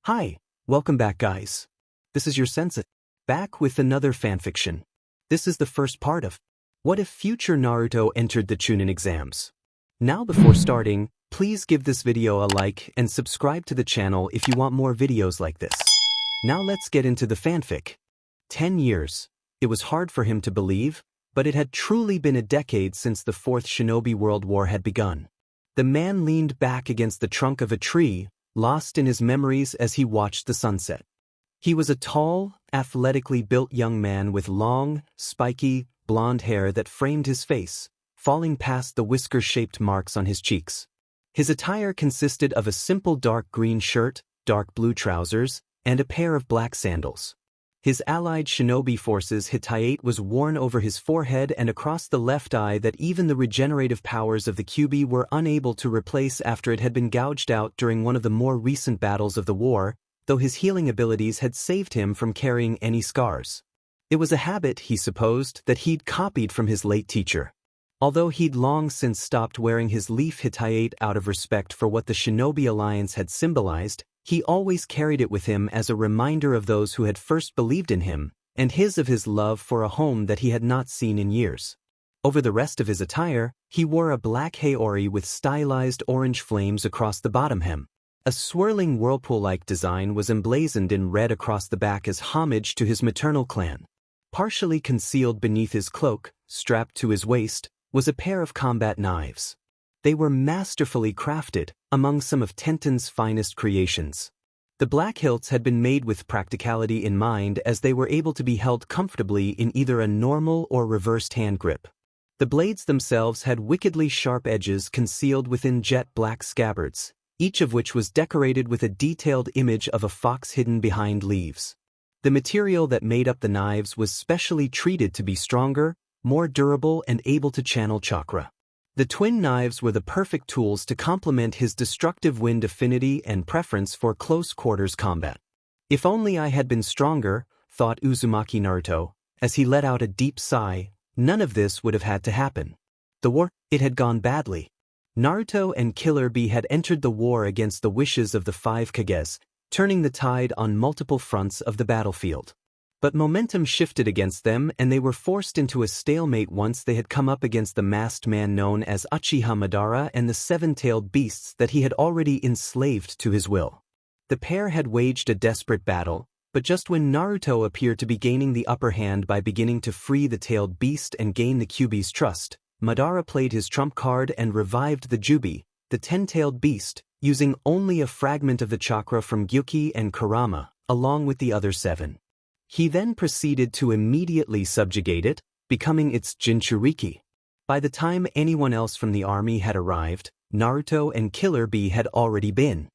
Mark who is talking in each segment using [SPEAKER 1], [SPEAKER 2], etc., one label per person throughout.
[SPEAKER 1] Hi, welcome back guys. This is your sensei, back with another fanfiction. This is the first part of What if future Naruto entered the Chunin exams? Now before starting, please give this video a like and subscribe to the channel if you want more videos like this. Now let's get into the fanfic. 10 years. It was hard for him to believe, but it had truly been a decade since the Fourth Shinobi World War had begun. The man leaned back against the trunk of a tree, lost in his memories as he watched the sunset. He was a tall, athletically built young man with long, spiky, blonde hair that framed his face, falling past the whisker-shaped marks on his cheeks. His attire consisted of a simple dark green shirt, dark blue trousers, and a pair of black sandals. His allied shinobi forces Hitayate was worn over his forehead and across the left eye that even the regenerative powers of the Kyuubi were unable to replace after it had been gouged out during one of the more recent battles of the war, though his healing abilities had saved him from carrying any scars. It was a habit, he supposed, that he'd copied from his late teacher. Although he'd long since stopped wearing his leaf Hitayate out of respect for what the Shinobi Alliance had symbolized, he always carried it with him as a reminder of those who had first believed in him, and of his love for a home that he had not seen in years. Over the rest of his attire, he wore a black haori with stylized orange flames across the bottom hem. A swirling whirlpool-like design was emblazoned in red across the back as homage to his maternal clan. Partially concealed beneath his cloak, strapped to his waist, was a pair of combat knives. They were masterfully crafted, among some of Tenten's finest creations. The black hilts had been made with practicality in mind as they were able to be held comfortably in either a normal or reversed hand grip. The blades themselves had wickedly sharp edges concealed within jet black scabbards, each of which was decorated with a detailed image of a fox hidden behind leaves. The material that made up the knives was specially treated to be stronger, more durable and able to channel chakra. The twin knives were the perfect tools to complement his destructive wind affinity and preference for close-quarters combat. If only I had been stronger, thought Uzumaki Naruto, as he let out a deep sigh, none of this would have had to happen. The war, it had gone badly. Naruto and Killer Bee had entered the war against the wishes of the five Kages, turning the tide on multiple fronts of the battlefield. But momentum shifted against them and they were forced into a stalemate once they had come up against the masked man known as Uchiha Madara and the seven-tailed beasts that he had already enslaved to his will. The pair had waged a desperate battle, but just when Naruto appeared to be gaining the upper hand by beginning to free the tailed beast and gain the Kyuubi's trust, Madara played his trump card and revived the Jubi, the ten-tailed beast, using only a fragment of the chakra from Gyuki and Kurama, along with the other seven. He then proceeded to immediately subjugate it, becoming its Jinchuriki. By the time anyone else from the army had arrived, Naruto and Killer Bee had already been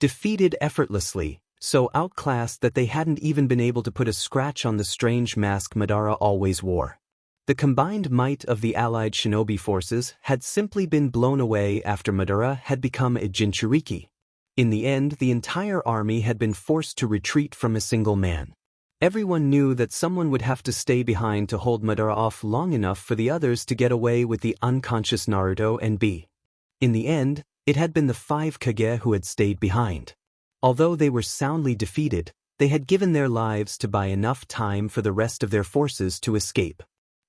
[SPEAKER 1] defeated effortlessly, so outclassed that they hadn't even been able to put a scratch on the strange mask Madara always wore. The combined might of the allied shinobi forces had simply been blown away after Madara had become a Jinchuriki. In the end, the entire army had been forced to retreat from a single man. Everyone knew that someone would have to stay behind to hold Madara off long enough for the others to get away with the unconscious Naruto and Bee. In the end, it had been the five Kage who had stayed behind. Although they were soundly defeated, they had given their lives to buy enough time for the rest of their forces to escape.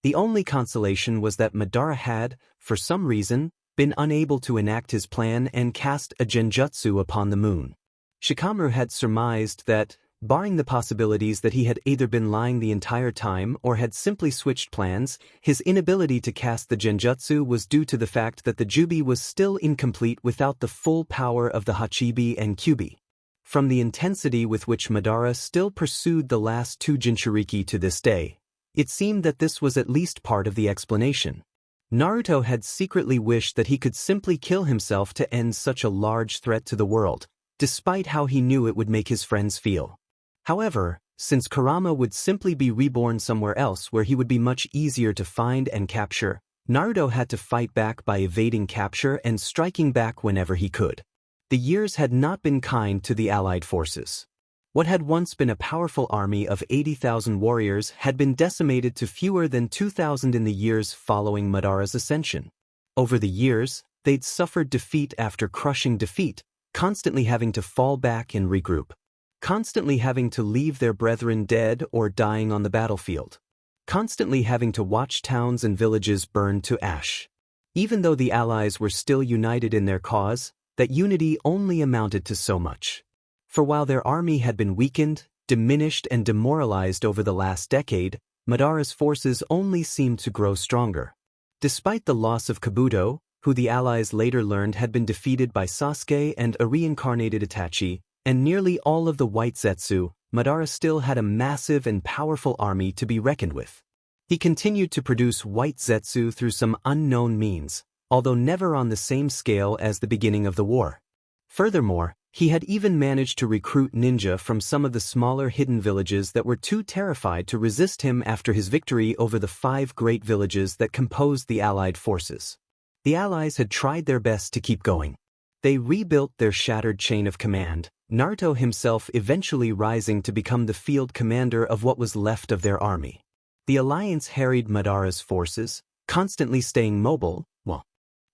[SPEAKER 1] The only consolation was that Madara had, for some reason, been unable to enact his plan and cast a genjutsu upon the moon. Shikamaru had surmised that, barring the possibilities that he had either been lying the entire time or had simply switched plans, his inability to cast the genjutsu was due to the fact that the Jubi was still incomplete without the full power of the Hachibi and Kyuubi. From the intensity with which Madara still pursued the last two Jinchuriki to this day, it seemed that this was at least part of the explanation. Naruto had secretly wished that he could simply kill himself to end such a large threat to the world, despite how he knew it would make his friends feel. However, since Kurama would simply be reborn somewhere else where he would be much easier to find and capture, Naruto had to fight back by evading capture and striking back whenever he could. The years had not been kind to the allied forces. What had once been a powerful army of 80,000 warriors had been decimated to fewer than 2,000 in the years following Madara's ascension. Over the years, they'd suffered defeat after crushing defeat, constantly having to fall back and regroup. constantly having to leave their brethren dead or dying on the battlefield, constantly having to watch towns and villages burn to ash. Even though the Allies were still united in their cause, that unity only amounted to so much. For while their army had been weakened, diminished and demoralized over the last decade, Madara's forces only seemed to grow stronger. Despite the loss of Kabuto, who the Allies later learned had been defeated by Sasuke and a reincarnated Itachi, and nearly all of the white Zetsu, Madara still had a massive and powerful army to be reckoned with. He continued to produce white Zetsu through some unknown means, although never on the same scale as the beginning of the war. Furthermore, he had even managed to recruit ninja from some of the smaller hidden villages that were too terrified to resist him after his victory over the 5 great villages that composed the Allied forces. The Allies had tried their best to keep going. They rebuilt their shattered chain of command, Naruto himself eventually rising to become the field commander of what was left of their army. The Alliance harried Madara's forces, constantly staying mobile, while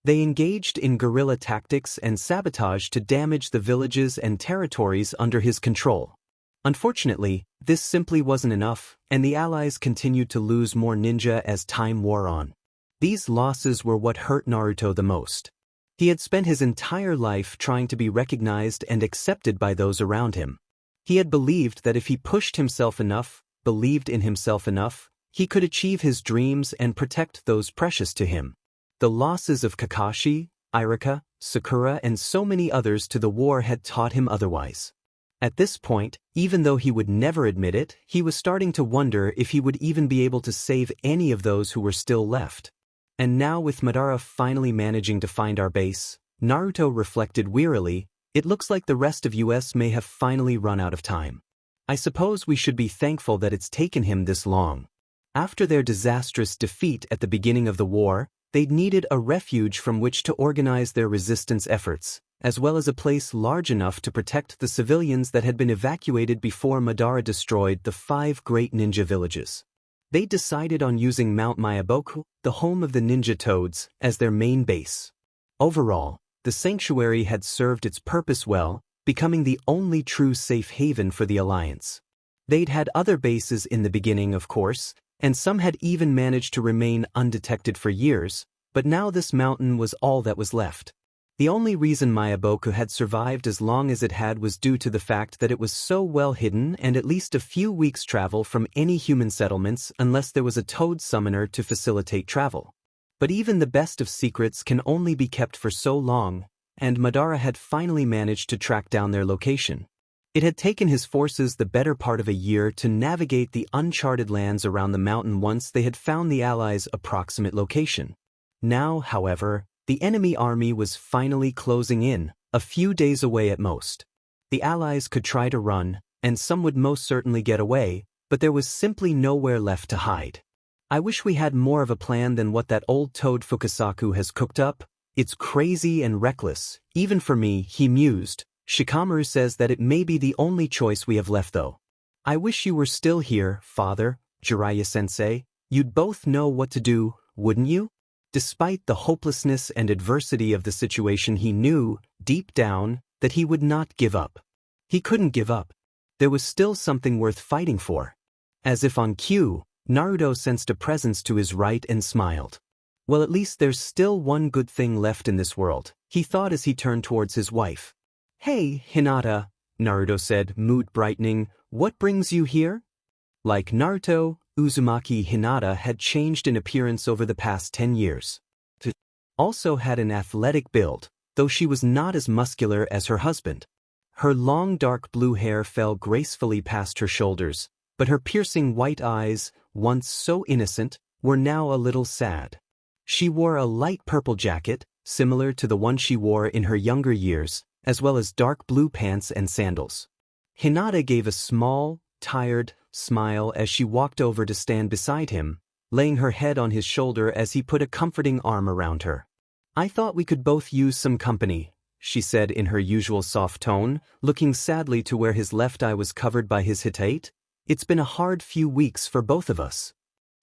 [SPEAKER 1] they engaged in guerrilla tactics and sabotage to damage the villages and territories under his control. Unfortunately, this simply wasn't enough, and the Allies continued to lose more ninja as time wore on. These losses were what hurt Naruto the most. He had spent his entire life trying to be recognized and accepted by those around him. He had believed that if he pushed himself enough, believed in himself enough, he could achieve his dreams and protect those precious to him. The losses of Kakashi, Iruka, Sakura and so many others to the war had taught him otherwise. At this point, even though he would never admit it, he was starting to wonder if he would even be able to save any of those who were still left. And now with Madara finally managing to find our base, Naruto reflected wearily, it looks like the rest of US may have finally run out of time. I suppose we should be thankful that it's taken him this long. After their disastrous defeat at the beginning of the war, they'd needed a refuge from which to organize their resistance efforts, as well as a place large enough to protect the civilians that had been evacuated before Madara destroyed the 5 great ninja villages. They decided on using Mount Myaboku, the home of the ninja toads, as their main base. Overall, the sanctuary had served its purpose well, becoming the only true safe haven for the Alliance. They'd had other bases in the beginning, of course, and some had even managed to remain undetected for years, but now this mountain was all that was left. The only reason Myaboku had survived as long as it had was due to the fact that it was so well hidden and at least a few weeks' travel from any human settlements unless there was a toad summoner to facilitate travel. But even the best of secrets can only be kept for so long, and Madara had finally managed to track down their location. It had taken his forces the better part of a year to navigate the uncharted lands around the mountain once they had found the Allies' approximate location. Now, however, the enemy army was finally closing in, a few days away at most. The Allies could try to run, and some would most certainly get away, but there was simply nowhere left to hide. I wish we had more of a plan than what that old toad Fukasaku has cooked up. It's crazy and reckless, even for me, he mused. Shikamaru says that it may be the only choice we have left though. I wish you were still here, father, Jiraiya-sensei. You'd both know what to do, wouldn't you? Despite the hopelessness and adversity of the situation, he knew, deep down, that he would not give up. He couldn't give up. There was still something worth fighting for. As if on cue, Naruto sensed a presence to his right and smiled. Well, at least there's still one good thing left in this world, he thought as he turned towards his wife. Hey, Hinata, Naruto said, mood brightening, what brings you here? Like Naruto, Uzumaki Hinata had changed in appearance over the past 10 years. She also had an athletic build, though she was not as muscular as her husband. Her long dark blue hair fell gracefully past her shoulders, but her piercing white eyes, once so innocent, were now a little sad. She wore a light purple jacket, similar to the one she wore in her younger years, as well as dark blue pants and sandals. Hinata gave a small, tired smile as she walked over to stand beside him, laying her head on his shoulder as he put a comforting arm around her. I thought we could both use some company, she said in her usual soft tone, looking sadly to where his left eye was covered by his Hittite. It's been a hard few weeks for both of us.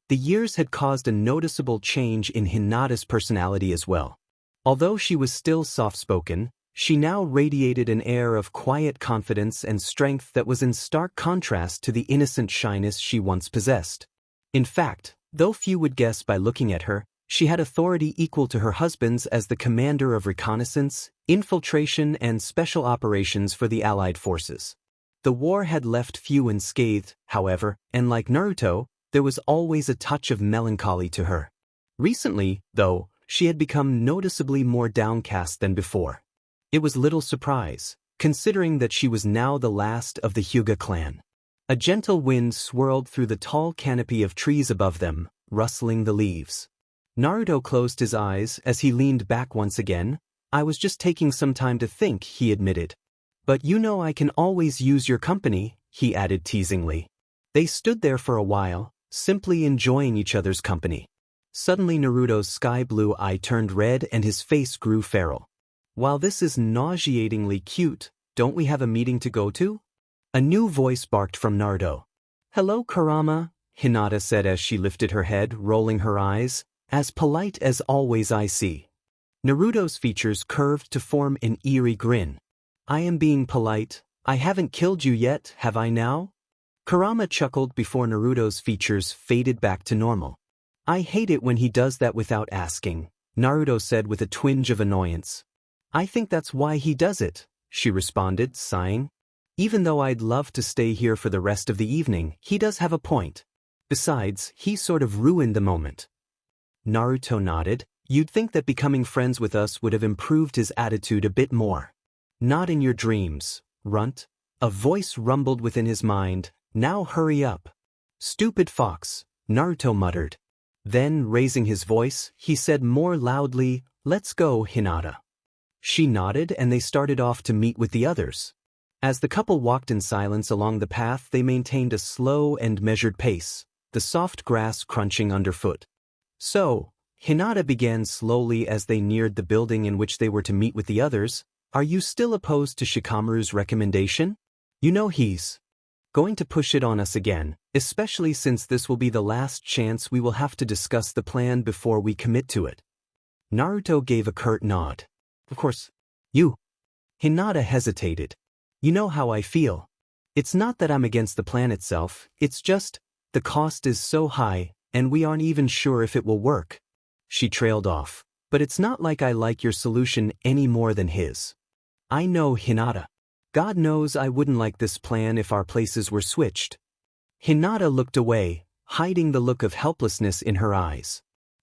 [SPEAKER 1] The years had caused a noticeable change in Hinata's personality as well. Although she was still soft-spoken, She now radiated an air of quiet confidence and strength that was in stark contrast to the innocent shyness she once possessed. In fact, though few would guess by looking at her, she had authority equal to her husband's as the commander of reconnaissance, infiltration, and special operations for the Allied forces. The war had left few unscathed, however, and like Naruto, there was always a touch of melancholy to her. Recently, though, she had become noticeably more downcast than before. It was little surprise, considering that she was now the last of the Hyuga clan. A gentle wind swirled through the tall canopy of trees above them, rustling the leaves. Naruto closed his eyes as he leaned back once again. "I was just taking some time to think," he admitted. "But you know I can always use your company," he added teasingly. They stood there for a while, simply enjoying each other's company. Suddenly Naruto's sky-blue eye turned red and his face grew feral. "While this is nauseatingly cute, don't we have a meeting to go to?" A new voice barked from Naruto. "Hello, Kurama," Hinata said as she lifted her head, rolling her eyes. "As polite as always, I see." Naruto's features curved to form an eerie grin. "I am being polite. I haven't killed you yet, have I now?" Kurama chuckled before Naruto's features faded back to normal. "I hate it when he does that without asking," Naruto said with a twinge of annoyance. "I think that's why he does it," she responded, sighing. "Even though I'd love to stay here for the rest of the evening, he does have a point. Besides, he sort of ruined the moment." Naruto nodded. "You'd think that becoming friends with us would have improved his attitude a bit more." "Not in your dreams, runt." A voice rumbled within his mind. "Now hurry up." "Stupid fox," Naruto muttered. Then, raising his voice, he said more loudly, "Let's go, Hinata." She nodded and they started off to meet with the others. As the couple walked in silence along the path, they maintained a slow and measured pace, the soft grass crunching underfoot. "So," Hinata began slowly as they neared the building in which they were to meet with the others, "are you still opposed to Shikamaru's recommendation? You know he's going to push it on us again, especially since this will be the last chance we will have to discuss the plan before we commit to it." Naruto gave a curt nod. "Of course. You." Hinata hesitated. "You know how I feel. It's not that I'm against the plan itself, it's just, the cost is so high, and we aren't even sure if it will work." She trailed off. "But it's not like I like your solution any more than his." "I know, Hinata. God knows I wouldn't like this plan if our places were switched." Hinata looked away, hiding the look of helplessness in her eyes.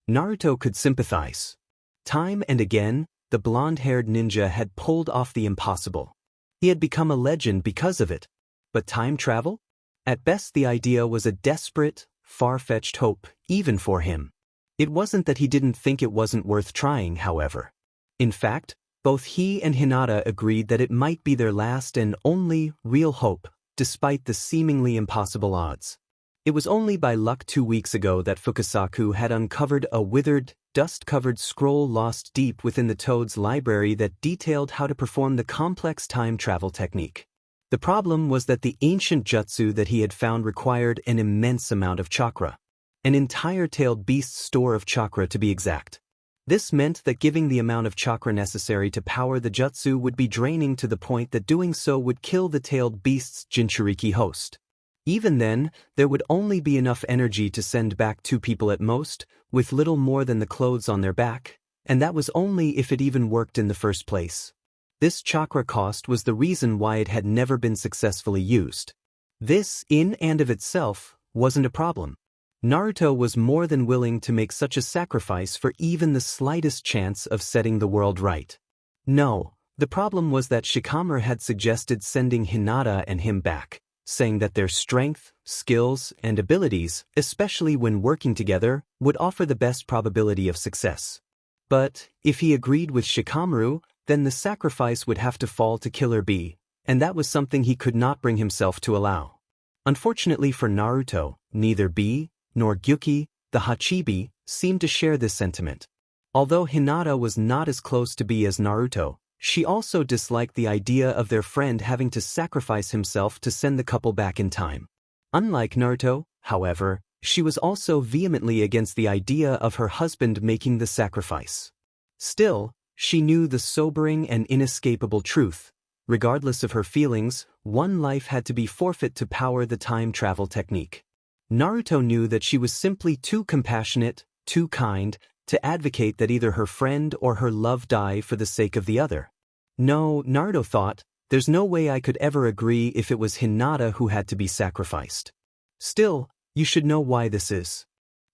[SPEAKER 1] Naruto could sympathize. Time and again, the blonde-haired ninja had pulled off the impossible. He had become a legend because of it. But time travel? At best the idea was a desperate, far-fetched hope, even for him. It wasn't that he didn't think it wasn't worth trying, however. In fact, both he and Hinata agreed that it might be their last and only real hope, despite the seemingly impossible odds. It was only by luck 2 weeks ago that Fukasaku had uncovered a withered, dust-covered scroll lost deep within the Toad's library that detailed how to perform the complex time travel technique. The problem was that the ancient jutsu that he had found required an immense amount of chakra. An entire tailed beast's store of chakra to be exact. This meant that giving the amount of chakra necessary to power the jutsu would be draining to the point that doing so would kill the tailed beast's Jinchuriki host. Even then, there would only be enough energy to send back 2 people at most, with little more than the clothes on their back, and that was only if it even worked in the first place. This chakra cost was the reason why it had never been successfully used. This, in and of itself, wasn't a problem. Naruto was more than willing to make such a sacrifice for even the slightest chance of setting the world right. No, the problem was that Shikamaru had suggested sending Hinata and him back, saying that their strength, skills, and abilities, especially when working together, would offer the best probability of success. But, if he agreed with Shikamaru, then the sacrifice would have to fall to Killer B, and that was something he could not bring himself to allow. Unfortunately for Naruto, neither B, nor Gyuki, the Hachibi, seemed to share this sentiment. Although Hinata was not as close to B as Naruto, she also disliked the idea of their friend having to sacrifice himself to send the couple back in time. Unlike Naruto, however, she was also vehemently against the idea of her husband making the sacrifice. Still, She knew the sobering and inescapable truth. Regardless of her feelings, one life had to be forfeit to power the time travel technique. Naruto knew that she was simply too compassionate, too kind, to advocate that either her friend or her love die for the sake of the other. No, Naruto thought, there's no way I could ever agree if it was Hinata who had to be sacrificed. Still, you should know why this is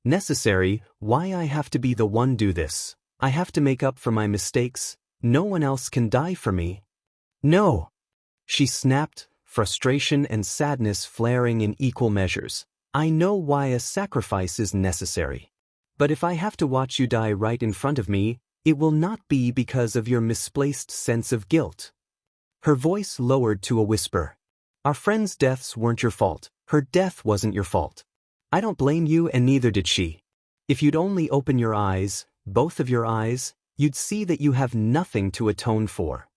[SPEAKER 1] necessary, why I have to be the one do this. I have to make up for my mistakes. No one else can die for me. No! She snapped, frustration and sadness flaring in equal measures. I know why a sacrifice is necessary. But if I have to watch you die right in front of me, it will not be because of your misplaced sense of guilt. Her voice lowered to a whisper. Our friends' deaths weren't your fault. Her death wasn't your fault. I don't blame you and neither did she. If you'd only open your eyes, both of your eyes, you'd see that you have nothing to atone for.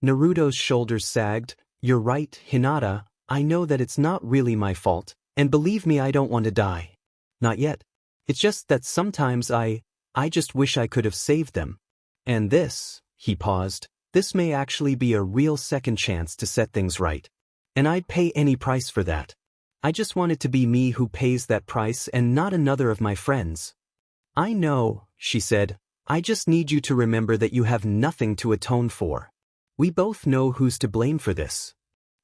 [SPEAKER 1] Naruto's shoulders sagged. You're right, Hinata, I know that it's not really my fault, and believe me, I don't want to die. Not yet. It's just that sometimes I just wish I could have saved them. And this, he paused, this may actually be a real second chance to set things right. And I'd pay any price for that. I just want it to be me who pays that price and not another of my friends. I know, she said, I just need you to remember that you have nothing to atone for. We both know who's to blame for this.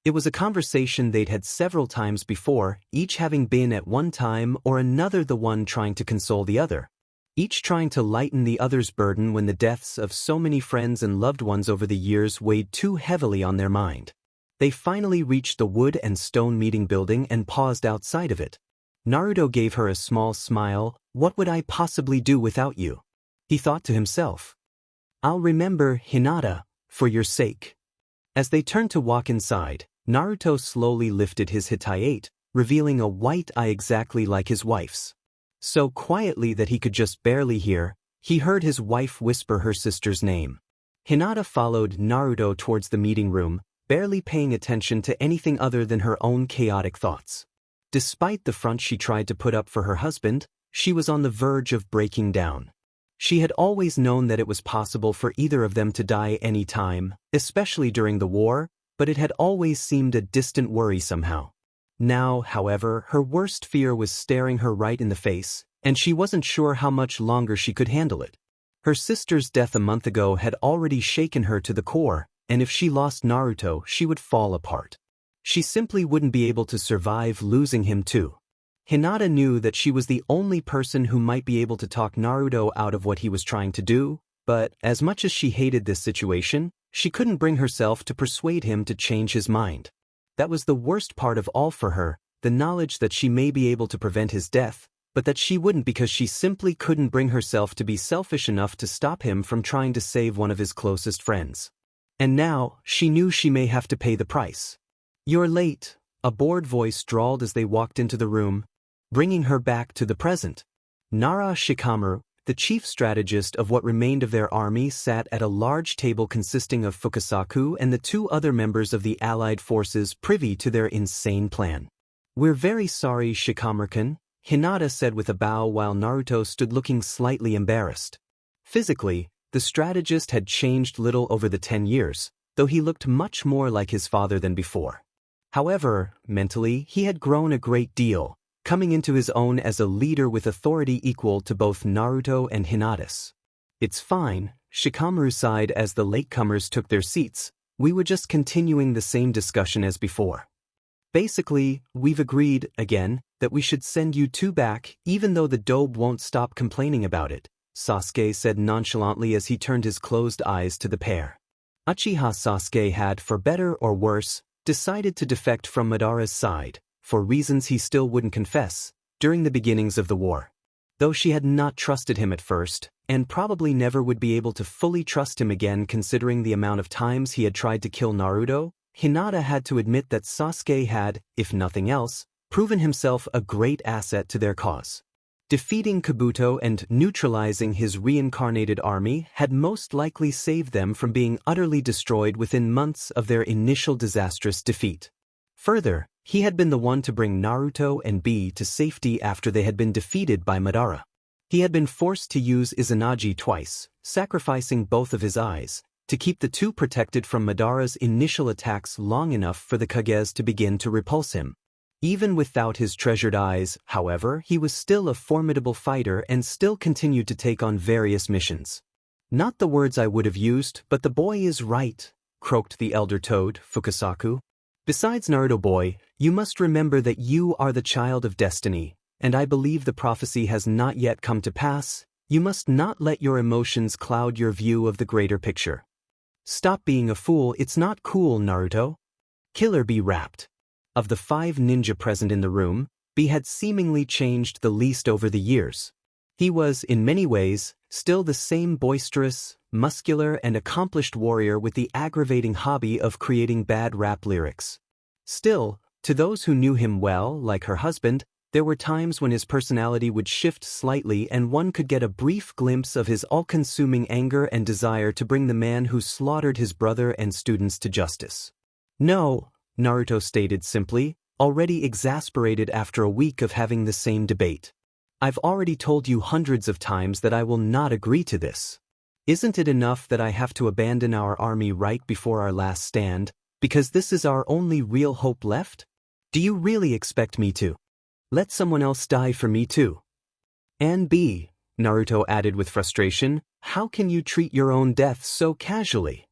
[SPEAKER 1] It was a conversation they'd had several times before, each having been at one time or another the one trying to console the other. Each trying to lighten the other's burden when the deaths of so many friends and loved ones over the years weighed too heavily on their mind. They finally reached the wood and stone meeting building and paused outside of it. Naruto gave her a small smile. What would I possibly do without you? He thought to himself. I'll remember, Hinata, for your sake. As they turned to walk inside, Naruto slowly lifted his hitayate, revealing a white eye exactly like his wife's. So quietly that he could just barely hear, he heard his wife whisper her sister's name. Hinata followed Naruto towards the meeting room, barely paying attention to anything other than her own chaotic thoughts. Despite the front she tried to put up for her husband, she was on the verge of breaking down. She had always known that it was possible for either of them to die any time, especially during the war, but it had always seemed a distant worry somehow. Now, however, her worst fear was staring her right in the face, and she wasn't sure how much longer she could handle it. Her sister's death a month ago had already shaken her to the core, and if she lost Naruto, she would fall apart. She simply wouldn't be able to survive losing him too. Hinata knew that she was the only person who might be able to talk Naruto out of what he was trying to do, but as much as she hated this situation, she couldn't bring herself to persuade him to change his mind. That was the worst part of all for her, the knowledge that she may be able to prevent his death, but that she wouldn't because she simply couldn't bring herself to be selfish enough to stop him from trying to save one of his closest friends. And now, she knew she may have to pay the price. You're late, a bored voice drawled as they walked into the room, bringing her back to the present. Nara Shikamaru, the chief strategist of what remained of their army, sat at a large table consisting of Fukasaku and the two other members of the allied forces privy to their insane plan. We're very sorry, Shikamaru-kun, Hinata said with a bow while Naruto stood looking slightly embarrassed. Physically, the strategist had changed little over the 10 years, though he looked much more like his father than before. However, mentally, he had grown a great deal, coming into his own as a leader with authority equal to both Naruto and Hinata's. It's fine, Shikamaru sighed as the latecomers took their seats. We were just continuing the same discussion as before. Basically, we've agreed, again, that we should send you two back, even though the dobe won't stop complaining about it, Sasuke said nonchalantly as he turned his closed eyes to the pair. Uchiha Sasuke had, for better or worse, decided to defect from Madara's side, for reasons he still wouldn't confess, during the beginnings of the war. Though she had not trusted him at first, and probably never would be able to fully trust him again considering the amount of times he had tried to kill Naruto, Hinata had to admit that Sasuke had, if nothing else, proven himself a great asset to their cause. Defeating Kabuto and neutralizing his reincarnated army had most likely saved them from being utterly destroyed within months of their initial disastrous defeat. Further, he had been the one to bring Naruto and B to safety after they had been defeated by Madara. He had been forced to use Izanagi twice, sacrificing both of his eyes, to keep the two protected from Madara's initial attacks long enough for the Kages to begin to repulse him. Even without his treasured eyes, however, he was still a formidable fighter and still continued to take on various missions. Not the words I would have used, but the boy is right, croaked the elder toad, Fukasaku. Besides, Naruto boy, you must remember that you are the child of destiny, and I believe the prophecy has not yet come to pass. You must not let your emotions cloud your view of the greater picture. Stop being a fool, it's not cool, Naruto. Killer Bee rapped. Of the 5 ninja present in the room, Bee had seemingly changed the least over the years. He was, in many ways, still the same boisterous, muscular and accomplished warrior with the aggravating hobby of creating bad rap lyrics. Still, to those who knew him well, like her husband, there were times when his personality would shift slightly and one could get a brief glimpse of his all-consuming anger and desire to bring the man who slaughtered his brother and students to justice. No, Naruto stated simply, already exasperated after a week of having the same debate. I've already told you hundreds of times that I will not agree to this. Isn't it enough that I have to abandon our army right before our last stand, because this is our only real hope left? Do you really expect me to let someone else die for me too? And B, Naruto added with frustration, how can you treat your own death so casually?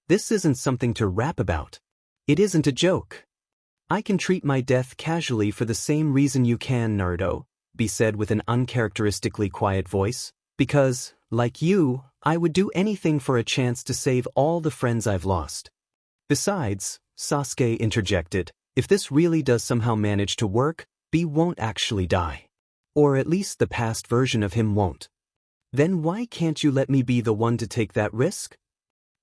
[SPEAKER 1] This isn't something to rap about. It isn't a joke. I can treat my death casually for the same reason you can, Naruto, B said with an uncharacteristically quiet voice, because, like you, I would do anything for a chance to save all the friends I've lost. Besides, Sasuke interjected, if this really does somehow manage to work, B won't actually die. Or at least the past version of him won't. Then why can't you let me be the one to take that risk?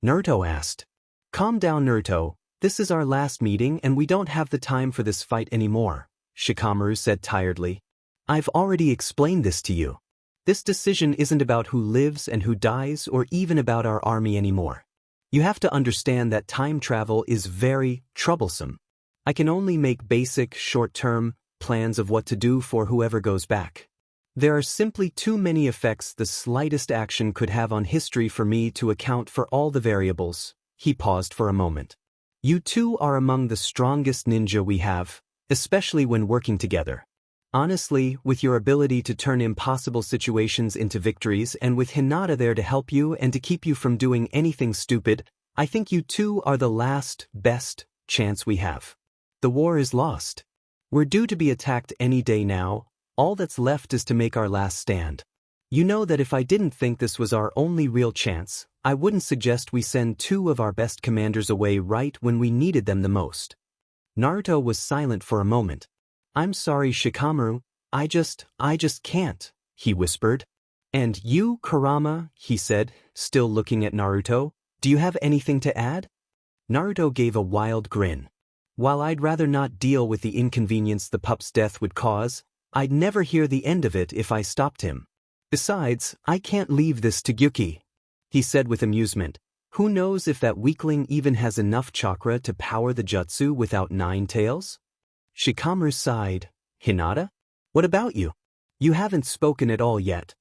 [SPEAKER 1] Naruto asked. Calm down, Naruto. This is our last meeting and we don't have the time for this fight anymore, Shikamaru said tiredly. I've already explained this to you. This decision isn't about who lives and who dies or even about our army anymore. You have to understand that time travel is very troublesome. I can only make basic, short-term plans of what to do for whoever goes back. There are simply too many effects the slightest action could have on history for me to account for all the variables. He paused for a moment. You two are among the strongest ninja we have, especially when working together. Honestly, with your ability to turn impossible situations into victories and with Hinata there to help you and to keep you from doing anything stupid, I think you two are the last, best chance we have. The war is lost. We're due to be attacked any day now. All that's left is to make our last stand. You know that if I didn't think this was our only real chance, I wouldn't suggest we send 2 of our best commanders away right when we needed them the most. Naruto was silent for a moment. I'm sorry, Shikamaru, I just can't, he whispered. And you, Kurama, he said, still looking at Naruto, do you have anything to add? Naruto gave a wild grin. While I'd rather not deal with the inconvenience the pup's death would cause, I'd never hear the end of it if I stopped him. Besides, I can't leave this to Gyuki, he said with amusement. Who knows if that weakling even has enough chakra to power the jutsu without 9 tails? Shikamaru sighed. Hinata? What about you? You haven't spoken at all yet.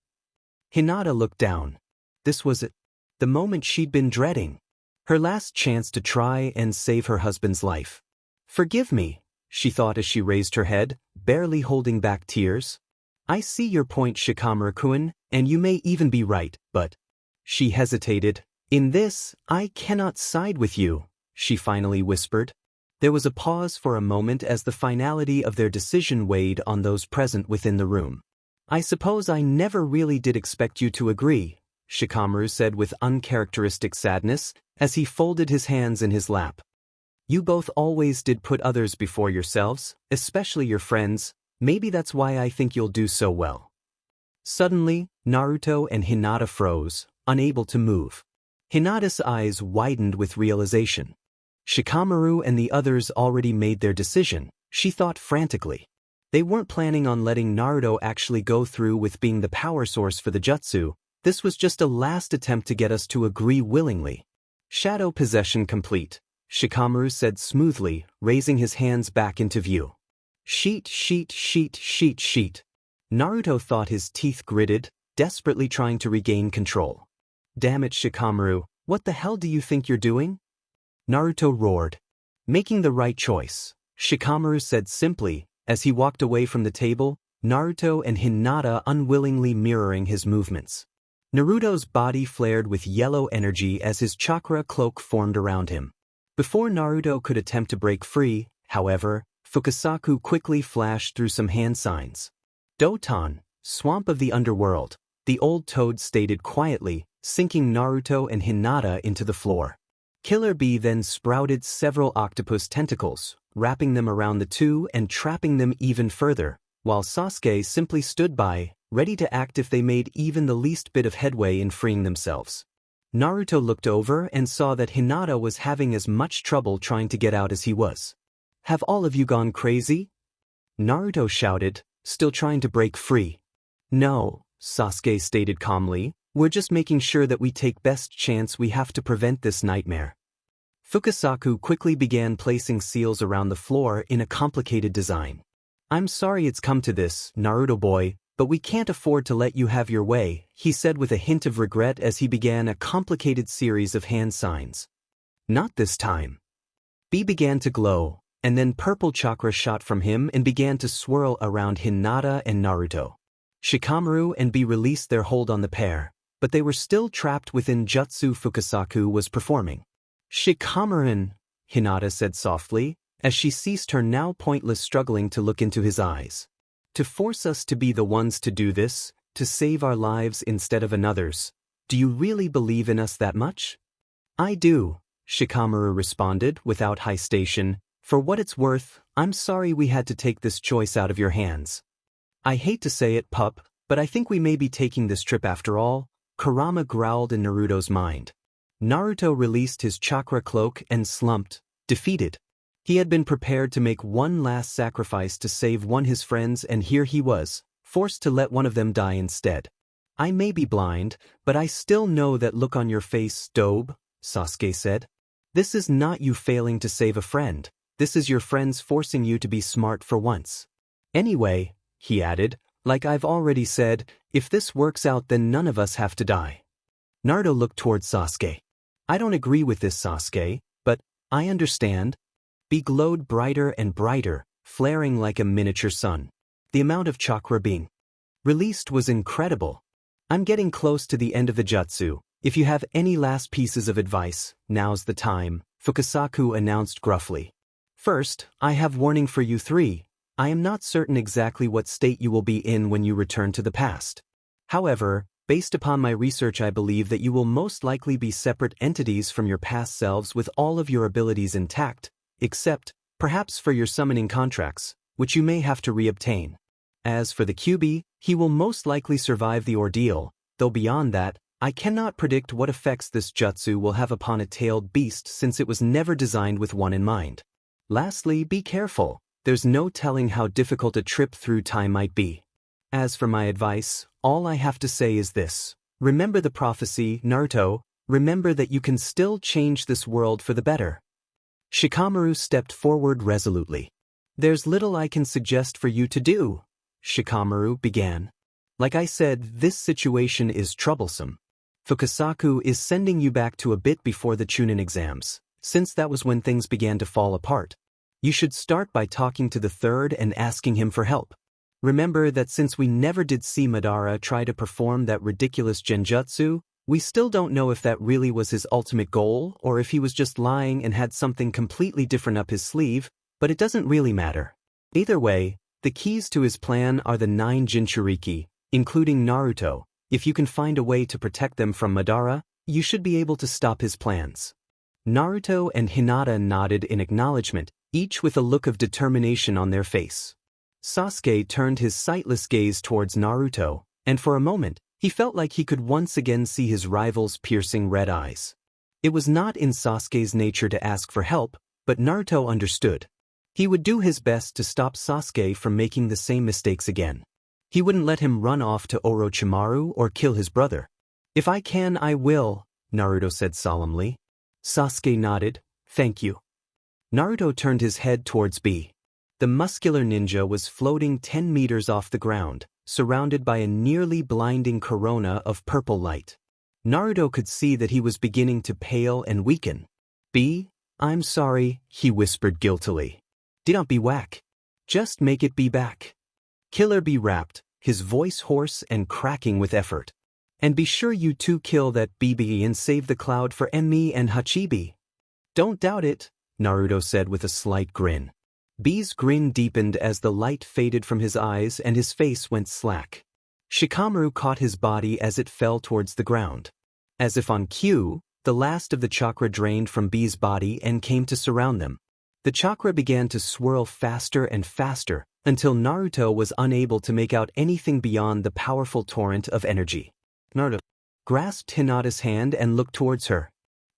[SPEAKER 1] Hinata looked down. This was it. The moment she'd been dreading. Her last chance to try and save her husband's life. Forgive me, she thought as she raised her head, barely holding back tears. I see your point, Shikamaru-kun, and you may even be right, but... She hesitated. In this, I cannot side with you, she finally whispered. There was a pause for a moment as the finality of their decision weighed on those present within the room. I suppose I never really did expect you to agree, Shikamaru said with uncharacteristic sadness, as he folded his hands in his lap. You both always did put others before yourselves, especially your friends. Maybe that's why I think you'll do so well. Suddenly, Naruto and Hinata froze, unable to move. Hinata's eyes widened with realization. Shikamaru and the others already made their decision, she thought frantically. They weren't planning on letting Naruto actually go through with being the power source for the jutsu. This was just a last attempt to get us to agree willingly. Shadow possession complete, Shikamaru said smoothly, raising his hands back into view. Sheet. Naruto thought, his teeth gritted, desperately trying to regain control. Damn it, Shikamaru, what the hell do you think you're doing? Naruto roared. Making the right choice, Shikamaru said simply, as he walked away from the table, Naruto and Hinata unwillingly mirroring his movements. Naruto's body flared with yellow energy as his chakra cloak formed around him. Before Naruto could attempt to break free, however, Fukasaku quickly flashed through some hand signs. Doton, swamp of the underworld, the old toad stated quietly, sinking Naruto and Hinata into the floor. Killer Bee then sprouted several octopus tentacles, wrapping them around the two and trapping them even further, while Sasuke simply stood by, ready to act if they made even the least bit of headway in freeing themselves. Naruto looked over and saw that Hinata was having as much trouble trying to get out as he was. Have all of you gone crazy? Naruto shouted, still trying to break free. No, Sasuke stated calmly, we're just making sure that we take best chance we have to prevent this nightmare. Fukasaku quickly began placing seals around the floor in a complicated design. I'm sorry it's come to this, Naruto boy, but we can't afford to let you have your way, he said with a hint of regret as he began a complicated series of hand signs. Not this time. B began to glow, and then purple chakra shot from him and began to swirl around Hinata and Naruto. Shikamaru and B released their hold on the pair, but they were still trapped within jutsu Fukasaku was performing. Shikamaru, Hinata said softly, as she ceased her now pointless struggling to look into his eyes. To force us to be the ones to do this, to save our lives instead of another's, do you really believe in us that much? I do, Shikamaru responded without hesitation. For what it's worth, I'm sorry we had to take this choice out of your hands. I hate to say it, pup, but I think we may be taking this trip after all, Kurama growled in Naruto's mind. Naruto released his chakra cloak and slumped, defeated. He had been prepared to make one last sacrifice to save his friends, and here he was, forced to let one of them die instead. I may be blind, but I still know that look on your face, Dobe, Sasuke said. This is not you failing to save a friend. This is your friends forcing you to be smart for once. Anyway, he added, like I've already said, if this works out then none of us have to die. Naruto looked toward Sasuke. I don't agree with this, Sasuke, but I understand. B glowed brighter and brighter, flaring like a miniature sun. The amount of chakra being released was incredible. I'm getting close to the end of the jutsu. If you have any last pieces of advice, now's the time, Fukasaku announced gruffly. First, I have warning for you three. I am not certain exactly what state you will be in when you return to the past. However, based upon my research I believe that you will most likely be separate entities from your past selves with all of your abilities intact, except, perhaps for your summoning contracts, which you may have to reobtain. As for the QB, he will most likely survive the ordeal, though beyond that, I cannot predict what effects this jutsu will have upon a tailed beast since it was never designed with one in mind. Lastly, be careful. There's no telling how difficult a trip through time might be. As for my advice, all I have to say is this. Remember the prophecy, Naruto. Remember that you can still change this world for the better. Shikamaru stepped forward resolutely. There's little I can suggest for you to do, Shikamaru began. Like I said, this situation is troublesome. Fukasaku is sending you back to a bit before the Chunin exams, since that was when things began to fall apart. You should start by talking to the third and asking him for help. Remember that since we never did see Madara try to perform that ridiculous genjutsu, we still don't know if that really was his ultimate goal or if he was just lying and had something completely different up his sleeve, but it doesn't really matter. Either way, the keys to his plan are the 9 Jinchuriki, including Naruto. If you can find a way to protect them from Madara, you should be able to stop his plans. Naruto and Hinata nodded in acknowledgement, each with a look of determination on their face. Sasuke turned his sightless gaze towards Naruto, and for a moment, he felt like he could once again see his rival's piercing red eyes. It was not in Sasuke's nature to ask for help, but Naruto understood. He would do his best to stop Sasuke from making the same mistakes again. He wouldn't let him run off to Orochimaru or kill his brother. If I can, I will, Naruto said solemnly. Sasuke nodded, thank you. Naruto turned his head towards B. The muscular ninja was floating 10 meters off the ground, surrounded by a nearly blinding corona of purple light. Naruto could see that he was beginning to pale and weaken. I'm sorry, he whispered guiltily. "Do not be whack. Just make it be back." Killer B rapped, his voice hoarse and cracking with effort. "And be sure you two kill that BB and save the cloud for Emmy and Hachibi." "Don't doubt it," Naruto said with a slight grin. B's grin deepened as the light faded from his eyes and his face went slack. Shikamaru caught his body as it fell towards the ground. As if on cue, the last of the chakra drained from B's body and came to surround them. The chakra began to swirl faster and faster, until Naruto was unable to make out anything beyond the powerful torrent of energy. Naruto grasped Hinata's hand and looked towards her.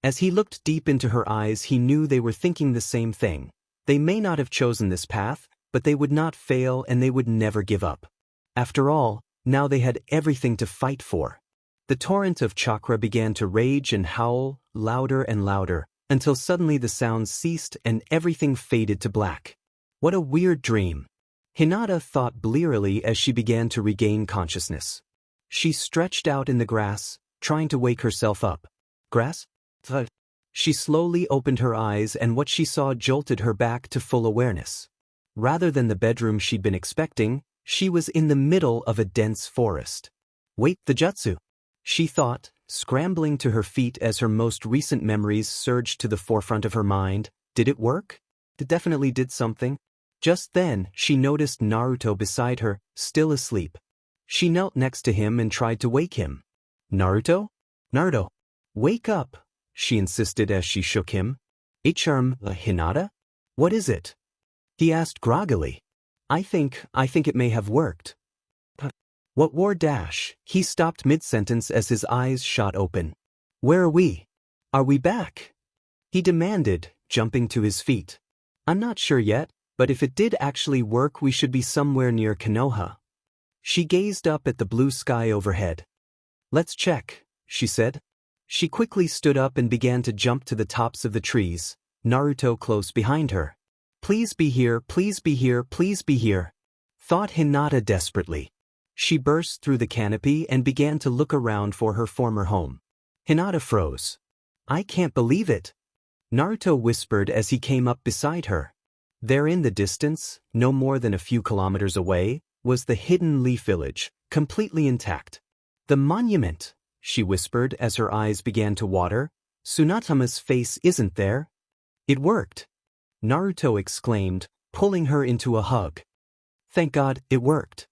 [SPEAKER 1] As he looked deep into her eyes, he knew they were thinking the same thing. They may not have chosen this path, but they would not fail and they would never give up. After all, now they had everything to fight for. The torrent of chakra began to rage and howl, louder and louder, until suddenly the sounds ceased and everything faded to black. What a weird dream. Hinata thought blearily as she began to regain consciousness. She stretched out in the grass, trying to wake herself up. Grass? Thud. She slowly opened her eyes and what she saw jolted her back to full awareness. Rather than the bedroom she'd been expecting, she was in the middle of a dense forest. Wait, the jutsu, she thought, scrambling to her feet as her most recent memories surged to the forefront of her mind. Did it work? It definitely did something. Just then, she noticed Naruto beside her, still asleep. She knelt next to him and tried to wake him. Naruto? Naruto, wake up, she insisted as she shook him. Hinata? What is it? He asked groggily. I think it may have worked. What war dash? He stopped mid-sentence as his eyes shot open. Where are we? Are we back? He demanded, jumping to his feet. I'm not sure yet, but if it did actually work we should be somewhere near Konoha. She gazed up at the blue sky overhead. Let's check, she said. She quickly stood up and began to jump to the tops of the trees, Naruto close behind her. Please be here, please be here, please be here, thought Hinata desperately. She burst through the canopy and began to look around for her former home. Hinata froze. I can't believe it, Naruto whispered as he came up beside her. There in the distance, no more than a few kilometers away, was the hidden leaf village, completely intact. The monument, she whispered as her eyes began to water. Tsunatama's face isn't there. It worked, Naruto exclaimed, pulling her into a hug. Thank God, it worked.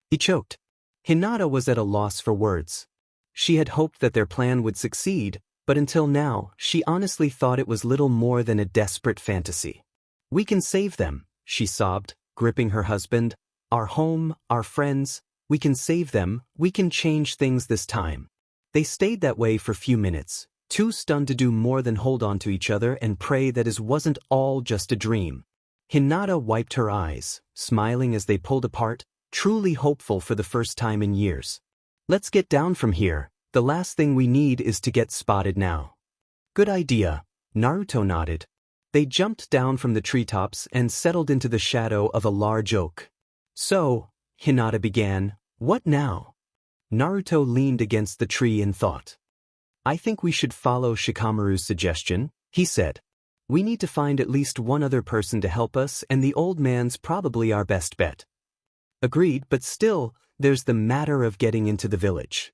[SPEAKER 1] He choked. Hinata was at a loss for words. She had hoped that their plan would succeed, but until now, she honestly thought it was little more than a desperate fantasy. We can save them, she sobbed, gripping her husband. Our home, our friends, we can save them, we can change things this time. They stayed that way for a few minutes, too stunned to do more than hold on to each other and pray that it wasn't all just a dream. Hinata wiped her eyes, smiling as they pulled apart, truly hopeful for the first time in years. Let's get down from here, the last thing we need is to get spotted now. Good idea, Naruto nodded. They jumped down from the treetops and settled into the shadow of a large oak. So, Hinata began, what now? Naruto leaned against the tree in thought. I think we should follow Shikamaru's suggestion, he said. We need to find at least one other person to help us and the old man's probably our best bet. Agreed, but still, there's the matter of getting into the village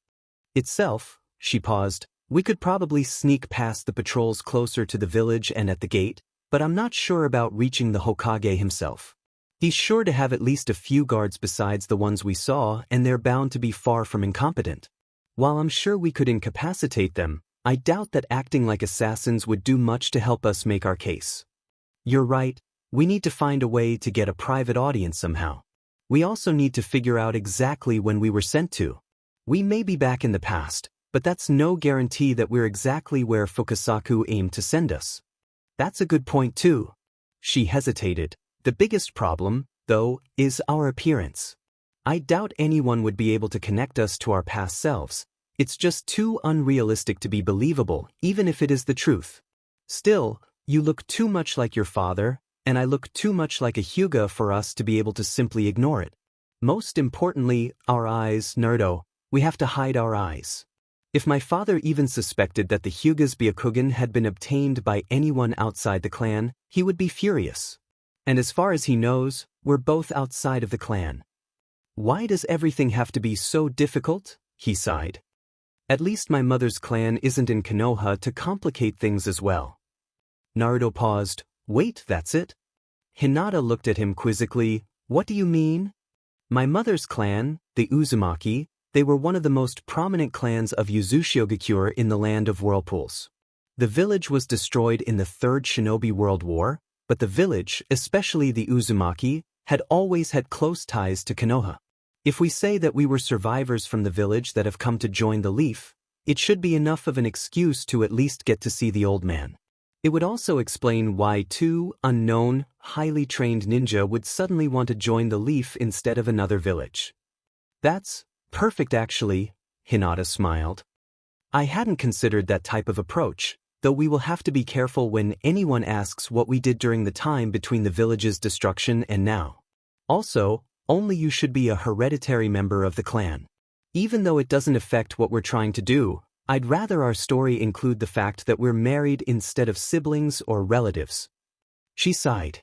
[SPEAKER 1] itself. She paused. We could probably sneak past the patrols closer to the village and at the gate, but I'm not sure about reaching the Hokage himself. He's sure to have at least a few guards besides the ones we saw, and they're bound to be far from incompetent. While I'm sure we could incapacitate them, I doubt that acting like assassins would do much to help us make our case. You're right, we need to find a way to get a private audience somehow. We also need to figure out exactly when we were sent to. We may be back in the past, but that's no guarantee that we're exactly where Fukasaku aimed to send us. That's a good point too. She hesitated. The biggest problem, though, is our appearance. I doubt anyone would be able to connect us to our past selves. It's just too unrealistic to be believable, even if it is the truth. Still, you look too much like your father, and I look too much like a Hyuga for us to be able to simply ignore it. Most importantly, our eyes, Naruto. We have to hide our eyes. If my father even suspected that the Hyuga's Byakugan had been obtained by anyone outside the clan, he would be furious. And as far as he knows, we're both outside of the clan. Why does everything have to be so difficult? He sighed. At least my mother's clan isn't in Konoha to complicate things as well. Naruto paused. Wait, that's it? Hinata looked at him quizzically. What do you mean? My mother's clan, the Uzumaki, they were one of the most prominent clans of Uzushigakure in the land of whirlpools. The village was destroyed in the Third Shinobi World War, but the village, especially the Uzumaki, had always had close ties to Konoha. If we say that we were survivors from the village that have come to join the Leaf, it should be enough of an excuse to at least get to see the old man. It would also explain why two unknown, highly trained ninja would suddenly want to join the Leaf instead of another village. That's perfect actually, Hinata smiled. I hadn't considered that type of approach, though we will have to be careful when anyone asks what we did during the time between the village's destruction and now. Also, only you should be a hereditary member of the clan. Even though it doesn't affect what we're trying to do, I'd rather our story include the fact that we're married instead of siblings or relatives. She sighed.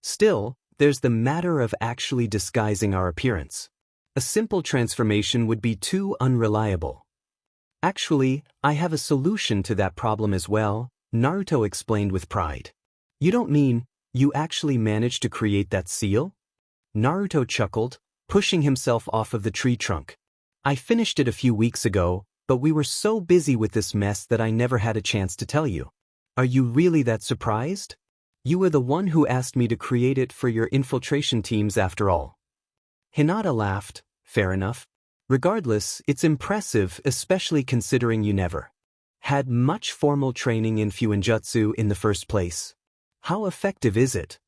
[SPEAKER 1] Still, there's the matter of actually disguising our appearance. A simple transformation would be too unreliable. Actually, I have a solution to that problem as well, Naruto explained with pride. You don't mean, you actually managed to create that seal? Naruto chuckled, pushing himself off of the tree trunk. I finished it a few weeks ago, but we were so busy with this mess that I never had a chance to tell you. Are you really that surprised? You were the one who asked me to create it for your infiltration teams after all. Hinata laughed. Fair enough. Regardless, it's impressive, especially considering you never had much formal training in Fuinjutsu in the first place. How effective is it?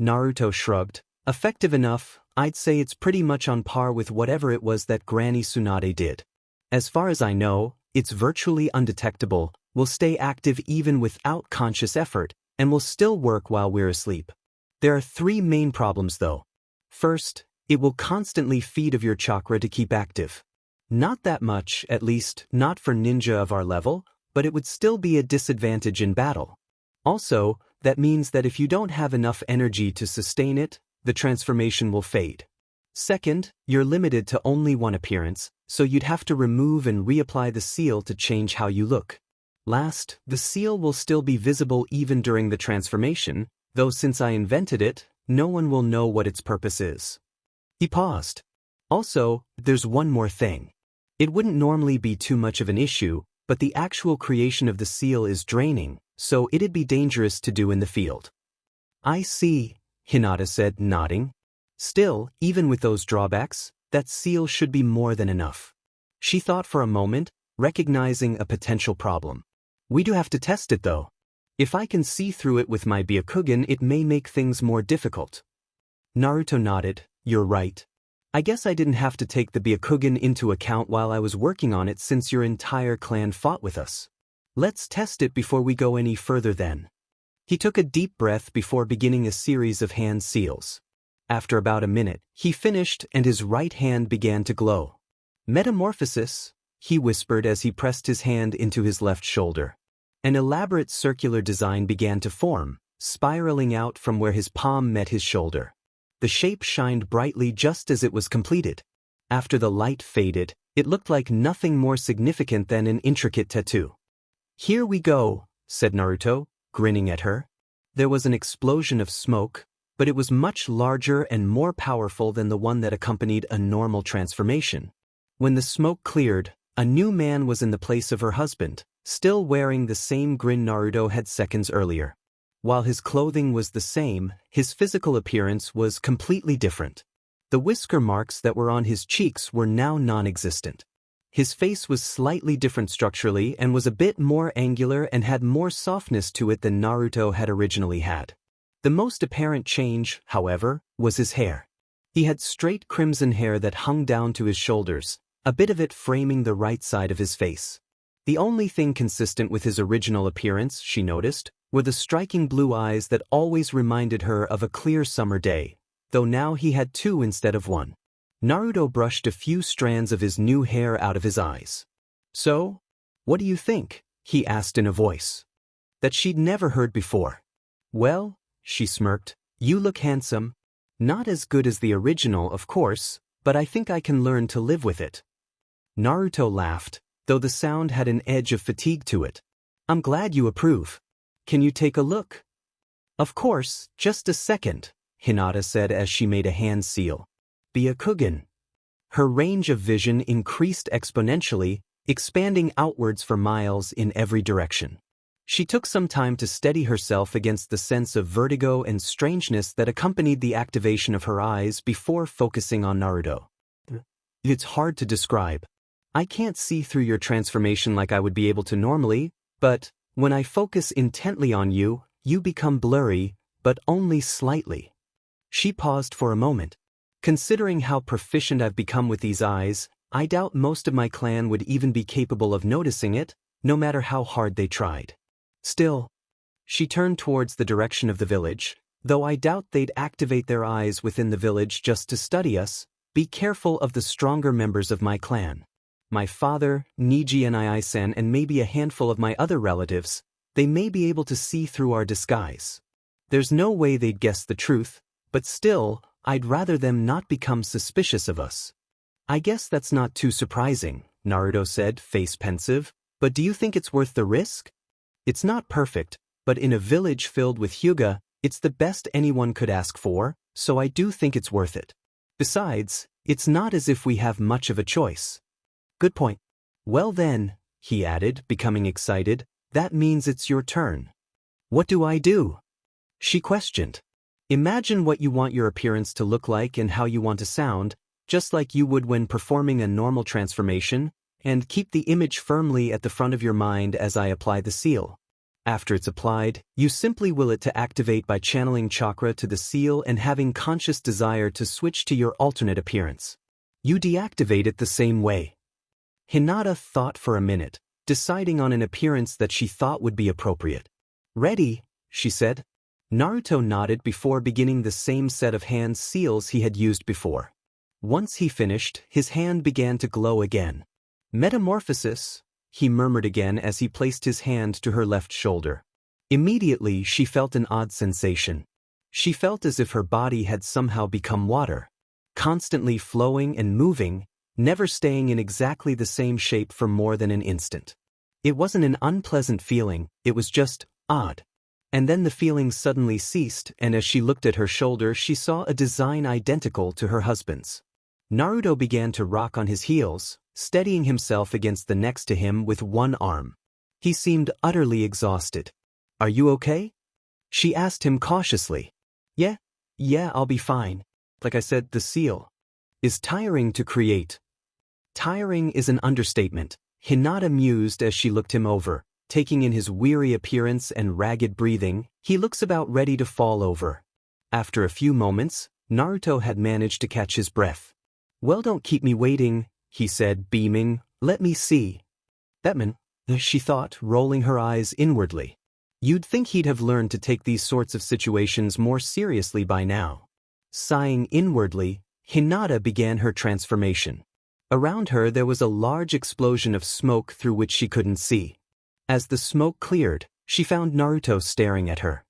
[SPEAKER 1] Naruto shrugged. Effective enough, I'd say it's pretty much on par with whatever it was that Granny Tsunade did. As far as I know, it's virtually undetectable, will stay active even without conscious effort, and will still work while we're asleep. There are three main problems though. First, it will constantly feed of your chakra to keep active. Not that much, at least, not for ninja of our level, but it would still be a disadvantage in battle. Also, that means that if you don't have enough energy to sustain it, the transformation will fade. Second, you're limited to only one appearance, so you'd have to remove and reapply the seal to change how you look. Last, the seal will still be visible even during the transformation, though since I invented it, no one will know what its purpose is. He paused. Also, there's one more thing. It wouldn't normally be too much of an issue, but the actual creation of the seal is draining, so it'd be dangerous to do in the field. I see, Hinata said, nodding. Still, even with those drawbacks, that seal should be more than enough. She thought for a moment, recognizing a potential problem. We do have to test it though. If I can see through it with my Byakugan, it may make things more difficult. Naruto nodded. You're right. I guess I didn't have to take the Byakugan into account while I was working on it since your entire clan fought with us. Let's test it before we go any further then. He took a deep breath before beginning a series of hand seals. After about a minute, he finished and his right hand began to glow. Metamorphosis, he whispered as he pressed his hand into his left shoulder. An elaborate circular design began to form, spiraling out from where his palm met his shoulder. The shape shined brightly just as it was completed. After the light faded, it looked like nothing more significant than an intricate tattoo. Here we go, said Naruto, grinning at her. There was an explosion of smoke, but it was much larger and more powerful than the one that accompanied a normal transformation. When the smoke cleared, a new man was in the place of her husband, still wearing the same grin Naruto had seconds earlier. While his clothing was the same, his physical appearance was completely different. The whisker marks that were on his cheeks were now non-existent. His face was slightly different structurally and was a bit more angular and had more softness to it than Naruto had originally had. The most apparent change, however, was his hair. He had straight crimson hair that hung down to his shoulders, a bit of it framing the right side of his face. The only thing consistent with his original appearance, she noticed, were the striking blue eyes that always reminded her of a clear summer day, though now he had two instead of one. Naruto brushed a few strands of his new hair out of his eyes. "So, what do you think?" he asked in a voice that she'd never heard before. "Well," she smirked, "you look handsome. Not as good as the original, of course, but I think I can learn to live with it." Naruto laughed, though the sound had an edge of fatigue to it. "I'm glad you approve. Can you take a look?" "Of course, just a second," Hinata said as she made a hand seal. "Byakugan." Her range of vision increased exponentially, expanding outwards for miles in every direction. She took some time to steady herself against the sense of vertigo and strangeness that accompanied the activation of her eyes before focusing on Naruto. "It's hard to describe. I can't see through your transformation like I would be able to normally, but when I focus intently on you, you become blurry, but only slightly." She paused for a moment. "Considering how proficient I've become with these eyes, I doubt most of my clan would even be capable of noticing it, no matter how hard they tried. Still," she turned towards the direction of the village, "though I doubt they'd activate their eyes within the village just to study us. Be careful of the stronger members of my clan. My father, Niji and Ai-san, and maybe a handful of my other relatives. They may be able to see through our disguise. There's no way they'd guess the truth, but still, I'd rather them not become suspicious of us." "I guess that's not too surprising," Naruto said, face pensive, "but do you think it's worth the risk? It's not perfect, but in a village filled with Hyuga, it's the best anyone could ask for, so I do think it's worth it. Besides, it's not as if we have much of a choice." "Good point. Well then," he added, becoming excited, "that means it's your turn." "What do I do?" she questioned. "Imagine what you want your appearance to look like and how you want to sound, just like you would when performing a normal transformation, and keep the image firmly at the front of your mind as I apply the seal. After it's applied, you simply will it to activate by channeling chakra to the seal and having conscious desire to switch to your alternate appearance. You deactivate it the same way." Hinata thought for a minute, deciding on an appearance that she thought would be appropriate. "Ready," she said. Naruto nodded before beginning the same set of hand seals he had used before. Once he finished, his hand began to glow again. "Metamorphosis," he murmured again as he placed his hand to her left shoulder. Immediately she felt an odd sensation. She felt as if her body had somehow become water, constantly flowing and moving, never staying in exactly the same shape for more than an instant. It wasn't an unpleasant feeling, it was just odd. And then the feeling suddenly ceased, and as she looked at her shoulder she saw a design identical to her husband's. Naruto began to rock on his heels, steadying himself against the next to him with one arm. He seemed utterly exhausted. "Are you okay?" she asked him cautiously. Yeah, I'll be fine. Like I said, the seal is tiring to create." "Tiring is an understatement," Hinata mused as she looked him over. Taking in his weary appearance and ragged breathing, he looks about ready to fall over. After a few moments, Naruto had managed to catch his breath. "Well, don't keep me waiting," he said, beaming. "Let me see." "Batman," she thought, rolling her eyes inwardly. You'd think he'd have learned to take these sorts of situations more seriously by now. Sighing inwardly, Hinata began her transformation. Around her there was a large explosion of smoke through which she couldn't see. As the smoke cleared, she found Naruto staring at her.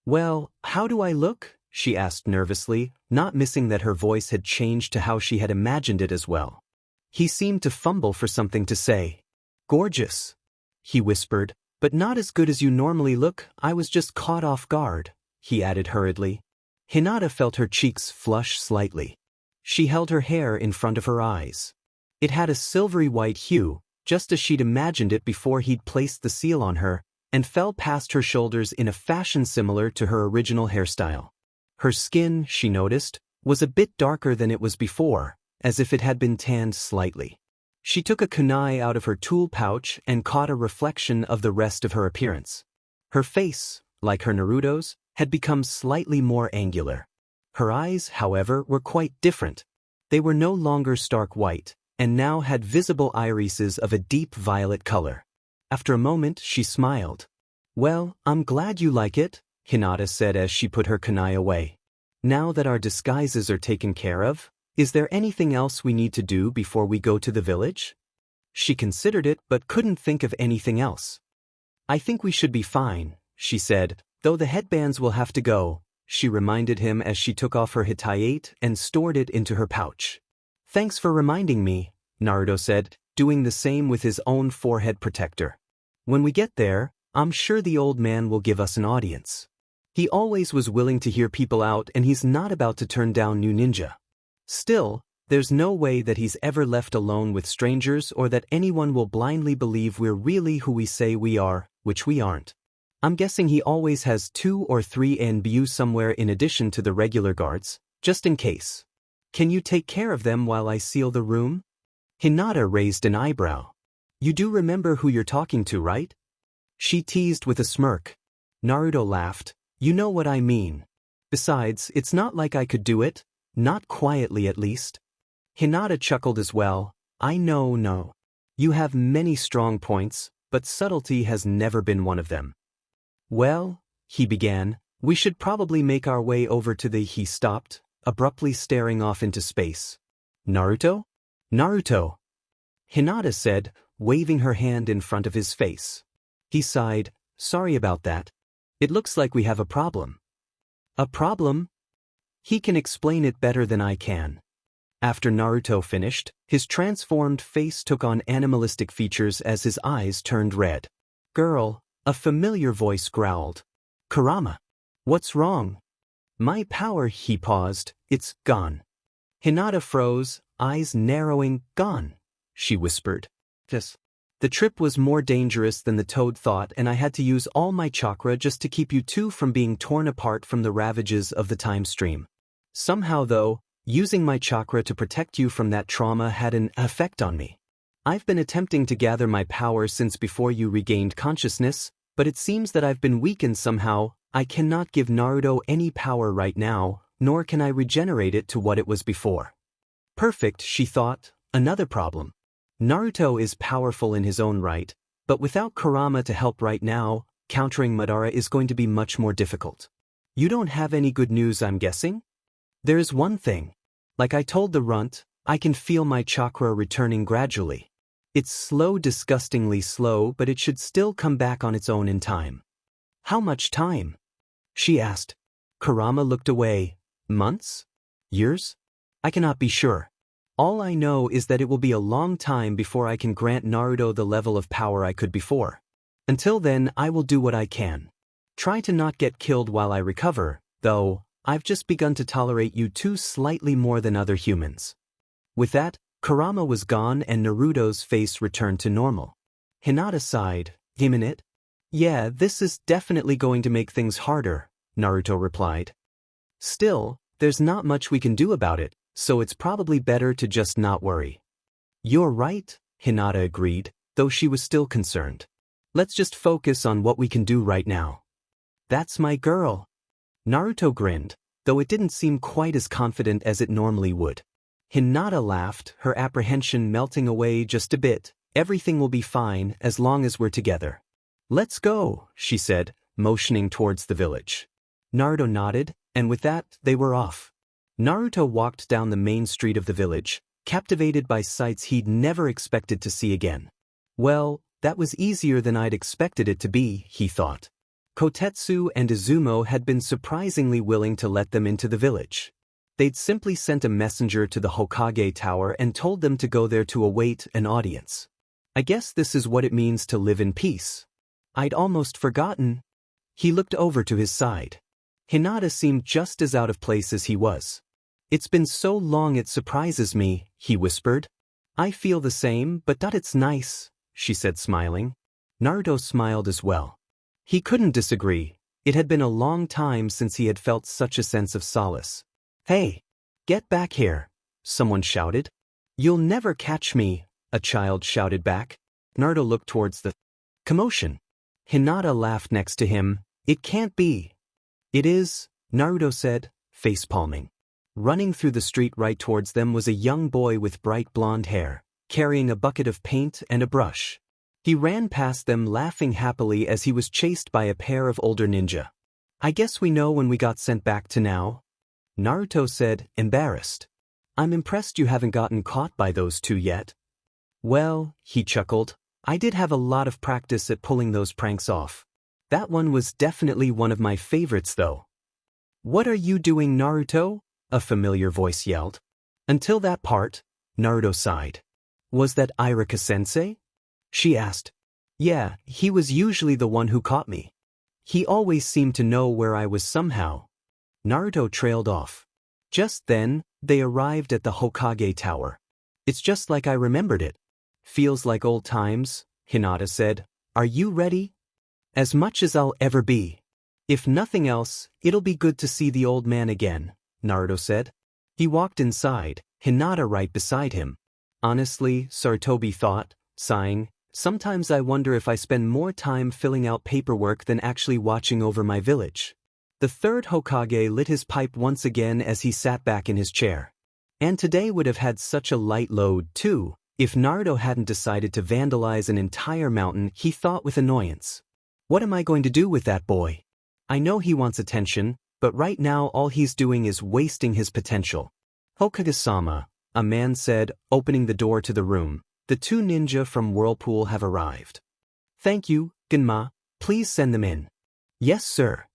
[SPEAKER 1] "Well, how do I look?" she asked nervously, not missing that her voice had changed to how she had imagined it as well. He seemed to fumble for something to say. "Gorgeous," he whispered, "but not as good as you normally look. I was just caught off guard," he added hurriedly. Hinata felt her cheeks flush slightly. She held her hair in front of her eyes. It had a silvery white hue, just as she'd imagined it before he'd placed the seal on her, and fell past her shoulders in a fashion similar to her original hairstyle. Her skin, she noticed, was a bit darker than it was before, as if it had been tanned slightly. She took a kunai out of her tool pouch and caught a reflection of the rest of her appearance. Her face, like her Naruto's, had become slightly more angular. Her eyes, however, were quite different. They were no longer stark white, and now had visible irises of a deep violet color. After a moment, she smiled. Well, I'm glad you like it, Hinata said as she put her kunai away. Now that our disguises are taken care of, is there anything else we need to do before we go to the village? She considered it but couldn't think of anything else. I think we should be fine, she said, though the headbands will have to go, she reminded him as she took off her hitayate and stored it into her pouch. Thanks for reminding me, Naruto said, doing the same with his own forehead protector. When we get there, I'm sure the old man will give us an audience. He always was willing to hear people out and he's not about to turn down new ninja. Still, there's no way that he's ever left alone with strangers or that anyone will blindly believe we're really who we say we are, which we aren't. I'm guessing he always has 2 or 3 NBU somewhere in addition to the regular guards, just in case. Can you take care of them while I seal the room? Hinata raised an eyebrow. You do remember who you're talking to, right? She teased with a smirk. Naruto laughed. You know what I mean. Besides, it's not like I could do it, not quietly at least. Hinata chuckled as well. I know, no. You have many strong points, but subtlety has never been one of them. Well, he began, we should probably make our way over to the. He stopped, abruptly staring off into space. Naruto? Naruto! Hinata said, waving her hand in front of his face. He sighed, sorry about that. It looks like we have a problem. A problem? He can explain it better than I can. After Naruto finished, his transformed face took on animalistic features as his eyes turned red. Girl, a familiar voice growled. Kurama. What's wrong? My power, he paused, it's gone. Hinata froze, eyes narrowing, gone, she whispered. Yes. The trip was more dangerous than the toad thought and I had to use all my chakra just to keep you two from being torn apart from the ravages of the time stream. Somehow though, using my chakra to protect you from that trauma had an effect on me. I've been attempting to gather my power since before you regained consciousness, but it seems that I've been weakened somehow. I cannot give Naruto any power right now, nor can I regenerate it to what it was before. Perfect, she thought, another problem. Naruto is powerful in his own right, but without Kurama to help right now, countering Madara is going to be much more difficult. You don't have any good news, I'm guessing? There is one thing. Like I told the runt, I can feel my chakra returning gradually. It's slow, disgustingly slow, but it should still come back on its own in time. How much time? She asked. Kurama looked away. Months? Years? I cannot be sure. All I know is that it will be a long time before I can grant Naruto the level of power I could before. Until then, I will do what I can. Try to not get killed while I recover, though, I've just begun to tolerate you two slightly more than other humans. With that, Kurama was gone and Naruto's face returned to normal. Hinata sighed. Demon it? Yeah, this is definitely going to make things harder, Naruto replied. Still, there's not much we can do about it, so it's probably better to just not worry. You're right, Hinata agreed, though she was still concerned. Let's just focus on what we can do right now. That's my girl. Naruto grinned, though it didn't seem quite as confident as it normally would. Hinata laughed, her apprehension melting away just a bit. Everything will be fine as long as we're together. Let's go, she said, motioning towards the village. Naruto nodded, and with that, they were off. Naruto walked down the main street of the village, captivated by sights he'd never expected to see again. Well, that was easier than I'd expected it to be, he thought. Kotetsu and Izumo had been surprisingly willing to let them into the village. They'd simply sent a messenger to the Hokage Tower and told them to go there to await an audience. I guess this is what it means to live in peace. I'd almost forgotten. He looked over to his side. Hinata seemed just as out of place as he was. It's been so long it surprises me, he whispered. I feel the same, but it's nice, she said smiling. Naruto smiled as well. He couldn't disagree. It had been a long time since he had felt such a sense of solace. Hey, get back here, someone shouted. You'll never catch me, a child shouted back. Naruto looked towards the commotion. Hinata laughed next to him. It can't be. It is, Naruto said, face-palming. Running through the street right towards them was a young boy with bright blonde hair, carrying a bucket of paint and a brush. He ran past them laughing happily as he was chased by a pair of older ninja. I guess we know when we got sent back to now, Naruto said, embarrassed. I'm impressed you haven't gotten caught by those two yet. Well, he chuckled, I did have a lot of practice at pulling those pranks off. That one was definitely one of my favorites though. What are you doing, Naruto? A familiar voice yelled. Until that part, Naruto sighed. Was that Irika-sensei? She asked. Yeah, he was usually the one who caught me. He always seemed to know where I was somehow. Naruto trailed off. Just then, they arrived at the Hokage Tower. It's just like I remembered it. Feels like old times, Hinata said. Are you ready? As much as I'll ever be. If nothing else, it'll be good to see the old man again, Naruto said. He walked inside, Hinata right beside him. Honestly, Sarutobi thought, sighing, sometimes I wonder if I spend more time filling out paperwork than actually watching over my village. The third Hokage lit his pipe once again as he sat back in his chair. And today would have had such a light load, too, if Naruto hadn't decided to vandalize an entire mountain, he thought with annoyance. What am I going to do with that boy? I know he wants attention, but right now all he's doing is wasting his potential. Hokage-sama, a man said, opening the door to the room. The two ninja from Whirlpool have arrived. Thank you, Genma. Please send them in. Yes, sir.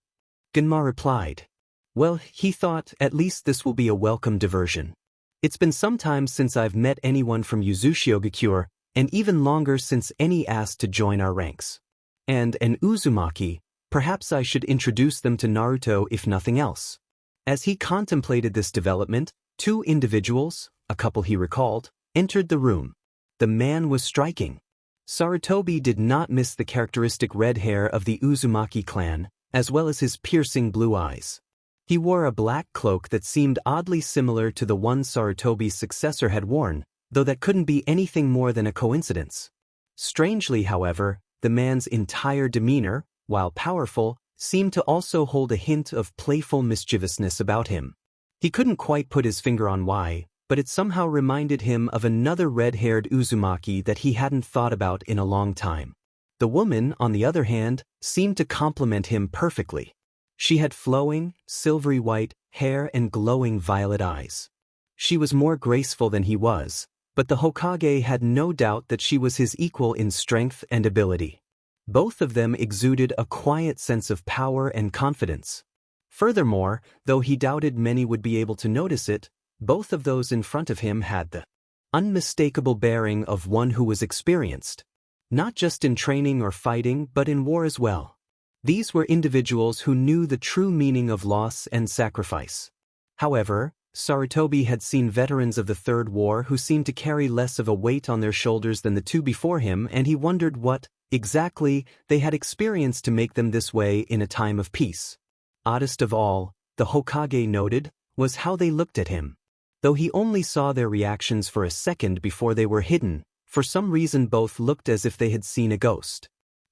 [SPEAKER 1] Genma replied. Well, he thought, at least this will be a welcome diversion. It's been some time since I've met anyone from Uzushiogakure, and even longer since any asked to join our ranks. And an Uzumaki, perhaps I should introduce them to Naruto if nothing else. As he contemplated this development, two individuals, a couple he recalled, entered the room. The man was striking. Sarutobi did not miss the characteristic red hair of the Uzumaki clan, as well as his piercing blue eyes. He wore a black cloak that seemed oddly similar to the one Sarutobi's successor had worn, though that couldn't be anything more than a coincidence. Strangely, however, the man's entire demeanor, while powerful, seemed to also hold a hint of playful mischievousness about him. He couldn't quite put his finger on why, but it somehow reminded him of another red-haired Uzumaki that he hadn't thought about in a long time. The woman, on the other hand, seemed to complement him perfectly. She had flowing, silvery white hair and glowing violet eyes. She was more graceful than he was, but the Hokage had no doubt that she was his equal in strength and ability. Both of them exuded a quiet sense of power and confidence. Furthermore, though he doubted many would be able to notice it, both of those in front of him had the unmistakable bearing of one who was experienced, not just in training or fighting but in war as well. These were individuals who knew the true meaning of loss and sacrifice. However, Sarutobi had seen veterans of the Third War who seemed to carry less of a weight on their shoulders than the two before him, and he wondered what, exactly, they had experienced to make them this way in a time of peace. Oddest of all, the Hokage noted, was how they looked at him. Though he only saw their reactions for a second before they were hidden, for some reason both looked as if they had seen a ghost.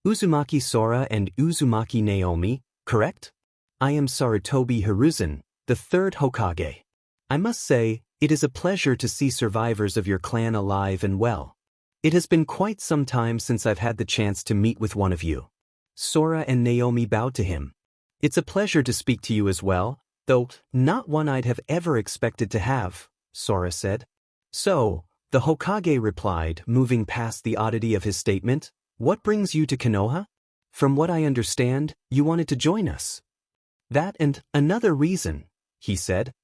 [SPEAKER 1] Uzumaki Sora and Uzumaki Naomi, correct? I am Sarutobi Hiruzen, the third Hokage. I must say, it is a pleasure to see survivors of your clan alive and well. It has been quite some time since I've had the chance to meet with one of you. Sora and Naomi bowed to him. It's a pleasure to speak to you as well, though not one I'd have ever expected to have, Sora said. So, the Hokage replied, moving past the oddity of his statement, what brings you to Konoha? From what I understand, you wanted to join us. That and another reason, he said.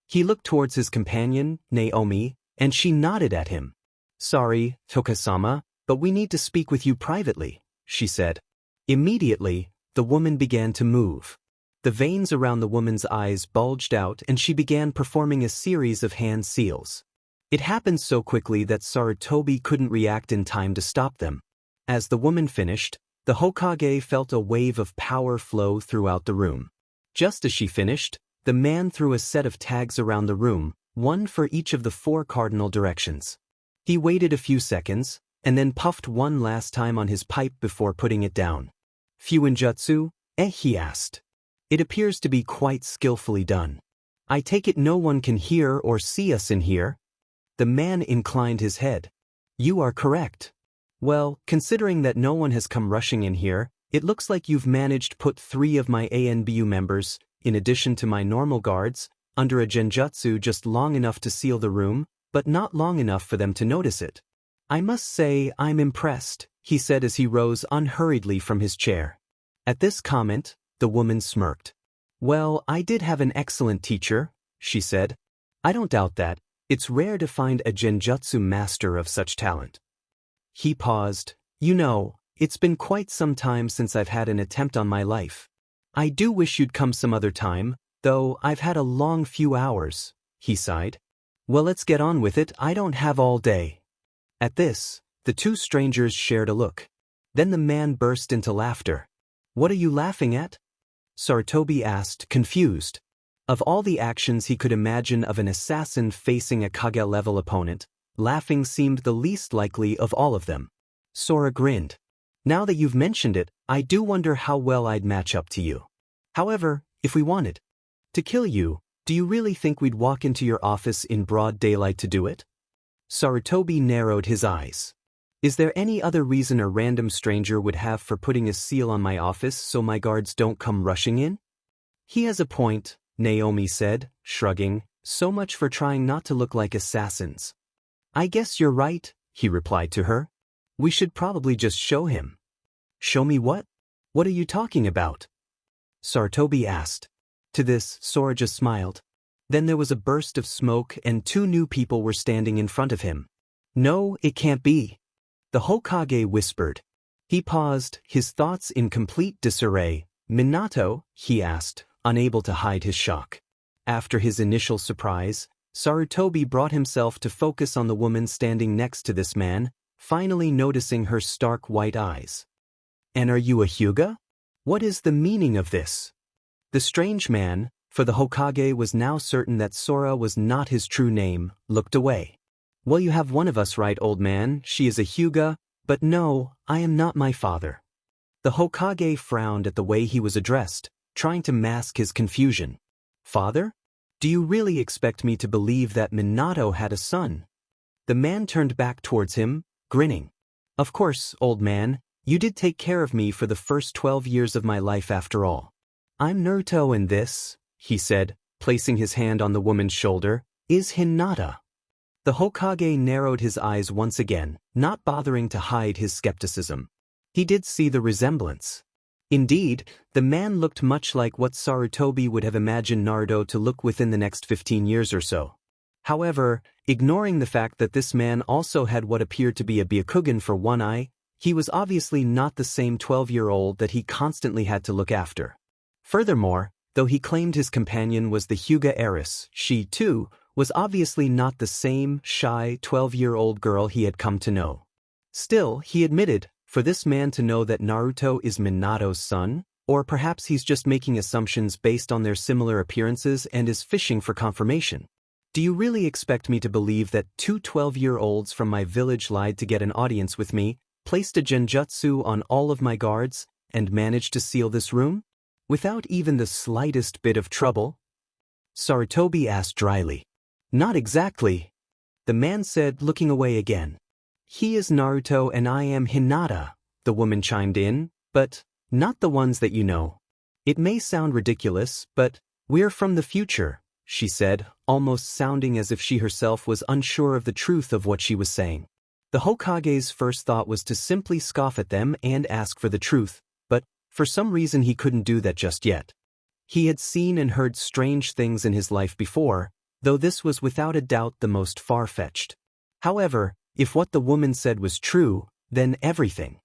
[SPEAKER 1] He looked towards his companion, Naomi, and she nodded at him. Sorry, Toka-sama, but we need to speak with you privately, she said. Immediately, the woman began to move. The veins around the woman's eyes bulged out and she began performing a series of hand seals. It happened so quickly that Sarutobi couldn't react in time to stop them. As the woman finished, the Hokage felt a wave of power flow throughout the room. Just as she finished, the man threw a set of tags around the room, one for each of the 4 cardinal directions. He waited a few seconds, and then puffed one last time on his pipe before putting it down. Fuinjutsu? He asked. It appears to be quite skillfully done. I take it no one can hear or see us in here? The man inclined his head. You are correct. Well, considering that no one has come rushing in here, it looks like you've managed to put 3 of my ANBU members, in addition to my normal guards, under a genjutsu just long enough to seal the room, but not long enough for them to notice it. I must say I'm impressed, he said as he rose unhurriedly from his chair. At this comment, the woman smirked. Well, I did have an excellent teacher, she said. I don't doubt that. It's rare to find a genjutsu master of such talent. He paused. You know, it's been quite some time since I've had an attempt on my life. I do wish you'd come some other time, though I've had a long few hours, he sighed. Well, let's get on with it, I don't have all day. At this, the 2 strangers shared a look. Then the man burst into laughter. What are you laughing at? Sarutobi asked, confused. Of all the actions he could imagine of an assassin facing a Kage-level opponent, laughing seemed the least likely of all of them. Sora grinned. Now that you've mentioned it, I do wonder how well I'd match up to you. However, if we wanted to kill you, do you really think we'd walk into your office in broad daylight to do it? Sarutobi narrowed his eyes. Is there any other reason a random stranger would have for putting a seal on my office so my guards don't come rushing in? He has a point, Naomi said, shrugging, so much for trying not to look like assassins. I guess you're right, he replied to her. We should probably just show him. Show me what? What are you talking about? Sarutobi asked. To this, Sora just smiled. Then there was a burst of smoke and 2 new people were standing in front of him. No, it can't be. The Hokage whispered. He paused, his thoughts in complete disarray. Minato? He asked, unable to hide his shock. After his initial surprise, Sarutobi brought himself to focus on the woman standing next to this man, finally noticing her stark white eyes. And are you a Hyuga? What is the meaning of this? The strange man, for the Hokage was now certain that Sora was not his true name, looked away. Well, you have one of us right, old man, she is a Hyuga, but no, I am not my father. The Hokage frowned at the way he was addressed, trying to mask his confusion. Father? Do you really expect me to believe that Minato had a son? The man turned back towards him, grinning. Of course, old man, you did take care of me for the first 12 years of my life after all. I'm Naruto and this, he said, placing his hand on the woman's shoulder, is Hinata. The Hokage narrowed his eyes once again, not bothering to hide his skepticism. He did see the resemblance. Indeed, the man looked much like what Sarutobi would have imagined Naruto to look within the next 15 years or so. However, ignoring the fact that this man also had what appeared to be a Byakugan for one eye, he was obviously not the same 12-year-old that he constantly had to look after. Furthermore, though he claimed his companion was the Hyuga heiress, she, too, was obviously not the same shy 12-year-old girl he had come to know. Still, he admitted, for this man to know that Naruto is Minato's son, or perhaps he's just making assumptions based on their similar appearances and is fishing for confirmation. Do you really expect me to believe that 2 12-year-olds from my village lied to get an audience with me, placed a genjutsu on all of my guards, and managed to seal this room? Without even the slightest bit of trouble? Sarutobi asked dryly. Not exactly. The man said, looking away again. He is Naruto and I am Hinata, the woman chimed in, but not the ones that you know. It may sound ridiculous, but we're from the future, she said, almost sounding as if she herself was unsure of the truth of what she was saying. The Hokage's first thought was to simply scoff at them and ask for the truth, but for some reason he couldn't do that just yet. He had seen and heard strange things in his life before, though this was without a doubt the most far-fetched. However, if what the woman said was true, then everything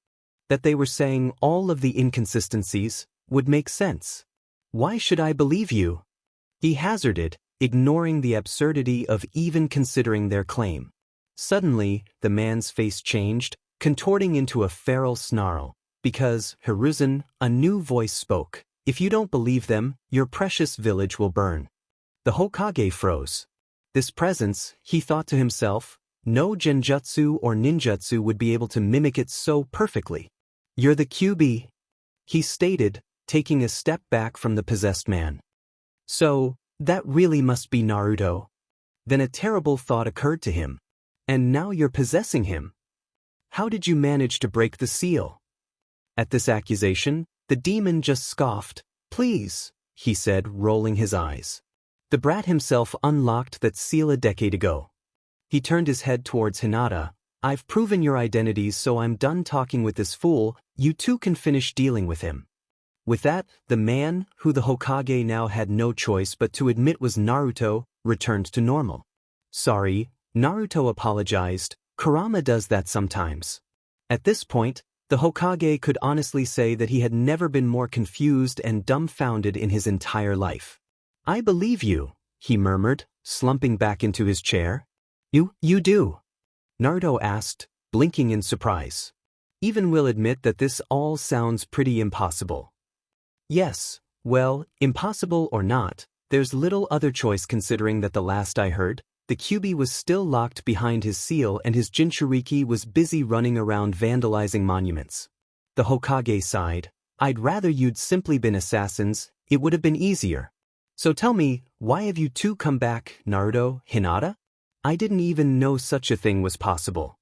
[SPEAKER 1] that they were saying, all of the inconsistencies, would make sense. Why should I believe you? He hazarded, ignoring the absurdity of even considering their claim. Suddenly, the man's face changed, contorting into a feral snarl, because, Hiruzen, a new voice spoke. If you don't believe them, your precious village will burn. The Hokage froze. This presence, he thought to himself, no genjutsu or ninjutsu would be able to mimic it so perfectly. You're the QB, he stated, taking a step back from the possessed man. So, that really must be Naruto. Then a terrible thought occurred to him. And now you're possessing him. How did you manage to break the seal? At this accusation, the demon just scoffed. Please, he said, rolling his eyes. The brat himself unlocked that seal a decade ago. He turned his head towards Hinata. I've proven your identities, so I'm done talking with this fool. You two can finish dealing with him. With that, the man, who the Hokage now had no choice but to admit was Naruto, returned to normal. Sorry, Naruto apologized. Kurama does that sometimes. At this point, the Hokage could honestly say that he had never been more confused and dumbfounded in his entire life. I believe you, he murmured, slumping back into his chair. You do? Naruto asked, blinking in surprise. Even will admit that this all sounds pretty impossible. Yes, well, impossible or not, there's little other choice considering that the last I heard, the Kyuubi was still locked behind his seal and his Jinchuriki was busy running around vandalizing monuments. The Hokage sighed. I'd rather you'd simply been assassins, it would have been easier. So tell me, why have you two come back, Naruto, Hinata? I didn't even know such a thing was possible.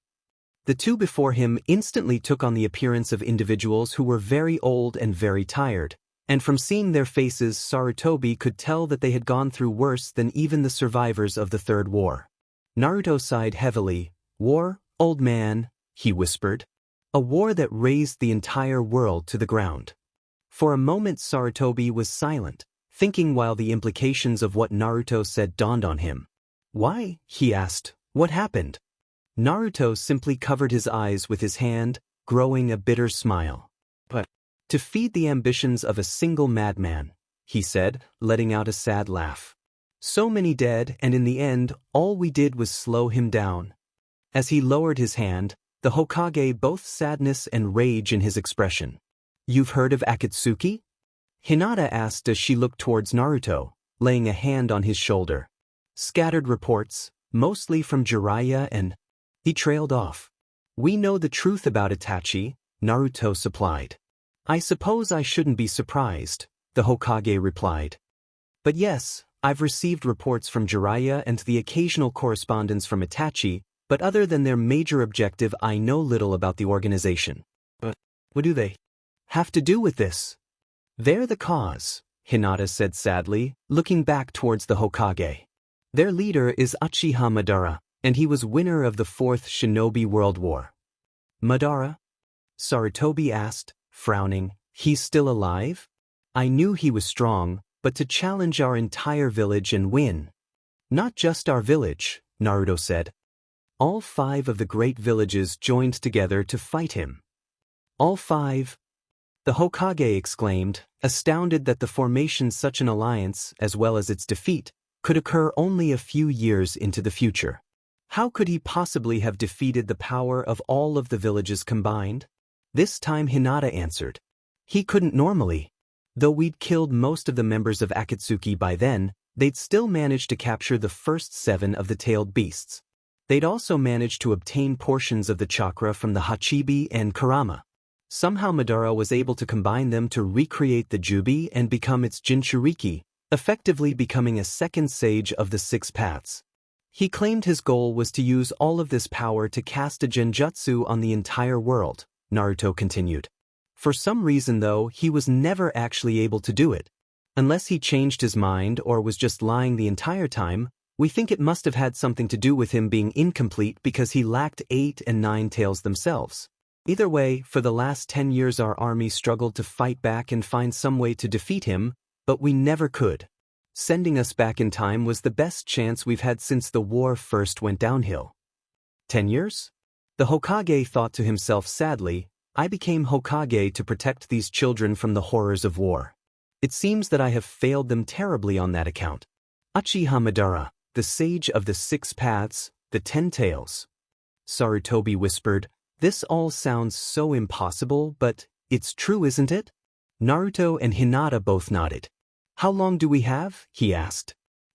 [SPEAKER 1] The two before him instantly took on the appearance of individuals who were very old and very tired, and from seeing their faces Sarutobi could tell that they had gone through worse than even the survivors of the Third War. Naruto sighed heavily. War, old man, he whispered. A war that razed the entire world to the ground. For a moment Sarutobi was silent, thinking while the implications of what Naruto said dawned on him. Why? He asked. What happened? Naruto simply covered his eyes with his hand, growing a bitter smile. But to feed the ambitions of a single madman, he said, letting out a sad laugh. So many dead, and in the end, all we did was slow him down. As he lowered his hand, the Hokage both sadness and rage in his expression. You've heard of Akatsuki? Hinata asked as she looked towards Naruto, laying a hand on his shoulder. Scattered reports, mostly from Jiraiya and... He trailed off. We know the truth about Itachi, Naruto supplied. I suppose I shouldn't be surprised, the Hokage replied. But yes, I've received reports from Jiraiya and the occasional correspondence from Itachi, but other than their major objective I know little about the organization. But what do they have to do with this? They're the cause, Hinata said sadly, looking back towards the Hokage. Their leader is Uchiha Madara, and he was winner of the Fourth Shinobi World War. Madara? Sarutobi asked, frowning. He's still alive? I knew he was strong, but to challenge our entire village and win. Not just our village, Naruto said. All 5 of the great villages joined together to fight him. All 5? The Hokage exclaimed, astounded that the formation of such an alliance, as well as its defeat, could occur only a few years into the future. How could he possibly have defeated the power of all of the villages combined? This time Hinata answered. He couldn't normally. Though we'd killed most of the members of Akatsuki by then, they'd still managed to capture the first 7 of the tailed beasts. They'd also managed to obtain portions of the chakra from the Hachibi and Kurama. Somehow Madara was able to combine them to recreate the Jubi and become its Jinchuriki, effectively becoming a second sage of the 6 paths. He claimed his goal was to use all of this power to cast a genjutsu on the entire world, Naruto continued. For some reason though, he was never actually able to do it. Unless he changed his mind or was just lying the entire time, we think it must have had something to do with him being incomplete because he lacked 8 and 9 tails themselves. Either way, for the last 10 years our army struggled to fight back and find some way to defeat him, but we never could. Sending us back in time was the best chance we've had since the war first went downhill. 10 years? The Hokage thought to himself sadly, I became Hokage to protect these children from the horrors of war. It seems that I have failed them terribly on that account. Uchiha Madara, the sage of the 6 paths, the 10 tails. Sarutobi whispered, this all sounds so impossible, but it's true, isn't it? Naruto and Hinata both nodded. How long do we have? He asked.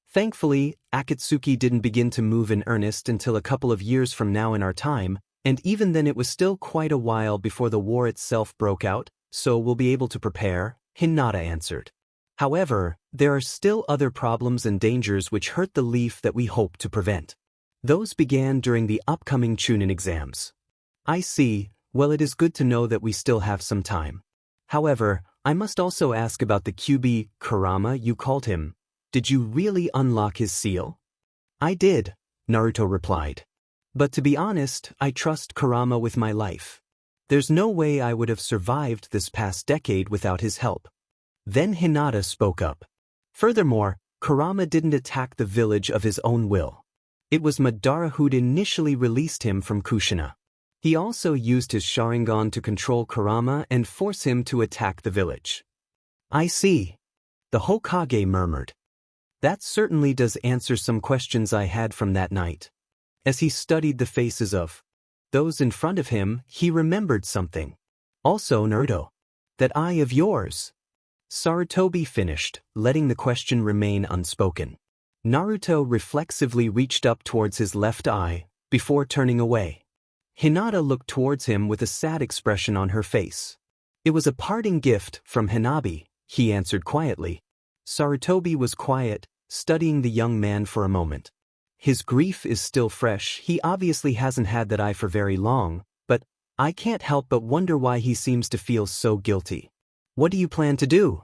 [SPEAKER 1] Thankfully, Akatsuki didn't begin to move in earnest until a couple of years from now in our time, and even then it was still quite a while before the war itself broke out, so we'll be able to prepare, Hinata answered. However, there are still other problems and dangers which hurt the leaf that we hope to prevent. Those began during the upcoming Chunin exams. I see. Well, it is good to know that we still have some time. However, I must also ask about the QB Kurama you called him. Did you really unlock his seal? I did, Naruto replied. But to be honest, I trust Kurama with my life. There's no way I would have survived this past decade without his help. Then Hinata spoke up. Furthermore, Kurama didn't attack the village of his own will. It was Madara who'd initially released him from Kushina. He also used his Sharingan to control Kurama and force him to attack the village. I see. The Hokage murmured. That certainly does answer some questions I had from that night. As he studied the faces of those in front of him, he remembered something. Also, Naruto. That eye of yours. Sarutobi finished, letting the question remain unspoken. Naruto reflexively reached up towards his left eye, before turning away. Hinata looked towards him with a sad expression on her face. It was a parting gift from Hanabi, he answered quietly. Sarutobi was quiet, studying the young man for a moment. His grief is still fresh. He obviously hasn't had that eye for very long, but I can't help but wonder why he seems to feel so guilty. What do you plan to do?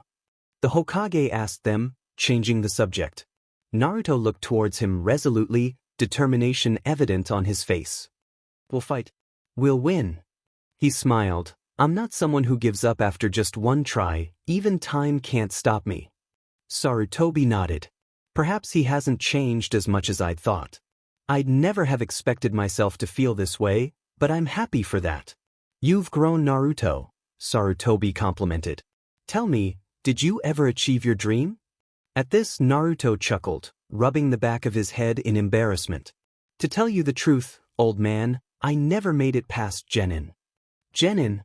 [SPEAKER 1] The Hokage asked them, changing the subject. Naruto looked towards him resolutely, determination evident on his face. We'll fight. We'll win. He smiled. I'm not someone who gives up after just one try, even time can't stop me. Sarutobi nodded. Perhaps he hasn't changed as much as I'd thought. I'd never have expected myself to feel this way, but I'm happy for that. You've grown, Naruto, Sarutobi complimented. Tell me, did you ever achieve your dream? At this, Naruto chuckled, rubbing the back of his head in embarrassment. To tell you the truth, old man, I never made it past Genin. Genin?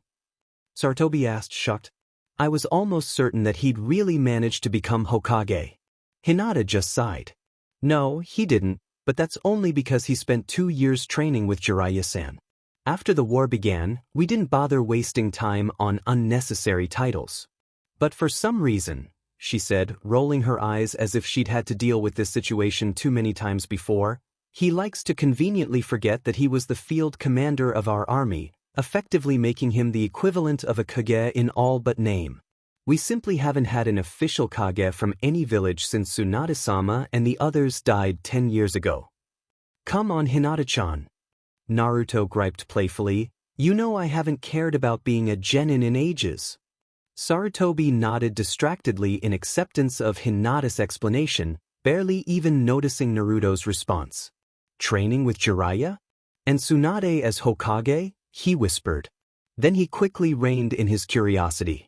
[SPEAKER 1] Sarutobi asked, shocked. I was almost certain that he'd really managed to become Hokage. Hinata just sighed. No, he didn't, but that's only because he spent 2 years training with Jiraiya-san. After the war began, we didn't bother wasting time on unnecessary titles. But for some reason, she said, rolling her eyes as if she'd had to deal with this situation too many times before, he likes to conveniently forget that he was the field commander of our army, effectively making him the equivalent of a Kage in all but name. We simply haven't had an official Kage from any village since Tsunade-sama and the others died 10 years ago. Come on, Hinata-chan. Naruto griped playfully, you know I haven't cared about being a genin in ages. Sarutobi nodded distractedly in acceptance of Hinata's explanation, barely even noticing Naruto's response. Training with Jiraiya? And Tsunade as Hokage? He whispered. Then he quickly reined in his curiosity.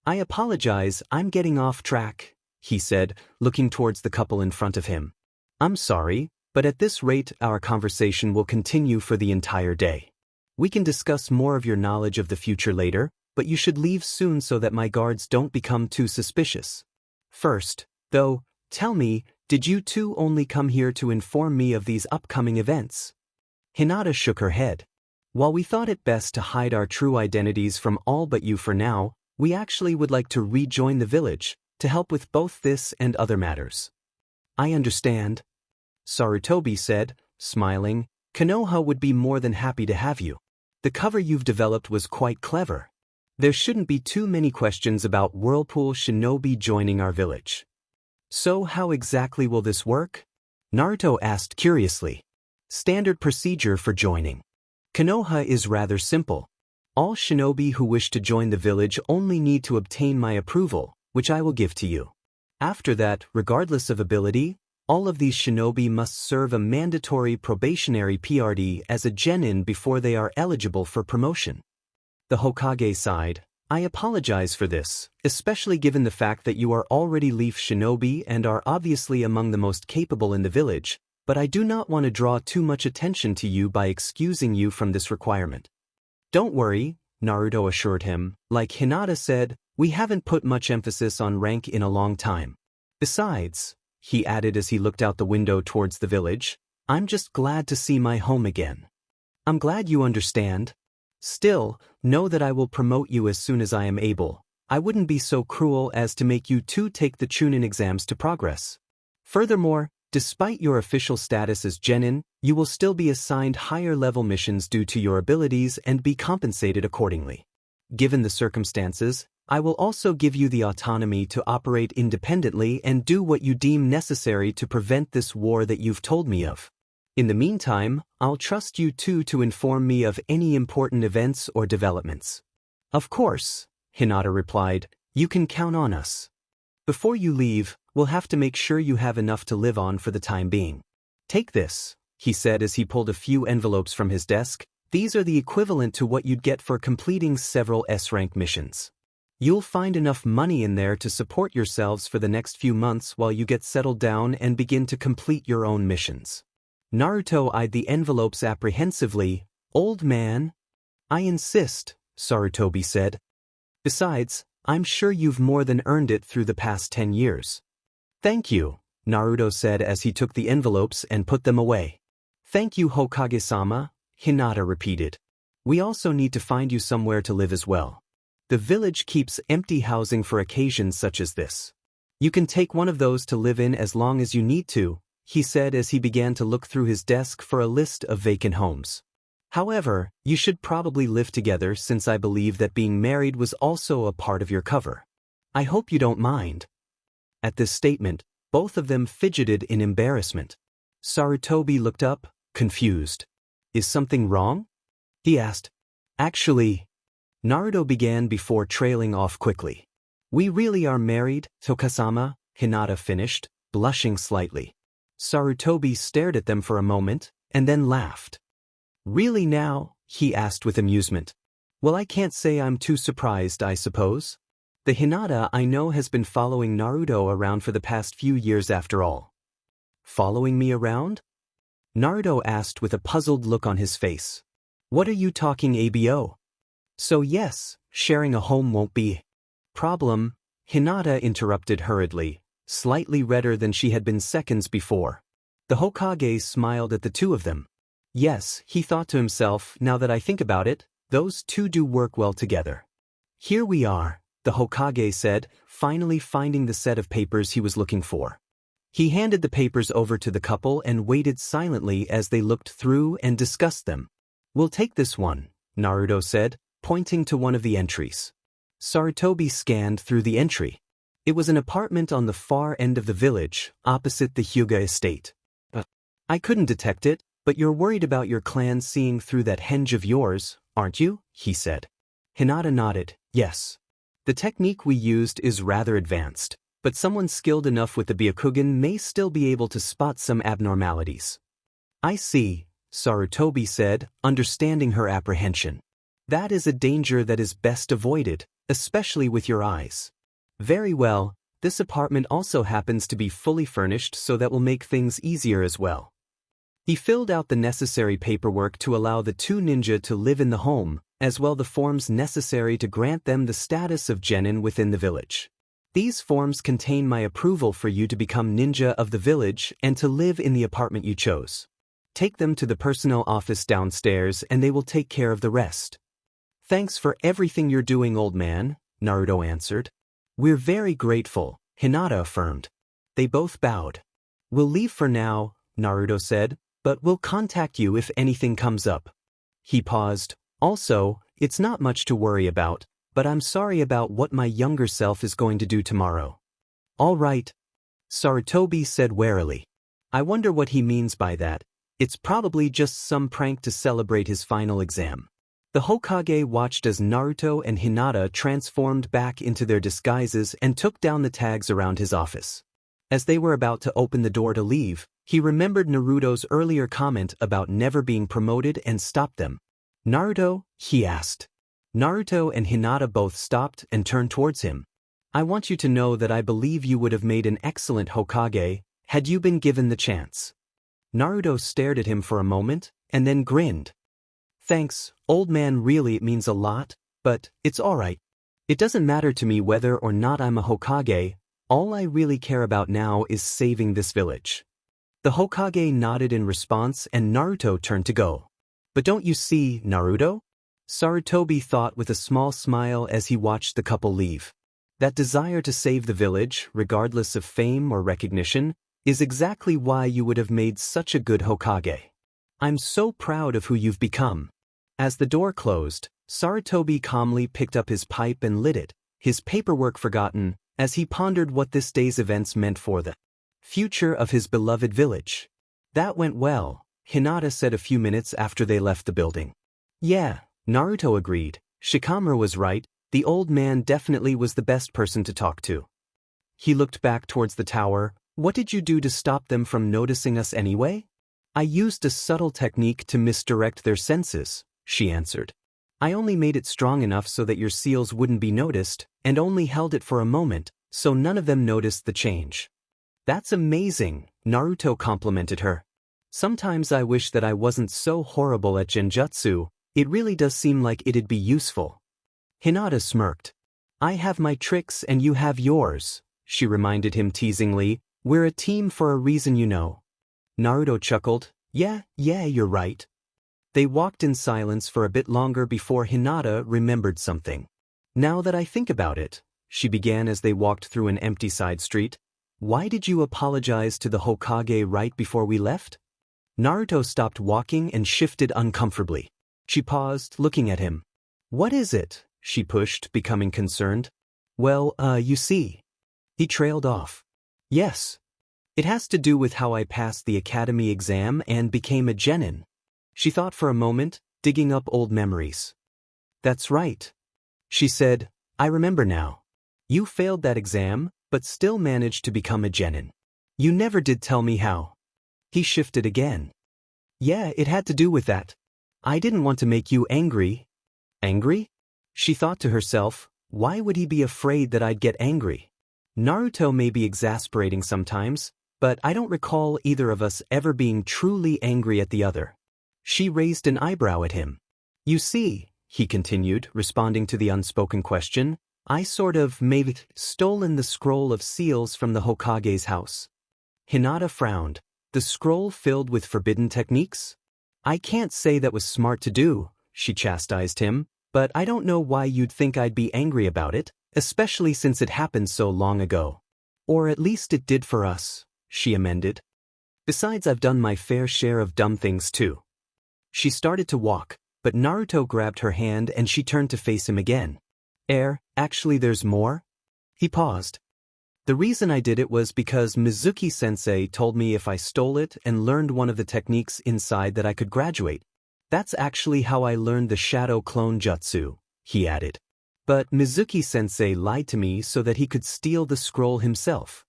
[SPEAKER 1] I apologize, I'm getting off track, he said, looking towards the couple in front of him. I'm sorry, but at this rate our conversation will continue for the entire day. We can discuss more of your knowledge of the future later, but you should leave soon so that my guards don't become too suspicious. First, though, tell me, did you two only come here to inform me of these upcoming events? Hinata shook her head. While we thought it best to hide our true identities from all but you for now, we actually would like to rejoin the village, to help with both this and other matters. I understand. Sarutobi said, smiling, Konoha would be more than happy to have you. The cover you've developed was quite clever. There shouldn't be too many questions about Whirlpool Shinobi joining our village. So how exactly will this work? Naruto asked curiously. Standard procedure for joining. Konoha is rather simple. All shinobi who wish to join the village only need to obtain my approval, which I will give to you. After that, regardless of ability, all of these shinobi must serve a mandatory probationary PRD as a genin before they are eligible for promotion. The Hokage sighed. I apologize for this, especially given the fact that you are already Leaf Shinobi and are obviously among the most capable in the village, but I do not want to draw too much attention to you by excusing you from this requirement. Don't worry, Naruto assured him. Like Hinata said, we haven't put much emphasis on rank in a long time. Besides, he added as he looked out the window towards the village, I'm just glad to see my home again. I'm glad you understand. Still, know that I will promote you as soon as I am able. I wouldn't be so cruel as to make you two take the Chunin exams to progress. Furthermore, Despite your official status as genin, you will still be assigned higher-level missions due to your abilities and be compensated accordingly. Given the circumstances, I will also give you the autonomy to operate independently and do what you deem necessary to prevent this war that you've told me of. In the meantime, I'll trust you two to inform me of any important events or developments. Of course, Hinata replied, you can count on us. Before you leave, we'll have to make sure you have enough to live on for the time being. Take this, he said as he pulled a few envelopes from his desk. These are the equivalent to what you'd get for completing several S-rank missions. You'll find enough money in there to support yourselves for the next few months while you get settled down and begin to complete your own missions. Naruto eyed the envelopes apprehensively. Old man? I insist, Sarutobi said. Besides, I'm sure you've more than earned it through the past 10 years. Thank you, Naruto said as he took the envelopes and put them away. Thank you, Hokage-sama, Hinata repeated. We also need to find you somewhere to live as well. The village keeps empty housing for occasions such as this. You can take one of those to live in as long as you need to, he said as he began to look through his desk for a list of vacant homes. However, you should probably live together since I believe that being married was also a part of your cover. I hope you don't mind. At this statement, both of them fidgeted in embarrassment. Sarutobi looked up, confused. Is something wrong? He asked. Actually, Naruto began before trailing off quickly. We really are married, Tokasama, Hinata finished, blushing slightly. Sarutobi stared at them for a moment, and then laughed. Really now? He asked with amusement. Well, I can't say I'm too surprised, I suppose. The Hinata I know has been following Naruto around for the past few years after all. Following me around? Naruto asked with a puzzled look on his face. What are you talking abo? So yes, sharing a home won't be problem, Hinata interrupted hurriedly, slightly redder than she had been seconds before. The Hokage smiled at the two of them. Yes, he thought to himself, now that I think about it, those two do work well together. Here we are, the Hokage said, finally finding the set of papers he was looking for. He handed the papers over to the couple and waited silently as they looked through and discussed them. We'll take this one, Naruto said, pointing to one of the entries. Sarutobi scanned through the entry. It was an apartment on the far end of the village, opposite the Hyuga estate. I couldn't detect it, but you're worried about your clan seeing through that henge of yours, aren't you? He said. Hinata nodded, yes. The technique we used is rather advanced, but someone skilled enough with the Byakugan may still be able to spot some abnormalities. I see, Sarutobi said, understanding her apprehension. That is a danger that is best avoided, especially with your eyes. Very well, this apartment also happens to be fully furnished, so that will make things easier as well. He filled out the necessary paperwork to allow the two ninja to live in the home, as well the forms necessary to grant them the status of genin within the village. These forms contain my approval for you to become ninja of the village and to live in the apartment you chose. Take them to the personnel office downstairs and they will take care of the rest. Thanks for everything you're doing, old man, Naruto answered. We're very grateful, Hinata affirmed. They both bowed. We'll leave for now, Naruto said, but we'll contact you if anything comes up. He paused. Also, it's not much to worry about, but I'm sorry about what my younger self is going to do tomorrow. All right, Sarutobi said warily. I wonder what he means by that. It's probably just some prank to celebrate his final exam. The Hokage watched as Naruto and Hinata transformed back into their disguises and took down the tags around his office. As they were about to open the door to leave, he remembered Naruto's earlier comment about never being promoted and stopped them. Naruto? He asked. Naruto and Hinata both stopped and turned towards him. I want you to know that I believe you would have made an excellent Hokage had you been given the chance. Naruto stared at him for a moment and then grinned. Thanks, old man, really it means a lot, but it's alright. It doesn't matter to me whether or not I'm a Hokage, all I really care about now is saving this village. The Hokage nodded in response and Naruto turned to go. But don't you see, Naruto? Sarutobi thought with a small smile as he watched the couple leave. That desire to save the village, regardless of fame or recognition, is exactly why you would have made such a good Hokage. I'm so proud of who you've become. As the door closed, Sarutobi calmly picked up his pipe and lit it, his paperwork forgotten, as he pondered what this day's events meant for the future of his beloved village. That went well, Hinata said a few minutes after they left the building. Yeah, Naruto agreed. Shikamaru was right, the old man definitely was the best person to talk to. He looked back towards the tower. What did you do to stop them from noticing us anyway? I used a subtle technique to misdirect their senses, she answered. I only made it strong enough so that your seals wouldn't be noticed, and only held it for a moment, so none of them noticed the change. That's amazing, Naruto complimented her. Sometimes I wish that I wasn't so horrible at genjutsu, it really does seem like it'd be useful. Hinata smirked. I have my tricks and you have yours, she reminded him teasingly. We're a team for a reason, you know. Naruto chuckled. Yeah, you're right. They walked in silence for a bit longer before Hinata remembered something. Now that I think about it, she began as they walked through an empty side street. Why did you apologize to the Hokage right before we left? Naruto stopped walking and shifted uncomfortably. She paused, looking at him. What is it? She pushed, becoming concerned. Well, you see. He trailed off. Yes. It has to do with how I passed the academy exam and became a genin. She thought for a moment, digging up old memories. That's right. She said, I remember now. You failed that exam, but still managed to become a genin. You never did tell me how. He shifted again. Yeah, it had to do with that. I didn't want to make you angry. Angry? She thought to herself, why would he be afraid that I'd get angry? Naruto may be exasperating sometimes, but I don't recall either of us ever being truly angry at the other. She raised an eyebrow at him. You see, he continued, responding to the unspoken question, I sort of maybe stolen the scroll of seals from the Hokage's house. Hinata frowned. The scroll filled with forbidden techniques? I can't say that was smart to do, she chastised him, but I don't know why you'd think I'd be angry about it, especially since it happened so long ago. Or at least it did for us, she amended. Besides, I've done my fair share of dumb things too. She started to walk, but Naruto grabbed her hand and she turned to face him again. Actually there's more? He paused. The reason I did it was because Mizuki-sensei told me if I stole it and learned one of the techniques inside that I could graduate. That's actually how I learned the shadow clone jutsu, he added. But Mizuki-sensei lied to me so that he could steal the scroll himself.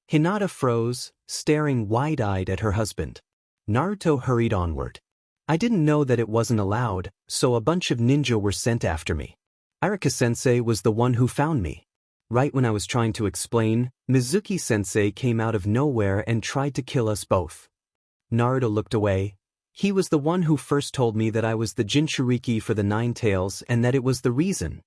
[SPEAKER 1] Hinata froze, staring wide-eyed at her husband. Naruto hurried onward. I didn't know that it wasn't allowed, so a bunch of ninja were sent after me. Irika-sensei was the one who found me. Right when I was trying to explain, Mizuki-sensei came out of nowhere and tried to kill us both. Naruto looked away. He was the one who first told me that I was the Jinchuriki for the Nine Tails and that it was the reason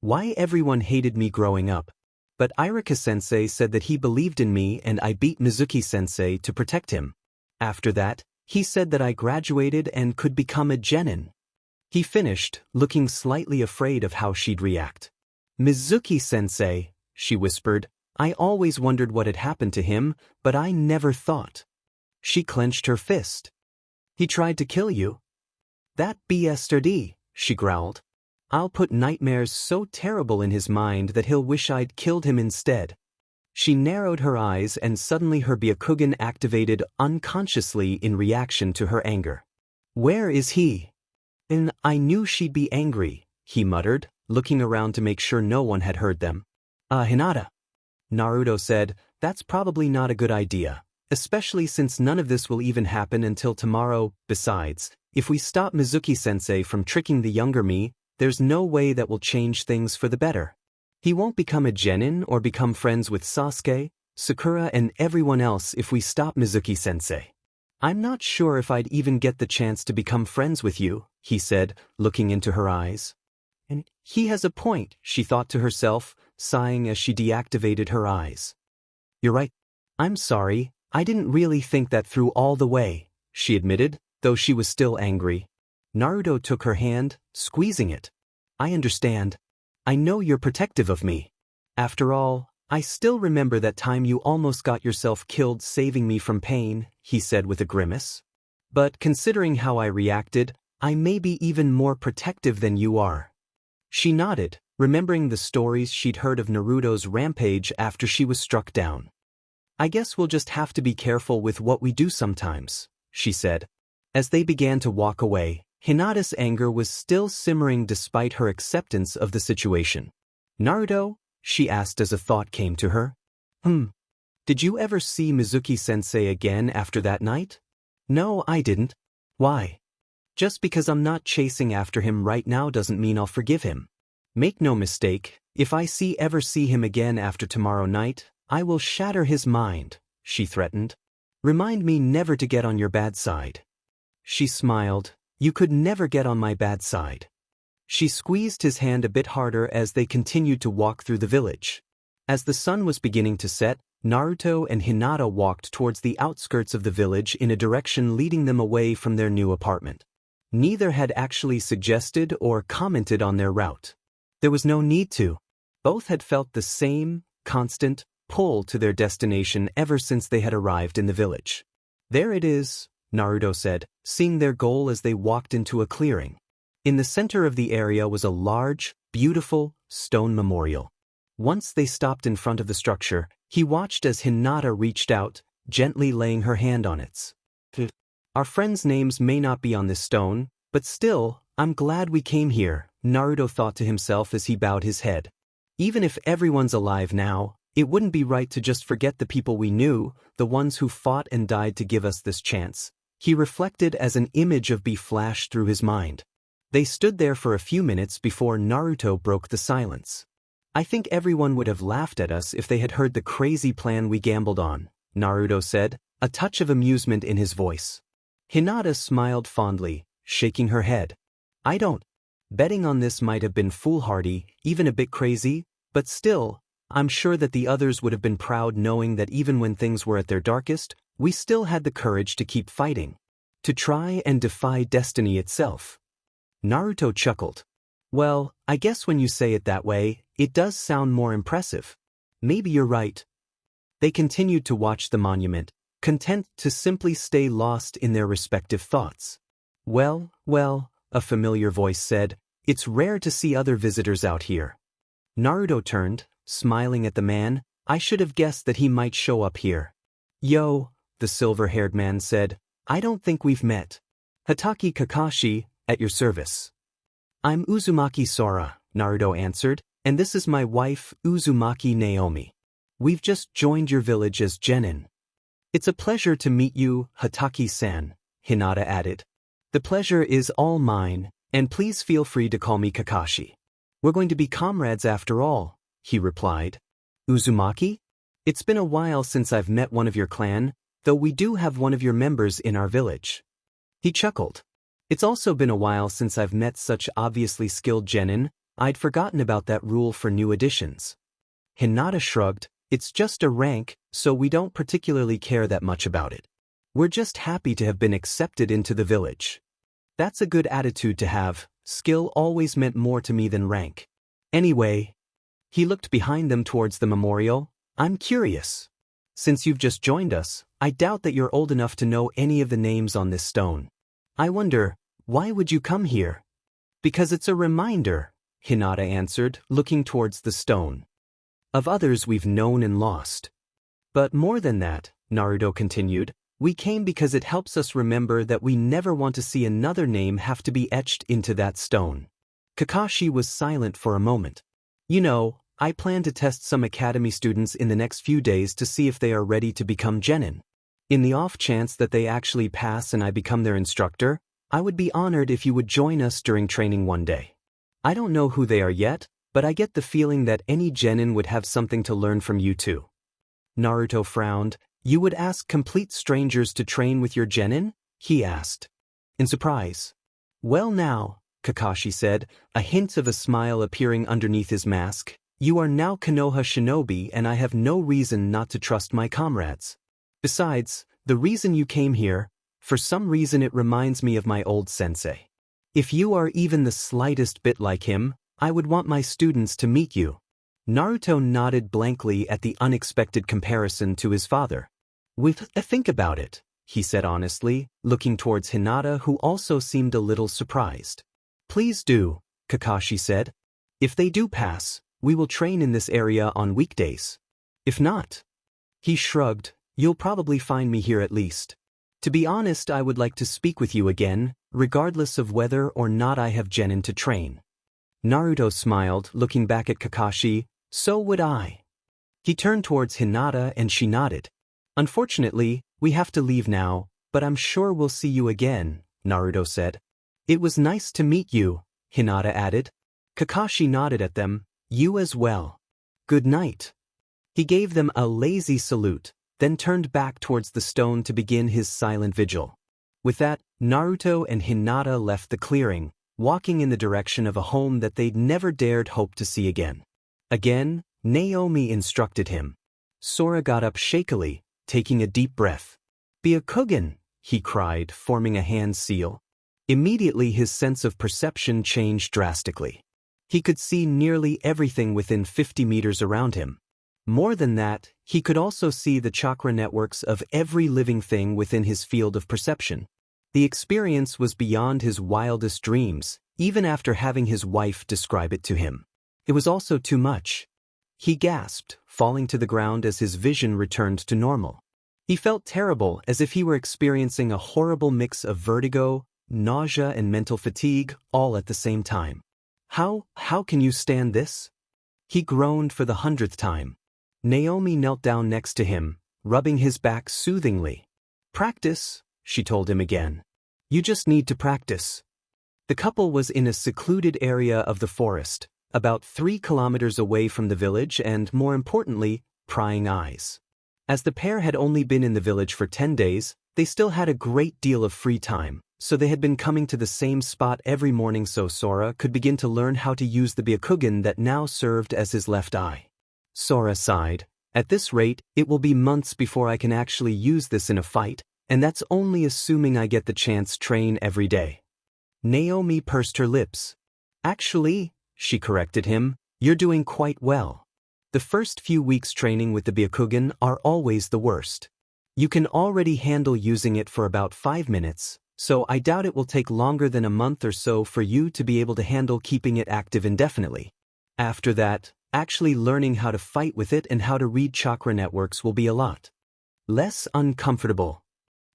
[SPEAKER 1] why everyone hated me growing up. But Irika-sensei said that he believed in me and I beat Mizuki-sensei to protect him. After that, he said that I graduated and could become a genin. He finished, looking slightly afraid of how she'd react. Mizuki-sensei, she whispered, I always wondered what had happened to him, but I never thought. She clenched her fist. He tried to kill you? That BSTD, she growled. I'll put nightmares so terrible in his mind that he'll wish I'd killed him instead. She narrowed her eyes and suddenly her Byakugan activated unconsciously in reaction to her anger. Where is he? And I knew she'd be angry, he muttered, looking around to make sure no one had heard them. Hinata. Naruto said, that's probably not a good idea, especially since none of this will even happen until tomorrow. Besides, if we stop Mizuki-sensei from tricking the younger me, there's no way that will change things for the better. He won't become a genin or become friends with Sasuke, Sakura and everyone else if we stop Mizuki-sensei. I'm not sure if I'd even get the chance to become friends with you, he said, looking into her eyes. And he has a point, she thought to herself, sighing as she deactivated her eyes. You're right. I'm sorry, I didn't really think that through all the way, she admitted, though she was still angry. Naruto took her hand, squeezing it. I understand. I know you're protective of me. After all, I still remember that time you almost got yourself killed saving me from pain, he said with a grimace. But considering how I reacted, I may be even more protective than you are. She nodded, remembering the stories she'd heard of Naruto's rampage after she was struck down. I guess we'll just have to be careful with what we do sometimes, she said. As they began to walk away, Hinata's anger was still simmering despite her acceptance of the situation. Naruto? She asked as a thought came to her. Did you ever see Mizuki-sensei again after that night? No, I didn't. Why? Just because I'm not chasing after him right now doesn't mean I'll forgive him. Make no mistake, if I ever see him again after tomorrow night, I will shatter his mind, she threatened. Remind me never to get on your bad side. She smiled. You could never get on my bad side. She squeezed his hand a bit harder as they continued to walk through the village. As the sun was beginning to set, Naruto and Hinata walked towards the outskirts of the village in a direction leading them away from their new apartment. Neither had actually suggested or commented on their route. There was no need to. Both had felt the same, constant, pull to their destination ever since they had arrived in the village. There it is, Naruto said, seeing their goal as they walked into a clearing. In the center of the area was a large, beautiful, stone memorial. Once they stopped in front of the structure, he watched as Hinata reached out, gently laying her hand on it. Our friends' names may not be on this stone, but still, I'm glad we came here, Naruto thought to himself as he bowed his head. Even if everyone's alive now, it wouldn't be right to just forget the people we knew, the ones who fought and died to give us this chance, he reflected as an image of B flashed through his mind. They stood there for a few minutes before Naruto broke the silence. I think everyone would have laughed at us if they had heard the crazy plan we gambled on, Naruto said, a touch of amusement in his voice. Hinata smiled fondly, shaking her head. I don't. Betting on this might have been foolhardy, even a bit crazy, but still, I'm sure that the others would have been proud knowing that even when things were at their darkest, we still had the courage to keep fighting. To try and defy destiny itself. Naruto chuckled. Well, I guess when you say it that way, it does sound more impressive. Maybe you're right. They continued to watch the monument, content to simply stay lost in their respective thoughts. Well, a familiar voice said, it's rare to see other visitors out here. Naruto turned, smiling at the man. I should have guessed that he might show up here. Yo, the silver-haired man said, I don't think we've met. Hatake Kakashi, at your service. I'm Uzumaki Sora, Naruto answered, and this is my wife, Uzumaki Naomi. We've just joined your village as genin. It's a pleasure to meet you, Hatake-san, Hinata added. The pleasure is all mine, and please feel free to call me Kakashi. We're going to be comrades after all, he replied. Uzumaki? It's been a while since I've met one of your clan, though we do have one of your members in our village. He chuckled. It's also been a while since I've met such obviously skilled genin, I'd forgotten about that rule for new additions. Hinata shrugged, it's just a rank, so we don't particularly care that much about it. We're just happy to have been accepted into the village. That's a good attitude to have, skill always meant more to me than rank. Anyway, he looked behind them towards the memorial, I'm curious. Since you've just joined us, I doubt that you're old enough to know any of the names on this stone. I wonder, why would you come here? Because it's a reminder, Hinata answered, looking towards the stone. Of others we've known and lost. But more than that, Naruto continued, we came because it helps us remember that we never want to see another name have to be etched into that stone. Kakashi was silent for a moment. You know, I plan to test some academy students in the next few days to see if they are ready to become genin. In the off chance that they actually pass and I become their instructor, I would be honored if you would join us during training one day. I don't know who they are yet, but I get the feeling that any genin would have something to learn from you too. Naruto frowned. You would ask complete strangers to train with your genin? He asked. In surprise. Well now, Kakashi said, a hint of a smile appearing underneath his mask. You are now Konoha Shinobi and I have no reason not to trust my comrades. Besides, the reason you came here, for some reason it reminds me of my old sensei. If you are even the slightest bit like him, I would want my students to meet you. Naruto nodded blankly at the unexpected comparison to his father. Think about it, he said honestly, looking towards Hinata, who also seemed a little surprised. Please do, Kakashi said. If they do pass, we will train in this area on weekdays. If not, he shrugged, you'll probably find me here at least. To be honest, I would like to speak with you again, regardless of whether or not I have genin to train. Naruto smiled, looking back at Kakashi. So would I. He turned towards Hinata and she nodded. Unfortunately, we have to leave now, but I'm sure we'll see you again, Naruto said. It was nice to meet you, Hinata added. Kakashi nodded at them. You as well. Good night. He gave them a lazy salute, then turned back towards the stone to begin his silent vigil. With that, Naruto and Hinata left the clearing, walking in the direction of a home that they'd never dared hope to see again. Again, Naomi instructed him. Sora got up shakily, taking a deep breath. Byakugan, he cried, forming a hand seal. Immediately his sense of perception changed drastically. He could see nearly everything within 50 meters around him. More than that, he could also see the chakra networks of every living thing within his field of perception. The experience was beyond his wildest dreams, even after having his wife describe it to him. It was also too much. He gasped, falling to the ground as his vision returned to normal. He felt terrible, as if he were experiencing a horrible mix of vertigo, nausea and mental fatigue, all at the same time. How can you stand this? He groaned for the 100th time. Naomi knelt down next to him, rubbing his back soothingly. Practice, she told him again. You just need to practice. The couple was in a secluded area of the forest, about 3 kilometers away from the village and, more importantly, prying eyes. As the pair had only been in the village for 10 days, they still had a great deal of free time, so they had been coming to the same spot every morning so Sora could begin to learn how to use the Byakugan that now served as his left eye. Sora sighed. At this rate, it will be months before I can actually use this in a fight, and that's only assuming I get the chance to train every day. Naomi pursed her lips. Actually, she corrected him, you're doing quite well. The first few weeks training with the Byakugan are always the worst. You can already handle using it for about 5 minutes, so I doubt it will take longer than a month or so for you to be able to handle keeping it active indefinitely. After that, actually learning how to fight with it and how to read chakra networks will be a lot less uncomfortable.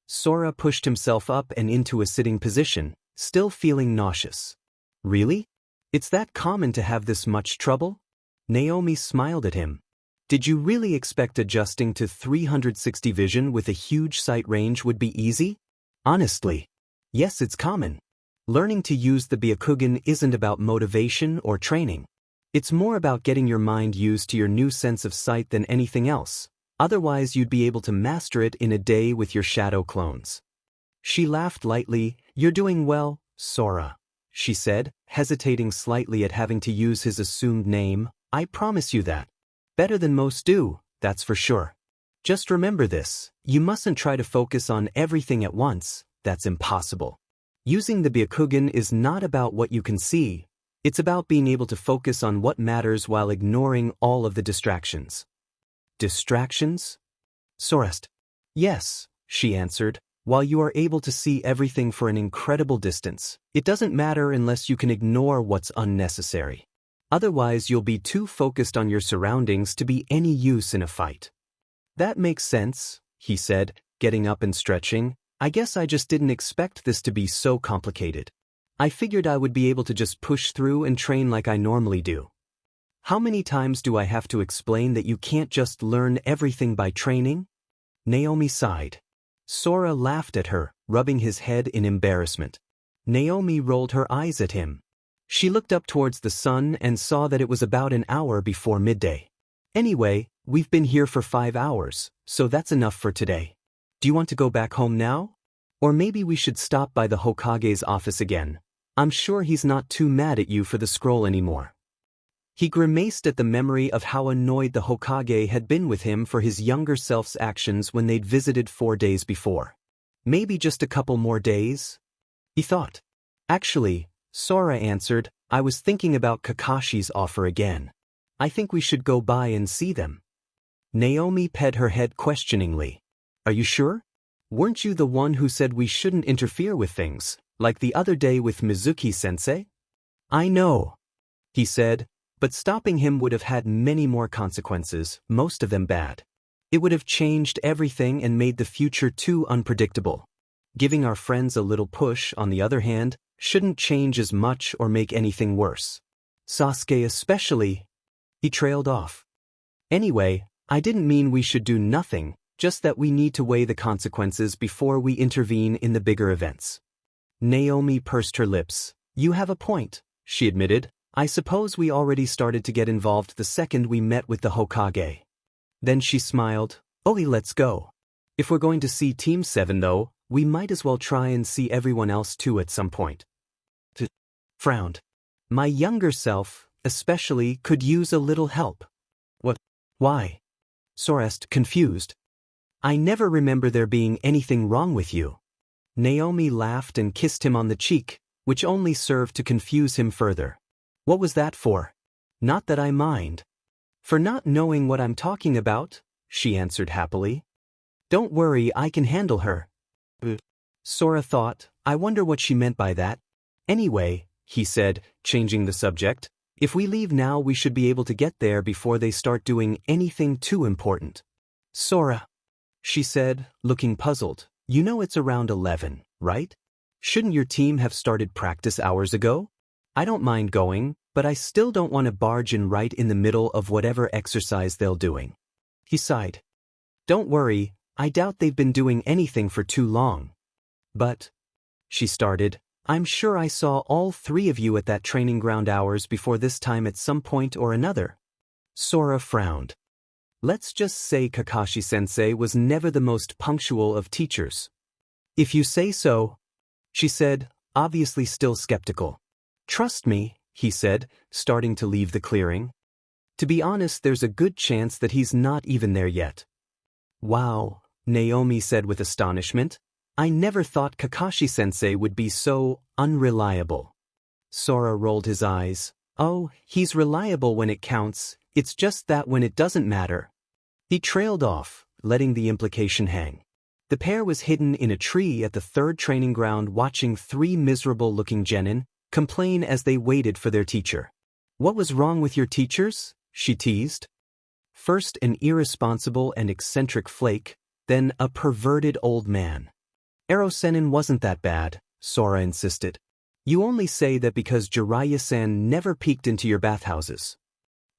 [SPEAKER 1] Sora pushed himself up and into a sitting position, still feeling nauseous. Really? It's that common to have this much trouble? Naomi smiled at him. Did you really expect adjusting to 360 vision with a huge sight range would be easy? Honestly, yes, it's common. Learning to use the Byakugan isn't about motivation or training. It's more about getting your mind used to your new sense of sight than anything else. Otherwise, you'd be able to master it in a day with your shadow clones. She laughed lightly. You're doing well, Sora, she said, hesitating slightly at having to use his assumed name. I promise you that. Better than most do, that's for sure. Just remember this, you mustn't try to focus on everything at once, that's impossible. Using the Byakugan is not about what you can see, it's about being able to focus on what matters while ignoring all of the distractions. Distractions? Sorest. Yes, she answered. While you are able to see everything for an incredible distance, it doesn't matter unless you can ignore what's unnecessary. Otherwise, you'll be too focused on your surroundings to be any use in a fight. That makes sense, he said, getting up and stretching. I guess I just didn't expect this to be so complicated. I figured I would be able to just push through and train like I normally do. How many times do I have to explain that you can't just learn everything by training? Naomi sighed. Sora laughed at her, rubbing his head in embarrassment. Naomi rolled her eyes at him. She looked up towards the sun and saw that it was about an hour before midday. Anyway, we've been here for 5 hours, so that's enough for today. Do you want to go back home now? Or maybe we should stop by the Hokage's office again. I'm sure he's not too mad at you for the scroll anymore. He grimaced at the memory of how annoyed the Hokage had been with him for his younger self's actions when they'd visited 4 days before. Maybe just a couple more days? He thought. Actually, Sora answered, I was thinking about Kakashi's offer again. I think we should go by and see them. Naomi pet her head questioningly. Are you sure? Weren't you the one who said we shouldn't interfere with things, like the other day with Mizuki-sensei? I know, he said, but stopping him would have had many more consequences, most of them bad. It would have changed everything and made the future too unpredictable. Giving our friends a little push, on the other hand, shouldn't change as much or make anything worse. Sasuke especially. He trailed off. Anyway, I didn't mean we should do nothing, just that we need to weigh the consequences before we intervene in the bigger events. Naomi pursed her lips. You have a point, she admitted. I suppose we already started to get involved the second we met with the Hokage. Then she smiled. Okay, let's go. If we're going to see Team 7 though, we might as well try and see everyone else too at some point. Frowned. My younger self, especially, could use a little help. What? Why? Sora asked, confused. I never remember there being anything wrong with you. Naomi laughed and kissed him on the cheek, which only served to confuse him further. What was that for? Not that I mind. For not knowing what I'm talking about, she answered happily. Don't worry, I can handle her. Sora thought, I wonder what she meant by that. Anyway, he said, changing the subject, if we leave now we should be able to get there before they start doing anything too important. Sora, she said, looking puzzled, you know it's around 11, right? Shouldn't your team have started practice hours ago? I don't mind going, but I still don't want to barge in right in the middle of whatever exercise they're doing. He sighed. Don't worry, I doubt they've been doing anything for too long. But, she started, I'm sure I saw all three of you at that training ground hours before this time at some point or another. Sora frowned. Let's just say Kakashi-sensei was never the most punctual of teachers. If you say so, she said, obviously still skeptical. Trust me, he said, starting to leave the clearing. To be honest, there's a good chance that he's not even there yet. Wow, Naomi said with astonishment. I never thought Kakashi-sensei would be so unreliable. Sora rolled his eyes. Oh, he's reliable when it counts, it's just that when it doesn't matter. He trailed off, letting the implication hang. The pair was hidden in a tree at the third training ground watching three miserable-looking genin complain as they waited for their teacher. What was wrong with your teachers? She teased. First an irresponsible and eccentric flake, then a perverted old man. Ero-Sennin wasn't that bad, Sora insisted. You only say that because Jiraiya-san never peeked into your bathhouses.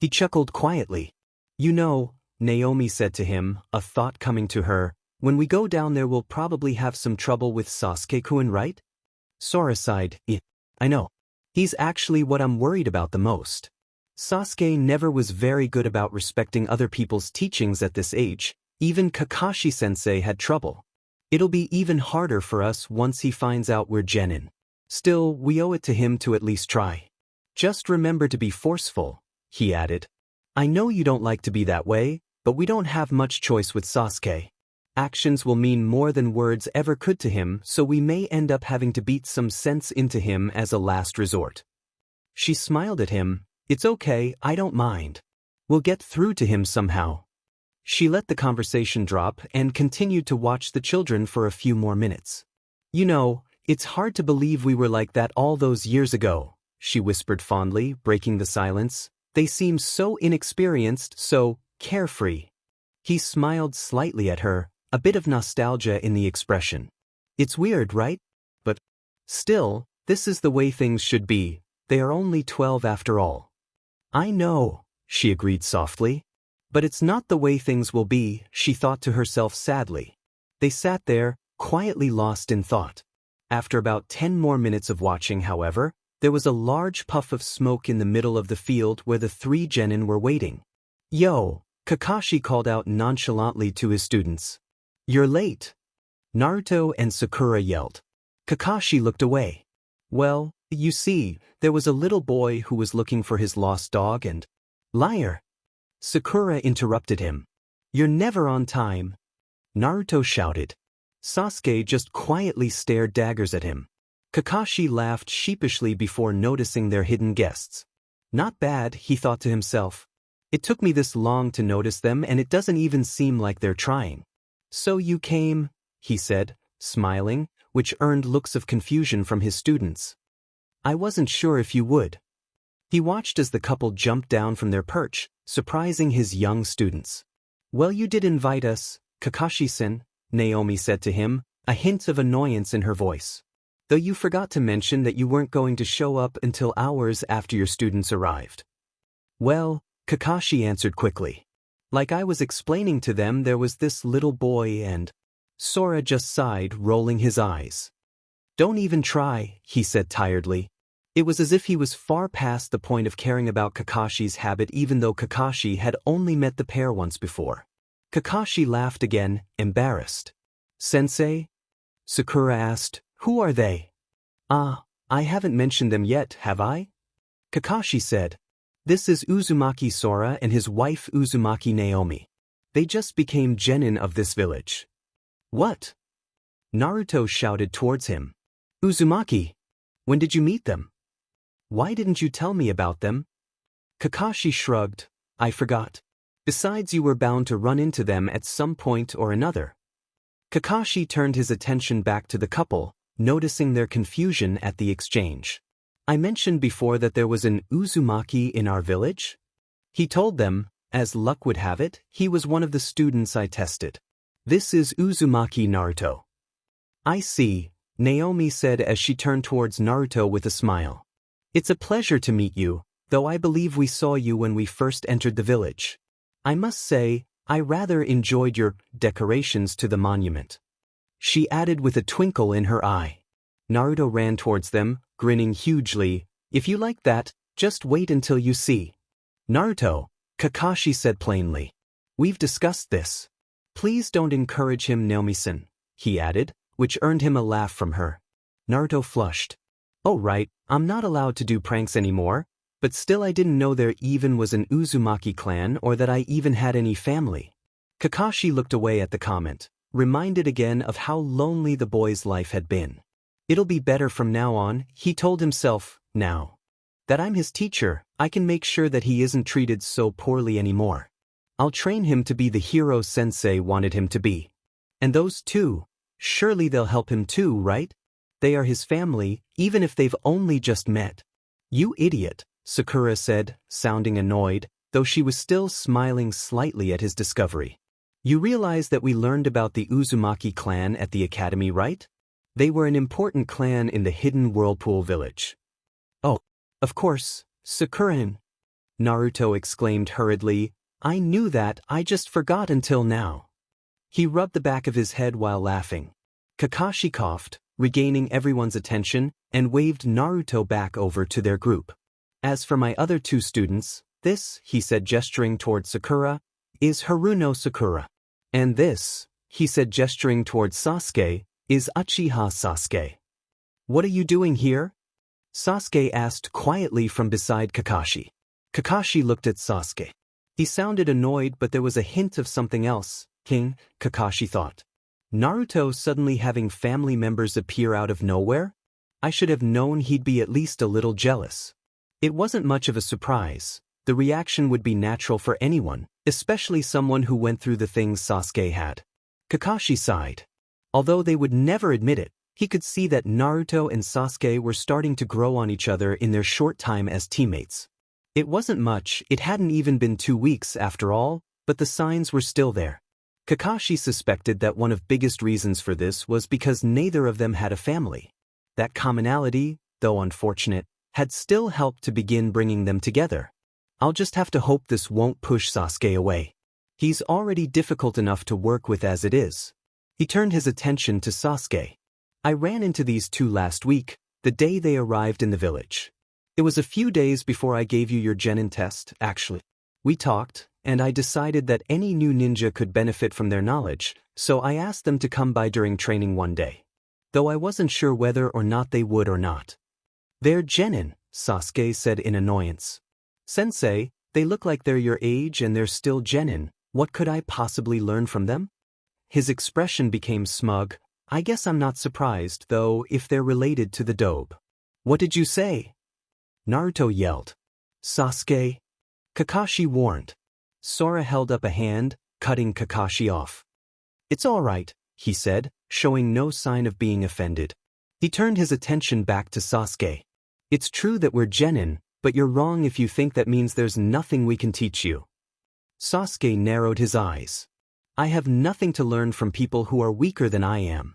[SPEAKER 1] He chuckled quietly. You know, Naomi said to him, a thought coming to her, when we go down there we'll probably have some trouble with Sasuke-kun, right? Sora sighed. I know. He's actually what I'm worried about the most. Sasuke never was very good about respecting other people's teachings at this age. Even Kakashi-sensei had trouble. It'll be even harder for us once he finds out we're genin. Still, we owe it to him to at least try. Just remember to be forceful, he added. I know you don't like to be that way, but we don't have much choice with Sasuke. Actions will mean more than words ever could to him, so we may end up having to beat some sense into him as a last resort. She smiled at him. It's okay, I don't mind. We'll get through to him somehow. She let the conversation drop and continued to watch the children for a few more minutes. You know, it's hard to believe we were like that all those years ago, she whispered fondly, breaking the silence. They seem so inexperienced, so carefree. He smiled slightly at her, a bit of nostalgia in the expression. It's weird, right? But still, this is the way things should be. They are only 12 after all. I know, she agreed softly. But it's not the way things will be, she thought to herself sadly. They sat there, quietly lost in thought. After about 10 more minutes of watching, however, there was a large puff of smoke in the middle of the field where the three genin were waiting. Yo, Kakashi called out nonchalantly to his students. You're late. Naruto and Sakura yelled. Kakashi looked away. Well, you see, there was a little boy who was looking for his lost dog and... Liar! Sakura interrupted him. You're never on time. Naruto shouted. Sasuke just quietly stared daggers at him. Kakashi laughed sheepishly before noticing their hidden guests. Not bad, he thought to himself. It took me this long to notice them and it doesn't even seem like they're trying. So you came, he said, smiling, which earned looks of confusion from his students. I wasn't sure if you would. He watched as the couple jumped down from their perch, surprising his young students. Well, you did invite us, Kakashi-san, Naomi said to him, a hint of annoyance in her voice. Though you forgot to mention that you weren't going to show up until hours after your students arrived. Well, Kakashi answered quickly. Like I was explaining to them, there was this little boy and… Sora just sighed, rolling his eyes. Don't even try, he said tiredly. It was as if he was far past the point of caring about Kakashi's habit even though Kakashi had only met the pair once before. Kakashi laughed again, embarrassed. Sensei? Sakura asked, who are they? Ah, I haven't mentioned them yet, have I? Kakashi said. This is Uzumaki Sora and his wife Uzumaki Naomi. They just became genin of this village. What? Naruto shouted towards him. Uzumaki, when did you meet them? Why didn't you tell me about them? Kakashi shrugged. I forgot. Besides, you were bound to run into them at some point or another. Kakashi turned his attention back to the couple, noticing their confusion at the exchange. I mentioned before that there was an Uzumaki in our village? He told them, as luck would have it, he was one of the students I tested. This is Uzumaki Naruto. I see, Naomi said as she turned towards Naruto with a smile. It's a pleasure to meet you, though I believe we saw you when we first entered the village. I must say, I rather enjoyed your decorations to the monument. She added with a twinkle in her eye. Naruto ran towards them, grinning hugely. If you like that, just wait until you see. Naruto, Kakashi said plainly. We've discussed this. Please don't encourage him, Naomi-san, he added, which earned him a laugh from her. Naruto flushed. Oh right, I'm not allowed to do pranks anymore, but still I didn't know there even was an Uzumaki clan or that I even had any family. Kakashi looked away at the comment, reminded again of how lonely the boy's life had been. It'll be better from now on, he told himself, now that I'm his teacher, I can make sure that he isn't treated so poorly anymore. I'll train him to be the hero Sensei wanted him to be. And those two, surely they'll help him too, right? They are his family, even if they've only just met. You idiot, Sakura said, sounding annoyed, though she was still smiling slightly at his discovery. You realize that we learned about the Uzumaki clan at the academy, right? They were an important clan in the hidden Whirlpool village. Oh, of course, Sakura-in, Naruto exclaimed hurriedly. I knew that, I just forgot until now. He rubbed the back of his head while laughing. Kakashi coughed, regaining everyone's attention, and waved Naruto back over to their group. As for my other two students, this, he said gesturing toward Sakura, is Haruno Sakura. And this, he said gesturing toward Sasuke, is Uchiha Sasuke. What are you doing here? Sasuke asked quietly from beside Kakashi. Kakashi looked at Sasuke. He sounded annoyed, but there was a hint of something else, Kakashi thought. Naruto suddenly having family members appear out of nowhere? I should have known he'd be at least a little jealous. It wasn't much of a surprise. The reaction would be natural for anyone, especially someone who went through the things Sasuke had. Kakashi sighed. Although they would never admit it, he could see that Naruto and Sasuke were starting to grow on each other in their short time as teammates. It wasn't much, it hadn't even been 2 weeks after all, but the signs were still there. Kakashi suspected that one of biggest reasons for this was because neither of them had a family. That commonality, though unfortunate, had still helped to begin bringing them together. I'll just have to hope this won't push Sasuke away. He's already difficult enough to work with as it is. He turned his attention to Sasuke. I ran into these two last week, the day they arrived in the village. It was a few days before I gave you your genin test, actually. We talked, and I decided that any new ninja could benefit from their knowledge, so I asked them to come by during training one day. Though I wasn't sure whether or not they would or not. They're genin, Sasuke said in annoyance. Sensei, they look like they're your age and they're still genin. What could I possibly learn from them? His expression became smug. I guess I'm not surprised, though, if they're related to the dobe. What did you say? Naruto yelled. Sasuke? Kakashi warned. Sora held up a hand, cutting Kakashi off. It's all right, he said, showing no sign of being offended. He turned his attention back to Sasuke. It's true that we're genin, but you're wrong if you think that means there's nothing we can teach you. Sasuke narrowed his eyes. I have nothing to learn from people who are weaker than I am.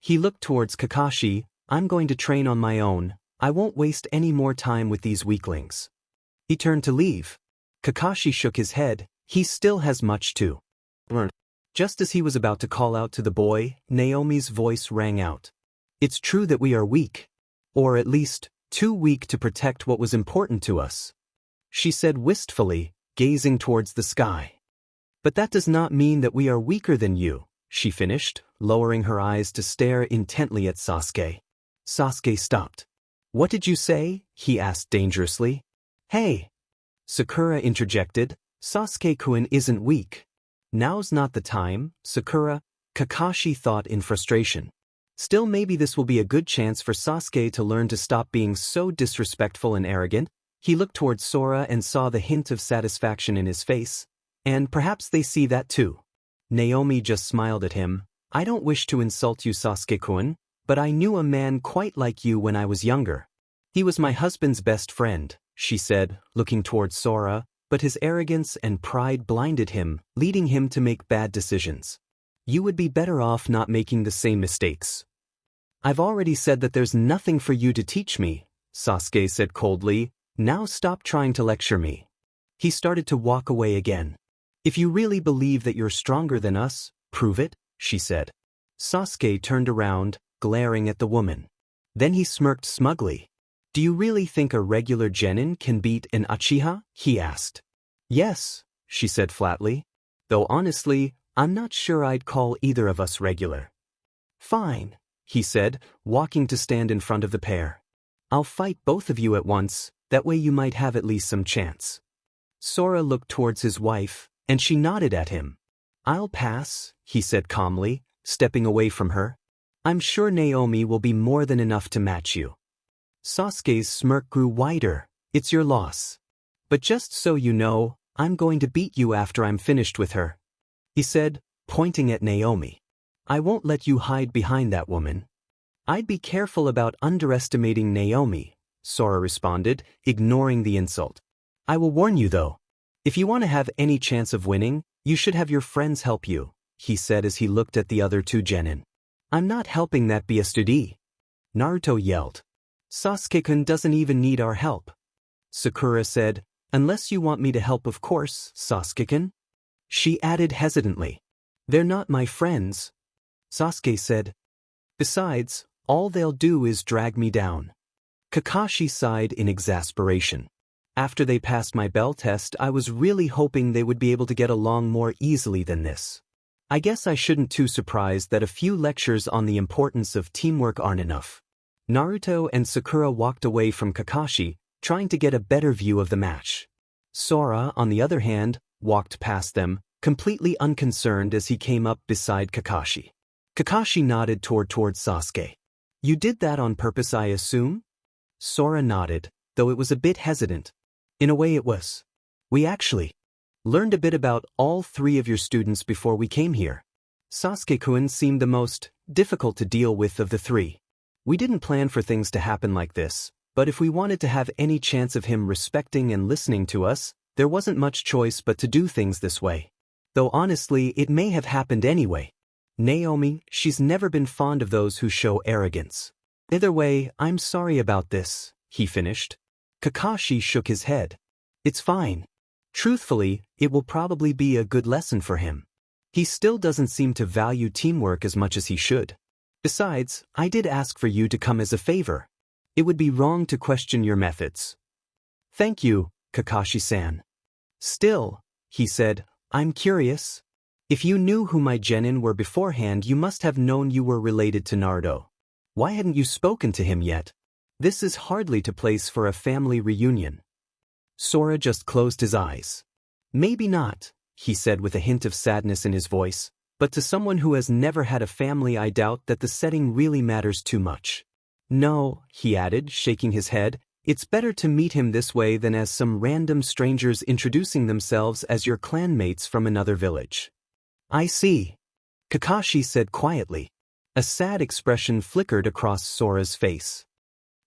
[SPEAKER 1] He looked towards Kakashi. I'm going to train on my own. I won't waste any more time with these weaklings. He turned to leave. Kakashi shook his head. He still has much to learn. Just as he was about to call out to the boy, Naomi's voice rang out. It's true that we are weak. Or at least, too weak to protect what was important to us. She said wistfully, gazing towards the sky. But that does not mean that we are weaker than you, she finished, lowering her eyes to stare intently at Sasuke. Sasuke stopped. What did you say? He asked dangerously. Hey! Sakura interjected. Sasuke-kun isn't weak. Now's not the time, Sakura, Kakashi thought in frustration. Still, maybe this will be a good chance for Sasuke to learn to stop being so disrespectful and arrogant. He looked towards Sora and saw the hint of satisfaction in his face. And perhaps they see that too. Naomi just smiled at him. I don't wish to insult you, Sasuke-kun, but I knew a man quite like you when I was younger. He was my husband's best friend, she said, looking towards Sora, but his arrogance and pride blinded him, leading him to make bad decisions. You would be better off not making the same mistakes. I've already said that there's nothing for you to teach me, Sasuke said coldly. Now stop trying to lecture me. He started to walk away again. If you really believe that you're stronger than us, prove it, she said. Sasuke turned around, glaring at the woman. Then he smirked smugly. Do you really think a regular genin can beat an Uchiha? He asked. Yes, she said flatly. Though honestly, I'm not sure I'd call either of us regular. Fine, he said, walking to stand in front of the pair. I'll fight both of you at once, that way you might have at least some chance. Sora looked towards his wife, and she nodded at him. I'll pass, he said calmly, stepping away from her. I'm sure Naomi will be more than enough to match you. Sasuke's smirk grew wider. It's your loss. But just so you know, I'm going to beat you after I'm finished with her, he said, pointing at Naomi. I won't let you hide behind that woman. I'd be careful about underestimating Naomi, Sora responded, ignoring the insult. I will warn you though. If you want to have any chance of winning, you should have your friends help you, he said as he looked at the other two genin. I'm not helping that BSTD. Naruto yelled. Sasuke-kun doesn't even need our help. Sakura said, unless you want me to help, of course, Sasuke-kun. She added hesitantly. They're not my friends. Sasuke said. Besides, all they'll do is drag me down. Kakashi sighed in exasperation. After they passed my bell test, I was really hoping they would be able to get along more easily than this. I guess I shouldn't too surprised that a few lectures on the importance of teamwork aren't enough. Naruto and Sakura walked away from Kakashi, trying to get a better view of the match. Sora, on the other hand, walked past them, completely unconcerned as he came up beside Kakashi. Kakashi nodded towards Sasuke. You did that on purpose, I assume? Sora nodded, though it was a bit hesitant. In a way it was. We actually learned a bit about all three of your students before we came here. Sasuke-kun seemed the most difficult to deal with of the three. We didn't plan for things to happen like this, but if we wanted to have any chance of him respecting and listening to us, there wasn't much choice but to do things this way. Though honestly, it may have happened anyway. Naomi, she's never been fond of those who show arrogance. Either way, I'm sorry about this, he finished. Kakashi shook his head. It's fine. Truthfully, it will probably be a good lesson for him. He still doesn't seem to value teamwork as much as he should. Besides, I did ask for you to come as a favor. It would be wrong to question your methods. Thank you, Kakashi-san. Still, he said, I'm curious. If you knew who my genin were beforehand, you must have known you were related to Naruto. Why hadn't you spoken to him yet? This is hardly the place for a family reunion. Sora just closed his eyes. Maybe not, he said with a hint of sadness in his voice, but to someone who has never had a family, I doubt that the setting really matters too much. No, he added, shaking his head, It's better to meet him this way than as some random strangers introducing themselves as your clanmates from another village. I see, Kakashi said quietly. A sad expression flickered across Sora's face.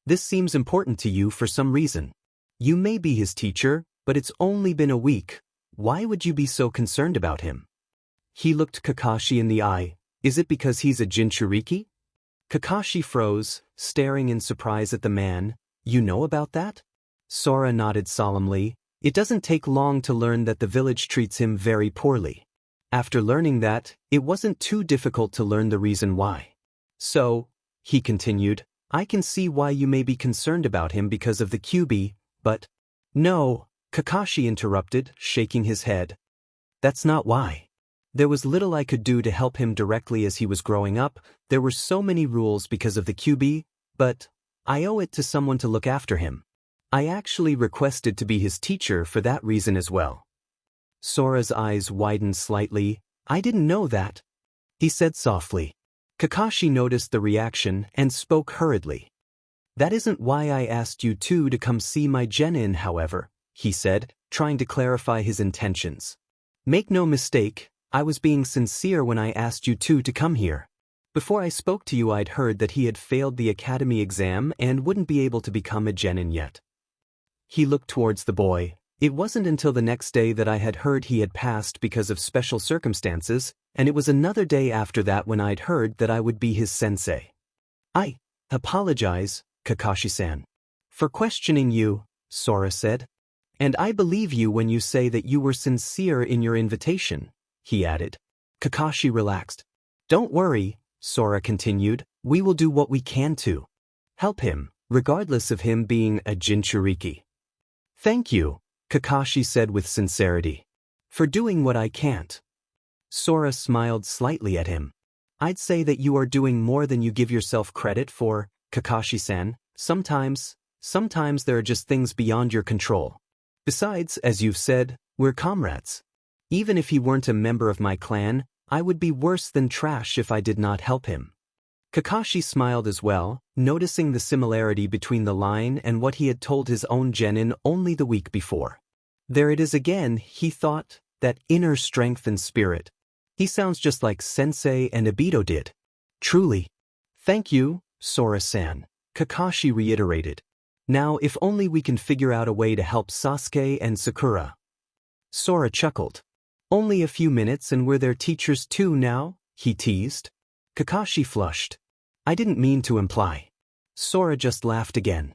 [SPEAKER 1] This seems important to you for some reason. You may be his teacher, but it's only been a week. Why would you be so concerned about him? He looked Kakashi in the eye. Is it because he's a Jinchuriki? Kakashi froze, staring in surprise at the man. You know about that? Sora nodded solemnly. It doesn't take long to learn that the village treats him very poorly. After learning that, it wasn't too difficult to learn the reason why. So, he continued, I can see why you may be concerned about him because of the QB, but… No, Kakashi interrupted, shaking his head. That's not why. There was little I could do to help him directly as he was growing up. There were so many rules because of the QB, but I owe it to someone to look after him. I actually requested to be his teacher for that reason as well. Sora's eyes widened slightly. I didn't know that, he said softly. Kakashi noticed the reaction and spoke hurriedly. That isn't why I asked you two to come see my genin, however, he said, trying to clarify his intentions. Make no mistake, I was being sincere when I asked you two to come here. Before I spoke to you, I'd heard that he had failed the academy exam and wouldn't be able to become a genin yet. He looked towards the boy. It wasn't until the next day that I had heard he had passed because of special circumstances, and it was another day after that when I'd heard that I would be his sensei. I apologize, Kakashi-san, for questioning you, Sora said. And I believe you when you say that you were sincere in your invitation, he added. Kakashi relaxed. Don't worry, Sora continued, we will do what we can to help him, regardless of him being a Jinchuriki. Thank you, Kakashi said with sincerity, for doing what I can't. Sora smiled slightly at him. I'd say that you are doing more than you give yourself credit for, Kakashi-san. Sometimes there are just things beyond your control. Besides, as you've said, we're comrades. Even if he weren't a member of my clan, I would be worse than trash if I did not help him. Kakashi smiled as well, noticing the similarity between the line and what he had told his own genin only the week before. There it is again, he thought, that inner strength and spirit. He sounds just like Sensei and Obito did. Truly. Thank you, Sora-san, Kakashi reiterated. Now if only we can figure out a way to help Sasuke and Sakura. Sora chuckled. Only a few minutes and we're their teachers too now, he teased. Kakashi flushed. I didn't mean to imply. Sora just laughed again.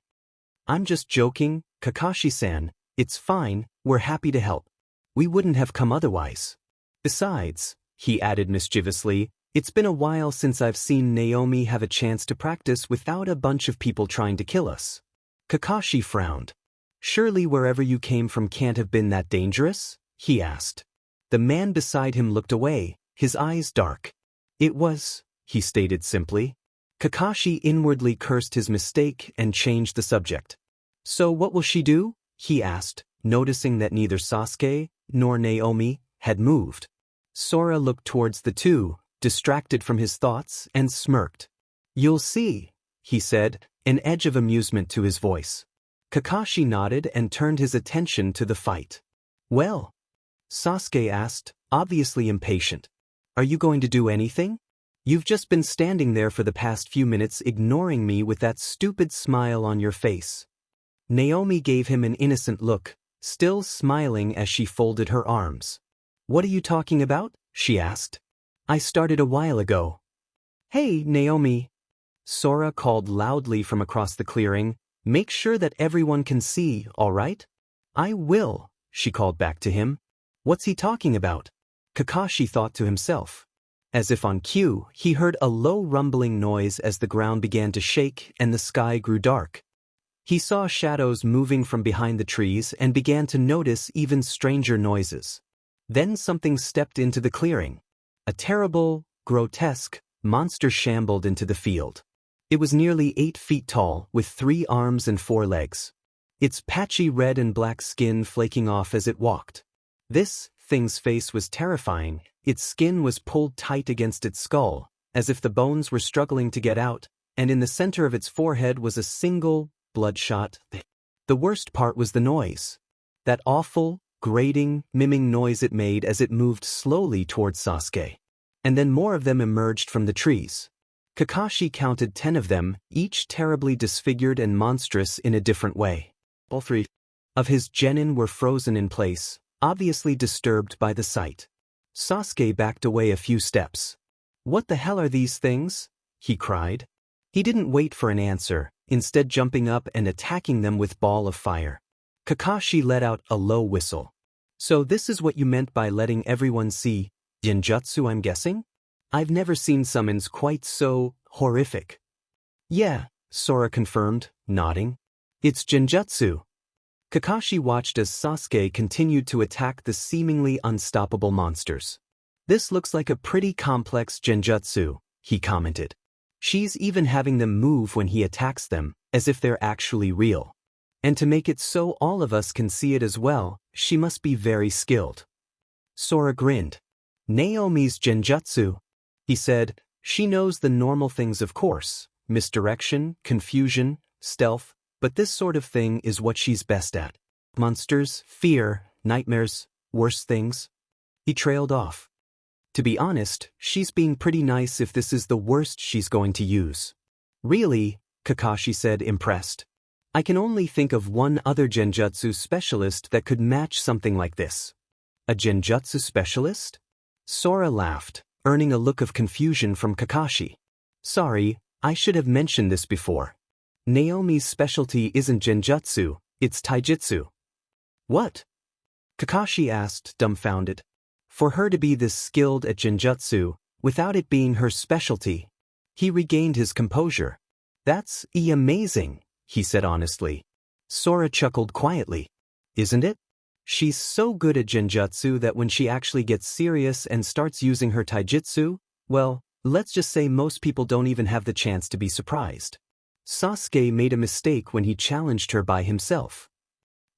[SPEAKER 1] I'm just joking, Kakashi-san, it's fine, we're happy to help. We wouldn't have come otherwise. Besides, he added mischievously, it's been a while since I've seen Naomi have a chance to practice without a bunch of people trying to kill us. Kakashi frowned. Surely wherever you came from can't have been that dangerous? He asked. The man beside him looked away, his eyes dark. It was, he stated simply. Kakashi inwardly cursed his mistake and changed the subject. So what will she do? He asked, noticing that neither Sasuke nor Naomi had moved. Sora looked towards the two, distracted from his thoughts, and smirked. You'll see, he said, an edge of amusement to his voice. Kakashi nodded and turned his attention to the fight. Well? Sasuke asked, obviously impatient. Are you going to do anything? You've just been standing there for the past few minutes ignoring me with that stupid smile on your face. Naomi gave him an innocent look, still smiling as she folded her arms. What are you talking about? She asked. I started a while ago. Hey, Naomi. Sora called loudly from across the clearing. Make sure that everyone can see, all right? I will, she called back to him. What's he talking about? Kakashi thought to himself. As if on cue, he heard a low rumbling noise as the ground began to shake and the sky grew dark. He saw shadows moving from behind the trees and began to notice even stranger noises. Then something stepped into the clearing. A terrible, grotesque monster shambled into the field. It was nearly 8 feet tall, with 3 arms and 4 legs. Its patchy red and black skin flaking off as it walked. This thing's face was terrifying. Its skin was pulled tight against its skull, as if the bones were struggling to get out, and in the center of its forehead was a single, bloodshot The worst part was the noise. That awful, grating, miming noise it made as it moved slowly towards Sasuke. And then more of them emerged from the trees. Kakashi counted 10 of them, each terribly disfigured and monstrous in a different way. All 3 of his genin were frozen in place, obviously disturbed by the sight. Sasuke backed away a few steps. "What the hell are these things?" he cried. He didn't wait for an answer, instead jumping up and attacking them with ball of fire. Kakashi let out a low whistle. "So this is what you meant by letting everyone see genjutsu, I'm guessing? I've never seen summons quite so horrific." "Yeah," Sora confirmed, nodding. "It's genjutsu." Kakashi watched as Sasuke continued to attack the seemingly unstoppable monsters. "This looks like a pretty complex genjutsu," he commented. "She's even having them move when he attacks them, as if they're actually real. And to make it so all of us can see it as well, she must be very skilled." Sora grinned. "Naomi's genjutsu," he said. "She knows the normal things, of course, misdirection, confusion, stealth, but this sort of thing is what she's best at. Monsters, fear, nightmares, worse things." He trailed off. "To be honest, she's being pretty nice if this is the worst she's going to use." "Really?" Kakashi said, impressed. "I can only think of one other genjutsu specialist that could match something like this." "A genjutsu specialist?" Sora laughed, earning a look of confusion from Kakashi. "Sorry, I should have mentioned this before. Naomi's specialty isn't genjutsu, it's taijutsu." "What?" Kakashi asked, dumbfounded. For her to be this skilled at genjutsu, without it being her specialty. He regained his composure. "That's amazing," he said honestly. Sora chuckled quietly. "Isn't it? She's so good at genjutsu that when she actually gets serious and starts using her taijutsu, well, let's just say most people don't even have the chance to be surprised. Sasuke made a mistake when he challenged her by himself."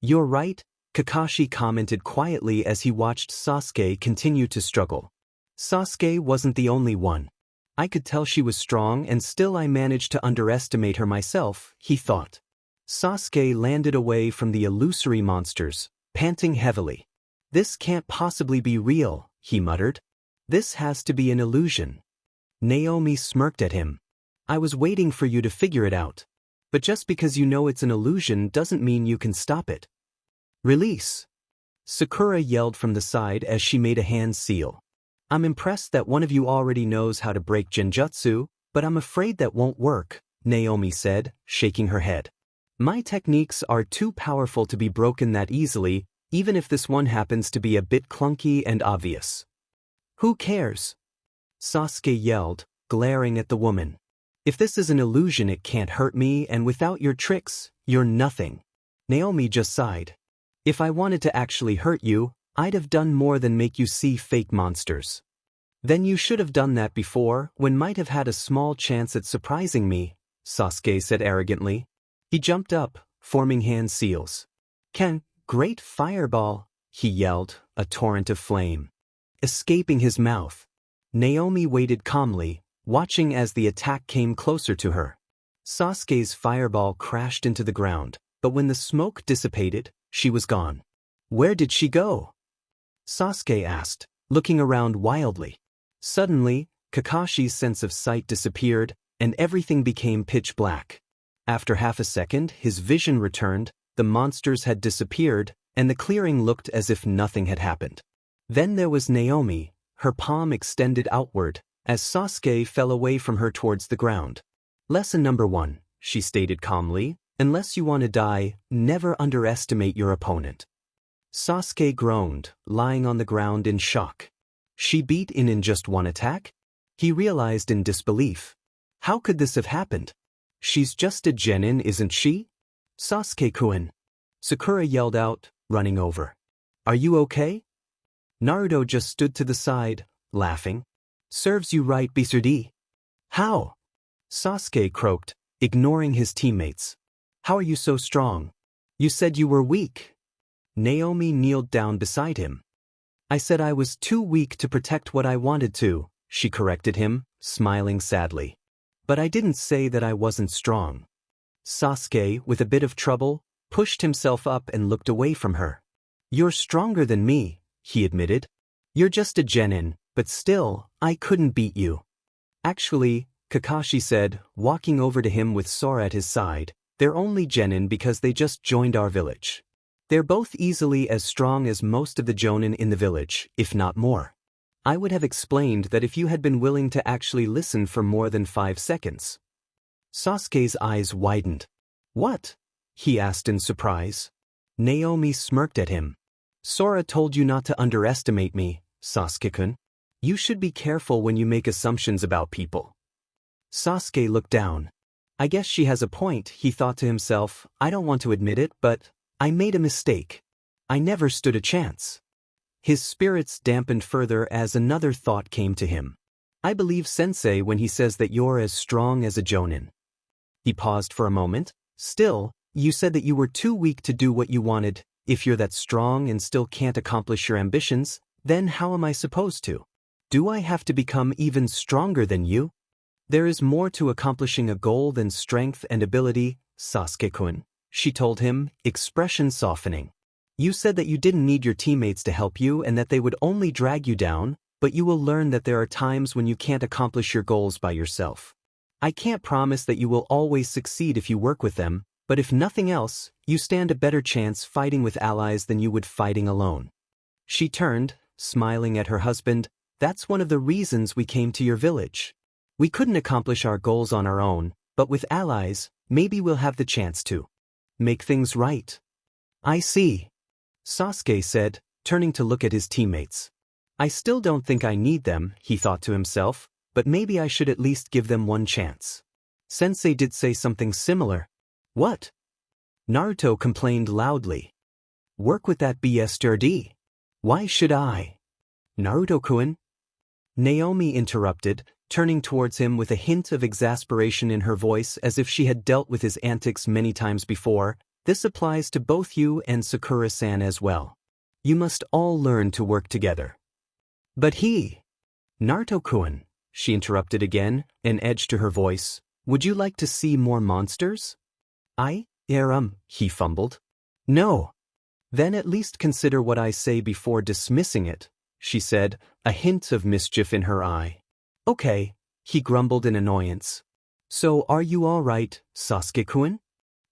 [SPEAKER 1] "You're right," Kakashi commented quietly as he watched Sasuke continue to struggle. "Sasuke wasn't the only one. I could tell she was strong and still I managed to underestimate her myself," he thought. Sasuke landed away from the illusory monsters, panting heavily. "This can't possibly be real," he muttered. "This has to be an illusion." Naomi smirked at him. "I was waiting for you to figure it out. But just because you know it's an illusion doesn't mean you can stop it." "Release!" Sakura yelled from the side as she made a hand seal. "I'm impressed that one of you already knows how to break genjutsu, but I'm afraid that won't work," Naomi said, shaking her head. "My techniques are too powerful to be broken that easily, even if this one happens to be a bit clunky and obvious." "Who cares?" Sasuke yelled, glaring at the woman. "If this is an illusion it can't hurt me, and without your tricks, you're nothing." Naomi just sighed. "If I wanted to actually hurt you, I'd have done more than make you see fake monsters." "Then you should have done that before, when might have had a small chance at surprising me," Sasuke said arrogantly. He jumped up, forming hand seals. Great fireball," he yelled, a torrent of flame escaping his mouth. Naomi waited calmly, watching as the attack came closer to her. Sasuke's fireball crashed into the ground, but when the smoke dissipated, she was gone. "Where did she go?" Sasuke asked, looking around wildly. Suddenly, Kakashi's sense of sight disappeared, and everything became pitch black. After half a second, his vision returned, the monsters had disappeared, and the clearing looked as if nothing had happened. Then there was Naomi, her palm extended outward, as Sasuke fell away from her towards the ground. "Lesson number 1, she stated calmly, "unless you want to die, never underestimate your opponent." Sasuke groaned, lying on the ground in shock. She beat in just one attack? He realized in disbelief. How could this have happened? "She's just a genin, isn't she?" "Sasuke-kun!" Sakura yelled out, running over. "Are you okay?" Naruto just stood to the side, laughing. "Serves you right, Bisardi." "How?" Sasuke croaked, ignoring his teammates. "How are you so strong? You said you were weak." Naomi kneeled down beside him. "I said I was too weak to protect what I wanted to," she corrected him, smiling sadly. "But I didn't say that I wasn't strong." Sasuke, with a bit of trouble, pushed himself up and looked away from her. "You're stronger than me," he admitted. "You're just a genin, but still, I couldn't beat you." "Actually," Kakashi said, walking over to him with Sora at his side, "they're only genin because they just joined our village. They're both easily as strong as most of the jonin in the village, if not more. I would have explained that if you had been willing to actually listen for more than 5 seconds." Sasuke's eyes widened. "What?" he asked in surprise. Naomi smirked at him. "Sora told you not to underestimate me, Sasuke-kun. You should be careful when you make assumptions about people." Sasuke looked down. "I guess she has a point," he thought to himself. "I don't want to admit it, but I made a mistake. I never stood a chance." His spirits dampened further as another thought came to him. "I believe Sensei when he says that you're as strong as a jonin." He paused for a moment. "Still, you said that you were too weak to do what you wanted. If you're that strong and still can't accomplish your ambitions, then how am I supposed to? Do I have to become even stronger than you?" "There is more to accomplishing a goal than strength and ability, Sasuke-kun," she told him, expression softening. "You said that you didn't need your teammates to help you and that they would only drag you down, but you will learn that there are times when you can't accomplish your goals by yourself. I can't promise that you will always succeed if you work with them, but if nothing else, you stand a better chance fighting with allies than you would fighting alone." She turned, smiling at her husband. "That's one of the reasons we came to your village. We couldn't accomplish our goals on our own, but with allies, maybe we'll have the chance to make things right." "I see," Sasuke said, turning to look at his teammates. "I still don't think I need them," he thought to himself, "but maybe I should at least give them one chance." Sensei did say something similar. "What?" Naruto complained loudly. "Work with that BSTRD. Why should I?" "Naruto-kun?" Naomi interrupted, turning towards him with a hint of exasperation in her voice as if she had dealt with his antics many times before. "This applies to both you and Sakura-san as well. You must all learn to work together." "But he—" "Naruto-kun," she interrupted again, an edge to her voice. "Would you like to see more monsters?" He fumbled. "No." "Then at least consider what I say before dismissing it," she said, a hint of mischief in her eye. "Okay," he grumbled in annoyance. "So are you all right, Sasuke-kun?"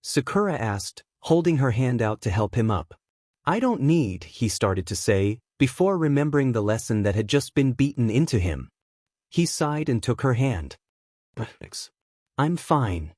[SPEAKER 1] Sakura asked, holding her hand out to help him up. "I don't need," he started to say, before remembering the lesson that had just been beaten into him. He sighed and took her hand. "I'm fine."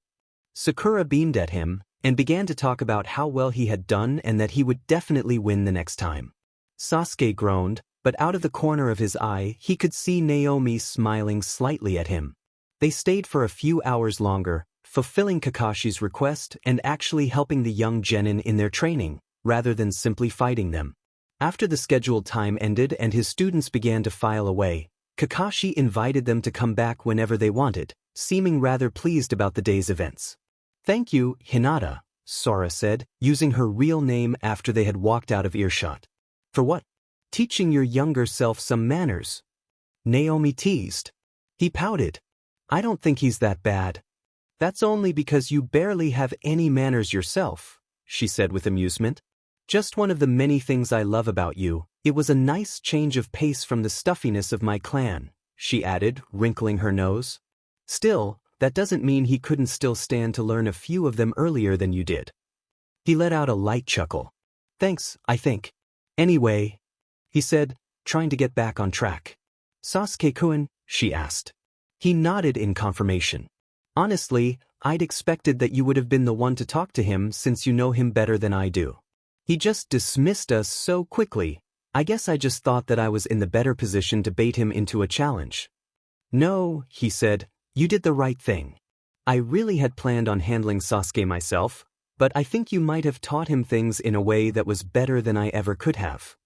[SPEAKER 1] Sakura beamed at him and began to talk about how well he had done and that he would definitely win the next time. Sasuke groaned, but out of the corner of his eye he could see Naomi smiling slightly at him. They stayed for a few hours longer, fulfilling Kakashi's request and actually helping the young genin in their training, rather than simply fighting them. After the scheduled time ended and his students began to file away, Kakashi invited them to come back whenever they wanted, seeming rather pleased about the day's events. "Thank you, Hinata," Sora said, using her real name after they had walked out of earshot. "For what?" "Teaching your younger self some manners," Naomi teased. He pouted. "I don't think he's that bad." "That's only because you barely have any manners yourself," she said with amusement. "Just one of the many things I love about you. It was a nice change of pace from the stuffiness of my clan," she added, wrinkling her nose. "Still, that doesn't mean he couldn't still stand to learn a few of them earlier than you did." He let out a light chuckle. "Thanks, I think. Anyway," he said, trying to get back on track. "Sasuke-kun?" she asked. He nodded in confirmation. "Honestly, I'd expected that you would have been the one to talk to him since you know him better than I do. He just dismissed us so quickly. I guess I just thought that I was in the better position to bait him into a challenge." "No," he said, "you did the right thing. I really had planned on handling Sasuke myself, but I think you might have taught him things in a way that was better than I ever could have."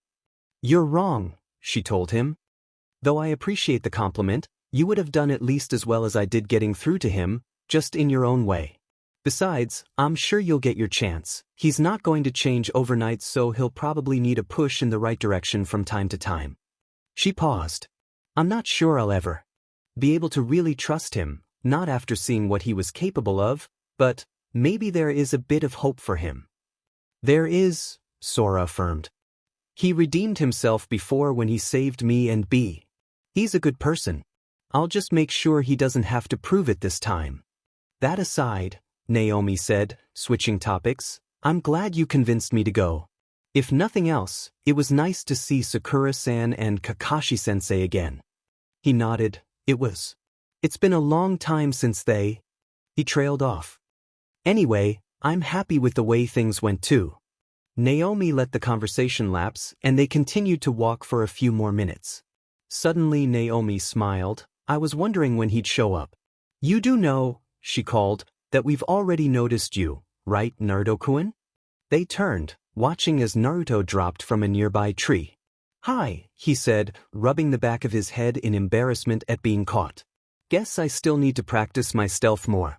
[SPEAKER 1] "You're wrong," she told him. "Though I appreciate the compliment, you would have done at least as well as I did getting through to him, just in your own way. Besides, I'm sure you'll get your chance. He's not going to change overnight, so he'll probably need a push in the right direction from time to time." She paused. "I'm not sure I'll ever be able to really trust him, not after seeing what he was capable of, but maybe there is a bit of hope for him." There is, Sora affirmed. He redeemed himself before when he saved me and B. He's a good person. I'll just make sure he doesn't have to prove it this time. That aside, Naomi said, switching topics, I'm glad you convinced me to go. If nothing else, it was nice to see Sakura-san and Kakashi-sensei again. He nodded. It was. It's been a long time since they. He trailed off. Anyway, I'm happy with the way things went too. Naomi let the conversation lapse and they continued to walk for a few more minutes. Suddenly Naomi smiled. I was wondering when he'd show up. You do know, she called, that we've already noticed you, right, Naruto-kun? They turned, watching as Naruto dropped from a nearby tree. Hi, he said, rubbing the back of his head in embarrassment at being caught. Guess I still need to practice my stealth more.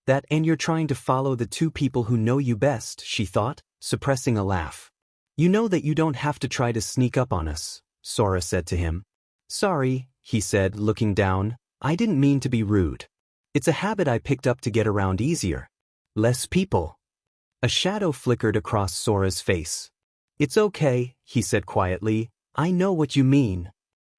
[SPEAKER 1] That and you're trying to follow the two people who know you best, she thought, suppressing a laugh. You know that you don't have to try to sneak up on us, Sora said to him. Sorry, he said, looking down. I didn't mean to be rude. It's a habit I picked up to get around easier. Less people. A shadow flickered across Sora's face. It's okay, he said quietly. I know what you mean.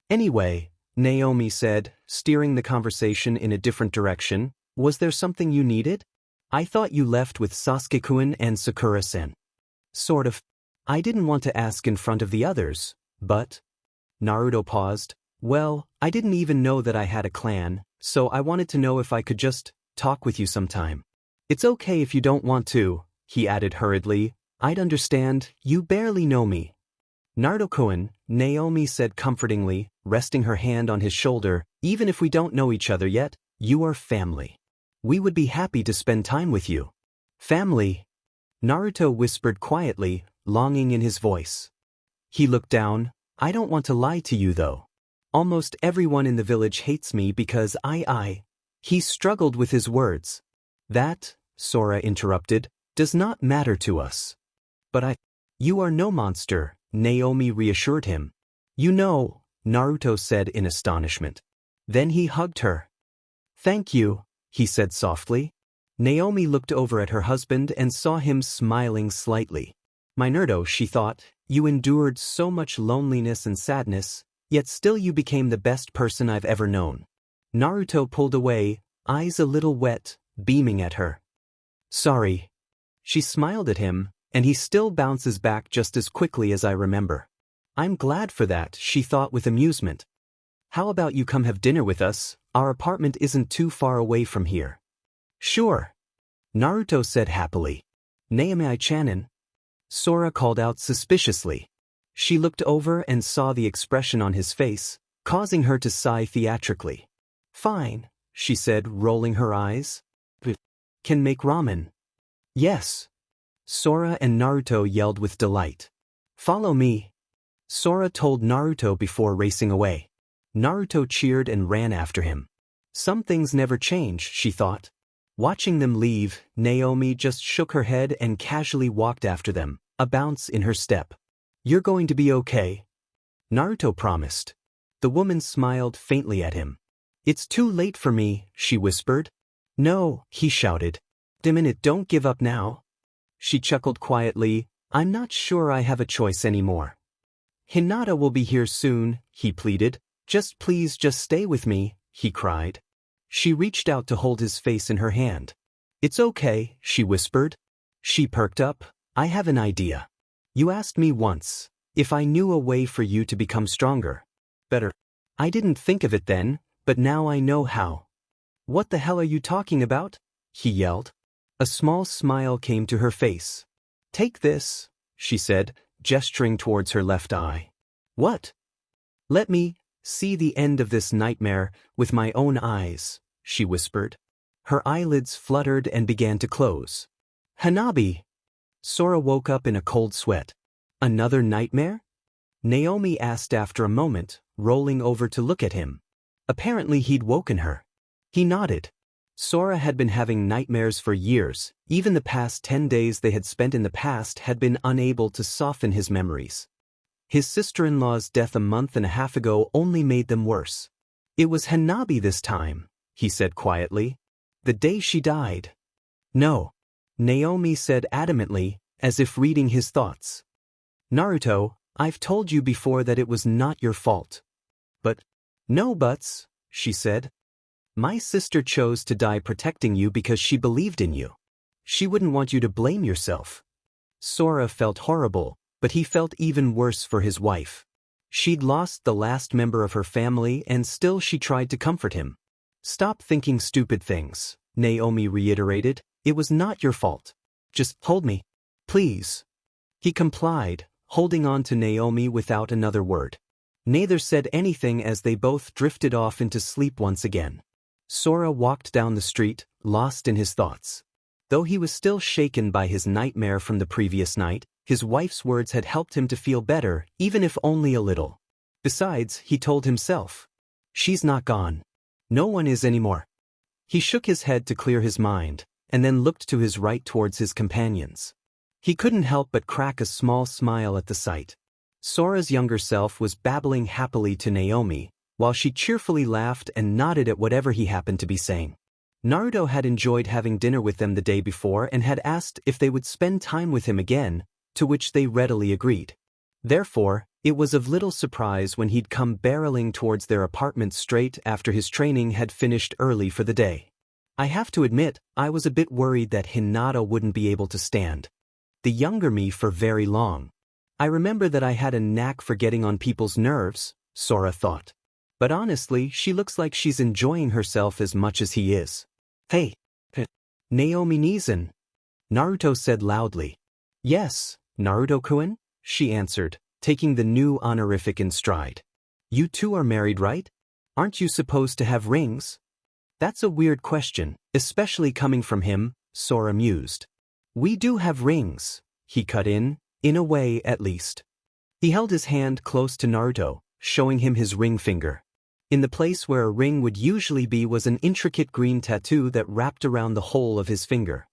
[SPEAKER 1] Anyway, Naomi said, steering the conversation in a different direction, was there something you needed? I thought you left with Sasuke-kun and Sakura-sen. Sort of. I didn't want to ask in front of the others, but... Naruto paused. Well, I didn't even know that I had a clan, so I wanted to know if I could just talk with you sometime. It's okay if you don't want to, he added hurriedly. I'd understand, you barely know me. Naruto-kun, Naomi said comfortingly, resting her hand on his shoulder, even if we don't know each other yet, you are family. We would be happy to spend time with you. Family? Naruto whispered quietly, longing in his voice. He looked down. I don't want to lie to you though. Almost everyone in the village hates me because He struggled with his words. That, Sora interrupted, does not matter to us. But You are no monster, Naomi reassured him. You know, Naruto said in astonishment. Then he hugged her. Thank you, he said softly. Naomi looked over at her husband and saw him smiling slightly. My Naruto, she thought, you endured so much loneliness and sadness, yet still you became the best person I've ever known. Naruto pulled away, eyes a little wet, beaming at her. Sorry. She smiled at him, and he still bounces back just as quickly as I remember. I'm glad for that, she thought with amusement. How about you come have dinner with us? Our apartment isn't too far away from here. Sure. Naruto said happily. Naomi Chunin? Sora called out suspiciously. She looked over and saw the expression on his face, causing her to sigh theatrically. Fine, she said, rolling her eyes. Can make ramen. Yes. Sora and Naruto yelled with delight. Follow me. Sora told Naruto before racing away. Naruto cheered and ran after him. Some things never change, she thought. Watching them leave, Naomi just shook her head and casually walked after them, a bounce in her step. You're going to be okay. Naruto promised. The woman smiled faintly at him. It's too late for me, she whispered. No, he shouted. Dimminute, don't give up now. She chuckled quietly. I'm not sure I have a choice anymore. Hinata will be here soon, he pleaded. Please just stay with me, he cried. She reached out to hold his face in her hand. It's okay, she whispered. She perked up. I have an idea. You asked me once if I knew a way for you to become stronger. Better. I didn't think of it then, but now I know how. What the hell are you talking about? He yelled. A small smile came to her face. Take this, she said, gesturing towards her left eye. What? Let me see the end of this nightmare with my own eyes, she whispered. Her eyelids fluttered and began to close. Hanabi! Sora woke up in a cold sweat. Another nightmare? Naomi asked after a moment, rolling over to look at him. Apparently he'd woken her. He nodded. Sora had been having nightmares for years. Even the past 10 days they had spent in the past had been unable to soften his memories. His sister-in-law's death a month and a half ago only made them worse. It was Hanabi this time, he said quietly. The day she died. No, Naomi said adamantly, as if reading his thoughts. Naruto, I've told you before that it was not your fault. But, no buts, she said. My sister chose to die protecting you because she believed in you. She wouldn't want you to blame yourself. Sora felt horrible, but he felt even worse for his wife. She'd lost the last member of her family and still she tried to comfort him. Stop thinking stupid things, Naomi reiterated. It was not your fault. Just hold me, please. He complied, holding on to Naomi without another word. Neither said anything as they both drifted off into sleep once again. Sora walked down the street, lost in his thoughts. Though he was still shaken by his nightmare from the previous night, his wife's words had helped him to feel better, even if only a little. Besides, he told himself, she's not gone. No one is anymore. He shook his head to clear his mind, and then looked to his right towards his companions. He couldn't help but crack a small smile at the sight. Sora's younger self was babbling happily to Naomi, while she cheerfully laughed and nodded at whatever he happened to be saying. Naruto had enjoyed having dinner with them the day before and had asked if they would spend time with him again, to which they readily agreed. Therefore, it was of little surprise when he'd come barreling towards their apartment straight after his training had finished early for the day. I have to admit, I was a bit worried that Hinata wouldn't be able to stand the younger me for very long. I remember that I had a knack for getting on people's nerves, Sora thought. But honestly, she looks like she's enjoying herself as much as he is. Hey, Naomi Nizan, Naruto said loudly. Yes, Naruto-kun, she answered, taking the new honorific in stride. You two are married, right? Aren't you supposed to have rings? That's a weird question, especially coming from him, Sora mused. We do have rings, he cut in a way at least. He held his hand close to Naruto, showing him his ring finger. In the place where a ring would usually be was an intricate green tattoo that wrapped around the whole of his finger.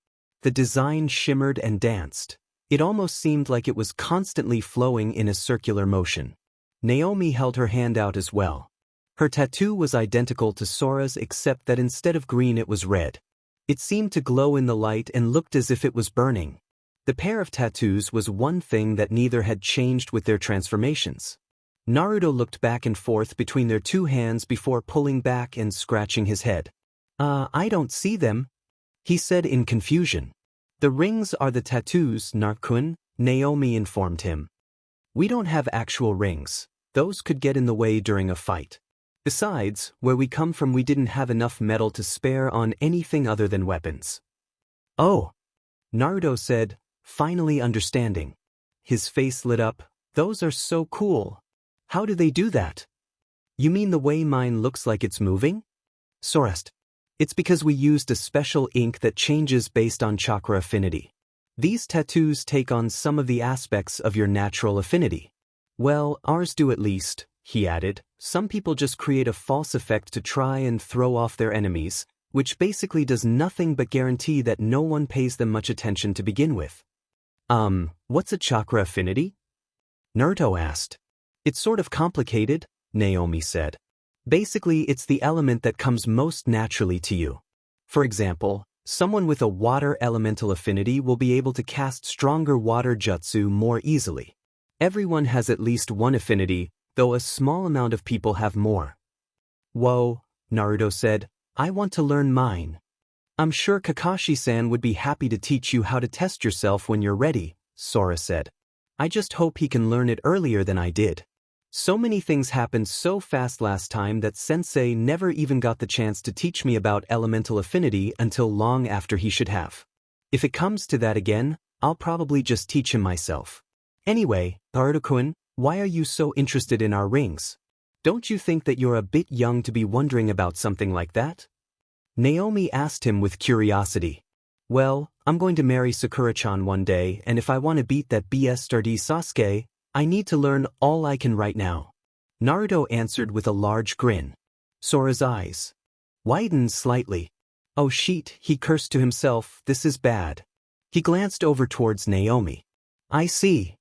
[SPEAKER 1] The design shimmered and danced. It almost seemed like it was constantly flowing in a circular motion. Naomi held her hand out as well. Her tattoo was identical to Sora's except that instead of green it was red. It seemed to glow in the light and looked as if it was burning. The pair of tattoos was one thing that neither had changed with their transformations. Naruto looked back and forth between their two hands before pulling back and scratching his head. I don't see them, he said in confusion. The rings are the tattoos, Naruto-kun, Naomi informed him. We don't have actual rings. Those could get in the way during a fight. Besides, where we come from we didn't have enough metal to spare on anything other than weapons. Oh, Naruto said, finally understanding. His face lit up. Those are so cool. How do they do that? You mean the way mine looks like it's moving? Sorest. It's because we used a special ink that changes based on chakra affinity. These tattoos take on some of the aspects of your natural affinity. Well, ours do at least, he added. Some people just create a false effect to try and throw off their enemies, which basically does nothing but guarantee that no one pays them much attention to begin with. What's a chakra affinity? Naruto asked. It's sort of complicated, Naomi said. Basically, it's the element that comes most naturally to you. For example, someone with a water elemental affinity will be able to cast stronger water jutsu more easily. Everyone has at least one affinity, though a small amount of people have more. Whoa, Naruto said, I want to learn mine. I'm sure Kakashi-san would be happy to teach you how to test yourself when you're ready, Sora said. I just hope he can learn it earlier than I did. So many things happened so fast last time that Sensei never even got the chance to teach me about elemental affinity until long after he should have. If it comes to that again, I'll probably just teach him myself. Anyway, Naruto-kun, why are you so interested in our rings? Don't you think that you're a bit young to be wondering about something like that? Naomi asked him with curiosity. Well, I'm going to marry Sakura-chan one day, and if I want to beat that bastard Sasuke, I need to learn all I can right now. Naruto answered with a large grin. Sora's eyes widened slightly. Oh shit, he cursed to himself, this is bad. He glanced over towards Naomi. I see.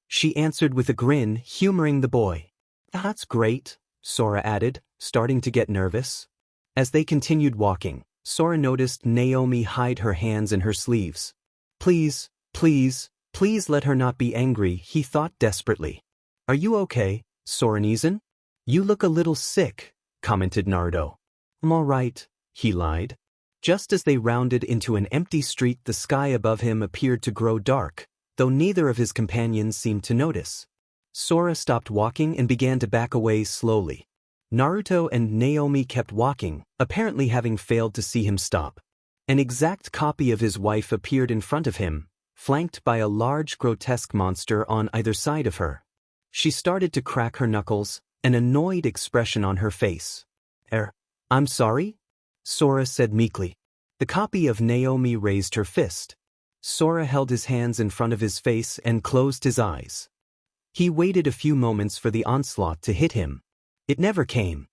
[SPEAKER 1] She answered with a grin, humoring the boy. That's great, Sora added, starting to get nervous. As they continued walking, Sora noticed Naomi hide her hands in her sleeves. Please, please, Please let her not be angry, he thought desperately. Are you okay, Soren-san? You look a little sick, commented Naruto. I'm all right, he lied. Just as they rounded into an empty street, the sky above him appeared to grow dark, though neither of his companions seemed to notice. Sora stopped walking and began to back away slowly. Naruto and Naomi kept walking, apparently having failed to see him stop. An exact copy of his wife appeared in front of him, flanked by a large grotesque monster on either side of her. She started to crack her knuckles, an annoyed expression on her face. I'm sorry? Sora said meekly. The copy of Naomi raised her fist. Sora held his hands in front of his face and closed his eyes. He waited a few moments for the onslaught to hit him. It never came.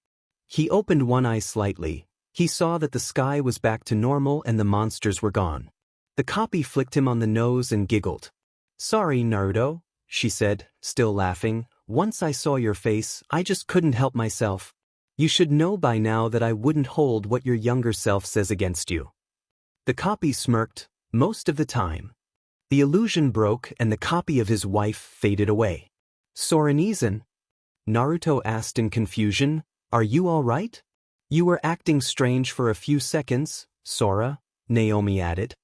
[SPEAKER 1] He opened one eye slightly. He saw that the sky was back to normal and the monsters were gone. The copy flicked him on the nose and giggled. Sorry, Naruto, she said, still laughing. Once I saw your face, I just couldn't help myself. You should know by now that I wouldn't hold what your younger self says against you. The copy smirked, most of the time. The illusion broke and the copy of his wife faded away. Soren-san? Naruto asked in confusion, are you all right? You were acting strange for a few seconds, Sora, Naomi added.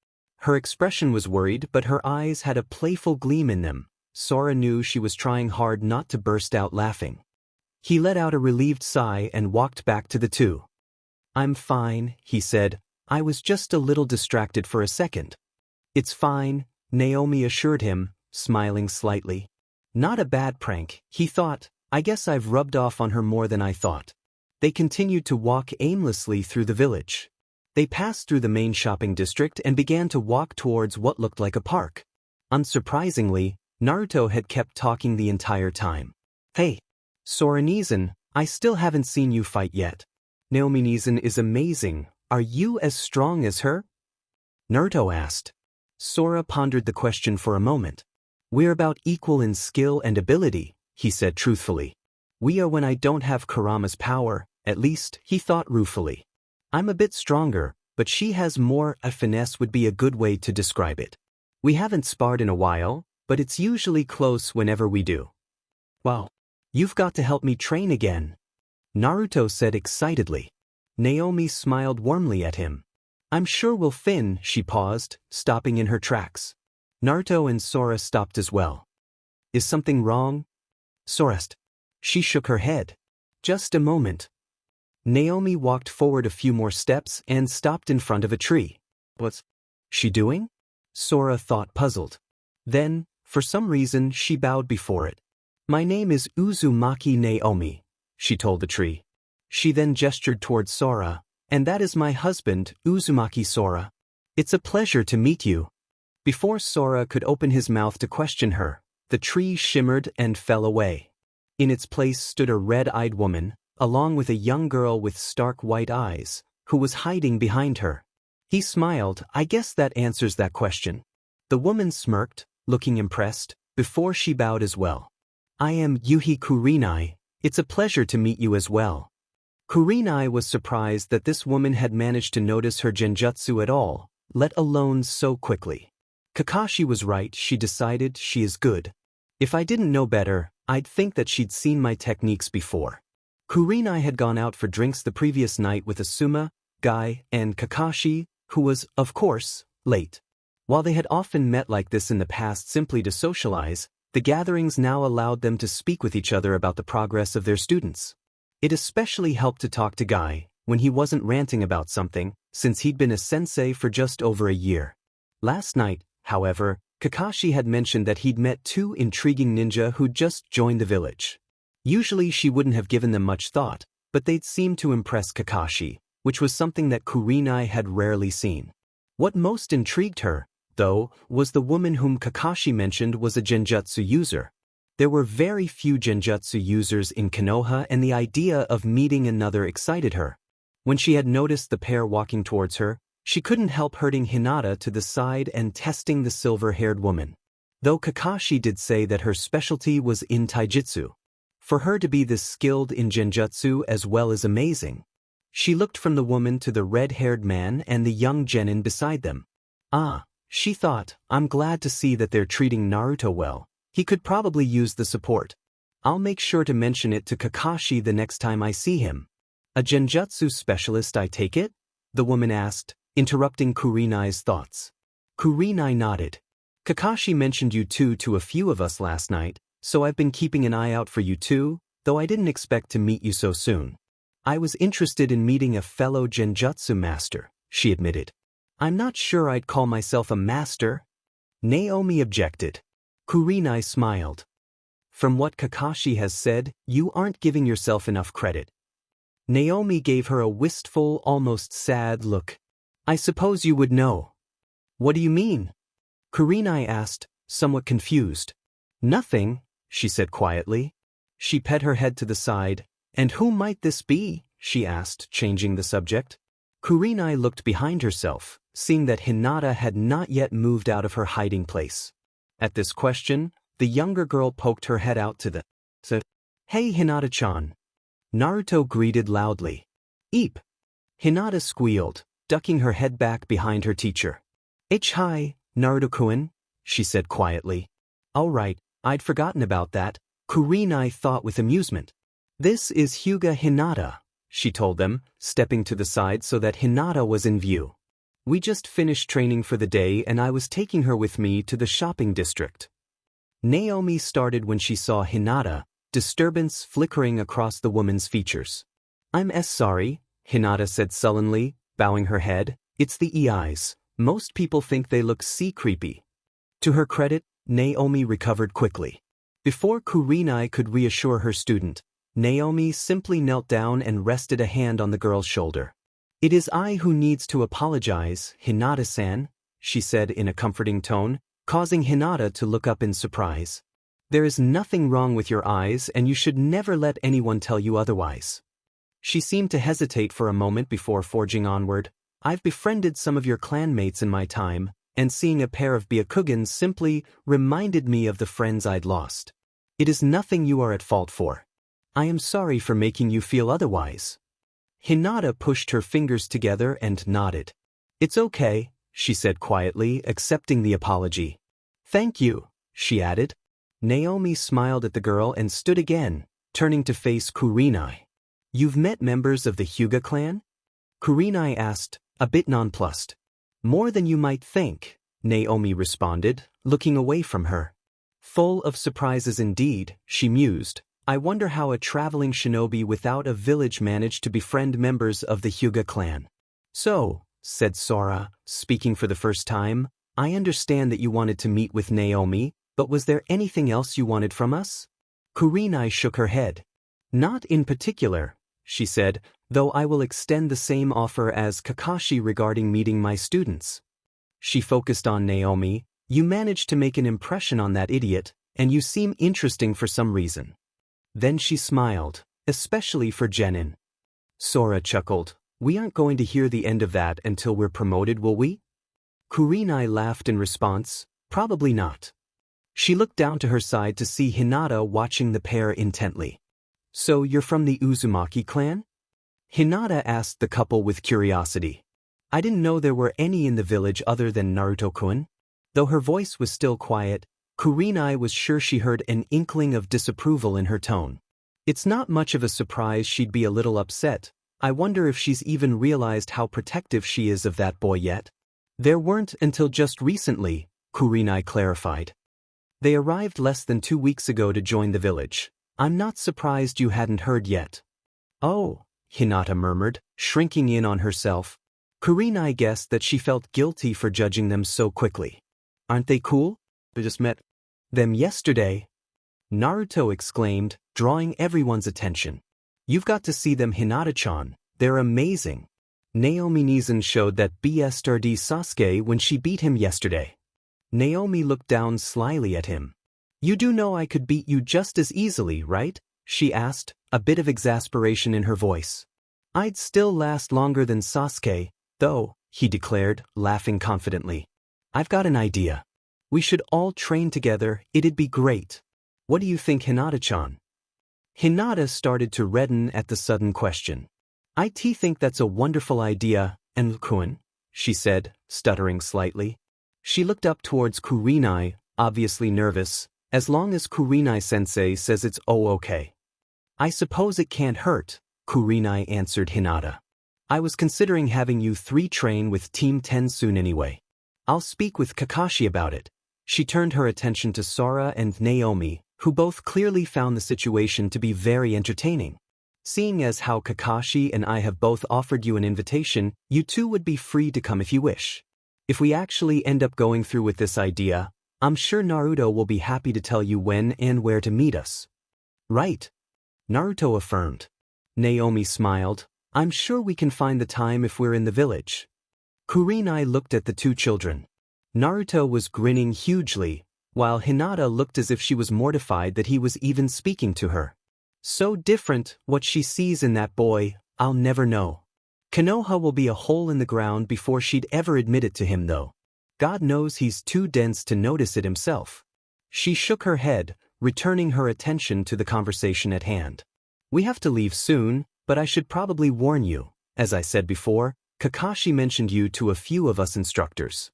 [SPEAKER 1] Her expression was worried, but her eyes had a playful gleam in them. Sora knew she was trying hard not to burst out laughing. He let out a relieved sigh and walked back to the two. I'm fine, he said. I was just a little distracted for a second. It's fine, Naomi assured him, smiling slightly. Not a bad prank, he thought. I guess I've rubbed off on her more than I thought. They continued to walk aimlessly through the village. They passed through the main shopping district and began to walk towards what looked like a park. Unsurprisingly, Naruto had kept talking the entire time. Hey, Soren-san, I still haven't seen you fight yet. Naomi-san is amazing. Are you as strong as her? Naruto asked. Sora pondered the question for a moment. We're about equal in skill and ability, he said truthfully. We are when I don't have Kurama's power, at least, he thought ruefully. I'm a bit stronger, but she has more. A finesse would be a good way to describe it. We haven't sparred in a while, but it's usually close whenever we do. Wow. You've got to help me train again, Naruto said excitedly. Naomi smiled warmly at him. I'm sure we'll fin. She paused, stopping in her tracks. Naruto and Sora stopped as well. Is something wrong? Sorest. She shook her head. Just a moment. Naomi walked forward a few more steps and stopped in front of a tree. What's she doing? Sora thought, puzzled. Then, for some reason, she bowed before it. My name is Uzumaki Naomi, she told the tree. She then gestured towards Sora, and that is my husband, Uzumaki Sora. It's a pleasure to meet you. Before Sora could open his mouth to question her, the tree shimmered and fell away. In its place stood a red-eyed woman, along with a young girl with stark white eyes, who was hiding behind her. He smiled. I guess that answers that question. The woman smirked, looking impressed, before she bowed as well. I am Yuhi Kurenai. It's a pleasure to meet you as well. Kurenai was surprised that this woman had managed to notice her genjutsu at all, let alone so quickly. Kakashi was right, she decided. She is good. If I didn't know better, I'd think that she'd seen my techniques before. Kurenai had gone out for drinks the previous night with Asuma, Guy, and Kakashi, who was, of course, late. While they had often met like this in the past simply to socialize, the gatherings now allowed them to speak with each other about the progress of their students. It especially helped to talk to Guy when he wasn't ranting about something, since he'd been a sensei for just over a year. Last night, however, Kakashi had mentioned that he'd met two intriguing ninja who'd just joined the village. Usually she wouldn't have given them much thought, but they'd seemed to impress Kakashi, which was something that Kurenai had rarely seen. What most intrigued her, though, was the woman whom Kakashi mentioned was a genjutsu user. There were very few genjutsu users in Konoha, and the idea of meeting another excited her. When she had noticed the pair walking towards her, she couldn't help hurting Hinata to the side and testing the silver-haired woman. Though Kakashi did say that her specialty was in taijutsu. For her to be this skilled in genjutsu as well is amazing. She looked from the woman to the red-haired man and the young genin beside them. Ah, She thought, I'm glad to see that they're treating Naruto well. He could probably use the support. I'll make sure to mention it to Kakashi the next time I see him. A genjutsu specialist, I take it? The woman asked, interrupting Kurenai's thoughts. Kurenai nodded. Kakashi mentioned you two to a few of us last night, so I've been keeping an eye out for you too, though I didn't expect to meet you so soon. I was interested in meeting a fellow genjutsu master, she admitted. I'm not sure I'd call myself a master. Naomi objected. Kurenai smiled. From what Kakashi has said, you aren't giving yourself enough credit. Naomi gave her a wistful, almost sad look. I suppose you would know. What do you mean? Kurenai asked, somewhat confused. Nothing, she said quietly. She pet her head to the side. And who might this be? She asked, changing the subject. Kurenai looked behind herself, seeing that Hinata had not yet moved out of her hiding place. At this question, the younger girl poked her head out to the said, Hey Hinata-chan. Naruto greeted loudly. Eep. Hinata squealed, ducking her head back behind her teacher. Hi, Naruto-kun, she said quietly. All right, I'd forgotten about that, Kurenai thought with amusement. This is Hyuga Hinata, she told them, stepping to the side so that Hinata was in view. We just finished training for the day and I was taking her with me to the shopping district. Naomi started when she saw Hinata, disturbance flickering across the woman's features. I'm sorry, Hinata said sullenly, bowing her head. It's the eyes. Most people think they look creepy. To her credit, Naomi recovered quickly. Before Kurenai could reassure her student, Naomi simply knelt down and rested a hand on the girl's shoulder. It is I who needs to apologize, Hinata-san, she said in a comforting tone, causing Hinata to look up in surprise. There is nothing wrong with your eyes and you should never let anyone tell you otherwise. She seemed to hesitate for a moment before forging onward. I've befriended some of your clanmates in my time, and seeing a pair of Byakugans simply reminded me of the friends I'd lost. It is nothing you are at fault for. I am sorry for making you feel otherwise. Hinata pushed her fingers together and nodded. It's okay, she said quietly, accepting the apology. Thank you, she added. Naomi smiled at the girl and stood again, turning to face Kurenai. You've met members of the Hyuga clan? Kurenai asked, a bit nonplussed. More than you might think, Naomi responded, looking away from her. Full of surprises indeed, she mused. I wonder how a traveling shinobi without a village managed to befriend members of the Hyuga clan. So, said Sora, speaking for the first time, I understand that you wanted to meet with Naomi, but was there anything else you wanted from us? Kurenai shook her head. Not in particular, she said, though I will extend the same offer as Kakashi regarding meeting my students. She focused on Naomi. You managed to make an impression on that idiot, and you seem interesting for some reason. Then she smiled, especially for Genin. Sora chuckled. We aren't going to hear the end of that until we're promoted, will we? Kurenai laughed in response. Probably not. She looked down to her side to see Hinata watching the pair intently. So you're from the Uzumaki clan? Hinata asked the couple with curiosity. I didn't know there were any in the village other than Naruto-kun. Though her voice was still quiet, Kurenai was sure she heard an inkling of disapproval in her tone. It's not much of a surprise she'd be a little upset. I wonder if she's even realized how protective she is of that boy yet. There weren't until just recently, Kurenai clarified. They arrived less than 2 weeks ago to join the village. I'm not surprised you hadn't heard yet. Oh, Hinata murmured, shrinking in on herself. Kurenai guessed that she felt guilty for judging them so quickly. Aren't they cool? I just met them yesterday. Naruto exclaimed, drawing everyone's attention. You've got to see them, Hinata-chan. They're amazing. Naomi Nizan showed that BSRD Sasuke when she beat him yesterday. Naomi looked down slyly at him. You do know I could beat you just as easily, right? She asked, a bit of exasperation in her voice. I'd still last longer than Sasuke, though, he declared, laughing confidently. I've got an idea. We should all train together, it'd be great. What do you think, Hinata-chan? Hinata started to redden at the sudden question. I think that's a wonderful idea, and Kun, she said, stuttering slightly. She looked up towards Kurenai, obviously nervous. As long as Kurenai-sensei says it's okay. I suppose it can't hurt, Kurenai answered Hinata. I was considering having you three train with Team 10 soon anyway. I'll speak with Kakashi about it. She turned her attention to Sora and Naomi, who both clearly found the situation to be very entertaining. Seeing as how Kakashi and I have both offered you an invitation, you two would be free to come if you wish. If we actually end up going through with this idea, I'm sure Naruto will be happy to tell you when and where to meet us. Right. Naruto affirmed. Naomi smiled. I'm sure we can find the time if we're in the village. Kurenai looked at the two children. Naruto was grinning hugely, while Hinata looked as if she was mortified that he was even speaking to her. So different, what she sees in that boy, I'll never know. Konoha will be a hole in the ground before she'd ever admit it to him though. God knows he's too dense to notice it himself. She shook her head, returning her attention to the conversation at hand. We have to leave soon, but I should probably warn you. As I said before, Kakashi mentioned you to a few of us instructors.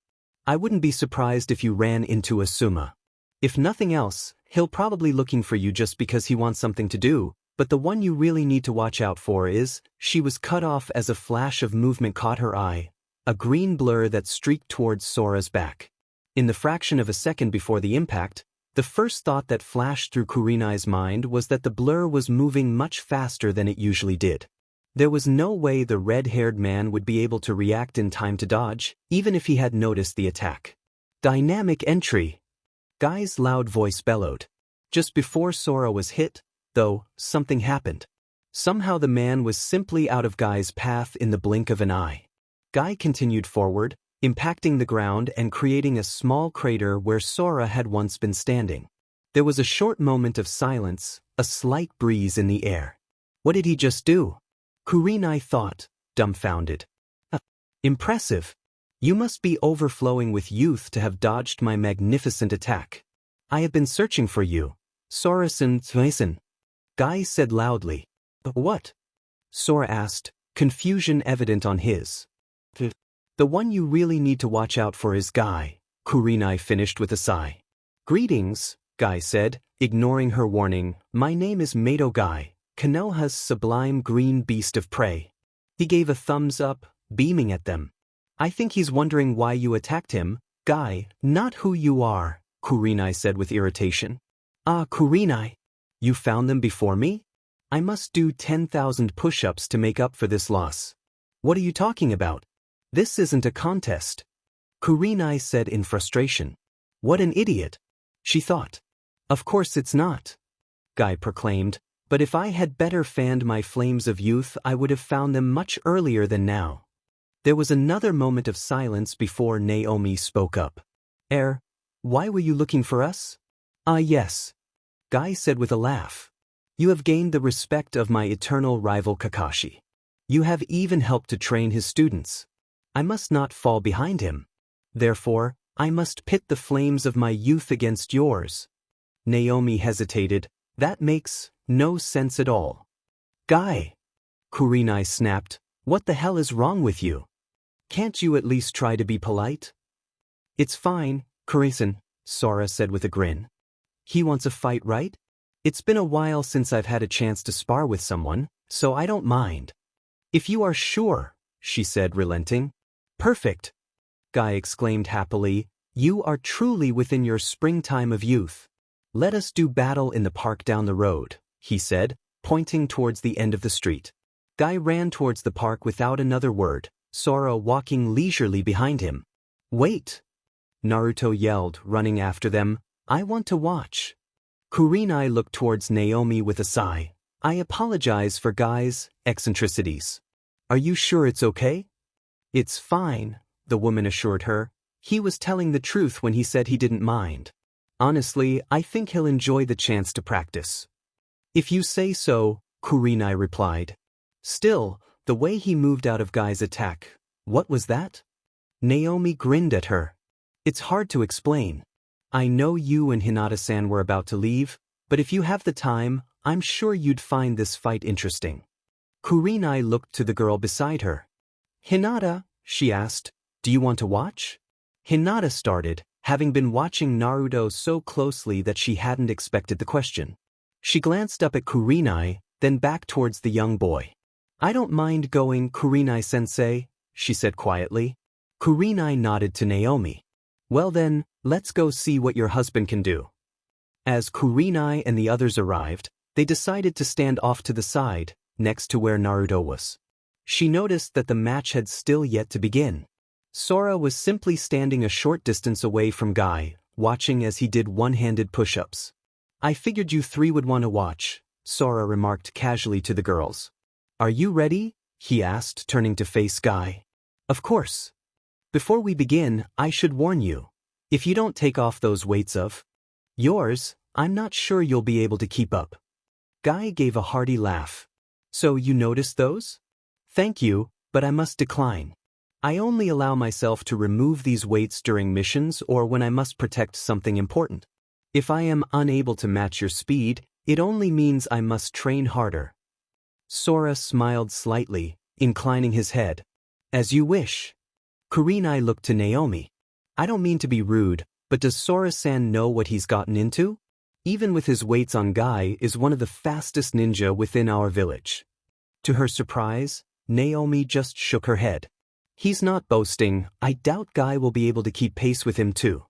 [SPEAKER 1] I wouldn't be surprised if you ran into Asuma. If nothing else, he'll probably looking for you just because he wants something to do, but the one you really need to watch out for is, she was cut off as a flash of movement caught her eye, a green blur that streaked towards Sora's back. In the fraction of a second before the impact, the first thought that flashed through Kurenai's mind was that the blur was moving much faster than it usually did. There was no way the red-haired man would be able to react in time to dodge, even if he had noticed the attack. Dynamic entry! Guy's loud voice bellowed. Just before Sora was hit, though, something happened. Somehow the man was simply out of Guy's path in the blink of an eye. Guy continued forward, impacting the ground and creating a small crater where Sora had once been standing. There was a short moment of silence, a slight breeze in the air. What did he just do? Kurenai thought, dumbfounded. Impressive. You must be overflowing with youth to have dodged my magnificent attack. I have been searching for you. Sora-san, Guy said loudly. What? Sora asked, confusion evident on his. The one you really need to watch out for is Guy, Kurenai finished with a sigh. Greetings, Guy said, ignoring her warning. My name is Mato Guy, Konoha's sublime green beast of prey. He gave a thumbs up, beaming at them. I think he's wondering why you attacked him, Guy, not who you are, Kurenai said with irritation. Ah, Kurenai. You found them before me? I must do 10,000 push-ups to make up for this loss. What are you talking about? This isn't a contest. Kurenai said in frustration. What an idiot, she thought. Of course it's not, Guy proclaimed, but if I had better fanned my flames of youth I would have found them much earlier than now. There was another moment of silence before Naomi spoke up. Why were you looking for us? Ah yes, Guy said with a laugh. You have gained the respect of my eternal rival Kakashi. You have even helped to train his students. I must not fall behind him. Therefore, I must pit the flames of my youth against yours. Naomi hesitated. That makes no sense at all. Guy, Kurenai snapped, what the hell is wrong with you? Can't you at least try to be polite? It's fine, Kuren-san, Sora said with a grin. He wants a fight, right? It's been a while since I've had a chance to spar with someone, so I don't mind. If you are sure, she said, relenting. Perfect, Guy exclaimed happily. You are truly within your springtime of youth. Let us do battle in the park down the road, he said, pointing towards the end of the street. Guy ran towards the park without another word, Sora walking leisurely behind him. Wait! Naruto yelled, running after them. I want to watch. Kurenai looked towards Naomi with a sigh. I apologize for Guy's eccentricities. Are you sure it's okay? It's fine, the woman assured her. He was telling the truth when he said he didn't mind. Honestly, I think he'll enjoy the chance to practice. If you say so, Kurenai replied. Still, the way he moved out of Guy's attack, what was that? Naomi grinned at her. It's hard to explain. I know you and Hinata-san were about to leave, but if you have the time, I'm sure you'd find this fight interesting. Kurenai looked to the girl beside her. Hinata, she asked, do you want to watch? Hinata started, having been watching Naruto so closely that she hadn't expected the question. She glanced up at Kurenai, then back towards the young boy. "I don't mind going, Kurenai-sensei," she said quietly. Kurenai nodded to Naomi. "Well then, let's go see what your husband can do." As Kurenai and the others arrived, they decided to stand off to the side, next to where Naruto was. She noticed that the match had still yet to begin. Sora was simply standing a short distance away from Guy, watching as he did one-handed push-ups. "I figured you three would want to watch," Sora remarked casually to the girls. "Are you ready?" he asked, turning to face Guy. "Of course. Before we begin, I should warn you. If you don't take off those weights of yours, I'm not sure you'll be able to keep up." Guy gave a hearty laugh. "So you noticed those?" "Thank you, but I must decline. I only allow myself to remove these weights during missions or when I must protect something important. If I am unable to match your speed, it only means I must train harder." Sora smiled slightly, inclining his head. "As you wish." Kurenai looked to Naomi. "I don't mean to be rude, but does Sora-san know what he's gotten into? Even with his weights on, Guy is one of the fastest ninja within our village." To her surprise, Naomi just shook her head. "He's not boasting. I doubt Guy will be able to keep pace with him too."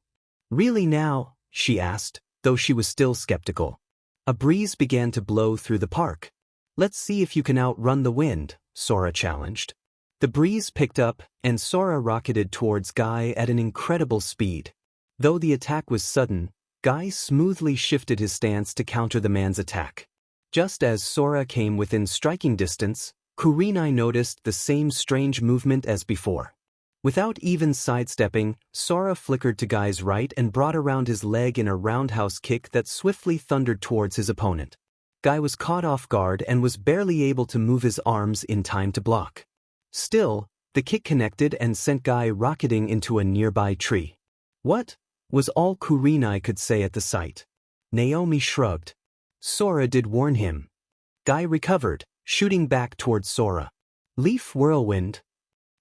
[SPEAKER 1] "Really now?" she asked, though she was still skeptical. A breeze began to blow through the park. "Let's see if you can outrun the wind," Sora challenged. The breeze picked up, and Sora rocketed towards Guy at an incredible speed. Though the attack was sudden, Guy smoothly shifted his stance to counter the man's attack. Just as Sora came within striking distance, Kurenai noticed the same strange movement as before. Without even sidestepping, Sora flickered to Guy's right and brought around his leg in a roundhouse kick that swiftly thundered towards his opponent. Guy was caught off guard and was barely able to move his arms in time to block. Still, the kick connected and sent Guy rocketing into a nearby tree. "What?" was all Kurenai could say at the sight. Naomi shrugged. Sora did warn him. Guy recovered, shooting back towards Sora. "Leaf whirlwind!"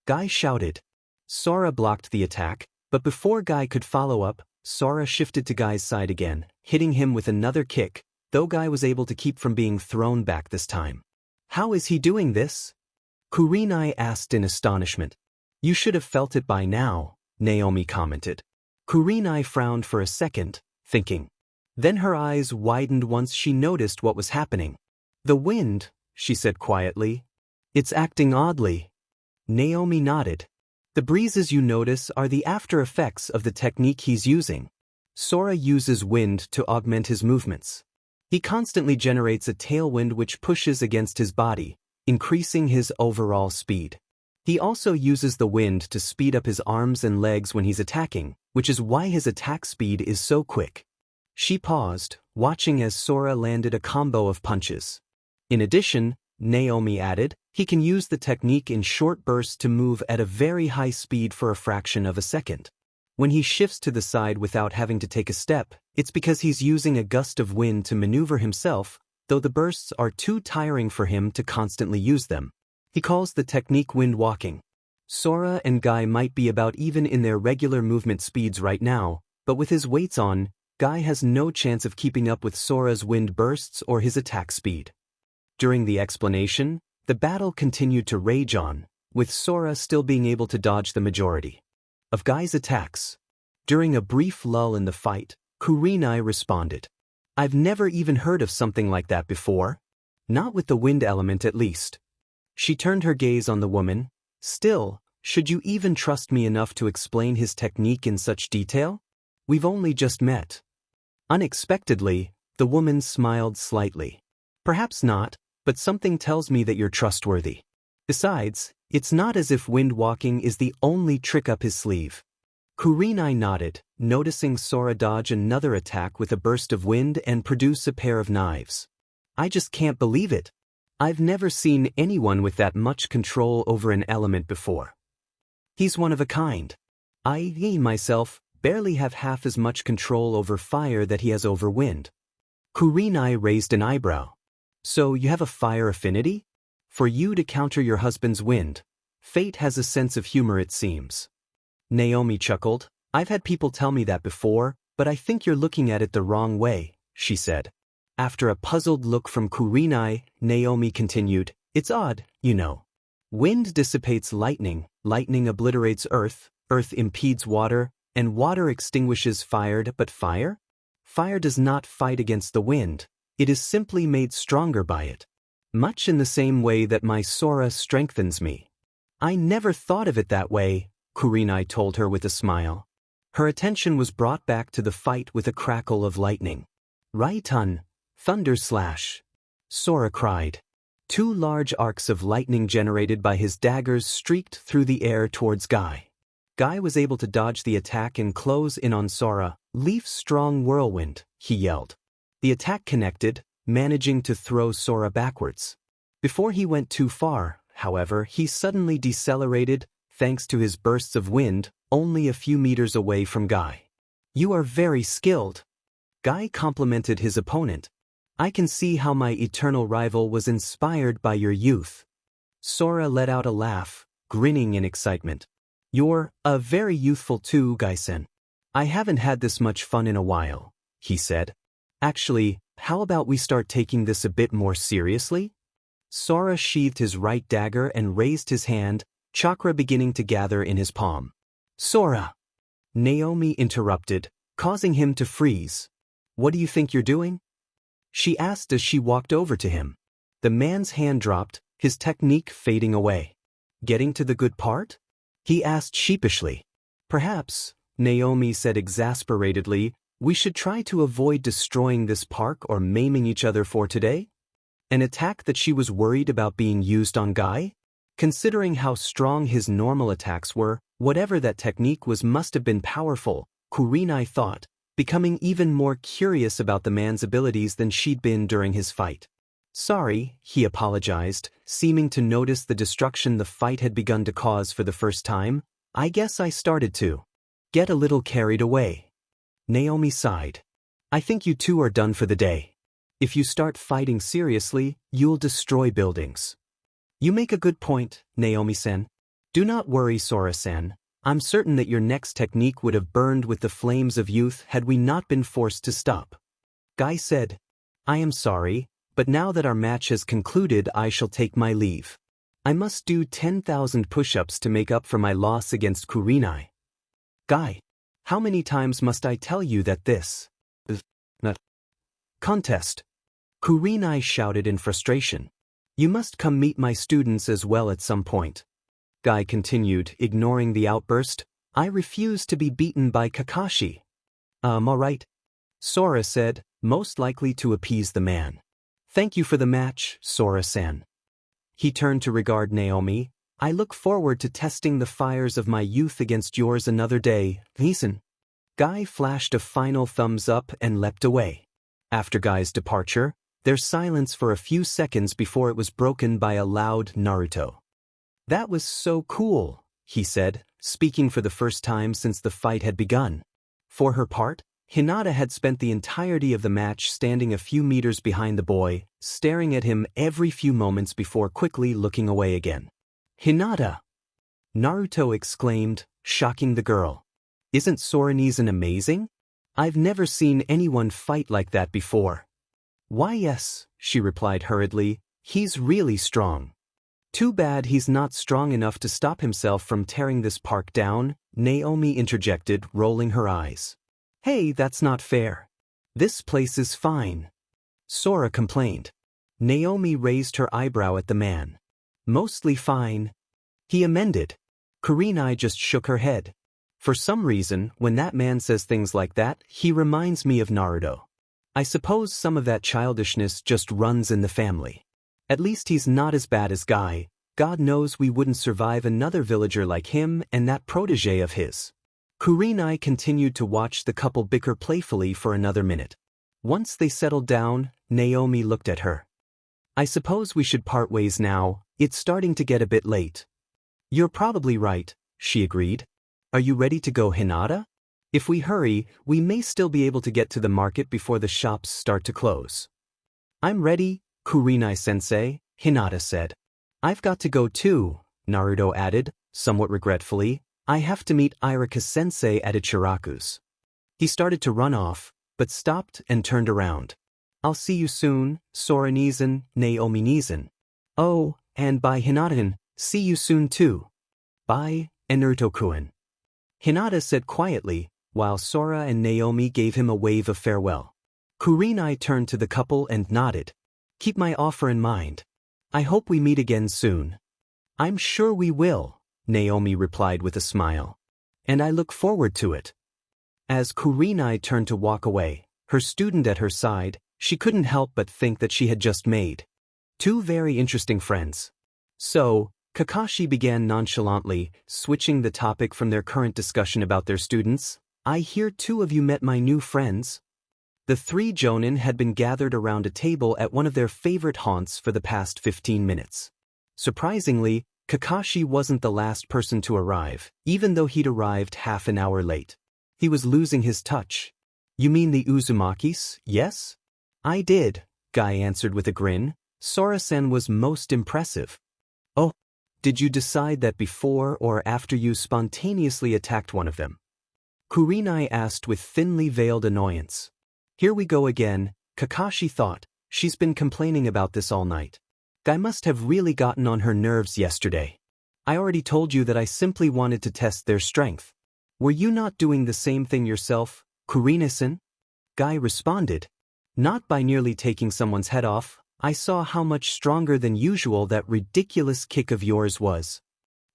[SPEAKER 1] Guy shouted. Sora blocked the attack, but before Guy could follow up, Sora shifted to Guy's side again, hitting him with another kick, though Guy was able to keep from being thrown back this time. "How is he doing this?" Kurenai asked in astonishment. "You should have felt it by now," Naomi commented. Kurenai frowned for a second, thinking. Then her eyes widened once she noticed what was happening. "The wind," she said quietly. "It's acting oddly." Naomi nodded. "The breezes you notice are the after effects of the technique he's using. Sora uses wind to augment his movements. He constantly generates a tailwind which pushes against his body, increasing his overall speed. He also uses the wind to speed up his arms and legs when he's attacking, which is why his attack speed is so quick." She paused, watching as Sora landed a combo of punches. In addition, Naomi added, he can use the technique in short bursts to move at a very high speed for a fraction of a second. When he shifts to the side without having to take a step, it's because he's using a gust of wind to maneuver himself, though the bursts are too tiring for him to constantly use them. He calls the technique wind walking. Sora and Guy might be about even in their regular movement speeds right now, but with his weights on, Guy has no chance of keeping up with Sora's wind bursts or his attack speed. During the explanation, the battle continued to rage on, with Sora still being able to dodge the majority of Guy's attacks. During a brief lull in the fight, Kurenai responded. "I've never even heard of something like that before. Not with the wind element at least." She turned her gaze on the woman. "Still, should you even trust me enough to explain his technique in such detail? We've only just met." Unexpectedly, the woman smiled slightly. "Perhaps not, but something tells me that you're trustworthy. Besides, it's not as if wind walking is the only trick up his sleeve." Kurenai nodded, noticing Sora dodge another attack with a burst of wind and produce a pair of knives. "I just can't believe it. I've never seen anyone with that much control over an element before. He's one of a kind. I, myself, barely have half as much control over fire that he has over wind." Kurenai raised an eyebrow. "So you have a fire affinity? For you to counter your husband's wind. Fate has a sense of humor, it seems." Naomi chuckled. I've had people tell me that before, but I think you're looking at it the wrong way, she said. After a puzzled look from Kurenai, Naomi continued, it's odd, you know. Wind dissipates lightning, lightning obliterates earth, earth impedes water, and water extinguishes fire, but fire? Fire does not fight against the wind, it is simply made stronger by it. Much in the same way that my Sora strengthens me. I never thought of it that way, Kurenai told her with a smile. Her attention was brought back to the fight with a crackle of lightning. Raiton, thunder slash! Sora cried. 2 large arcs of lightning generated by his daggers streaked through the air towards Guy. Guy was able to dodge the attack and close in on Sora. Leaf strong whirlwind, he yelled. The attack connected, managing to throw Sora backwards. Before he went too far, however, he suddenly decelerated, thanks to his bursts of wind, only a few meters away from Guy. You are very skilled. Guy complimented his opponent. I can see how my eternal rival was inspired by your youth. Sora let out a laugh, grinning in excitement. You're very youthful too, Guy-sen. I haven't had this much fun in a while, he said. Actually, how about we start taking this a bit more seriously? Sora sheathed his right dagger and raised his hand, chakra beginning to gather in his palm. Sora! Naomi interrupted, causing him to freeze. What do you think you're doing? She asked as she walked over to him. The man's hand dropped, his technique fading away. Getting to the good part? He asked sheepishly. Perhaps, Naomi said exasperatedly, we should try to avoid destroying this park or maiming each other for today? An attack that she was worried about being used on Guy? Considering how strong his normal attacks were, whatever that technique was must have been powerful, Kurenai thought, becoming even more curious about the man's abilities than she'd been during his fight. Sorry, he apologized, seeming to notice the destruction the fight had begun to cause for the first time. I guess I started to get a little carried away. Naomi sighed. I think you two are done for the day. If you start fighting seriously, you'll destroy buildings. You make a good point, Naomi-sen. Do not worry, Sora-sen. I'm certain that your next technique would have burned with the flames of youth had we not been forced to stop. Guy said, I am sorry, but now that our match has concluded I shall take my leave. I must do 10,000 push-ups to make up for my loss against Kurenai. Guy, how many times must I tell you that this is not contest? Kurenai shouted in frustration. You must come meet my students as well at some point. Guy continued, ignoring the outburst. I refuse to be beaten by Kakashi. Alright. Sora said, most likely to appease the man. Thank you for the match, Sora-san. He turned to regard Naomi. I look forward to testing the fires of my youth against yours another day, listen. Guy flashed a final thumbs up and leapt away. After Guy's departure, there's silence for a few seconds before it was broken by a loud Naruto. That was so cool, he said, speaking for the first time since the fight had begun. For her part, Hinata had spent the entirety of the match standing a few meters behind the boy, staring at him every few moments before quickly looking away again. Hinata! Naruto exclaimed, shocking the girl. Isn't Soranizan amazing? I've never seen anyone fight like that before. Why yes, she replied hurriedly, he's really strong. Too bad he's not strong enough to stop himself from tearing this park down, Naomi interjected, rolling her eyes. Hey, that's not fair. This place is fine. Sora complained. Naomi raised her eyebrow at the man. Mostly fine. He amended. Kurenai just shook her head. For some reason, when that man says things like that, he reminds me of Naruto. I suppose some of that childishness just runs in the family. At least he's not as bad as Guy. God knows we wouldn't survive another villager like him and that protege of his. Kurenai continued to watch the couple bicker playfully for another minute. Once they settled down, Naomi looked at her. I suppose we should part ways now, it's starting to get a bit late. You're probably right, she agreed. Are you ready to go, Hinata? If we hurry, we may still be able to get to the market before the shops start to close. I'm ready, Kurenai-sensei, Hinata said. I've got to go too, Naruto added, somewhat regretfully. I have to meet Irika-sensei at Ichiraku's. He started to run off, but stopped and turned around. I'll see you soon, Sora-nizan, Naomi-nizan. Oh, and bye Hinata-san, see you soon too. Bye, Naruto-kun. Hinata said quietly, while Sora and Naomi gave him a wave of farewell. Kurenai turned to the couple and nodded. Keep my offer in mind. I hope we meet again soon. I'm sure we will, Naomi replied with a smile. And I look forward to it. As Kurenai turned to walk away, her student at her side, she couldn't help but think that she had just made two very interesting friends. So, Kakashi began nonchalantly, switching the topic from their current discussion about their students. I hear two of you met my new friends. The three jonin had been gathered around a table at one of their favorite haunts for the past 15 minutes. Surprisingly, Kakashi wasn't the last person to arrive, even though he'd arrived half an hour late. He was losing his touch. You mean the Uzumakis, yes? I did, Guy answered with a grin. Sora-sen was most impressive. Oh, did you decide that before or after you spontaneously attacked one of them? Kurenai asked with thinly veiled annoyance. Here we go again, Kakashi thought. She's been complaining about this all night. Guy must have really gotten on her nerves yesterday. I already told you that I simply wanted to test their strength. Were you not doing the same thing yourself, Kurenai-san? Guy responded. Not by nearly taking someone's head off. I saw how much stronger than usual that ridiculous kick of yours was.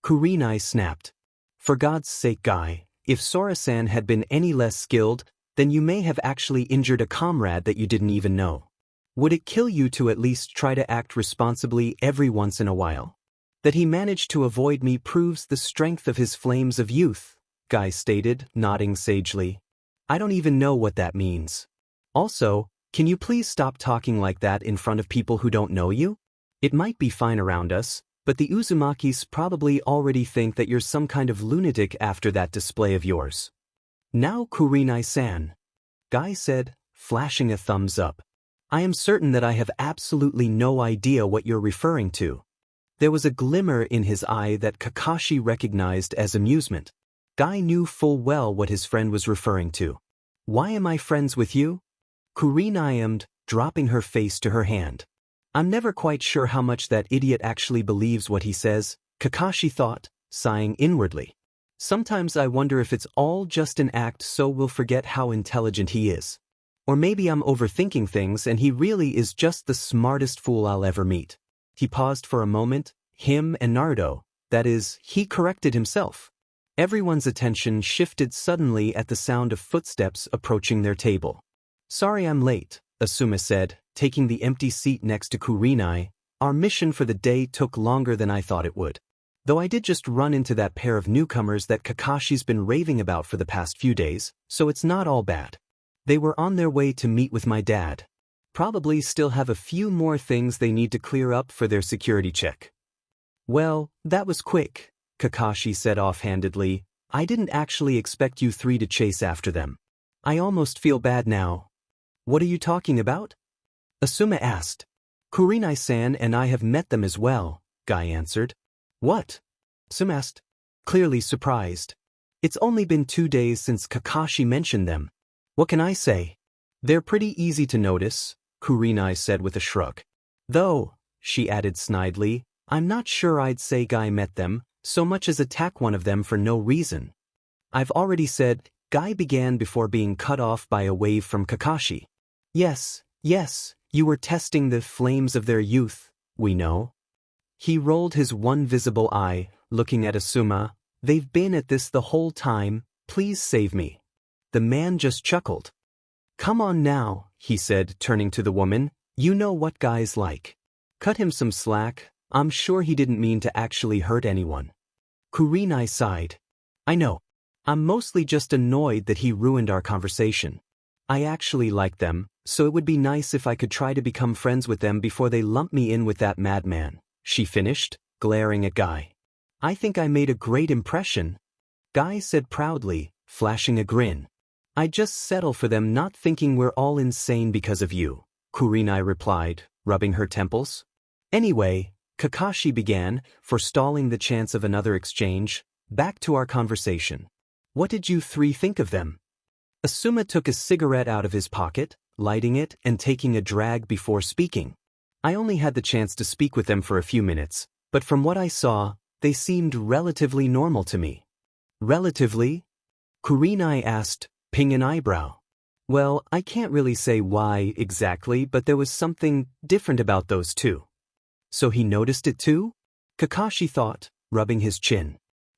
[SPEAKER 1] Kurenai snapped. For God's sake, Guy, if Sora-san had been any less skilled, then you may have actually injured a comrade that you didn't even know. Would it kill you to at least try to act responsibly every once in a while? That he managed to avoid me proves the strength of his flames of youth, Guy stated, nodding sagely. I don't even know what that means. Also, can you please stop talking like that in front of people who don't know you? It might be fine around us, but the Uzumakis probably already think that you're some kind of lunatic after that display of yours. Now Kurenai-san, Guy said, flashing a thumbs up. I am certain that I have absolutely no idea what you're referring to. There was a glimmer in his eye that Kakashi recognized as amusement. Guy knew full well what his friend was referring to. Why am I friends with you? Kurenai-emmed, dropping her face to her hand. I'm never quite sure how much that idiot actually believes what he says, Kakashi thought, sighing inwardly. Sometimes I wonder if it's all just an act so we'll forget how intelligent he is. Or maybe I'm overthinking things and he really is just the smartest fool I'll ever meet. He paused for a moment, him and Naruto, that is, he corrected himself. Everyone's attention shifted suddenly at the sound of footsteps approaching their table. Sorry I'm late, Asuma said, taking the empty seat next to Kurenai. Our mission for the day took longer than I thought it would. Though I did just run into that pair of newcomers that Kakashi's been raving about for the past few days, so it's not all bad. They were on their way to meet with my dad. Probably still have a few more things they need to clear up for their security check. Well, that was quick, Kakashi said offhandedly. I didn't actually expect you three to chase after them. I almost feel bad now. What are you talking about? Asuma asked. Kurenai-san and I have met them as well, Guy answered. What? Asuma asked, clearly surprised. It's only been 2 days since Kakashi mentioned them. What can I say? They're pretty easy to notice, Kurenai said with a shrug. Though, she added snidely, I'm not sure I'd say Guy met them, so much as attack one of them for no reason. I've already said, Guy began before being cut off by a wave from Kakashi. Yes, you were testing the flames of their youth, we know. He rolled his one visible eye, looking at Asuma. They've been at this the whole time, please save me. The man just chuckled. Come on now, he said, turning to the woman. You know what Guy's like. Cut him some slack, I'm sure he didn't mean to actually hurt anyone. Kurenai sighed. I know. I'm mostly just annoyed that he ruined our conversation. I actually like them, so it would be nice if I could try to become friends with them before they lump me in with that madman, she finished, glaring at Guy. I think I made a great impression, Guy said proudly, flashing a grin. I'd just settle for them not thinking we're all insane because of you, Kurenai replied, rubbing her temples. Anyway, Kakashi began, forestalling the chance of another exchange. Back to our conversation. What did you three think of them? Asuma took a cigarette out of his pocket, lighting it and taking a drag before speaking. I only had the chance to speak with them for a few minutes, but from what I saw, they seemed relatively normal to me. Relatively? Kurenai asked, ping an eyebrow. Well, I can't really say why exactly, but there was something different about those two. So he noticed it too? Kakashi thought, rubbing his chin.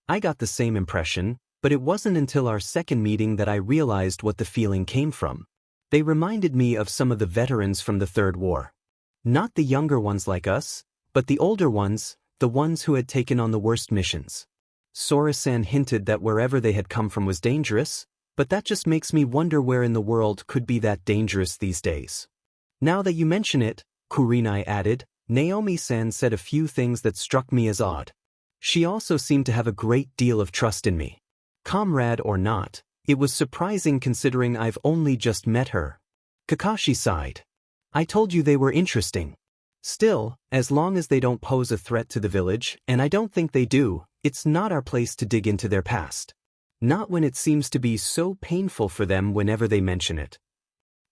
[SPEAKER 1] I got the same impression, but it wasn't until our second meeting that I realized what the feeling came from. They reminded me of some of the veterans from the Third War. Not the younger ones like us, but the older ones, the ones who had taken on the worst missions. Sora-san hinted that wherever they had come from was dangerous, but that just makes me wonder where in the world could be that dangerous these days. Now that you mention it, Kurenai added, Naomi-san said a few things that struck me as odd. She also seemed to have a great deal of trust in me. Comrade or not, it was surprising considering I've only just met her. Kakashi sighed. I told you they were interesting. Still, as long as they don't pose a threat to the village, and I don't think they do, it's not our place to dig into their past. Not when it seems to be so painful for them whenever they mention it.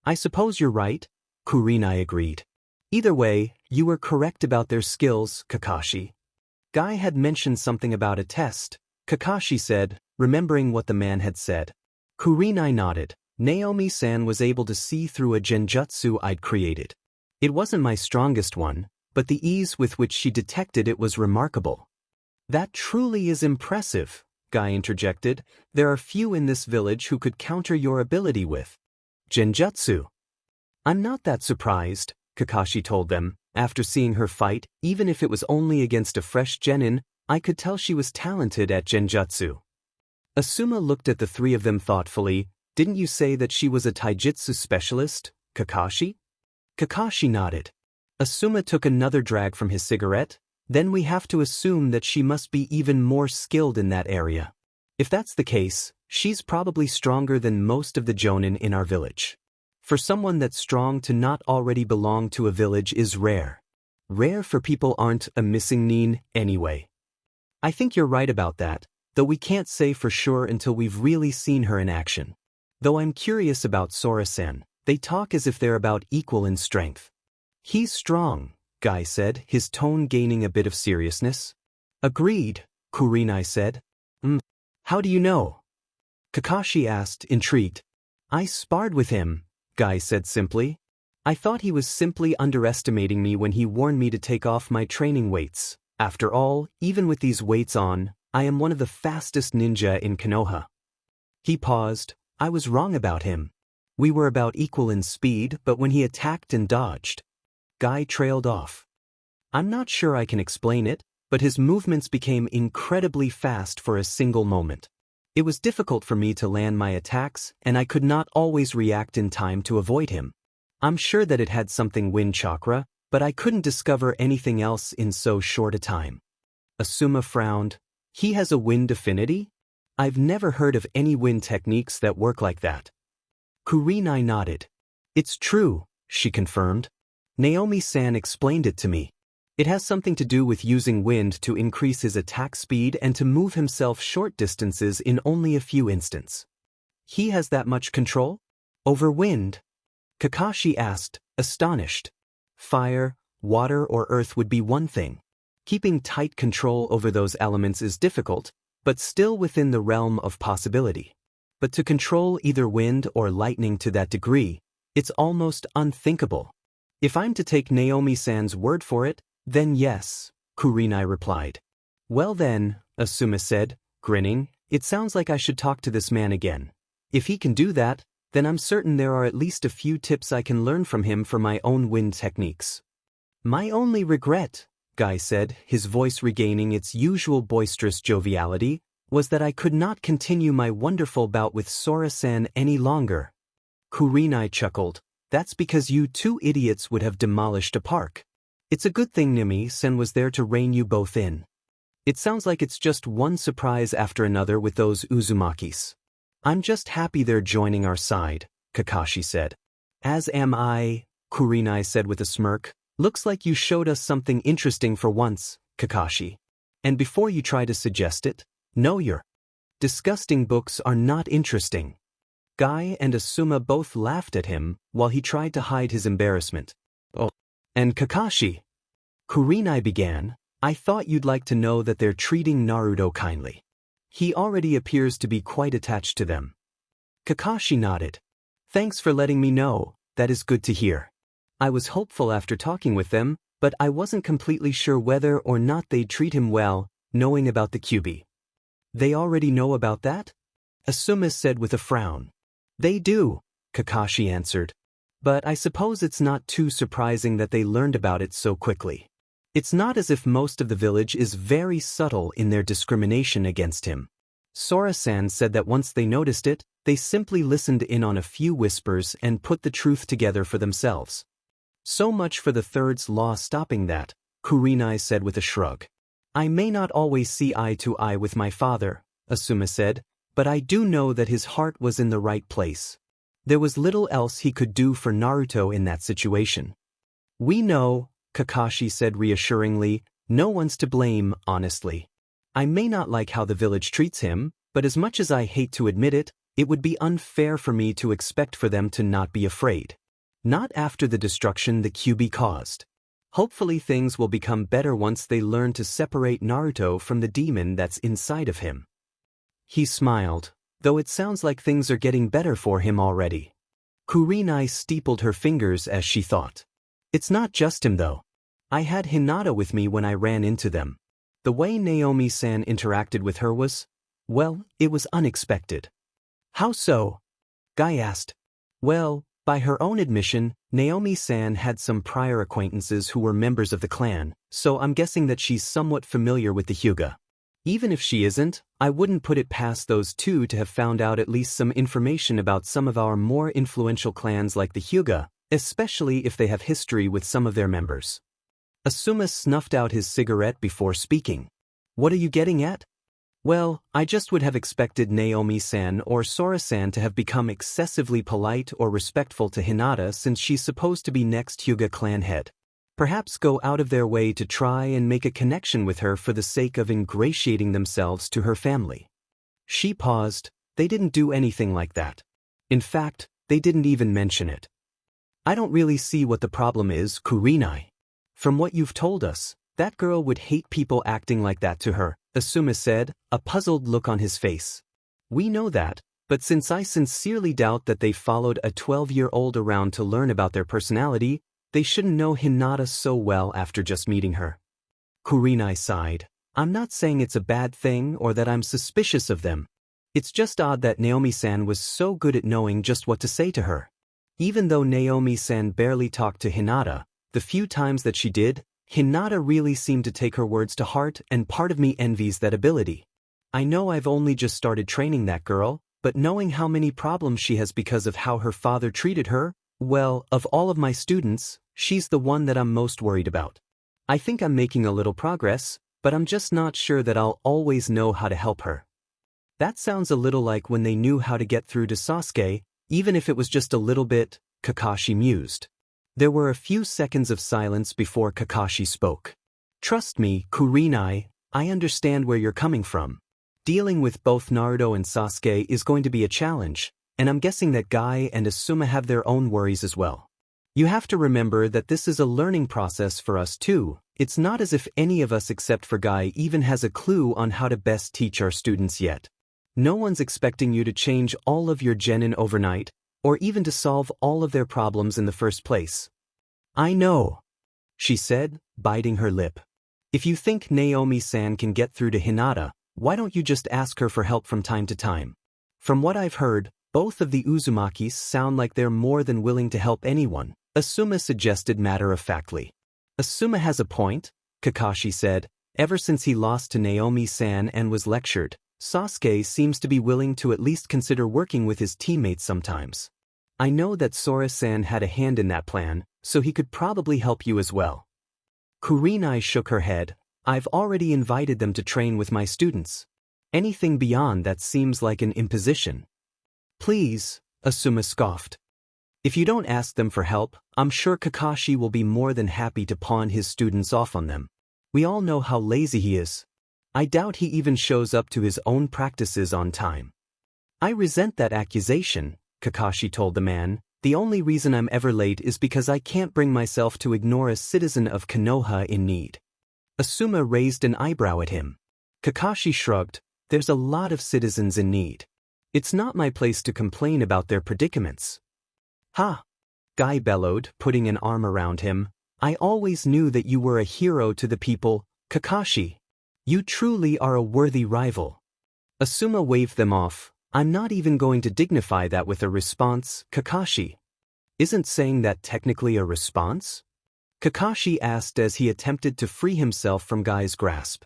[SPEAKER 1] I suppose you're right, Kurenai agreed. Either way, you were correct about their skills, Kakashi. Guy had mentioned something about a test, Kakashi said, remembering what the man had said. Kurenai nodded. Naomi-san was able to see through a genjutsu I'd created. It wasn't my strongest one, but the ease with which she detected it was remarkable. That truly is impressive, Guy interjected. There are few in this village who could counter your ability with genjutsu. I'm not that surprised, Kakashi told them. After seeing her fight, even if it was only against a fresh genin, I could tell she was talented at genjutsu. Asuma looked at the three of them thoughtfully. Didn't you say that she was a taijutsu specialist, Kakashi? Kakashi nodded. Asuma took another drag from his cigarette. Then we have to assume that she must be even more skilled in that area. If that's the case, she's probably stronger than most of the jonin in our village. For someone that's strong to not already belong to a village is rare. Rare for people aren't a missing nin anyway. I think you're right about that, though we can't say for sure until we've really seen her in action. Though I'm curious about Sora-san, they talk as if they're about equal in strength. He's strong, Guy said, his tone gaining a bit of seriousness. Agreed, Kurenai said. How do you know? Kakashi asked, intrigued. I sparred with him, Guy said simply. I thought he was simply underestimating me when he warned me to take off my training weights. After all, even with these weights on, I am one of the fastest ninja in Konoha. He paused. I was wrong about him. We were about equal in speed, but when he attacked and dodged, Guy trailed off. I'm not sure I can explain it, but his movements became incredibly fast for a single moment. It was difficult for me to land my attacks, and I could not always react in time to avoid him. I'm sure that it had something wind chakra, but I couldn't discover anything else in so short a time. Asuma frowned. He has a wind affinity? I've never heard of any wind techniques that work like that. Kurenai nodded. It's true, she confirmed. Naomi-san explained it to me. It has something to do with using wind to increase his attack speed and to move himself short distances in only a few instants. He has that much control? Over wind? Kakashi asked, astonished. Fire, water or earth would be one thing. Keeping tight control over those elements is difficult, but still within the realm of possibility. But to control either wind or lightning to that degree, it's almost unthinkable. If I'm to take Naomi-san's word for it, then yes, Kurenai replied. Well then, Asuma said, grinning, it sounds like I should talk to this man again. If he can do that, then I'm certain there are at least a few tips I can learn from him for my own wind techniques. My only regret, Guy said, his voice regaining its usual boisterous joviality, was that I could not continue my wonderful bout with Sora-san any longer. Kurenai chuckled. That's because you two idiots would have demolished a park. It's a good thing Nimi-san was there to rein you both in. It sounds like it's just one surprise after another with those Uzumakis. I'm just happy they're joining our side, Kakashi said. As am I, Kurenai said with a smirk. Looks like you showed us something interesting for once, Kakashi. And before you try to suggest it, No, your disgusting books are not interesting. Guy and Asuma both laughed at him while he tried to hide his embarrassment. Oh, and Kakashi. Kurenai began, I thought you'd like to know that they're treating Naruto kindly. He already appears to be quite attached to them. Kakashi nodded. Thanks for letting me know, that is good to hear. I was hopeful after talking with them, but I wasn't completely sure whether or not they'd treat him well, knowing about the Kyuubi. They already know about that? Asuma said with a frown. They do, Kakashi answered. But I suppose it's not too surprising that they learned about it so quickly. It's not as if most of the village is very subtle in their discrimination against him. Sora-san said that once they noticed it, they simply listened in on a few whispers and put the truth together for themselves. So much for the third's law stopping that, Kurenai said with a shrug. I may not always see eye to eye with my father, Asuma said, but I do know that his heart was in the right place. There was little else he could do for Naruto in that situation. We know, Kakashi said reassuringly, no one's to blame, honestly. I may not like how the village treats him, but as much as I hate to admit it, it would be unfair for me to expect for them to not be afraid. Not after the destruction the Kyuubi caused. Hopefully things will become better once they learn to separate Naruto from the demon that's inside of him. He smiled, though it sounds like things are getting better for him already. Kurenai steepled her fingers as she thought. It's not just him though. I had Hinata with me when I ran into them. The way Naomi-san interacted with her was, well, it was unexpected. How so? Guy asked. Well, by her own admission, Naomi-san had some prior acquaintances who were members of the clan, so I'm guessing that she's somewhat familiar with the Hyuga. Even if she isn't, I wouldn't put it past those two to have found out at least some information about some of our more influential clans like the Hyuga, especially if they have history with some of their members. Asuma snuffed out his cigarette before speaking. What are you getting at? Well, I just would have expected Naomi-san or Sora-san to have become excessively polite or respectful to Hinata since she's supposed to be next Hyuga clan head. Perhaps go out of their way to try and make a connection with her for the sake of ingratiating themselves to her family. She paused. They didn't do anything like that. In fact, they didn't even mention it. I don't really see what the problem is, Kurenai. From what you've told us, that girl would hate people acting like that to her, Asuma said, a puzzled look on his face. We know that, but since I sincerely doubt that they followed a 12-year-old around to learn about their personality, they shouldn't know Hinata so well after just meeting her. Kurenai sighed. I'm not saying it's a bad thing or that I'm suspicious of them. It's just odd that Naomi-san was so good at knowing just what to say to her. Even though Naomi-san barely talked to Hinata, the few times that she did, Hinata really seemed to take her words to heart, and part of me envies that ability. I know I've only just started training that girl, but knowing how many problems she has because of how her father treated her, well, of all of my students, she's the one that I'm most worried about. I think I'm making a little progress, but I'm just not sure that I'll always know how to help her. That sounds a little like when they knew how to get through to Sasuke, even if it was just a little bit, Kakashi mused. There were a few seconds of silence before Kakashi spoke. Trust me, Kurenai, I understand where you're coming from. Dealing with both Naruto and Sasuke is going to be a challenge, and I'm guessing that Guy and Asuma have their own worries as well. You have to remember that this is a learning process for us too. It's not as if any of us except for Guy even has a clue on how to best teach our students yet. No one's expecting you to change all of your genin overnight, or even to solve all of their problems in the first place. I know, she said, biting her lip. If you think Naomi-san can get through to Hinata, why don't you just ask her for help from time to time? From what I've heard, both of the Uzumakis sound like they're more than willing to help anyone, Asuma suggested matter-of-factly. Asuma has a point, Kakashi said. Ever since he lost to Naomi-san and was lectured, Sasuke seems to be willing to at least consider working with his teammates sometimes. I know that Sora-san had a hand in that plan, so he could probably help you as well. Kurenai shook her head. I've already invited them to train with my students. Anything beyond that seems like an imposition. Please, Asuma scoffed. If you don't ask them for help, I'm sure Kakashi will be more than happy to pawn his students off on them. We all know how lazy he is. I doubt he even shows up to his own practices on time. I resent that accusation, Kakashi told the man. The only reason I'm ever late is because I can't bring myself to ignore a citizen of Konoha in need. Asuma raised an eyebrow at him. Kakashi shrugged. There's a lot of citizens in need. It's not my place to complain about their predicaments. Ha! Guy bellowed, putting an arm around him. I always knew that you were a hero to the people, Kakashi. You truly are a worthy rival. Asuma waved them off. I'm not even going to dignify that with a response, Kakashi. Isn't saying that technically a response? Kakashi asked as he attempted to free himself from Guy's grasp.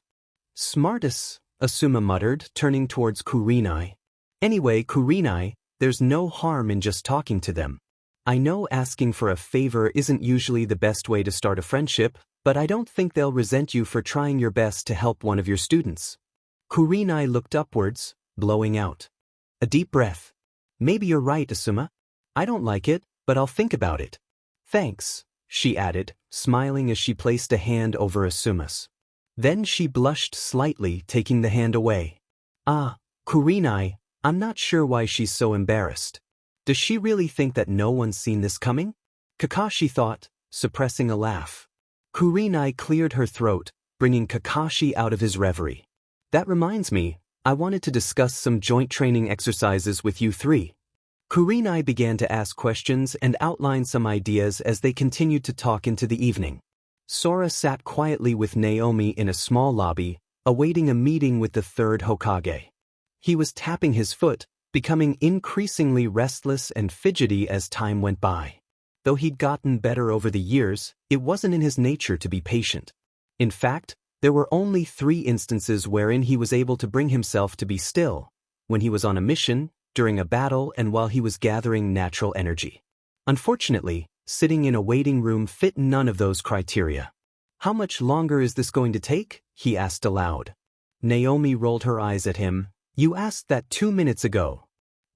[SPEAKER 1] Smartus, Asuma muttered, turning towards Kurenai. Anyway, Kurenai, there's no harm in just talking to them. I know asking for a favor isn't usually the best way to start a friendship, but I don't think they'll resent you for trying your best to help one of your students. Kurenai looked upwards, blowing out a deep breath. Maybe you're right, Asuma. I don't like it, but I'll think about it. Thanks, she added, smiling as she placed a hand over Asuma's. Then she blushed slightly, taking the hand away. Ah, Kurenai, I'm not sure why she's so embarrassed. Does she really think that no one's seen this coming? Kakashi thought, suppressing a laugh. Kurenai cleared her throat, bringing Kakashi out of his reverie. That reminds me, I wanted to discuss some joint training exercises with you three. Kurenai began to ask questions and outline some ideas as they continued to talk into the evening. Sora sat quietly with Naomi in a small lobby, awaiting a meeting with the third Hokage. He was tapping his foot, becoming increasingly restless and fidgety as time went by. Though he'd gotten better over the years, it wasn't in his nature to be patient. In fact, there were only 3 instances wherein he was able to bring himself to be still: when he was on a mission, during a battle, and while he was gathering natural energy. Unfortunately, sitting in a waiting room fit none of those criteria. How much longer is this going to take? He asked aloud. Naomi rolled her eyes at him. You asked that 2 minutes ago.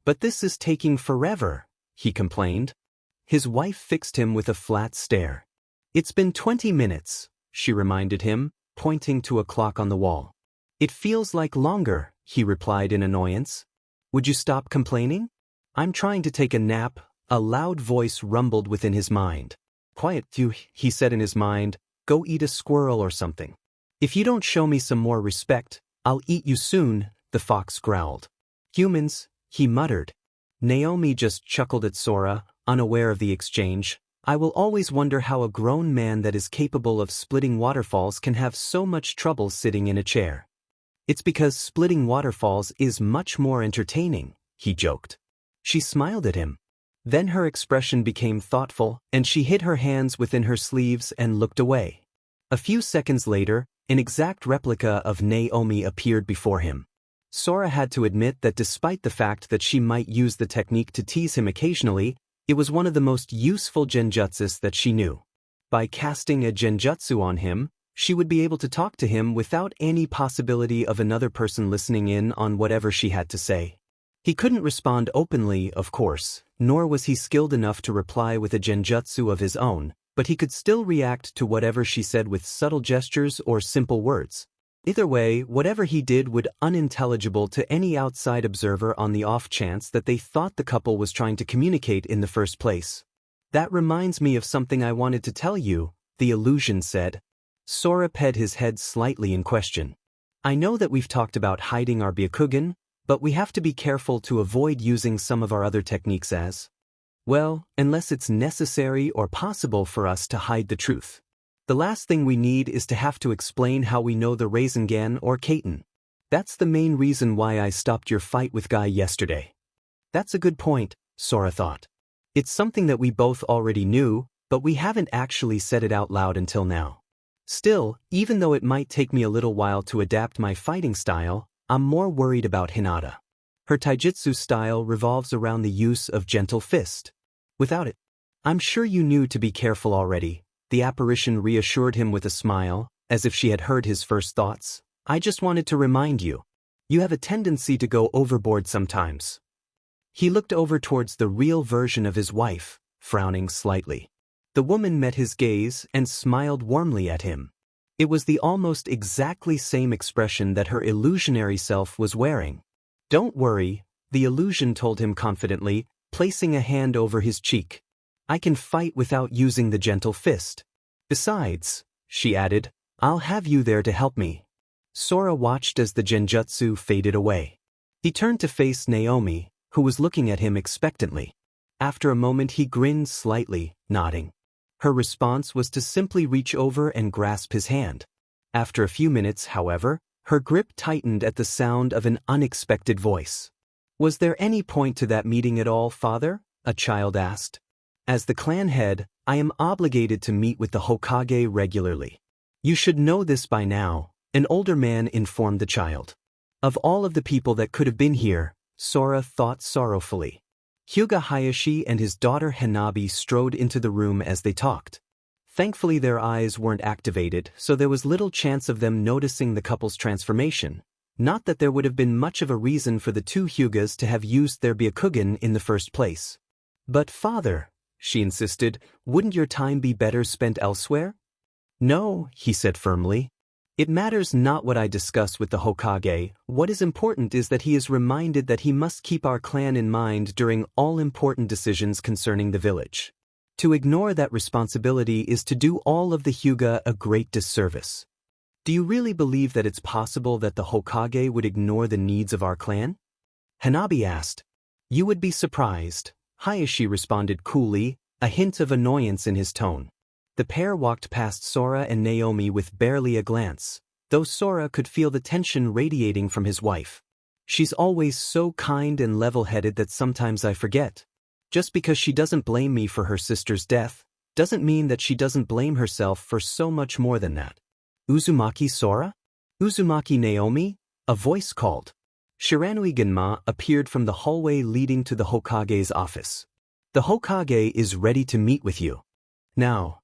[SPEAKER 1] But this is taking forever, he complained. His wife fixed him with a flat stare. It's been 20 minutes, she reminded him, pointing to a clock on the wall. It feels like longer, he replied in annoyance. Would you stop complaining? I'm trying to take a nap. A loud voice rumbled within his mind. Quiet you, he said in his mind. Go eat a squirrel or something. If you don't show me some more respect, I'll eat you soon, the fox growled. Humans, he muttered. Naomi just chuckled at Sora, unaware of the exchange. I will always wonder how a grown man that is capable of splitting waterfalls can have so much trouble sitting in a chair. It's because splitting waterfalls is much more entertaining, he joked. She smiled at him. Then her expression became thoughtful, and she hid her hands within her sleeves and looked away. A few seconds later, an exact replica of Naomi appeared before him. Sora had to admit that despite the fact that she might use the technique to tease him occasionally, it was one of the most useful genjutsus that she knew. By casting a genjutsu on him, she would be able to talk to him without any possibility of another person listening in on whatever she had to say. He couldn't respond openly, of course, nor was he skilled enough to reply with a genjutsu of his own, but he could still react to whatever she said with subtle gestures or simple words. Either way, whatever he did would unintelligible to any outside observer on the off chance that they thought the couple was trying to communicate in the first place. That reminds me of something I wanted to tell you, the illusion said. Sora ped his head slightly in question. I know that we've talked about hiding our Byakugan, but we have to be careful to avoid using some of our other techniques unless it's necessary or possible for us to hide the truth. The last thing we need is to have to explain how we know the Rasengan or Kaiten. That's the main reason why I stopped your fight with Guy yesterday. That's a good point, Sora thought. It's something that we both already knew, but we haven't actually said it out loud until now. Still, even though it might take me a little while to adapt my fighting style, I'm more worried about Hinata. Her taijutsu style revolves around the use of gentle fist. Without it, I'm sure you knew to be careful already. The apparition reassured him with a smile, as if she had heard his first thoughts. I just wanted to remind you. You have a tendency to go overboard sometimes. He looked over towards the real version of his wife, frowning slightly. The woman met his gaze and smiled warmly at him. It was the almost exactly same expression that her illusionary self was wearing. "Don't worry," the illusion told him confidently, placing a hand over his cheek. "I can fight without using the gentle fist. Besides," she added, "I'll have you there to help me." Sora watched as the genjutsu faded away. He turned to face Naomi, who was looking at him expectantly. After a moment he grinned slightly, nodding. Her response was to simply reach over and grasp his hand. After a few minutes, however, her grip tightened at the sound of an unexpected voice. "Was there any point to that meeting at all, father?" a child asked. "As the clan head, I am obligated to meet with the Hokage regularly. You should know this by now," an older man informed the child. Of all of the people that could have been here, Sora thought sorrowfully. Hyuga Hayashi and his daughter Hanabi strode into the room as they talked. Thankfully their eyes weren't activated, so there was little chance of them noticing the couple's transformation. Not that there would have been much of a reason for the two Hyugas to have used their Byakugan in the first place. "But father," she insisted, "wouldn't your time be better spent elsewhere?" "No," he said firmly. "It matters not what I discuss with the Hokage. What is important is that he is reminded that he must keep our clan in mind during all important decisions concerning the village. To ignore that responsibility is to do all of the Hyuga a great disservice." "Do you really believe that it's possible that the Hokage would ignore the needs of our clan?" Hanabi asked. "You would be surprised," Hayashi responded coolly, a hint of annoyance in his tone. The pair walked past Sora and Naomi with barely a glance, though Sora could feel the tension radiating from his wife. "She's always so kind and level-headed that sometimes I forget. Just because she doesn't blame me for her sister's death, doesn't mean that she doesn't blame herself for so much more than that." "Uzumaki Sora? Uzumaki Naomi?" a voice called. Shiranui Genma appeared from the hallway leading to the Hokage's office. "The Hokage is ready to meet with you. Now."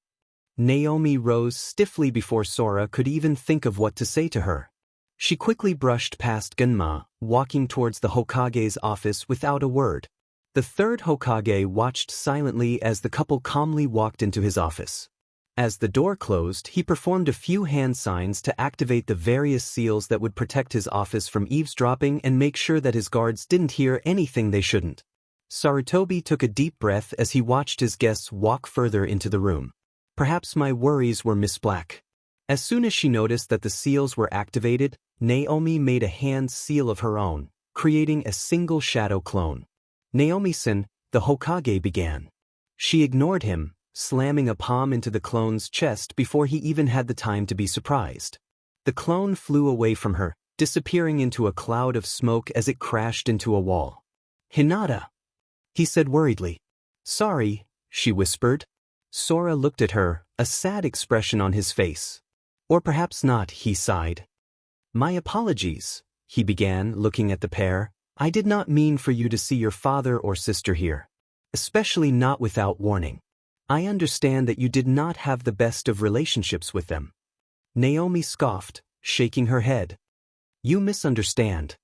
[SPEAKER 1] Naomi rose stiffly before Sora could even think of what to say to her. She quickly brushed past Genma, walking towards the Hokage's office without a word. The third Hokage watched silently as the couple calmly walked into his office. As the door closed, he performed a few hand signs to activate the various seals that would protect his office from eavesdropping and make sure that his guards didn't hear anything they shouldn't. Sarutobi took a deep breath as he watched his guests walk further into the room. "Perhaps my worries were Miss Black." As soon as she noticed that the seals were activated, Naomi made a hand seal of her own, creating a single shadow clone. "Naomi-san," the Hokage began. She ignored him, slamming a palm into the clone's chest before he even had the time to be surprised. The clone flew away from her, disappearing into a cloud of smoke as it crashed into a wall. "Hinata," he said worriedly. "Sorry," she whispered. Sora looked at her, a sad expression on his face. "Or perhaps not," he sighed. "My apologies," he began, looking at the pair. "I did not mean for you to see your father or sister here. Especially not without warning. I understand that you did not have the best of relationships with them." Naomi scoffed, shaking her head. "You misunderstand.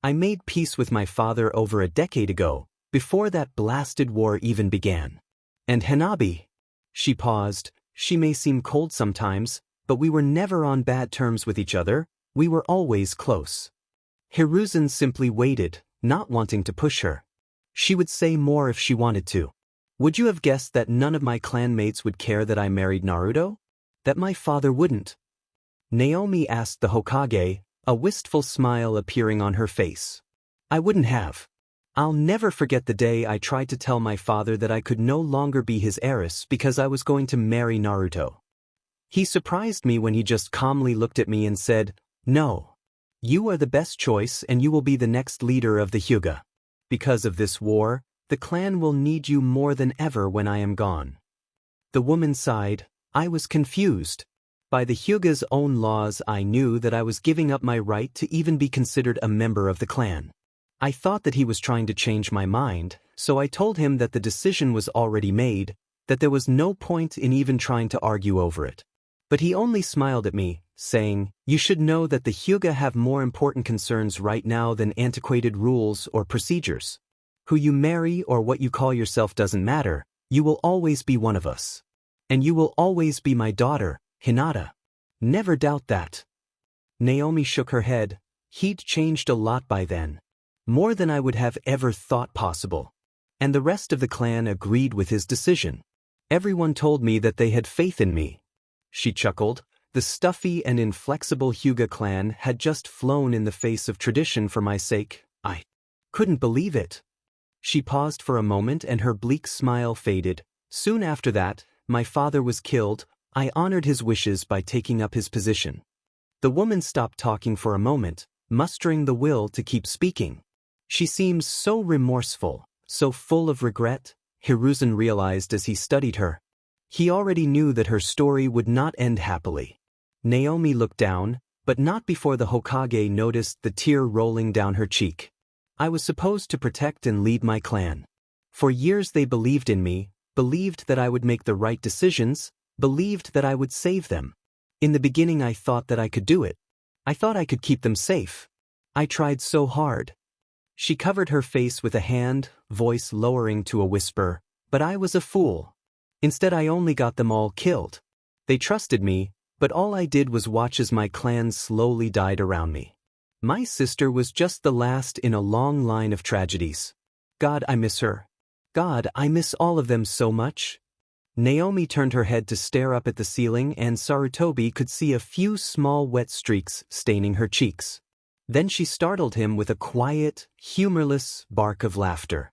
[SPEAKER 1] I made peace with my father over a decade ago, before that blasted war even began. And Hanabi..." She paused. "She may seem cold sometimes, but we were never on bad terms with each other. We were always close." Hiruzen simply waited, not wanting to push her. She would say more if she wanted to. "Would you have guessed that none of my clanmates would care that I married Naruto? That my father wouldn't?" Naomi asked the Hokage, a wistful smile appearing on her face. "I wouldn't have. I'll never forget the day I tried to tell my father that I could no longer be his heiress because I was going to marry Naruto. He surprised me when he just calmly looked at me and said, 'No. You are the best choice and you will be the next leader of the Hyuga. Because of this war, the clan will need you more than ever when I am gone.'" The woman sighed. "I was confused. By the Hyuga's own laws, I knew that I was giving up my right to even be considered a member of the clan. I thought that he was trying to change my mind, so I told him that the decision was already made, that there was no point in even trying to argue over it. But he only smiled at me, saying, 'You should know that the Hyuga have more important concerns right now than antiquated rules or procedures. Who you marry or what you call yourself doesn't matter, you will always be one of us. And you will always be my daughter, Hinata.' Never doubt that. Naomi shook her head. He'd changed a lot by then. More than I would have ever thought possible. And the rest of the clan agreed with his decision. Everyone told me that they had faith in me. She chuckled. The stuffy and inflexible Hyuga clan had just flown in the face of tradition for my sake. I couldn't believe it. She paused for a moment and her bleak smile faded. Soon after that, my father was killed. I honored his wishes by taking up his position. The woman stopped talking for a moment, mustering the will to keep speaking. She seems so remorseful, so full of regret, Hiruzen realized as he studied her. He already knew that her story would not end happily. Naomi looked down, but not before the Hokage noticed the tear rolling down her cheek. I was supposed to protect and lead my clan. For years they believed in me, believed that I would make the right decisions, believed that I would save them. In the beginning I thought that I could do it. I thought I could keep them safe. I tried so hard. She covered her face with a hand, voice lowering to a whisper, but I was a fool. Instead I only got them all killed. They trusted me, but all I did was watch as my clan slowly died around me. My sister was just the last in a long line of tragedies. God, I miss her. God, I miss all of them so much. Naomi turned her head to stare up at the ceiling and Sarutobi could see a few small wet streaks staining her cheeks. Then she startled him with a quiet, humorless bark of laughter.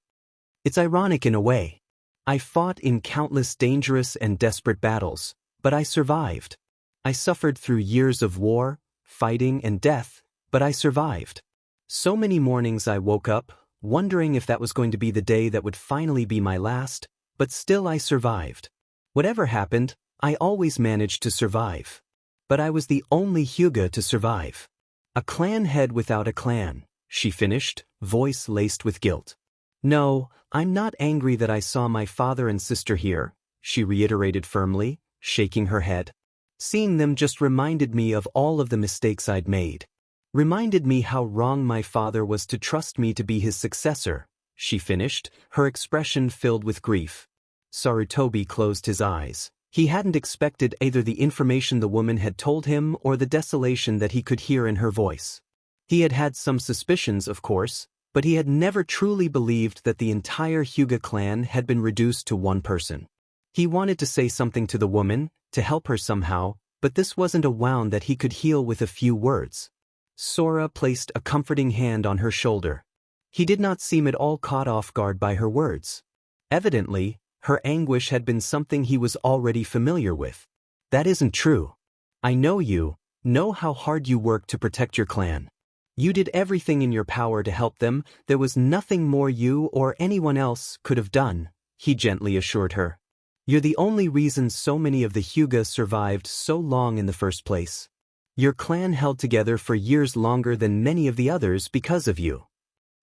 [SPEAKER 1] It's ironic in a way. I fought in countless dangerous and desperate battles, but I survived. I suffered through years of war, fighting, and death, but I survived. So many mornings I woke up, wondering if that was going to be the day that would finally be my last, but still I survived. Whatever happened, I always managed to survive. But I was the only Hyuga to survive. A clan head without a clan, she finished, voice laced with guilt. No, I'm not angry that I saw my father and sister here, she reiterated firmly, shaking her head. Seeing them just reminded me of all of the mistakes I'd made. Reminded me how wrong my father was to trust me to be his successor, she finished, her expression filled with grief. Sarutobi closed his eyes. He hadn't expected either the information the woman had told him or the desolation that he could hear in her voice. He had had some suspicions, of course, but he had never truly believed that the entire Hyuga clan had been reduced to one person. He wanted to say something to the woman, to help her somehow, but this wasn't a wound that he could heal with a few words. Sora placed a comforting hand on her shoulder. He did not seem at all caught off guard by her words. Evidently, her anguish had been something he was already familiar with. That isn't true. I know you, know how hard you worked to protect your clan. You did everything in your power to help them, there was nothing more you or anyone else could have done, he gently assured her. You're the only reason so many of the Hyuga survived so long in the first place. Your clan held together for years longer than many of the others because of you.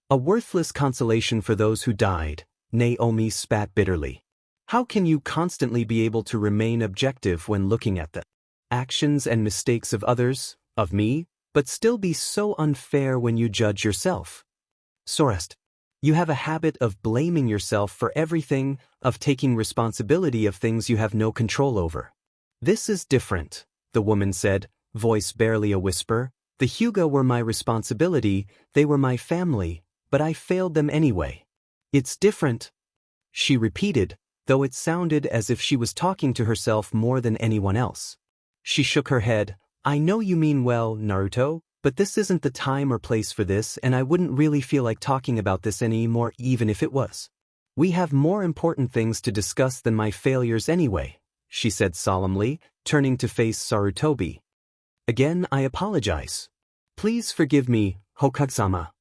[SPEAKER 1] A worthless consolation for those who died, Naomi spat bitterly. How can you constantly be able to remain objective when looking at the actions and mistakes of others, of me, but still be so unfair when you judge yourself? Sorest, you have a habit of blaming yourself for everything, of taking responsibility of things you have no control over. This is different, the woman said, voice barely a whisper. The Hyuga were my responsibility, they were my family, but I failed them anyway. It's different, she repeated, though it sounded as if she was talking to herself more than anyone else. She shook her head. I know you mean well, Naruto, but this isn't the time or place for this and I wouldn't really feel like talking about this anymore even if it was. We have more important things to discuss than my failures anyway, she said solemnly, turning to face Sarutobi. Again, I apologize. Please forgive me, Hokage-sama.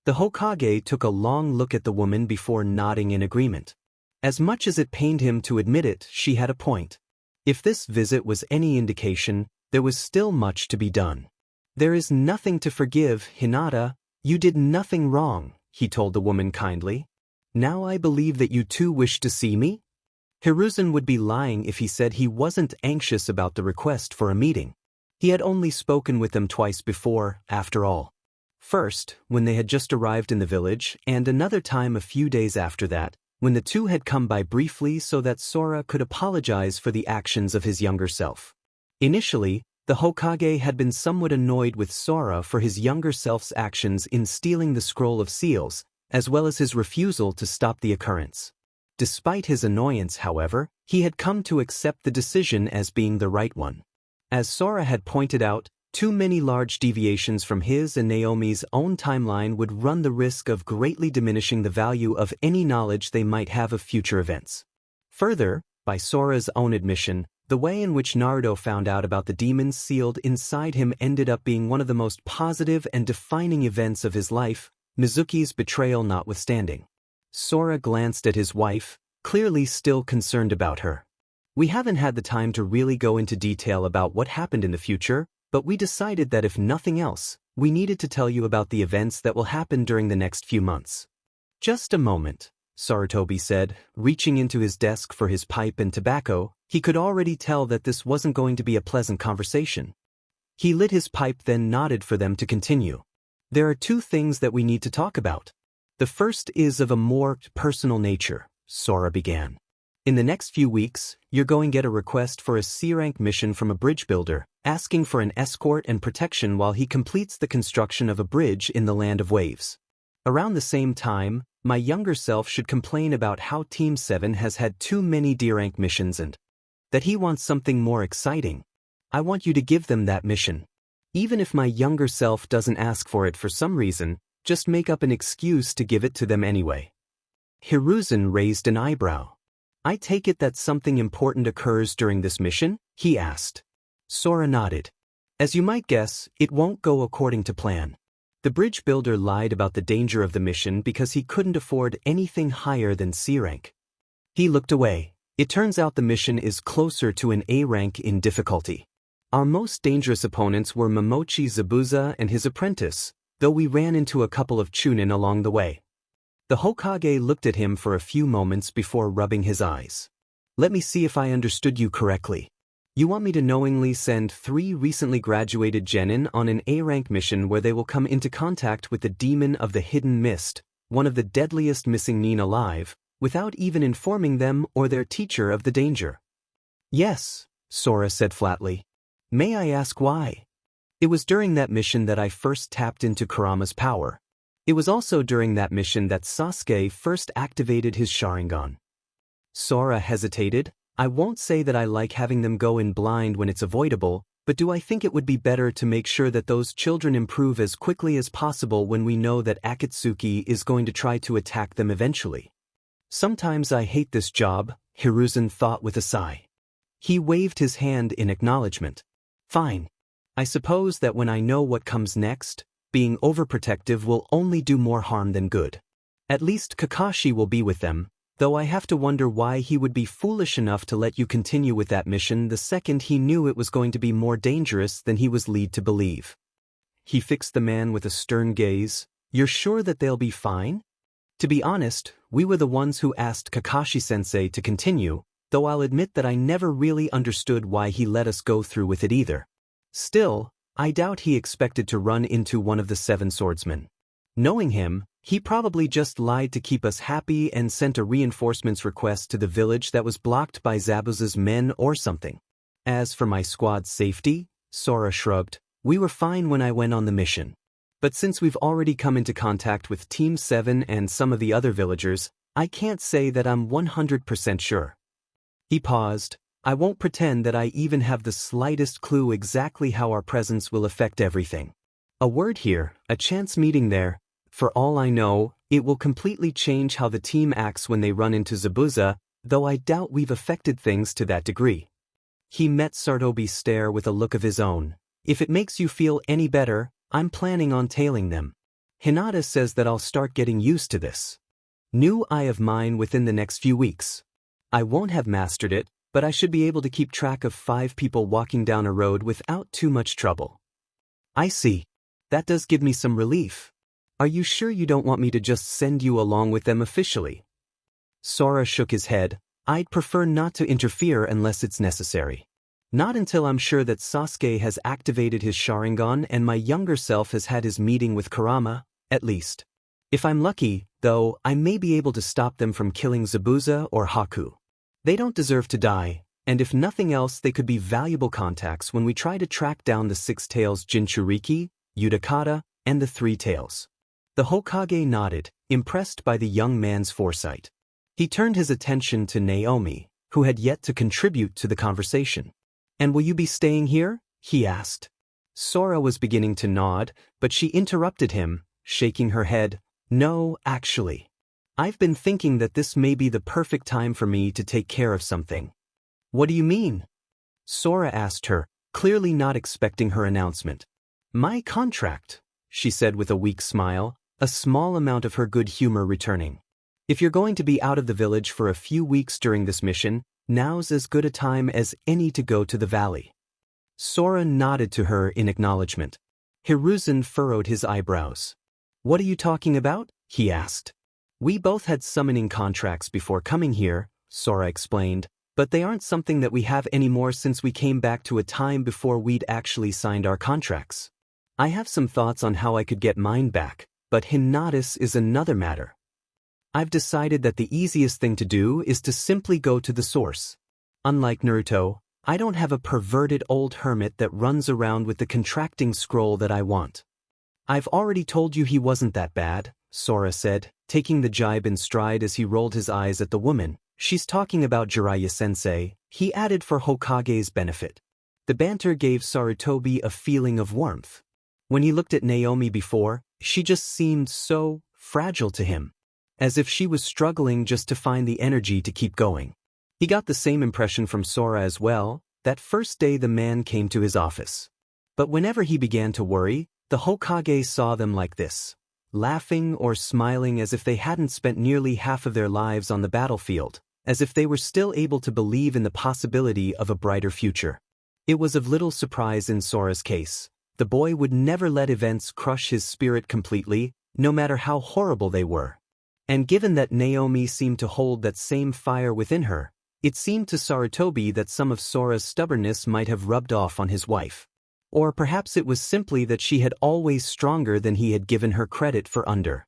[SPEAKER 1] The Hokage took a long look at the woman before nodding in agreement. As much as it pained him to admit it, she had a point. If this visit was any indication, there was still much to be done. There is nothing to forgive, Hinata. You did nothing wrong, he told the woman kindly. Now I believe that you too wish to see me? Hiruzen would be lying if he said he wasn't anxious about the request for a meeting. He had only spoken with them twice before, after all. First, when they had just arrived in the village, and another time a few days after that, when the two had come by briefly so that Sora could apologize for the actions of his younger self. Initially, The Hokage had been somewhat annoyed with Sora for his younger self's actions in stealing the Scroll of Seals, as well as his refusal to stop the occurrence. Despite his annoyance, however, he had come to accept the decision as being the right one. As Sora had pointed out, too many large deviations from his and Naomi's own timeline would run the risk of greatly diminishing the value of any knowledge they might have of future events. Further, by Sora's own admission, the way in which Naruto found out about the demons sealed inside him ended up being one of the most positive and defining events of his life, Mizuki's betrayal notwithstanding. Sora glanced at his wife, clearly still concerned about her. We haven't had the time to really go into detail about what happened in the future, but we decided that if nothing else, we needed to tell you about the events that will happen during the next few months. Just a moment, Sarutobi said, reaching into his desk for his pipe and tobacco. He could already tell that this wasn't going to be a pleasant conversation. He lit his pipe, then nodded for them to continue. There are two things that we need to talk about. The first is of a more personal nature, Sora began. In the next few weeks, you're going to get a request for a C-rank mission from a bridge builder, asking for an escort and protection while he completes the construction of a bridge in the Land of Waves. Around the same time, my younger self should complain about how Team 7 has had too many D-rank missions and that he wants something more exciting. I want you to give them that mission. Even if my younger self doesn't ask for it for some reason, just make up an excuse to give it to them anyway. Hiruzen raised an eyebrow. I take it that something important occurs during this mission? He asked. Sora nodded. As you might guess, it won't go according to plan. The bridge builder lied about the danger of the mission because he couldn't afford anything higher than C rank. He looked away. It turns out the mission is closer to an A rank in difficulty. Our most dangerous opponents were Momochi Zabuza and his apprentice, though we ran into a couple of Chunin along the way. The Hokage looked at him for a few moments before rubbing his eyes. Let me see if I understood you correctly. You want me to knowingly send 3 recently graduated genin on an A-rank mission where they will come into contact with the demon of the hidden mist, one of the deadliest missing nin alive, without even informing them or their teacher of the danger? Yes, Sora said flatly. May I ask why? It was during that mission that I first tapped into Kurama's power. It was also during that mission that Sasuke first activated his Sharingan. Sora hesitated. I won't say that I like having them go in blind when it's avoidable, but do I think it would be better to make sure that those children improve as quickly as possible when we know that Akatsuki is going to try to attack them eventually? Sometimes I hate this job, Hiruzen thought with a sigh. He waved his hand in acknowledgement. Fine. I suppose that when I know what comes next, being overprotective will only do more harm than good. At least Kakashi will be with them, though I have to wonder why he would be foolish enough to let you continue with that mission the second he knew it was going to be more dangerous than he was led to believe. He fixed the man with a stern gaze. You're sure that they'll be fine? To be honest, we were the ones who asked Kakashi-sensei to continue, though I'll admit that I never really understood why he let us go through with it either. Still, I doubt he expected to run into one of the 7 swordsmen. Knowing him, he probably just lied to keep us happy and sent a reinforcements request to the village that was blocked by Zabuza's men or something. As for my squad's safety, Sora shrugged, we were fine when I went on the mission. But since we've already come into contact with Team 7 and some of the other villagers, I can't say that I'm 100% sure. He paused. I won't pretend that I even have the slightest clue exactly how our presence will affect everything. A word here, a chance meeting there. For all I know, it will completely change how the team acts when they run into Zabuza, though I doubt we've affected things to that degree. He met Sarutobi's stare with a look of his own. If it makes you feel any better, I'm planning on tailing them. Hinata says that I'll start getting used to this. New eye of mine within the next few weeks. I won't have mastered it, but I should be able to keep track of 5 people walking down a road without too much trouble. I see. That does give me some relief. Are you sure you don't want me to just send you along with them officially? Sora shook his head. I'd prefer not to interfere unless it's necessary. Not until I'm sure that Sasuke has activated his Sharingan and my younger self has had his meeting with Kurama, at least. If I'm lucky, though, I may be able to stop them from killing Zabuza or Haku. They don't deserve to die, And if nothing else, they could be valuable contacts when we try to track down the Six Tails Jinchuriki, Utakata, and the Three Tails. The Hokage nodded, impressed by the young man's foresight. He turned his attention to Naomi, who had yet to contribute to the conversation. "And will you be staying here?" he asked. Sora was beginning to nod, but she interrupted him, shaking her head. "No, actually. I've been thinking that this may be the perfect time for me to take care of something." "What do you mean?" Sora asked her, clearly not expecting her announcement. "My contract," she said with a weak smile, a small amount of her good humor returning. "If you're going to be out of the village for a few weeks during this mission, now's as good a time as any to go to the valley." Sora nodded to her in acknowledgement. Hiruzen furrowed his eyebrows. "What are you talking about?" he asked. "We both had summoning contracts before coming here," Sora explained, "but they aren't something that we have anymore since we came back to a time before we'd actually signed our contracts. I have some thoughts on how I could get mine back, but Hinata's is another matter. I've decided that the easiest thing to do is to simply go to the source. Unlike Naruto, I don't have a perverted old hermit that runs around with the contracting scroll that I want." "I've already told you he wasn't that bad," Sora said, taking the jibe in stride as he rolled his eyes at the woman. "She's talking about Jiraiya-sensei," he added for Hokage's benefit. The banter gave Sarutobi a feeling of warmth. When he looked at Naomi before, she just seemed so fragile to him, as if she was struggling just to find the energy to keep going. He got the same impression from Sora as well, that first day the man came to his office. But whenever he began to worry, the Hokage saw them like this, laughing or smiling as if they hadn't spent nearly half of their lives on the battlefield, as if they were still able to believe in the possibility of a brighter future. It was of little surprise in Sora's case. The boy would never let events crush his spirit completely, no matter how horrible they were. And given that Naomi seemed to hold that same fire within her, it seemed to Sarutobi that some of Sora's stubbornness might have rubbed off on his wife. Or perhaps it was simply that she had always stronger than he had given her credit for under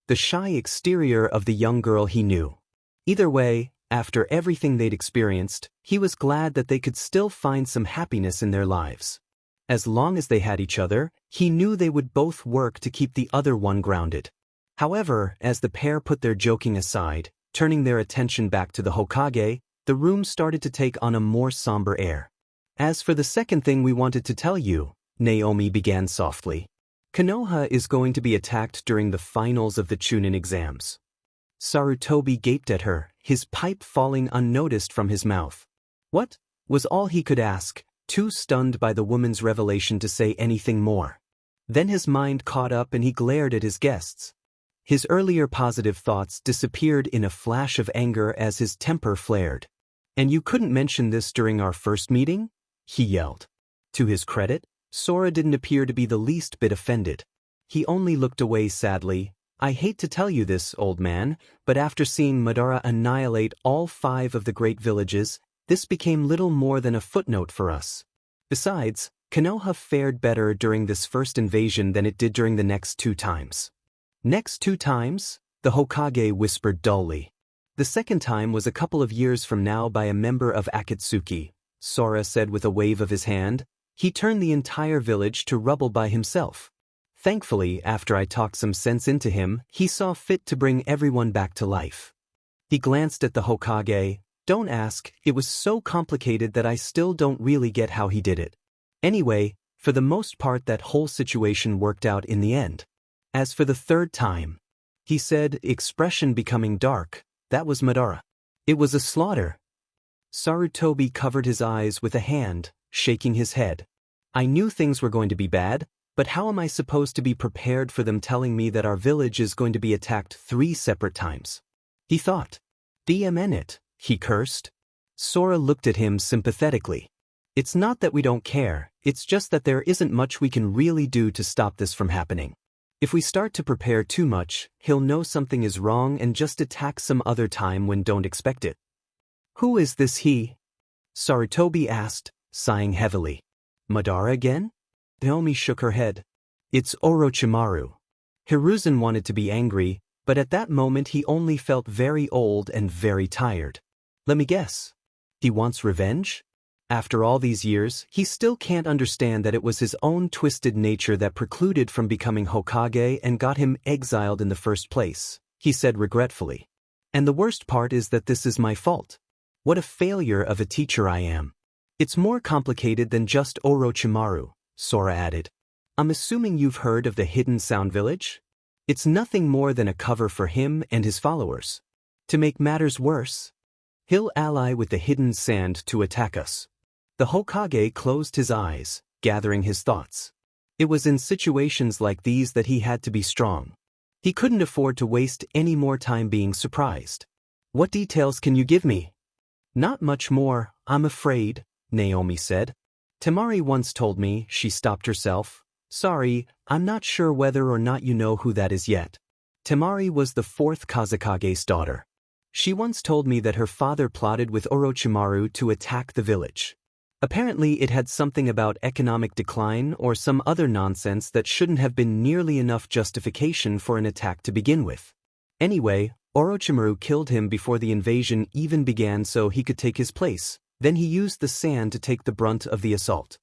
[SPEAKER 1] the shy exterior of the young girl he knew. Either way, after everything they'd experienced, he was glad that they could still find some happiness in their lives. As long as they had each other, he knew they would both work to keep the other one grounded. However, as the pair put their joking aside, turning their attention back to the Hokage, the room started to take on a more somber air. "As for the second thing we wanted to tell you," Naomi began softly, "Konoha is going to be attacked during the finals of the Chunin exams." Sarutobi gaped at her, his pipe falling unnoticed from his mouth. "What?" was all he could ask, too stunned by the woman's revelation to say anything more. Then his mind caught up and he glared at his guests. His earlier positive thoughts disappeared in a flash of anger as his temper flared. "And you couldn't mention this during our first meeting?" he yelled. To his credit, Sora didn't appear to be the least bit offended. He only looked away sadly. "I hate to tell you this, old man, but after seeing Madara annihilate all 5 of the great villages, this became little more than a footnote for us. Besides, Konoha fared better during this first invasion than it did during the next 2 times. "Next 2 times?" the Hokage whispered dully. "The second time was a couple of years from now by a member of Akatsuki," Sora said with a wave of his hand. "He turned the entire village to rubble by himself. Thankfully, after I talked some sense into him, he saw fit to bring everyone back to life." He glanced at the Hokage. "Don't ask, it was so complicated that I still don't really get how he did it. Anyway, for the most part that whole situation worked out in the end. As for the third time," he said, expression becoming dark, "that was Madara. It was a slaughter." Sarutobi covered his eyes with a hand, shaking his head. "I knew things were going to be bad, but how am I supposed to be prepared for them telling me that our village is going to be attacked 3 separate times?" He thought. "It," he cursed. Sora looked at him sympathetically. "It's not that we don't care, it's just that there isn't much we can really do to stop this from happening. If we start to prepare too much, he'll know something is wrong and just attack some other time when don't expect it." "Who is this he?" Sarutobi asked, sighing heavily. "Madara again?" Naomi shook her head. "It's Orochimaru." Hiruzen wanted to be angry, but at that moment he only felt very old and very tired. "Let me guess. He wants revenge? After all these years, he still can't understand that it was his own twisted nature that precluded from becoming Hokage and got him exiled in the first place, he said regretfully. And the worst part is that this is my fault. What a failure of a teacher I am. It's more complicated than just Orochimaru, Sora added. I'm assuming you've heard of the Hidden Sound Village? It's nothing more than a cover for him and his followers. To make matters worse, he'll ally with the Hidden Sand to attack us. The Hokage closed his eyes, gathering his thoughts. It was in situations like these that he had to be strong. He couldn't afford to waste any more time being surprised. What details can you give me? Not much more, I'm afraid, Naomi said. Temari once told me, she stopped herself. Sorry, I'm not sure whether or not you know who that is yet. Temari was the fourth Kazekage's daughter. She once told me that her father plotted with Orochimaru to attack the village. Apparently it had something about economic decline or some other nonsense that shouldn't have been nearly enough justification for an attack to begin with. Anyway, Orochimaru killed him before the invasion even began so he could take his place. Then he used the sand to take the brunt of the assault.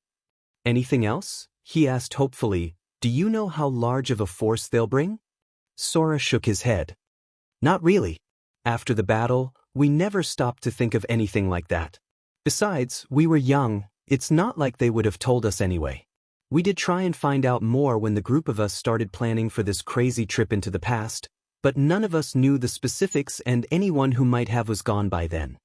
[SPEAKER 1] Anything else? He asked hopefully. Do you know how large of a force they'll bring? Sora shook his head. Not really. After the battle, we never stopped to think of anything like that. Besides, we were young, it's not like they would have told us anyway. We did try and find out more when the group of us started planning for this crazy trip into the past, but none of us knew the specifics and anyone who might have was gone by then.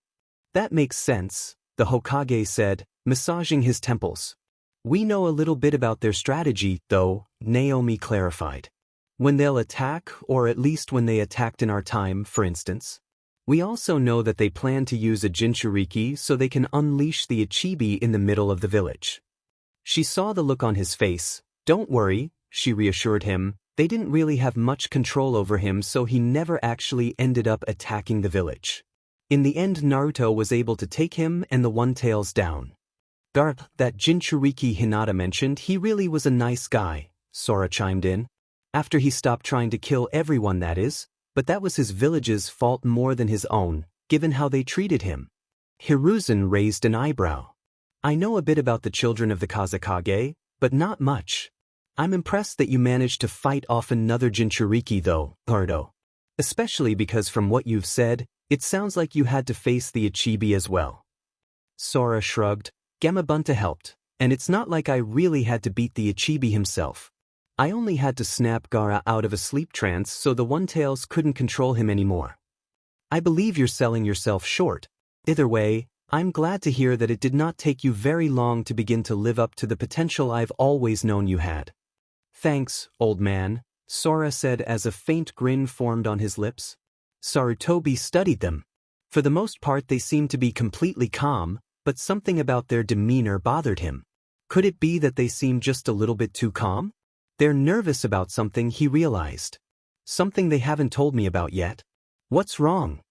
[SPEAKER 1] That makes sense, the Hokage said, massaging his temples. We know a little bit about their strategy, though, Naomi clarified. When they'll attack, or at least when they attacked in our time, for instance. We also know that they plan to use a Jinchuriki so they can unleash the Ichibi in the middle of the village. She saw the look on his face. Don't worry, she reassured him, they didn't really have much control over him so he never actually ended up attacking the village. In the end Naruto was able to take him and the One-Tails down. That Jinchuriki Hinata mentioned, he really was a nice guy, Sora chimed in. After he stopped trying to kill everyone, that is, but that was his village's fault more than his own, given how they treated him. Hiruzen raised an eyebrow. I know a bit about the children of the Kazekage, but not much. I'm impressed that you managed to fight off another Jinchuriki though, Naruto. Especially because from what you've said, it sounds like you had to face the Ichibi as well. Sora shrugged. Gamabunta helped, and it's not like I really had to beat the Ichibi himself. I only had to snap Gaara out of a sleep trance so the One-Tails couldn't control him anymore. I believe you're selling yourself short. Either way, I'm glad to hear that it did not take you very long to begin to live up to the potential I've always known you had. Thanks, old man, Sora said as a faint grin formed on his lips. Sarutobi studied them. For the most part they seemed to be completely calm, but something about their demeanor bothered him. Could it be that they seemed just a little bit too calm? They're nervous about something, he realized. Something they haven't told me about yet. What's wrong?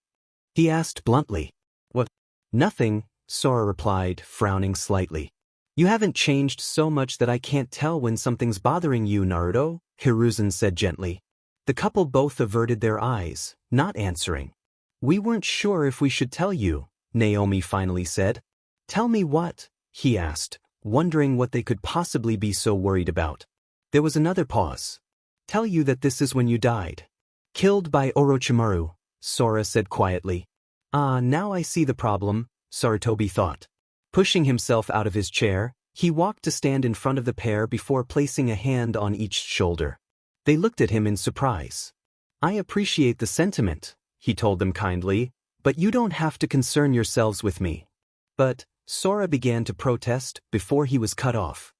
[SPEAKER 1] He asked bluntly. What? Nothing, Sora replied, frowning slightly. You haven't changed so much that I can't tell when something's bothering you, Naruto, Hiruzen said gently. The couple both averted their eyes, not answering. We weren't sure if we should tell you, Naomi finally said. Tell me what? He asked, wondering what they could possibly be so worried about. There was another pause. Tell you that this is when you died. Killed by Orochimaru, Sora said quietly. Ah, now I see the problem, Sarutobi thought. Pushing himself out of his chair, he walked to stand in front of the pair before placing a hand on each shoulder. They looked at him in surprise. I appreciate the sentiment, he told them kindly, but you don't have to concern yourselves with me. But, Sora began to protest before he was cut off.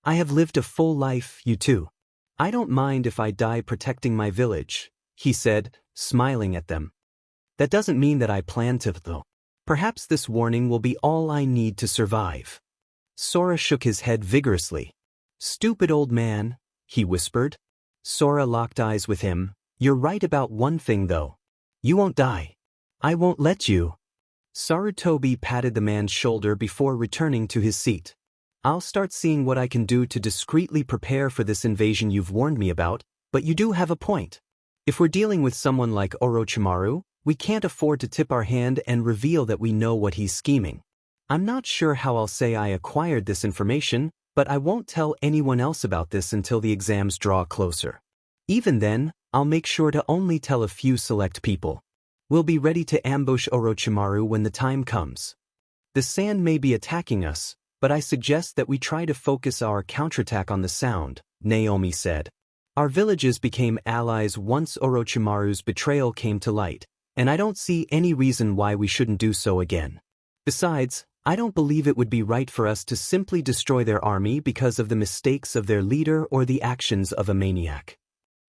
[SPEAKER 1] I have lived a full life, you too. I don't mind if I die protecting my village, he said, smiling at them. That doesn't mean that I plan to, though. Perhaps this warning will be all I need to survive. Sora shook his head vigorously. Stupid old man, he whispered. Sora locked eyes with him. You're right about one thing though. You won't die. I won't let you. Sarutobi patted the man's shoulder before returning to his seat. I'll start seeing what I can do to discreetly prepare for this invasion you've warned me about, but you do have a point. If we're dealing with someone like Orochimaru, we can't afford to tip our hand and reveal that we know what he's scheming. I'm not sure how I'll say I acquired this information, but I won't tell anyone else about this until the exams draw closer. Even then, I'll make sure to only tell a few select people. We'll be ready to ambush Orochimaru when the time comes. The sand may be attacking us, but I suggest that we try to focus our counterattack on the sound, Naomi said. Our villages became allies once Orochimaru's betrayal came to light, and I don't see any reason why we shouldn't do so again. Besides, I don't believe it would be right for us to simply destroy their army because of the mistakes of their leader or the actions of a maniac.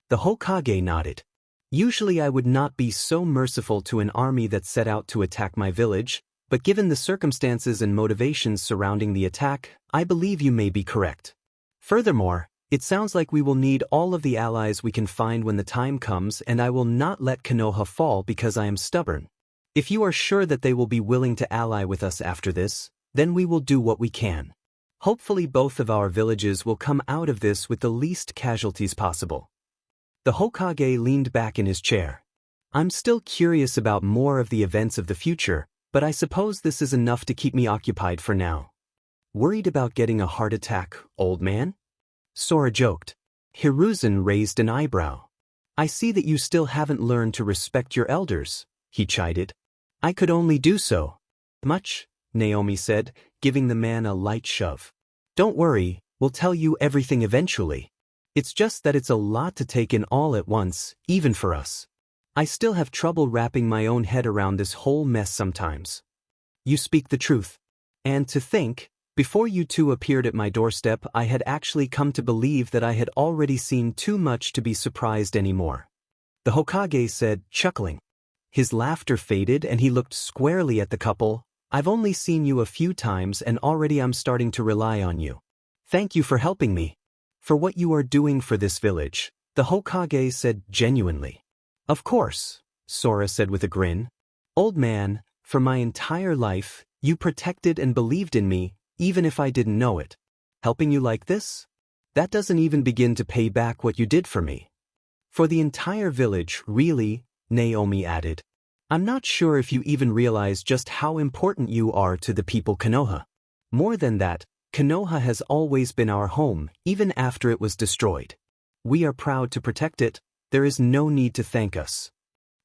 [SPEAKER 1] The Hokage nodded. Usually I would not be so merciful to an army that set out to attack my village, but given the circumstances and motivations surrounding the attack, I believe you may be correct. Furthermore, it sounds like we will need all of the allies we can find when the time comes, and I will not let Konoha fall because I am stubborn. If you are sure that they will be willing to ally with us after this, then we will do what we can. Hopefully both of our villages will come out of this with the least casualties possible. The Hokage leaned back in his chair. I'm still curious about more of the events of the future, but I suppose this is enough to keep me occupied for now. Worried about getting a heart attack, old man? Sora joked. Hiruzen raised an eyebrow. I see that you still haven't learned to respect your elders, he chided. I could only do so. Much, Naomi said, giving the man a light shove. Don't worry, we'll tell you everything eventually. It's just that it's a lot to take in all at once, even for us. I still have trouble wrapping my own head around this whole mess sometimes. You speak the truth. And to think, before you two appeared at my doorstep, I had actually come to believe that I had already seen too much to be surprised anymore. The Hokage said, chuckling. His laughter faded and he looked squarely at the couple. I've only seen you a few times and already I'm starting to rely on you. Thank you for helping me. For what you are doing for this village, the Hokage said genuinely. Of course, Sora said with a grin. Old man, for my entire life, you protected and believed in me, even if I didn't know it. Helping you like this? That doesn't even begin to pay back what you did for me. For the entire village, really, Naomi added. I'm not sure if you even realize just how important you are to the people Konoha. More than that, Konoha has always been our home, even after it was destroyed. We are proud to protect it. There is no need to thank us.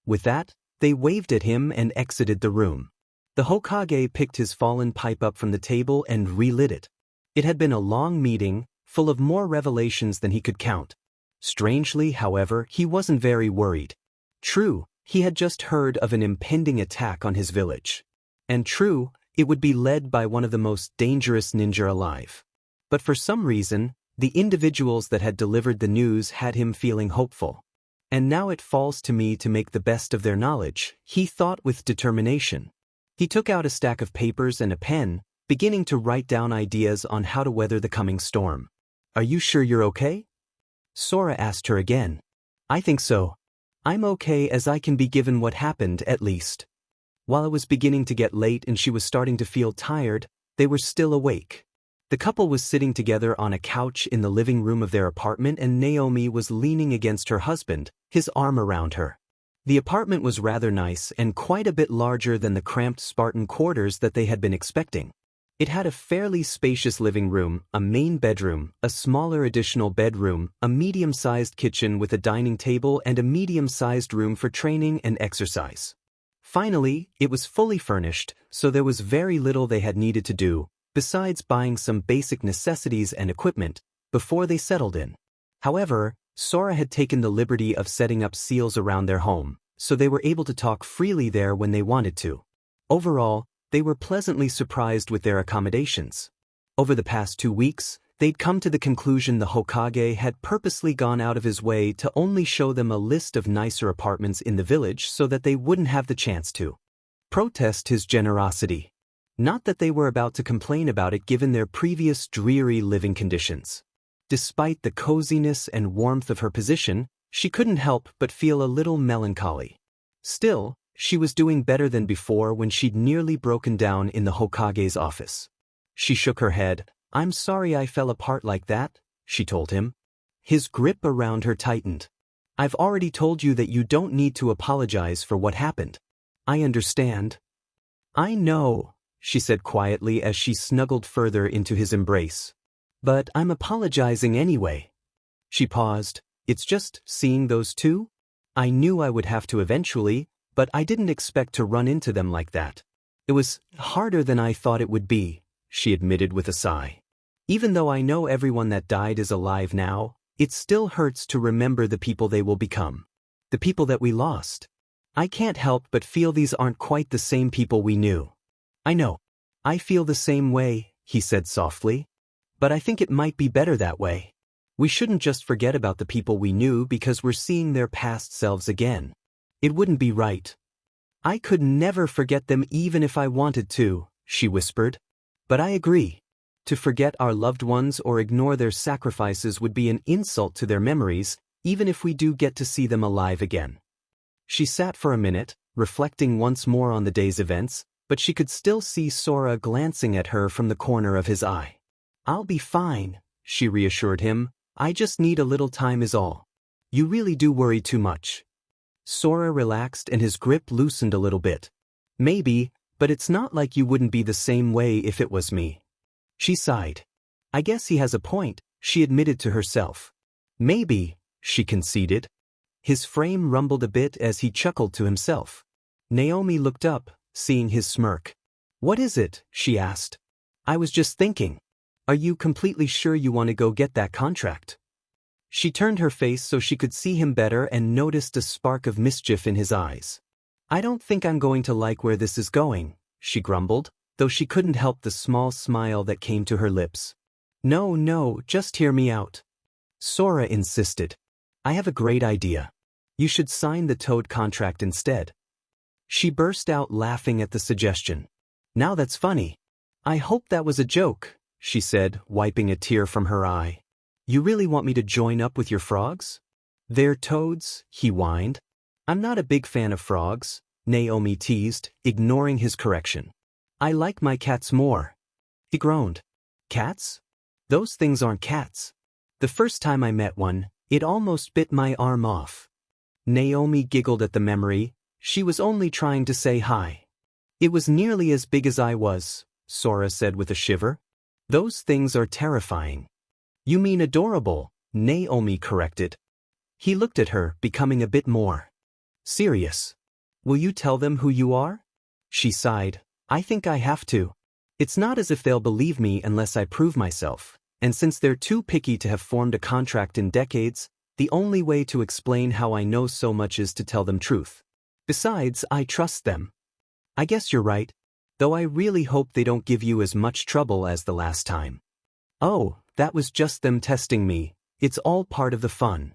[SPEAKER 1] With that, they waved at him and exited the room. The Hokage picked his fallen pipe up from the table and relit it. It had been a long meeting, full of more revelations than he could count. Strangely, however, he wasn't very worried. True, he had just heard of an impending attack on his village. And true, it would be led by one of the most dangerous ninja alive. But for some reason, the individuals that had delivered the news had him feeling hopeful. And now it falls to me to make the best of their knowledge, he thought with determination. He took out a stack of papers and a pen, beginning to write down ideas on how to weather the coming storm. Are you sure you're okay? Sora asked her again. I think so. I'm okay as I can be given what happened at least. While it was beginning to get late and she was starting to feel tired, they were still awake. The couple was sitting together on a couch in the living room of their apartment and Naomi was leaning against her husband, his arm around her. The apartment was rather nice and quite a bit larger than the cramped Spartan quarters that they had been expecting. It had a fairly spacious living room, a main bedroom, a smaller additional bedroom, a medium-sized kitchen with a dining table and a medium-sized room for training and exercise. Finally, it was fully furnished, so there was very little they had needed to do, besides buying some basic necessities and equipment, before they settled in. However, Sora had taken the liberty of setting up seals around their home, so they were able to talk freely there when they wanted to. Overall, they were pleasantly surprised with their accommodations. Over the past 2 weeks, they'd come to the conclusion the Hokage had purposely gone out of his way to only show them a list of nicer apartments in the village so that they wouldn't have the chance to protest his generosity. Not that they were about to complain about it given their previous dreary living conditions. Despite the coziness and warmth of her position, she couldn't help but feel a little melancholy. Still, she was doing better than before when she'd nearly broken down in the Hokage's office. She shook her head. I'm sorry I fell apart like that, she told him. His grip around her tightened. I've already told you that you don't need to apologize for what happened. I understand. I know, she said quietly as she snuggled further into his embrace. But I'm apologizing anyway. She paused. It's just seeing those two? I knew I would have to eventually, but I didn't expect to run into them like that. It was harder than I thought it would be, she admitted with a sigh. Even though I know everyone that died is alive now, it still hurts to remember the people they will become. The people that we lost. I can't help but feel these aren't quite the same people we knew. I know. I feel the same way, he said softly. But I think it might be better that way. We shouldn't just forget about the people we knew because we're seeing their past selves again. It wouldn't be right. I could never forget them even if I wanted to, she whispered. But I agree. To forget our loved ones or ignore their sacrifices would be an insult to their memories, even if we do get to see them alive again. She sat for a minute, reflecting once more on the day's events, but she could still see Sora glancing at her from the corner of his eye. I'll be fine, she reassured him. I just need a little time is all. You really do worry too much. Sora relaxed and his grip loosened a little bit. Maybe, but it's not like you wouldn't be the same way if it was me. She sighed. I guess he has a point, she admitted to herself. Maybe, she conceded. His frame rumbled a bit as he chuckled to himself. Naomi looked up, seeing his smirk. What is it? She asked. I was just thinking. Are you completely sure you want to go get that contract? She turned her face so she could see him better and noticed a spark of mischief in his eyes. I don't think I'm going to like where this is going, she grumbled, though she couldn't help the small smile that came to her lips. No, just hear me out. Sora insisted. I have a great idea. You should sign the Toad contract instead. She burst out laughing at the suggestion. Now that's funny. I hope that was a joke, she said, wiping a tear from her eye. You really want me to join up with your frogs? They're toads, he whined. I'm not a big fan of frogs, Naomi teased, ignoring his correction. I like my cats more. He groaned. Cats? Those things aren't cats. The first time I met one, it almost bit my arm off. Naomi giggled at the memory. She was only trying to say hi. It was nearly as big as I was, Sora said with a shiver. Those things are terrifying. You mean adorable, Naomi corrected. He looked at her, becoming a bit more serious. Will you tell them who you are? She sighed. I think I have to. It's not as if they'll believe me unless I prove myself, and since they're too picky to have formed a contract in decades, the only way to explain how I know so much is to tell them truth. Besides, I trust them. I guess you're right, though I really hope they don't give you as much trouble as the last time. Oh, that was just them testing me. It's all part of the fun.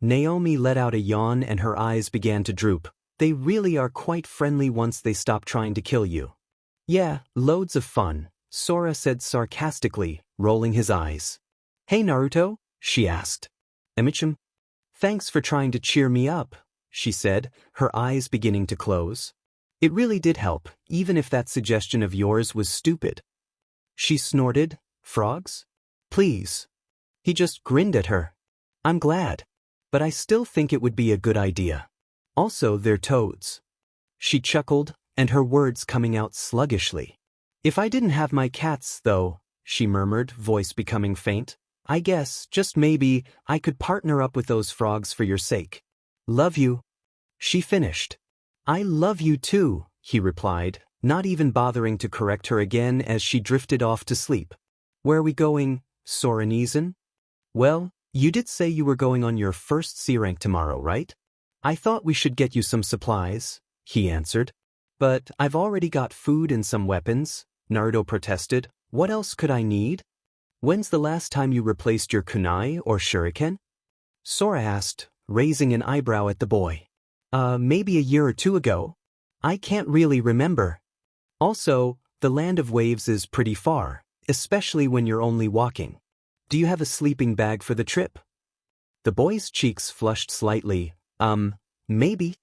[SPEAKER 1] Naomi let out a yawn and her eyes began to droop. They really are quite friendly once they stop trying to kill you. Yeah, loads of fun, Sora said sarcastically, rolling his eyes. Hey Naruto, she asked. Emichim? Thanks for trying to cheer me up, she said, her eyes beginning to close. It really did help, even if that suggestion of yours was stupid. She snorted. Frogs? Please. He just grinned at her. I'm glad. But I still think it would be a good idea. Also, they're toads. She chuckled, and her words coming out sluggishly. If I didn't have my cats, though, she murmured, voice becoming faint, I guess, just maybe, I could partner up with those frogs for your sake. Love you. She finished. I love you too, he replied, not even bothering to correct her again as she drifted off to sleep. Where are we going, Sorenisen? Well, you did say you were going on your first C rank tomorrow, right? I thought we should get you some supplies, he answered. But I've already got food and some weapons, Naruto protested. What else could I need? When's the last time you replaced your kunai or shuriken? Sora asked, raising an eyebrow at the boy. Maybe a year or two ago. I can't really remember. Also, the Land of Waves is pretty far, especially when you're only walking. Do you have a sleeping bag for the trip? The boy's cheeks flushed slightly. Maybe.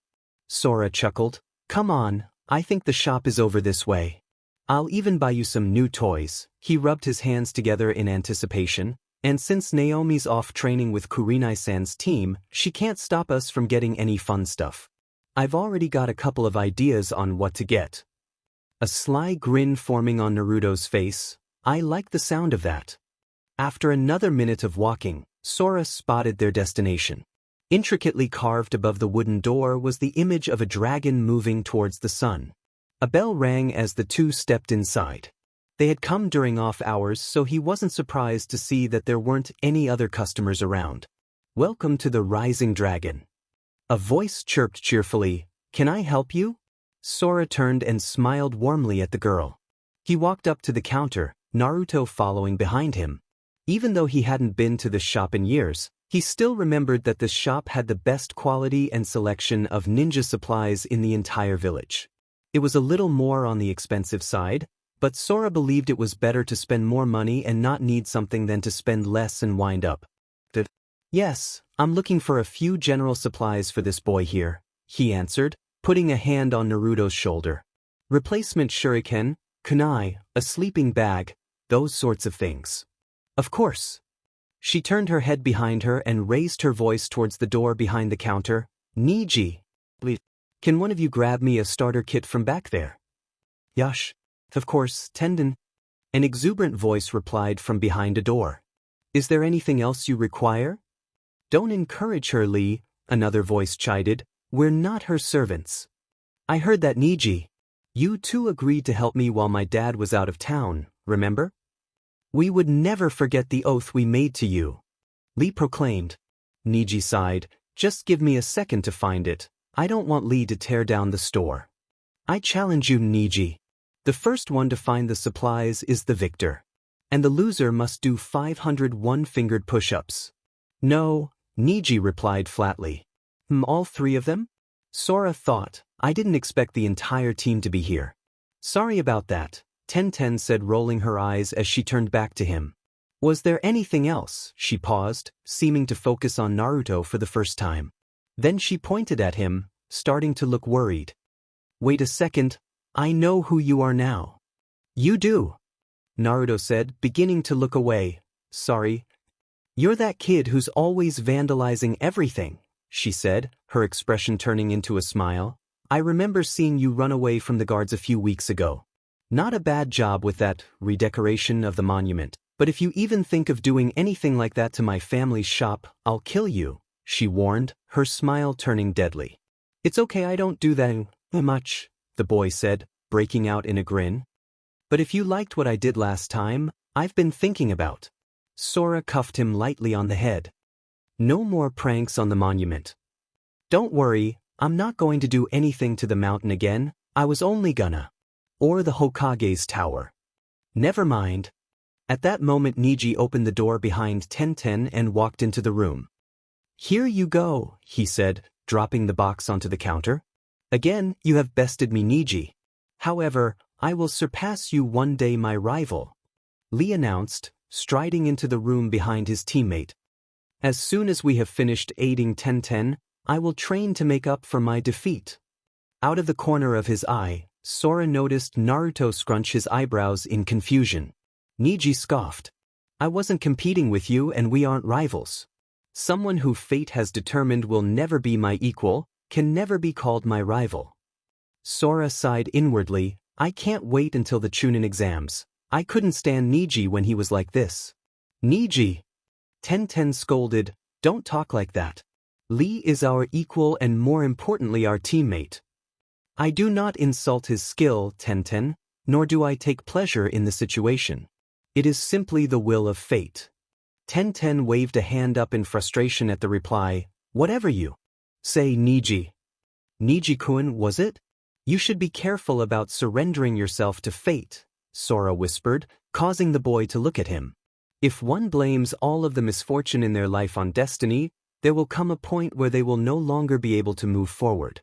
[SPEAKER 1] Sora chuckled. Come on, I think the shop is over this way. I'll even buy you some new toys. He rubbed his hands together in anticipation, and since Naomi's off training with Kurenai-san's team, she can't stop us from getting any fun stuff. I've already got a couple of ideas on what to get. A sly grin forming on Naruto's face. I like the sound of that. After another minute of walking, Sora spotted their destination. Intricately carved above the wooden door was the image of a dragon moving towards the sun. A bell rang as the two stepped inside. They had come during off hours, so he wasn't surprised to see that there weren't any other customers around. "Welcome to the Rising Dragon." A voice chirped cheerfully. "Can I help you?" Sora turned and smiled warmly at the girl. He walked up to the counter, Naruto following behind him. Even though he hadn't been to the shop in years, he still remembered that the shop had the best quality and selection of ninja supplies in the entire village. It was a little more on the expensive side, but Sora believed it was better to spend more money and not need something than to spend less and wind up. "Yes, I'm looking for a few general supplies for this boy here," he answered, putting a hand on Naruto's shoulder. "Replacement shuriken, kunai, a sleeping bag, those sorts of things." "Of course." She turned her head behind her and raised her voice towards the door behind the counter. "Niji, please, can one of you grab me a starter kit from back there?" "Yash. Of course, Tendon." An exuberant voice replied from behind a door. "Is there anything else you require?" "Don't encourage her, Lee," another voice chided. "We're not her servants." "I heard that, Niji. You two agreed to help me while my dad was out of town, remember?" "We would never forget the oath we made to you," Lee proclaimed. Niji sighed. "Just give me a second to find it. I don't want Lee to tear down the store." "I challenge you, Niji. The first one to find the supplies is the victor. And the loser must do 500 one-fingered push-ups." "No," Niji replied flatly. All three of them?" Sora thought. "I didn't expect the entire team to be here." "Sorry about that," Tenten said, rolling her eyes as she turned back to him. "Was there anything else?" She paused, seeming to focus on Naruto for the first time. Then she pointed at him, starting to look worried. "Wait a second, I know who you are now." "You do?" Naruto said, beginning to look away. "Sorry. You're that kid who's always vandalizing everything," she said, her expression turning into a smile. "I remember seeing you run away from the guards a few weeks ago. Not a bad job with that redecoration of the monument, but if you even think of doing anything like that to my family's shop, I'll kill you," she warned, her smile turning deadly. "It's okay, I don't do that much," the boy said, breaking out in a grin. "But if you liked what I did last time, I've been thinking about." Sora cuffed him lightly on the head. "No more pranks on the monument." "Don't worry, I'm not going to do anything to the mountain again. I was only gonna. Or the Hokage's tower." "Never mind." At that moment Niji opened the door behind Tenten and walked into the room. "Here you go," he said, dropping the box onto the counter. "Again, you have bested me, Niji. However, I will surpass you one day, my rival," Lee announced, striding into the room behind his teammate. "As soon as we have finished aiding Tenten, I will train to make up for my defeat." Out of the corner of his eye, Sora noticed Naruto scrunch his eyebrows in confusion. Niji scoffed. "I wasn't competing with you and we aren't rivals. Someone who fate has determined will never be my equal, can never be called my rival." Sora sighed inwardly. "I can't wait until the Chunin exams. I couldn't stand Niji when he was like this." "Niji!" Tenten scolded. "Don't talk like that. Lee is our equal and more importantly our teammate." "I do not insult his skill, Tenten, nor do I take pleasure in the situation. It is simply the will of fate." Tenten waved a hand up in frustration at the reply. "Whatever you say, Niji." "Niji-kun, was it? You should be careful about surrendering yourself to fate," Sora whispered, causing the boy to look at him. "If one blames all of the misfortune in their life on destiny, there will come a point where they will no longer be able to move forward."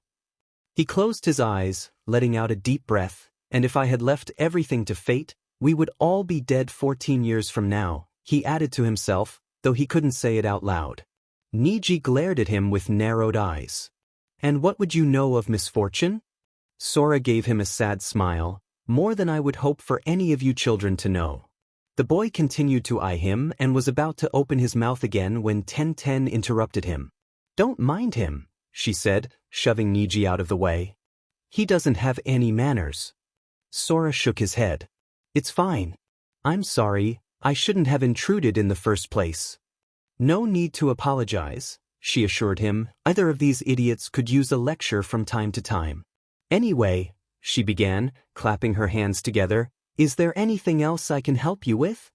[SPEAKER 1] He closed his eyes, letting out a deep breath. "And if I had left everything to fate, we would all be dead 14 years from now," he added to himself, though he couldn't say it out loud. Niji glared at him with narrowed eyes. "And what would you know of misfortune?" Sora gave him a sad smile. "More than I would hope for any of you children to know." The boy continued to eye him and was about to open his mouth again when Tenten interrupted him. "Don't mind him," she said, shoving Niji out of the way. "He doesn't have any manners." Sora shook his head. It's fine. I'm sorry, I shouldn't have intruded in the first place. No need to apologize, she assured him. Either of these idiots could use a lecture from time to time. Anyway, she began, clapping her hands together, is there anything else I can help you with?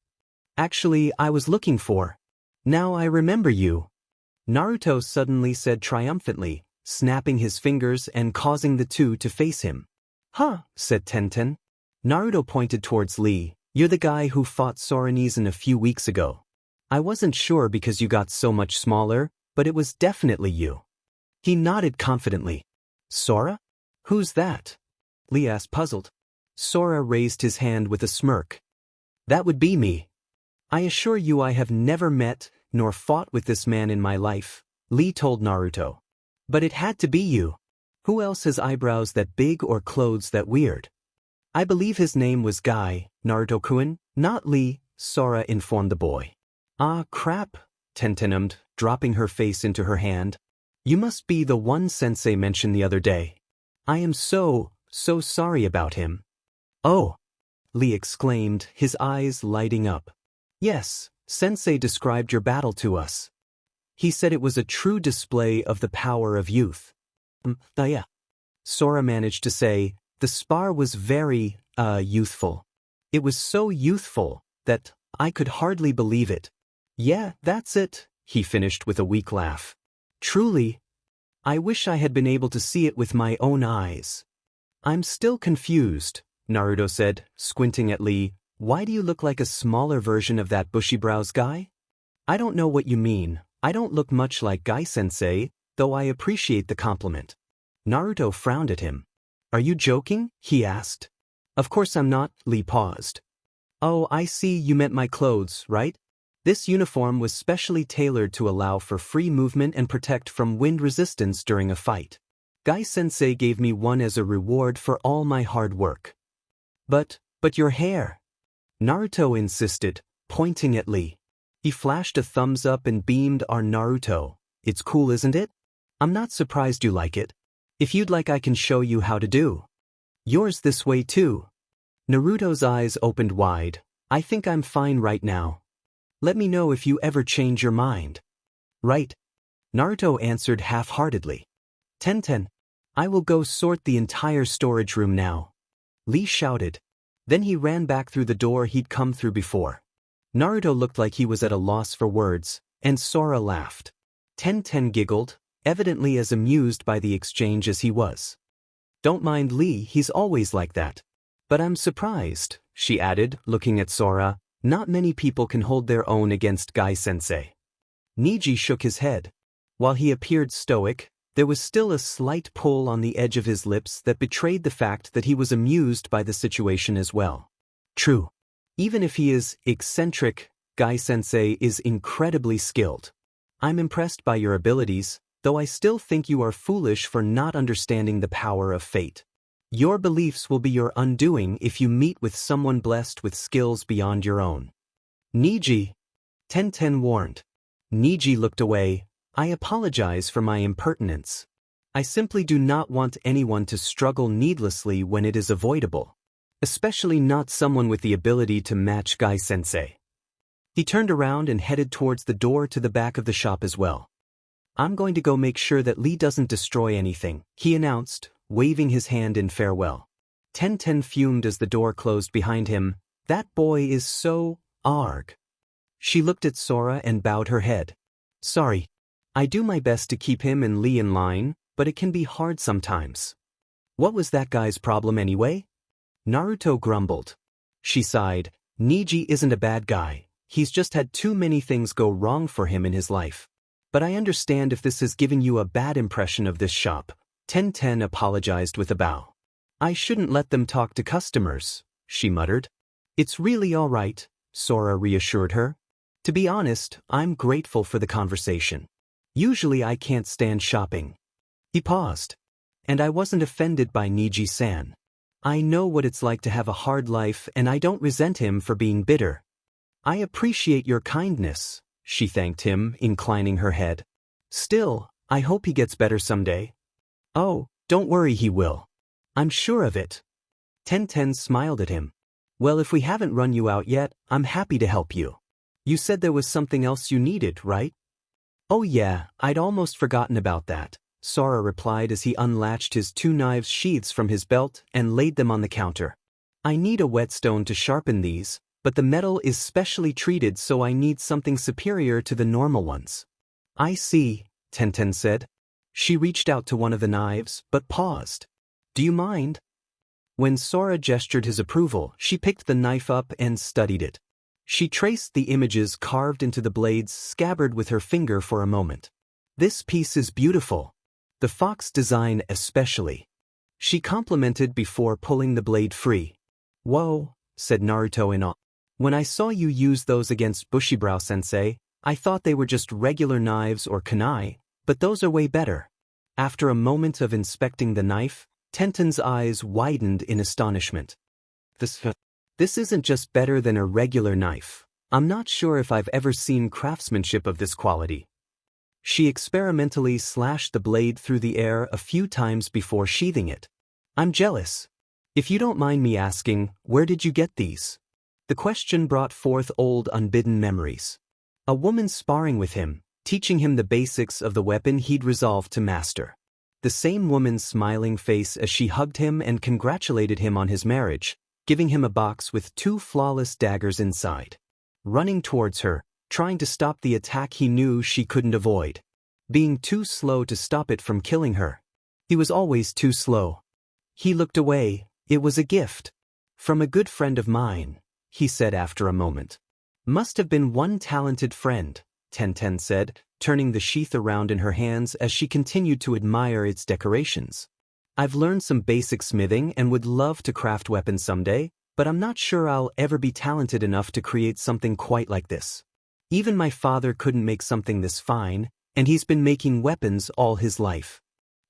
[SPEAKER 1] Actually, I was looking for. Now I remember you. Naruto suddenly said triumphantly, snapping his fingers and causing the two to face him. Huh, said Tenten. Naruto pointed towards Lee. You're the guy who fought Soranesen a few weeks ago. I wasn't sure because you got so much smaller, but it was definitely you. He nodded confidently. Sora? Who's that? Lee asked puzzled. Sora raised his hand with a smirk. That would be me. I assure you I have never met nor fought with this man in my life, Lee told Naruto. But it had to be you. Who else has eyebrows that big or clothes that weird? I believe his name was Guy, Naruto-kun, not Lee, Sora informed the boy. Ah crap, Tenten ummed, dropping her face into her hand. You must be the one Sensei mentioned the other day. I am so sorry about him. Oh, Lee exclaimed, his eyes lighting up. Yes, Sensei described your battle to us. He said it was a true display of the power of youth. Yeah. Sora managed to say, the spar was very, youthful. It was so youthful that I could hardly believe it. Yeah, that's it, he finished with a weak laugh. Truly, I wish I had been able to see it with my own eyes. I'm still confused, Naruto said, squinting at Lee. Why do you look like a smaller version of that bushy-brows guy? I don't know what you mean. I don't look much like Guy-sensei, though I appreciate the compliment. Naruto frowned at him. Are you joking? He asked. Of course I'm not, Lee paused. Oh, I see you meant my clothes, right? This uniform was specially tailored to allow for free movement and protect from wind resistance during a fight. Guy-sensei gave me one as a reward for all my hard work. But your hair, Naruto insisted, pointing at Lee. He flashed a thumbs up and beamed our Naruto. It's cool, isn't it? I'm not surprised you like it. If you'd like I can show you how to do. Yours this way too. Naruto's eyes opened wide. I think I'm fine right now. Let me know if you ever change your mind. Right. Naruto answered half-heartedly. Tenten, I will go sort the entire storage room now. Lee shouted. Then he ran back through the door he'd come through before. Naruto looked like he was at a loss for words, and Sora laughed. Tenten giggled, evidently as amused by the exchange as he was. Don't mind Lee, he's always like that. But I'm surprised, she added, looking at Sora. Not many people can hold their own against Guy-sensei. Niji shook his head. While he appeared stoic, there was still a slight pull on the edge of his lips that betrayed the fact that he was amused by the situation as well. True. Even if he is eccentric, Guy-sensei is incredibly skilled. I'm impressed by your abilities, though I still think you are foolish for not understanding the power of fate. Your beliefs will be your undoing if you meet with someone blessed with skills beyond your own. Niji, Tenten warned. Niji looked away. I apologize for my impertinence. I simply do not want anyone to struggle needlessly when it is avoidable. Especially not someone with the ability to match Guy-sensei. He turned around and headed towards the door to the back of the shop as well. I'm going to go make sure that Lee doesn't destroy anything, he announced, waving his hand in farewell. Tenten fumed as the door closed behind him. That boy is so arg. She looked at Sora and bowed her head. Sorry. I do my best to keep him and Lee in line, but it can be hard sometimes. What was that guy's problem anyway? Naruto grumbled. She sighed. Niji isn't a bad guy. He's just had too many things go wrong for him in his life. But I understand if this has given you a bad impression of this shop. Tenten apologized with a bow. I shouldn't let them talk to customers, she muttered. It's really all right, Sora reassured her. To be honest, I'm grateful for the conversation. Usually I can't stand shopping. He paused. And I wasn't offended by Niji-san. I know what it's like to have a hard life and I don't resent him for being bitter. I appreciate your kindness, she thanked him, inclining her head. Still, I hope he gets better someday. Oh, don't worry, he will. I'm sure of it. Tenten smiled at him. Well, if we haven't run you out yet, I'm happy to help you. You said there was something else you needed, right? Oh yeah, I'd almost forgotten about that, Sora replied as he unlatched his 2 knives sheaths from his belt and laid them on the counter. I need a whetstone to sharpen these, but the metal is specially treated, so I need something superior to the normal ones. I see, Tenten said. She reached out to one of the knives, but paused. Do you mind? When Sora gestured his approval, she picked the knife up and studied it. She traced the images carved into the blade's scabbard with her finger for a moment. This piece is beautiful. The fox design especially. She complimented before pulling the blade free. Whoa, said Naruto in awe. When I saw you use those against Bushibrow-sensei, I thought they were just regular knives or kunai, but those are way better. After a moment of inspecting the knife, Tenten's eyes widened in astonishment. This isn't just better than a regular knife. I'm not sure if I've ever seen craftsmanship of this quality. She experimentally slashed the blade through the air a few times before sheathing it. I'm jealous. If you don't mind me asking, where did you get these? The question brought forth old unbidden memories. A woman sparring with him, teaching him the basics of the weapon he'd resolved to master. The same woman's smiling face as she hugged him and congratulated him on his marriage, giving him a box with 2 flawless daggers inside. Running towards her, trying to stop the attack he knew she couldn't avoid. Being too slow to stop it from killing her. He was always too slow. He looked away. It was a gift. From a good friend of mine, he said after a moment. Must have been one talented friend, Tenten said, turning the sheath around in her hands as she continued to admire its decorations. I've learned some basic smithing and would love to craft weapons someday, but I'm not sure I'll ever be talented enough to create something quite like this. Even my father couldn't make something this fine, and he's been making weapons all his life.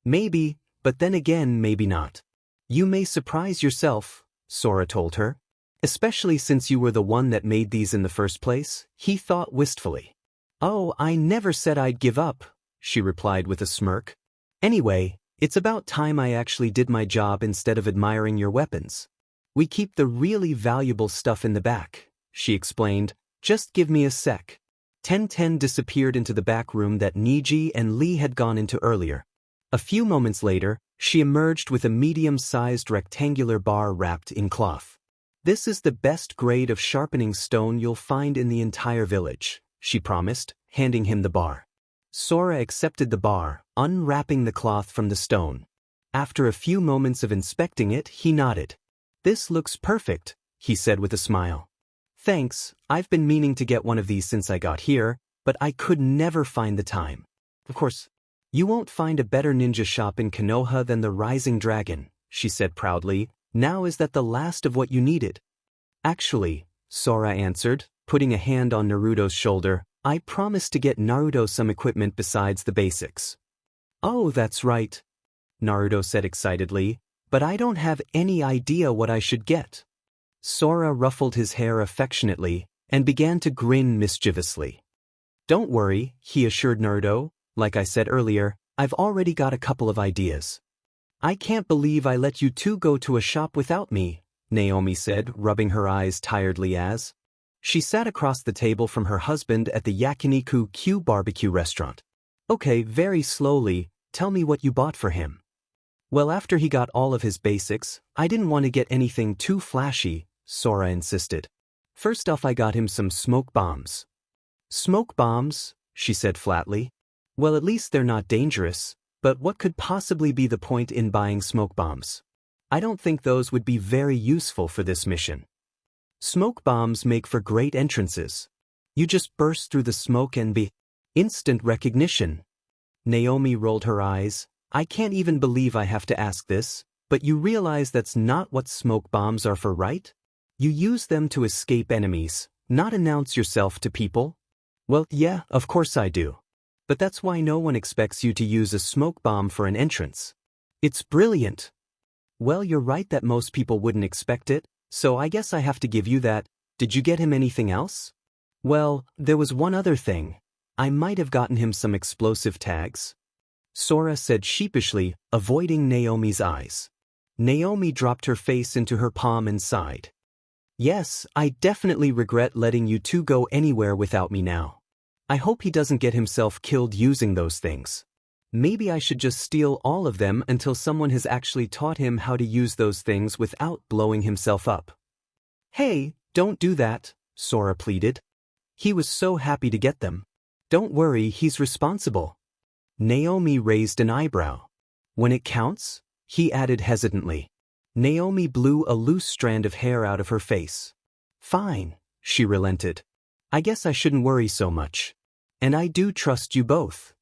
[SPEAKER 1] Maybe, but then again maybe not. You may surprise yourself, Sora told her. Especially since you were the one that made these in the first place, he thought wistfully. Oh, I never said I'd give up, she replied with a smirk. Anyway, it's about time I actually did my job instead of admiring your weapons. We keep the really valuable stuff in the back, she explained. Just give me a sec. Tenten disappeared into the back room that Niji and Lee had gone into earlier. A few moments later, she emerged with a medium-sized rectangular bar wrapped in cloth. This is the best grade of sharpening stone you'll find in the entire village, she promised, handing him the bar. Sora accepted the bar, unwrapping the cloth from the stone. After a few moments of inspecting it, he nodded. This looks perfect, he said with a smile. Thanks, I've been meaning to get one of these since I got here, but I could never find the time. Of course, you won't find a better ninja shop in Konoha than the Rising Dragon, she said proudly. Now is that the last of what you needed? Actually, Sora answered, putting a hand on Naruto's shoulder, I promised to get Naruto some equipment besides the basics. Oh, that's right, Naruto said excitedly, but I don't have any idea what I should get. Sora ruffled his hair affectionately and began to grin mischievously. Don't worry, he assured Naruto, like I said earlier, I've already got a couple of ideas. I can't believe I let you two go to a shop without me, Naomi said, rubbing her eyes tiredly as she sat across the table from her husband at the Yakiniku Q barbecue restaurant. Okay, very slowly, tell me what you bought for him. Well, after he got all of his basics, I didn't want to get anything too flashy, Sora insisted. First off, I got him some smoke bombs. Smoke bombs, she said flatly. Well, at least they're not dangerous, but what could possibly be the point in buying smoke bombs? I don't think those would be very useful for this mission. Smoke bombs make for great entrances. You just burst through the smoke and be instant recognition. Naomi rolled her eyes. I can't even believe I have to ask this, but you realize that's not what smoke bombs are for, right? You use them to escape enemies, not announce yourself to people. Well, yeah, of course I do. But that's why no one expects you to use a smoke bomb for an entrance. It's brilliant. Well, you're right that most people wouldn't expect it, so I guess I have to give you that. Did you get him anything else? Well, there was one other thing. I might have gotten him some explosive tags. Sora said sheepishly, avoiding Naomi's eyes. Naomi dropped her face into her palm and sighed. Yes, I definitely regret letting you two go anywhere without me now. I hope he doesn't get himself killed using those things. Maybe I should just steal all of them until someone has actually taught him how to use those things without blowing himself up. Hey, don't do that, Sora pleaded. He was so happy to get them. Don't worry, he's responsible. Naomi raised an eyebrow. When it counts? He added hesitantly. Naomi blew a loose strand of hair out of her face. Fine, she relented. I guess I shouldn't worry so much. And I do trust you both.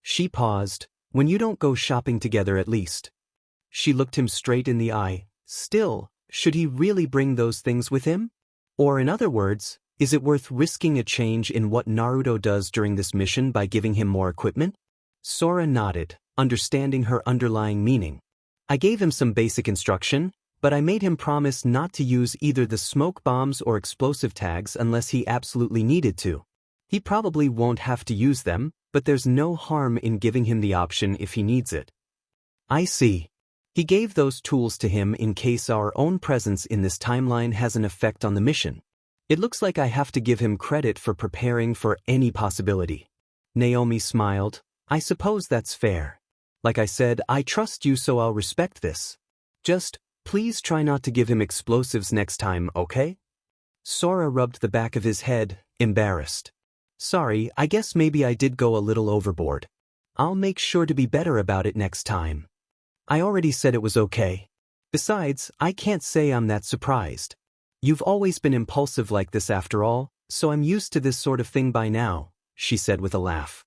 [SPEAKER 1] She paused. When you don't go shopping together at least. She looked him straight in the eye. Still, should he really bring those things with him? Or in other words, is it worth risking a change in what Naruto does during this mission by giving him more equipment? Sora nodded, understanding her underlying meaning. I gave him some basic instruction, but I made him promise not to use either the smoke bombs or explosive tags unless he absolutely needed to. He probably won't have to use them, but there's no harm in giving him the option if he needs it. I see. He gave those tools to him in case our own presence in this timeline has an effect on the mission. It looks like I have to give him credit for preparing for any possibility. Naomi smiled. I suppose that's fair. Like I said, I trust you, so I'll respect this. Just, please try not to give him explosives next time, okay? Sora rubbed the back of his head, embarrassed. Sorry, I guess maybe I did go a little overboard. I'll make sure to be better about it next time. I already said it was okay. Besides, I can't say I'm that surprised. You've always been impulsive like this after all, so I'm used to this sort of thing by now, she said with a laugh.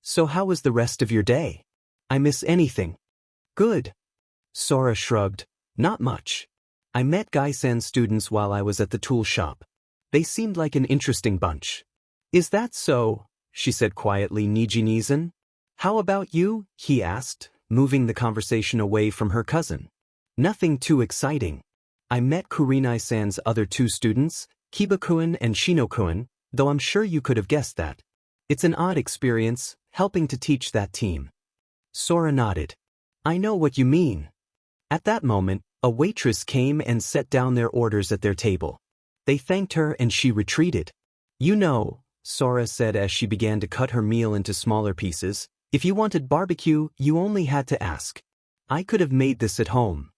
[SPEAKER 1] So how was the rest of your day? I miss anything. Good. Sora shrugged. Not much. I met Gai-san students while I was at the tool shop. They seemed like an interesting bunch. Is that so? She said quietly. Nijinizan? How about you? He asked, moving the conversation away from her cousin. Nothing too exciting. I met Kurinai-san's other two students, Kiba-kun and Shino-kun, though I'm sure you could have guessed that. It's an odd experience, helping to teach that team. Sora nodded. I know what you mean. At that moment, a waitress came and set down their orders at their table. They thanked her and she retreated. You know, Sora said as she began to cut her meal into smaller pieces, if you wanted barbecue, you only had to ask. I could have made this at home.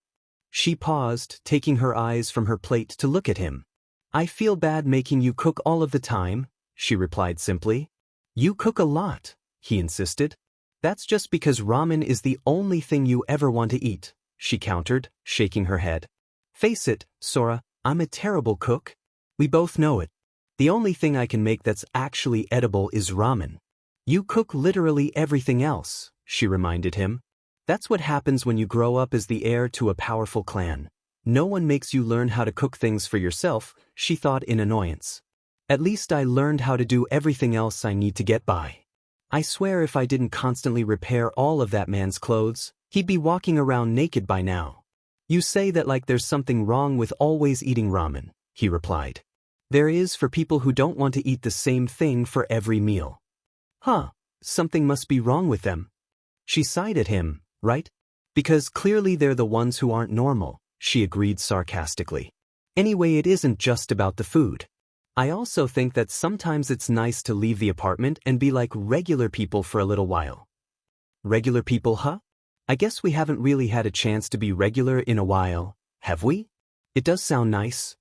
[SPEAKER 1] She paused, taking her eyes from her plate to look at him. I feel bad making you cook all of the time, she replied simply. You cook a lot, he insisted. That's just because ramen is the only thing you ever want to eat, she countered, shaking her head. Face it, Sora, I'm a terrible cook. We both know it. The only thing I can make that's actually edible is ramen. You cook literally everything else, she reminded him. That's what happens when you grow up as the heir to a powerful clan. No one makes you learn how to cook things for yourself, she thought in annoyance. At least I learned how to do everything else I need to get by. I swear if I didn't constantly repair all of that man's clothes, he'd be walking around naked by now. You say that like there's something wrong with always eating ramen, he replied. There is for people who don't want to eat the same thing for every meal. Huh, something must be wrong with them. She sighed at him, right? Because clearly they're the ones who aren't normal, she agreed sarcastically. Anyway, it isn't just about the food. I also think that sometimes it's nice to leave the apartment and be like regular people for a little while. Regular people, huh? I guess we haven't really had a chance to be regular in a while, have we? It does sound nice.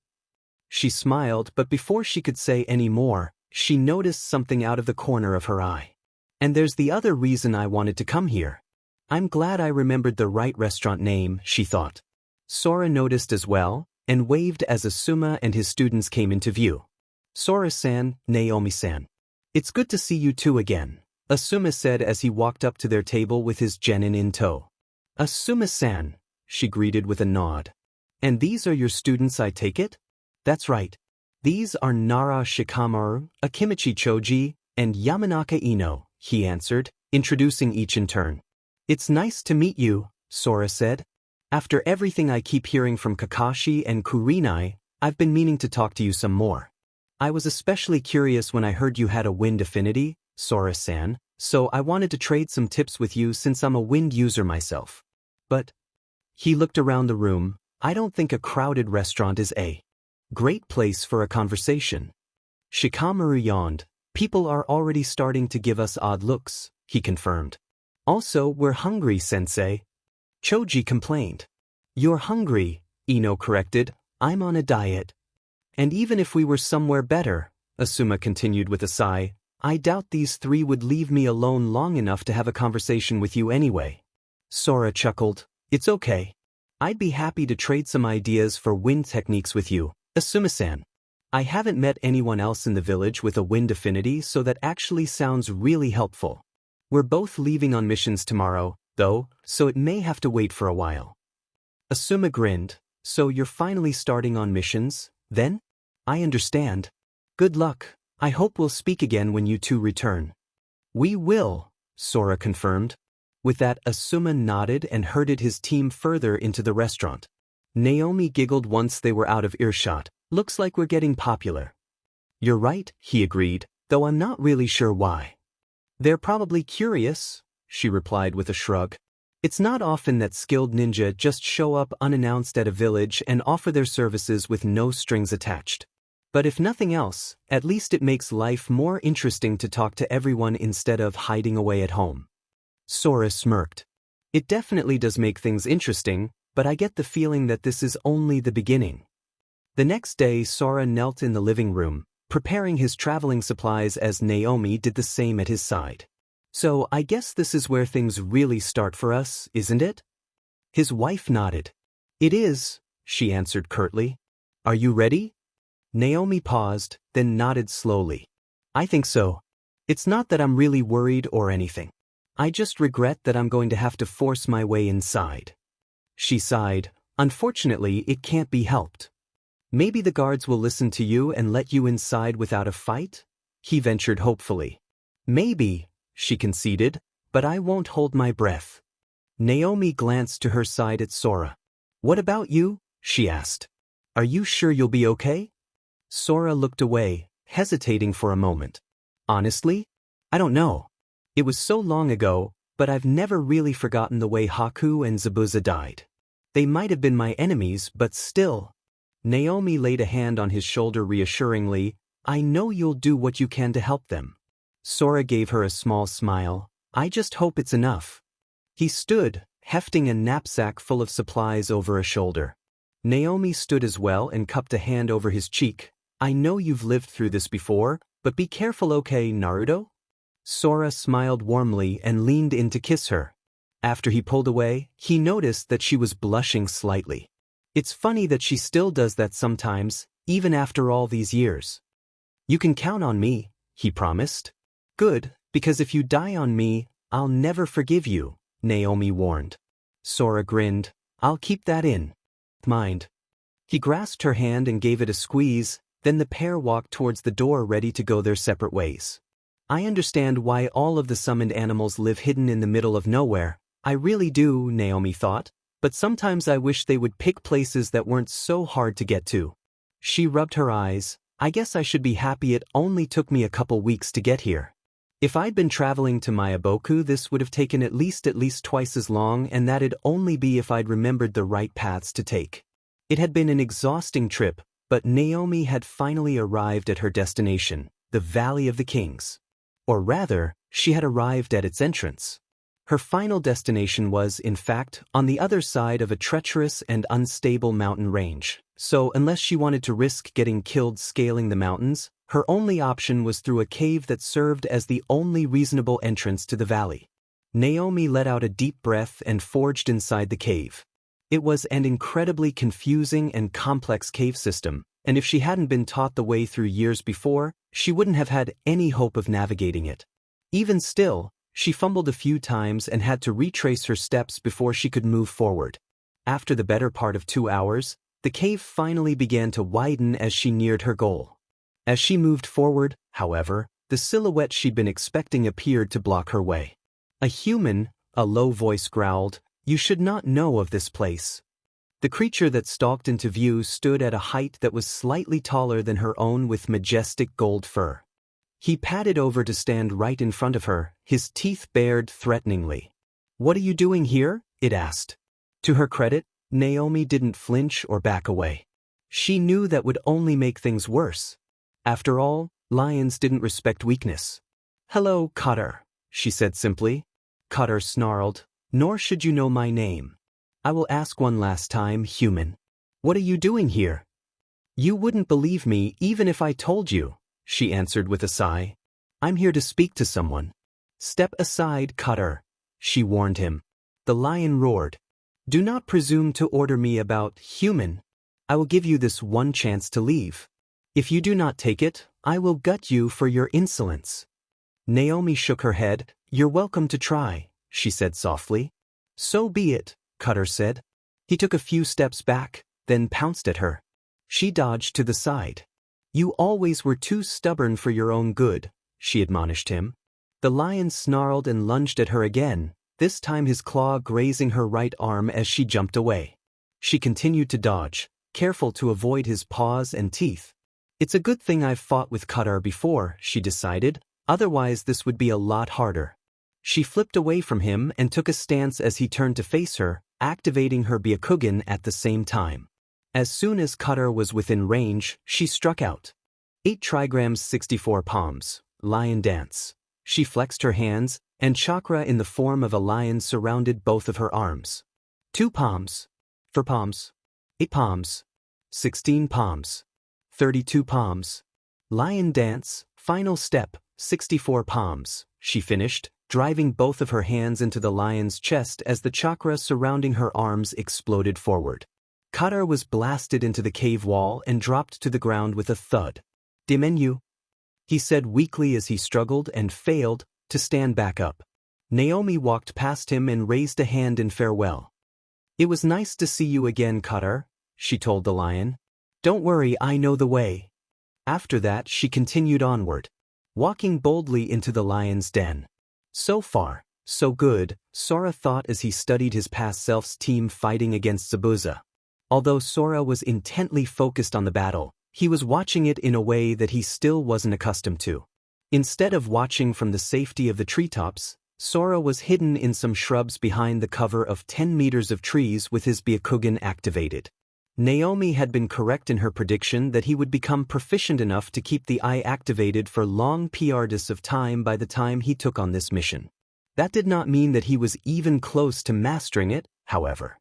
[SPEAKER 1] She smiled, but before she could say any more, she noticed something out of the corner of her eye. And there's the other reason I wanted to come here. I'm glad I remembered the right restaurant name, she thought. Sora noticed as well, and waved as Asuma and his students came into view. Sora-san, Naomi-san. It's good to see you two again, Asuma said as he walked up to their table with his genin in tow. Asuma-san, she greeted with a nod. And these are your students, I take it? That's right. These are Nara Shikamaru, Akimichi Choji, and Yamanaka Ino, he answered, introducing each in turn. It's nice to meet you, Sora said. After everything I keep hearing from Kakashi and Kurinai, I've been meaning to talk to you some more. I was especially curious when I heard you had a wind affinity, Sora-san, so I wanted to trade some tips with you since I'm a wind user myself. But He looked around the room. I don't think a crowded restaurant is a great place for a conversation. Shikamaru yawned. People are already starting to give us odd looks, he confirmed. Also, we're hungry, sensei. Choji complained. You're hungry, Ino corrected. I'm on a diet. And even if we were somewhere better, Asuma continued with a sigh, I doubt these three would leave me alone long enough to have a conversation with you anyway. Sora chuckled. It's okay. I'd be happy to trade some ideas for wind techniques with you, Asuma-san. I haven't met anyone else in the village with a wind affinity, so that actually sounds really helpful. We're both leaving on missions tomorrow, though, so it may have to wait for a while. Asuma grinned. So you're finally starting on missions, then? I understand. Good luck. I hope we'll speak again when you two return. We will, Sora confirmed. With that, Asuma nodded and herded his team further into the restaurant. Naomi giggled once they were out of earshot. Looks like we're getting popular. You're right, he agreed, though I'm not really sure why. They're probably curious, she replied with a shrug. It's not often that skilled ninja just show up unannounced at a village and offer their services with no strings attached. But if nothing else, at least it makes life more interesting to talk to everyone instead of hiding away at home. Sora smirked. It definitely does make things interesting, but I get the feeling that this is only the beginning. The next day, Sora knelt in the living room, preparing his traveling supplies as Naomi did the same at his side. So I guess this is where things really start for us, isn't it? His wife nodded. It is, she answered curtly. Are you ready? Naomi paused, then nodded slowly. I think so. It's not that I'm really worried or anything. I just regret that I'm going to have to force my way inside. She sighed. Unfortunately, it can't be helped. Maybe the guards will listen to you and let you inside without a fight? He ventured hopefully. Maybe, she conceded, but I won't hold my breath. Naomi glanced to her side at Sora. What about you? She asked. Are you sure you'll be okay? Sora looked away, hesitating for a moment. Honestly? I don't know. It was so long ago, but I've never really forgotten the way Haku and Zabuza died. They might have been my enemies, but still. Naomi laid a hand on his shoulder reassuringly. I know you'll do what you can to help them. Sora gave her a small smile. I just hope it's enough. He stood, hefting a knapsack full of supplies over a shoulder. Naomi stood as well and cupped a hand over his cheek. I know you've lived through this before, but be careful, okay, Naruto? Sora smiled warmly and leaned in to kiss her. After he pulled away, he noticed that she was blushing slightly. It's funny that she still does that sometimes, even after all these years. You can count on me, he promised. Good, because if you die on me, I'll never forgive you, Naomi warned. Sora grinned. I'll keep that in mind. He grasped her hand and gave it a squeeze, then the pair walked towards the door ready to go their separate ways. I understand why all of the summoned animals live hidden in the middle of nowhere. I really do, Naomi thought, but sometimes I wish they would pick places that weren't so hard to get to. She rubbed her eyes. I guess I should be happy it only took me a couple weeks to get here. If I'd been traveling to Mayaboku, this would have taken at least twice as long, and that'd only be if I'd remembered the right paths to take. It had been an exhausting trip, but Naomi had finally arrived at her destination, the Valley of the Kings. Or rather, she had arrived at its entrance. Her final destination was, in fact, on the other side of a treacherous and unstable mountain range. So, unless she wanted to risk getting killed scaling the mountains, her only option was through a cave that served as the only reasonable entrance to the valley. Naomi let out a deep breath and forged inside the cave. It was an incredibly confusing and complex cave system, and if she hadn't been taught the way through years before, she wouldn't have had any hope of navigating it. Even still, she fumbled a few times and had to retrace her steps before she could move forward. After the better part of 2 hours, the cave finally began to widen as she neared her goal. As she moved forward, however, the silhouette she'd been expecting appeared to block her way. A human, a low voice growled, "You should not know of this place." The creature that stalked into view stood at a height that was slightly taller than her own with majestic gold fur. He padded over to stand right in front of her, his teeth bared threateningly. "What are you doing here?" it asked. To her credit, Naomi didn't flinch or back away. She knew that would only make things worse. After all, lions didn't respect weakness. "Hello, Cutter," she said simply. Cutter snarled, "Nor should you know my name. I will ask one last time, human. What are you doing here?" "You wouldn't believe me even if I told you," she answered with a sigh. "I'm here to speak to someone." "Step aside, Cutter," she warned him. The lion roared. "Do not presume to order me about, human. I will give you this one chance to leave. If you do not take it, I will gut you for your insolence." Naomi shook her head. "You're welcome to try," she said softly. "So be it," Cutter said. He took a few steps back, then pounced at her. She dodged to the side. "You always were too stubborn for your own good," she admonished him. The lion snarled and lunged at her again, this time his claw grazing her right arm as she jumped away. She continued to dodge, careful to avoid his paws and teeth. "It's a good thing I've fought with Cutter before," she decided, "otherwise this would be a lot harder." She flipped away from him and took a stance as he turned to face her, activating her Byakugan at the same time. As soon as Cutter was within range, she struck out. 8 trigrams 64 palms, lion dance. She flexed her hands, and chakra in the form of a lion surrounded both of her arms. 2 palms. 4 palms. 8 palms. 16 palms. 32 palms. Lion dance, final step, 64 palms, she finished, driving both of her hands into the lion's chest as the chakra surrounding her arms exploded forward. Cutter was blasted into the cave wall and dropped to the ground with a thud. "Dimenu," he said weakly as he struggled and failed to stand back up. Naomi walked past him and raised a hand in farewell. "It was nice to see you again, Cutter," she told the lion. "Don't worry, I know the way." After that, she continued onward, walking boldly into the lion's den. So far, so good, Sora thought as he studied his past self's team fighting against Zabuza. Although Sora was intently focused on the battle, he was watching it in a way that he still wasn't accustomed to. Instead of watching from the safety of the treetops, Sora was hidden in some shrubs behind the cover of 10 meters of trees with his Byakugan activated. Naomi had been correct in her prediction that he would become proficient enough to keep the eye activated for long periods of time by the time he took on this mission. That did not mean that he was even close to mastering it, however.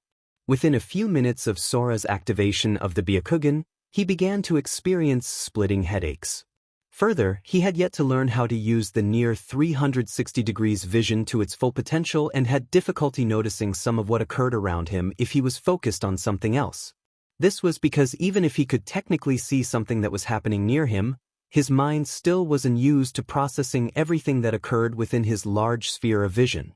[SPEAKER 1] Within a few minutes of Sora's activation of the Byakugan, he began to experience splitting headaches. Further, he had yet to learn how to use the near 360 degrees vision to its full potential and had difficulty noticing some of what occurred around him if he was focused on something else. This was because even if he could technically see something that was happening near him, his mind still wasn't used to processing everything that occurred within his large sphere of vision.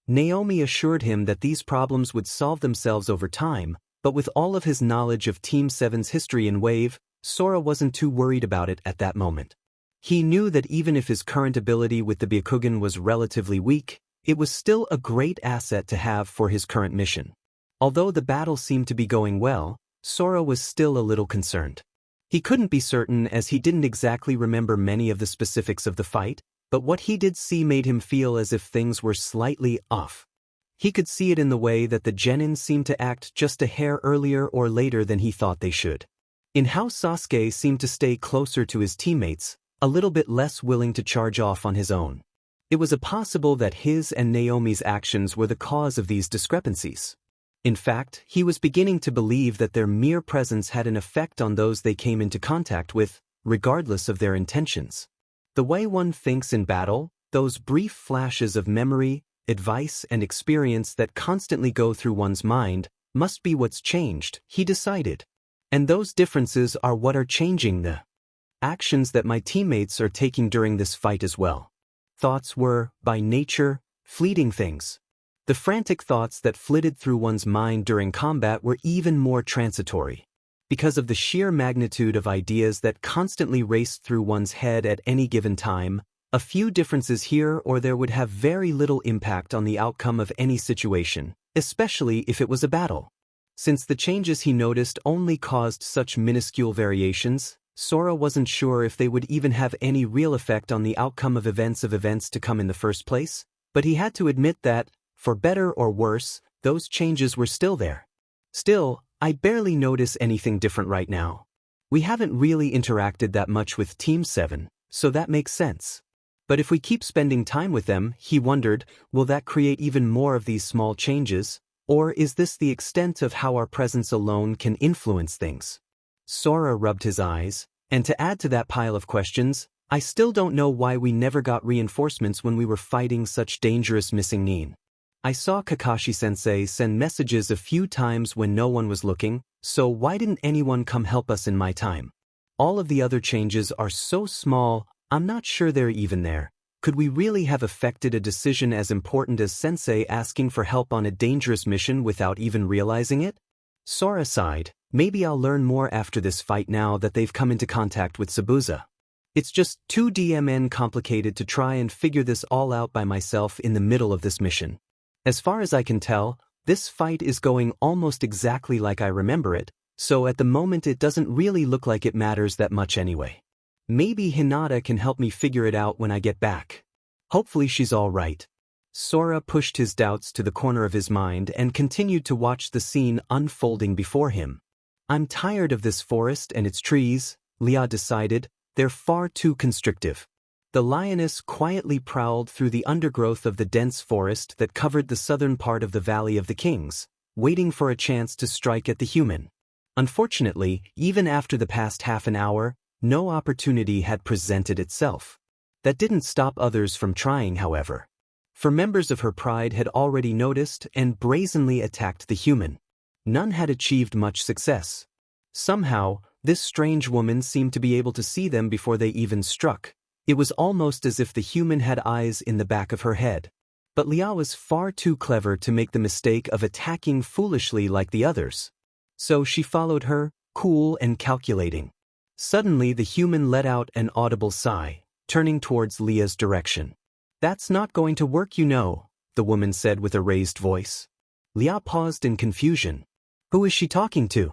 [SPEAKER 1] Naomi assured him that these problems would solve themselves over time, but with all of his knowledge of Team 7's history in Wave, Sora wasn't too worried about it at that moment. He knew that even if his current ability with the Byakugan was relatively weak, it was still a great asset to have for his current mission. Although the battle seemed to be going well, Sora was still a little concerned. He couldn't be certain as he didn't exactly remember many of the specifics of the fight, but what he did see made him feel as if things were slightly off. He could see it in the way that the genin seemed to act just a hair earlier or later than he thought they should. In how Sasuke seemed to stay closer to his teammates, a little bit less willing to charge off on his own. It was possible that his and Naomi's actions were the cause of these discrepancies. In fact, he was beginning to believe that their mere presence had an effect on those they came into contact with, regardless of their intentions. The way one thinks in battle, those brief flashes of memory, advice, and experience that constantly go through one's mind, must be what's changed, he decided. And those differences are what are changing the actions that my teammates are taking during this fight as well. Thoughts were, by nature, fleeting things. The frantic thoughts that flitted through one's mind during combat were even more transitory. Because of the sheer magnitude of ideas that constantly raced through one's head at any given time, a few differences here or there would have very little impact on the outcome of any situation, especially if it was a battle. Since the changes he noticed only caused such minuscule variations, Sora wasn't sure if they would even have any real effect on the outcome of events to come in the first place, but he had to admit that, for better or worse, those changes were still there. Still, I barely notice anything different right now. We haven't really interacted that much with Team 7, so that makes sense. But if we keep spending time with them, he wondered, will that create even more of these small changes? Or is this the extent of how our presence alone can influence things? Sora rubbed his eyes, and to add to that pile of questions, I still don't know why we never got reinforcements when we were fighting such dangerous missing Nin. I saw Kakashi-sensei send messages a few times when no one was looking, so why didn't anyone come help us in my time? All of the other changes are so small, I'm not sure they're even there. Could we really have affected a decision as important as Sensei asking for help on a dangerous mission without even realizing it? Sora sighed, maybe I'll learn more after this fight now that they've come into contact with Zabuza. It's just too complicated to try and figure this all out by myself in the middle of this mission. As far as I can tell, this fight is going almost exactly like I remember it, so at the moment it doesn't really look like it matters that much anyway. Maybe Hinata can help me figure it out when I get back. Hopefully she's all right. Sora pushed his doubts to the corner of his mind and continued to watch the scene unfolding before him. I'm tired of this forest and its trees, Lia decided, they're far too constrictive. The lioness quietly prowled through the undergrowth of the dense forest that covered the southern part of the Valley of the Kings, waiting for a chance to strike at the human. Unfortunately, even after the past half an hour, no opportunity had presented itself. That didn't stop others from trying, however. For members of her pride had already noticed and brazenly attacked the human. None had achieved much success. Somehow, this strange woman seemed to be able to see them before they even struck. It was almost as if the human had eyes in the back of her head. But Lia was far too clever to make the mistake of attacking foolishly like the others. So she followed her, cool and calculating. Suddenly the human let out an audible sigh, turning towards Lia's direction. That's not going to work, you know, the woman said with a raised voice. Lia paused in confusion. Who is she talking to?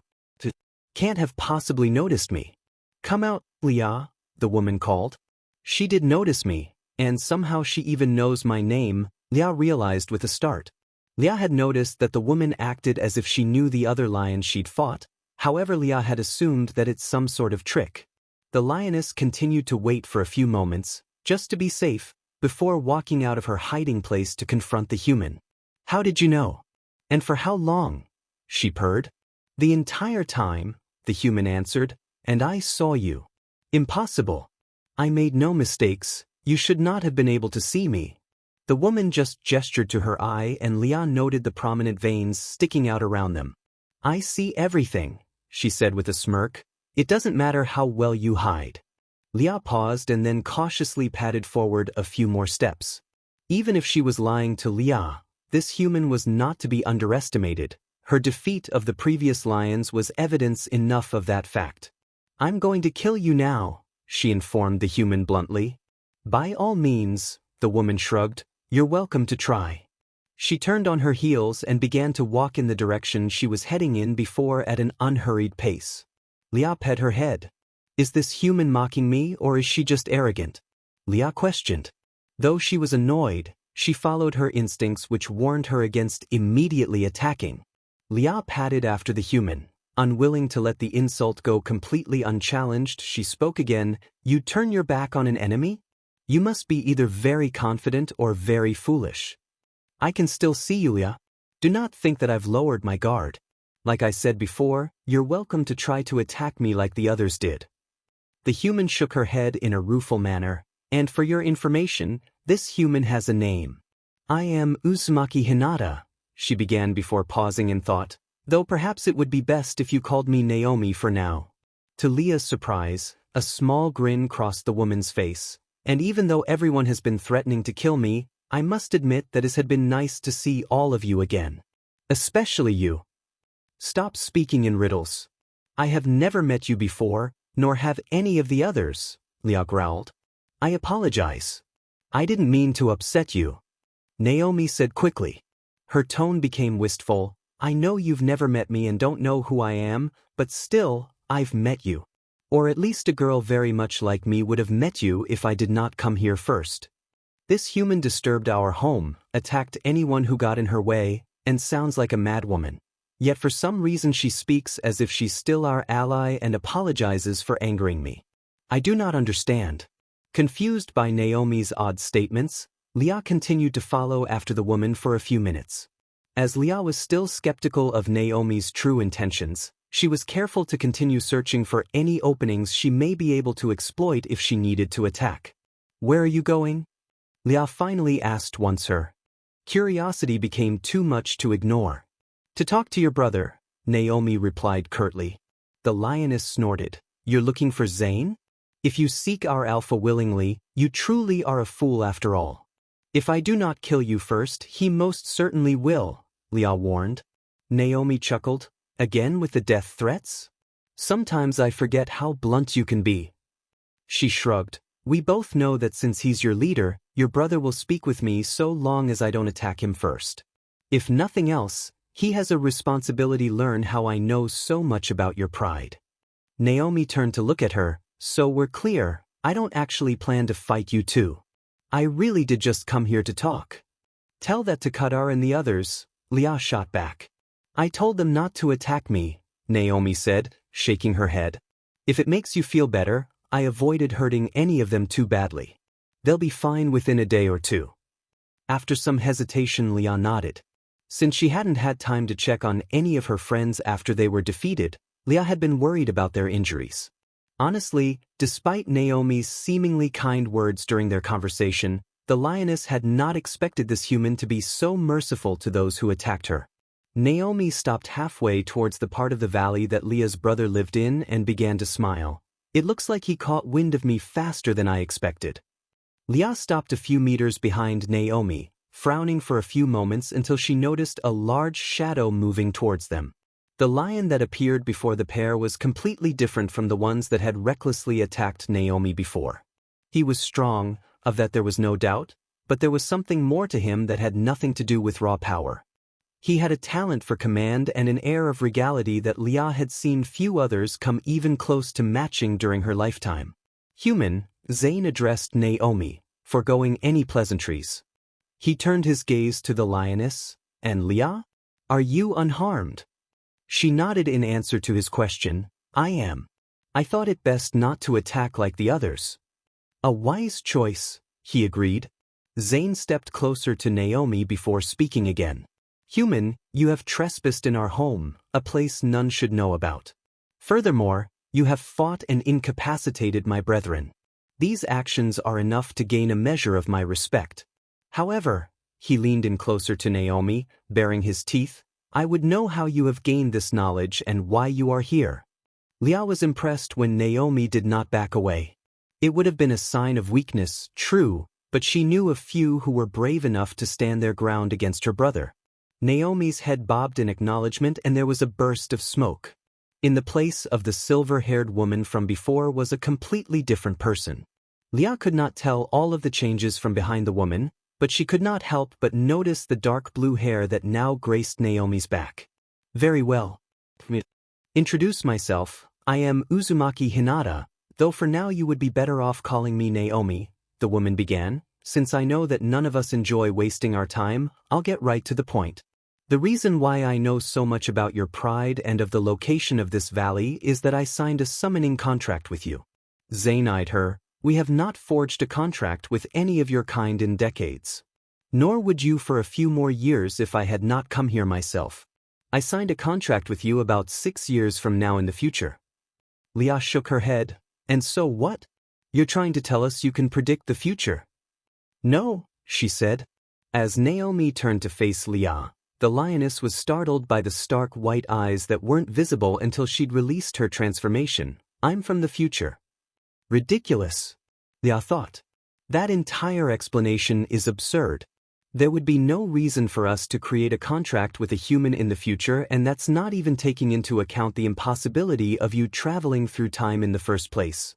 [SPEAKER 1] Can't have possibly noticed me. Come out, Lia, the woman called. She did notice me, and somehow she even knows my name, Lia realized with a start. Lia had noticed that the woman acted as if she knew the other lion she'd fought, however Lia had assumed that it's some sort of trick. The lioness continued to wait for a few moments, just to be safe, before walking out of her hiding place to confront the human. How did you know? And for how long? She purred. The entire time, the human answered, and I saw you. Impossible. I made no mistakes, you should not have been able to see me. The woman just gestured to her eye and Lia noted the prominent veins sticking out around them. I see everything, she said with a smirk. It doesn't matter how well you hide. Lia paused and then cautiously padded forward a few more steps. Even if she was lying to Lia, this human was not to be underestimated. Her defeat of the previous lions was evidence enough of that fact. I'm going to kill you now, she informed the human bluntly. By all means, the woman shrugged, you're welcome to try. She turned on her heels and began to walk in the direction she was heading in before at an unhurried pace. Lia pet her head. Is this human mocking me or is she just arrogant? Lia questioned. Though she was annoyed, she followed her instincts which warned her against immediately attacking. Lia padded after the human. Unwilling to let the insult go completely unchallenged, she spoke again. You turn your back on an enemy? You must be either very confident or very foolish. I can still see you, Lia. Do not think that I've lowered my guard. Like I said before, you're welcome to try to attack me like the others did. The human shook her head in a rueful manner, and for your information, this human has a name. I am Uzumaki Hinata, she began before pausing in thought. Though perhaps it would be best if you called me Naomi for now. To Lia's surprise, a small grin crossed the woman's face, and even though everyone has been threatening to kill me, I must admit that it had been nice to see all of you again. Especially you. Stop speaking in riddles. I have never met you before, nor have any of the others, Lia growled. I apologize. I didn't mean to upset you. Naomi said quickly. Her tone became wistful. I know you've never met me and don't know who I am, but still, I've met you. Or at least a girl very much like me would have met you if I did not come here first. This human disturbed our home, attacked anyone who got in her way, and sounds like a madwoman. Yet for some reason she speaks as if she's still our ally and apologizes for angering me. I do not understand. Confused by Naomi's odd statements, Lia continued to follow after the woman for a few minutes. As Lia was still skeptical of Naomi's true intentions, she was careful to continue searching for any openings she may be able to exploit if she needed to attack. Where are you going? Lia finally asked once her curiosity became too much to ignore. To talk to your brother, Naomi replied curtly. The lioness snorted. You're looking for Zane? If you seek our alpha willingly, you truly are a fool after all. If I do not kill you first, he most certainly will, Lia warned. Naomi chuckled. Again with the death threats? Sometimes I forget how blunt you can be. She shrugged. We both know that since he's your leader, your brother will speak with me so long as I don't attack him first. If nothing else, he has a responsibility to learn how I know so much about your pride. Naomi turned to look at her. So we're clear, I don't actually plan to fight you too. I really did just come here to talk. Tell that to Kadar and the others, Lia shot back. I told them not to attack me, Naomi said, shaking her head. If it makes you feel better, I avoided hurting any of them too badly. They'll be fine within a day or two. After some hesitation, Lia nodded. Since she hadn't had time to check on any of her friends after they were defeated, Lia had been worried about their injuries. Honestly, despite Naomi's seemingly kind words during their conversation, the lioness had not expected this human to be so merciful to those who attacked her. Naomi stopped halfway towards the part of the valley that Lia's brother lived in and began to smile. It looks like he caught wind of me faster than I expected. Lia stopped a few meters behind Naomi, frowning for a few moments until she noticed a large shadow moving towards them. The lion that appeared before the pair was completely different from the ones that had recklessly attacked Naomi before. He was strong, of that there was no doubt, but there was something more to him that had nothing to do with raw power. He had a talent for command and an air of regality that Lia had seen few others come even close to matching during her lifetime. Human, Zane addressed Naomi, foregoing any pleasantries. He turned his gaze to the lioness, and Lia? Are you unharmed? She nodded in answer to his question. I am. I thought it best not to attack like the others. A wise choice, he agreed. Zane stepped closer to Naomi before speaking again. Human, you have trespassed in our home, a place none should know about. Furthermore, you have fought and incapacitated my brethren. These actions are enough to gain a measure of my respect. However, he leaned in closer to Naomi, baring his teeth, I would know how you have gained this knowledge and why you are here. Lia was impressed when Naomi did not back away. It would have been a sign of weakness, true, but she knew of few who were brave enough to stand their ground against her brother. Naomi's head bobbed in acknowledgement and there was a burst of smoke. In the place of the silver-haired woman from before was a completely different person. Lia could not tell all of the changes from behind the woman, but she could not help but notice the dark blue hair that now graced Naomi's back. Very well. Introduce myself, I am Uzumaki Hinata, though for now you would be better off calling me Naomi, the woman began. Since I know that none of us enjoy wasting our time, I'll get right to the point. The reason why I know so much about your pride and of the location of this valley is that I signed a summoning contract with you. Zane eyed her. We have not forged a contract with any of your kind in decades. Nor would you for a few more years if I had not come here myself. I signed a contract with you about 6 years from now in the future. Lia shook her head. And so what? You're trying to tell us you can predict the future? No, she said. As Naomi turned to face Lia, the lioness was startled by the stark white eyes that weren't visible until she'd released her transformation. I'm from the future. Ridiculous, Lia thought. That entire explanation is absurd. There would be no reason for us to create a contract with a human in the future, and that's not even taking into account the impossibility of you traveling through time in the first place.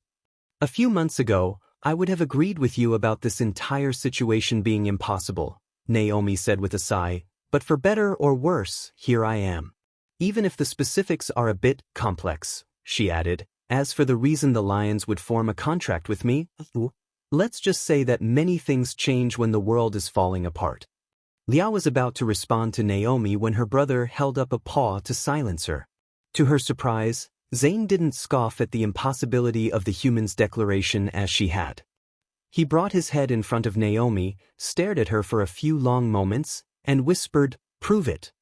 [SPEAKER 1] A few months ago, I would have agreed with you about this entire situation being impossible, Naomi said with a sigh, but for better or worse, here I am. Even if the specifics are a bit complex, she added, as for the reason the lions would form a contract with me, let's just say that many things change when the world is falling apart. Liao was about to respond to Naomi when her brother held up a paw to silence her. To her surprise, Zane didn't scoff at the impossibility of the human's declaration as she had. He brought his head in front of Naomi, stared at her for a few long moments, and whispered, "Prove it."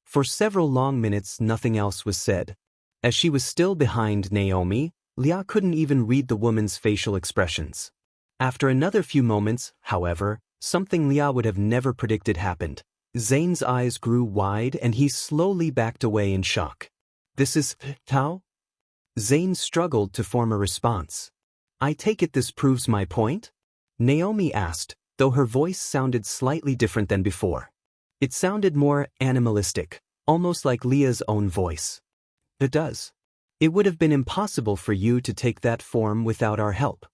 [SPEAKER 1] For several long minutes nothing else was said. As she was still behind Naomi, Liao couldn't even read the woman's facial expressions. After another few moments, however, something Liao would have never predicted happened. Zane's eyes grew wide and he slowly backed away in shock. "This is Tao?" Zane struggled to form a response. "I take it this proves my point?" Naomi asked, though her voice sounded slightly different than before. It sounded more animalistic, almost like Leah's own voice. "It does. It would have been impossible for you to take that form without our help."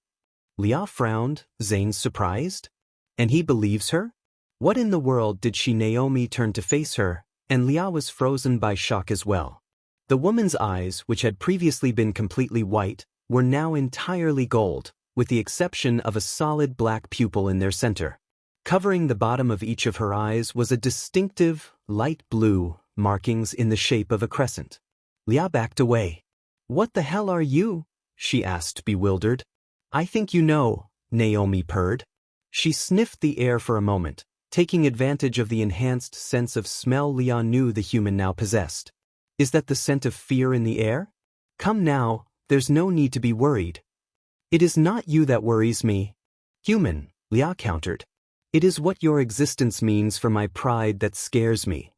[SPEAKER 1] Leah frowned, Zane surprised. "And he believes her?" What in the world did she? Naomi turned to face her, and Leah was frozen by shock as well. The woman's eyes, which had previously been completely white, were now entirely gold, with the exception of a solid black pupil in their center. Covering the bottom of each of her eyes was a distinctive, light blue, markings in the shape of a crescent. Leah backed away. "What the hell are you?" she asked, bewildered. "I think you know," Naomi purred. She sniffed the air for a moment, taking advantage of the enhanced sense of smell Leah knew the human now possessed. "Is that the scent of fear in the air? Come now, there's no need to be worried." "It is not you that worries me." "Human," Leah countered. "It is what your existence means for my pride that scares me."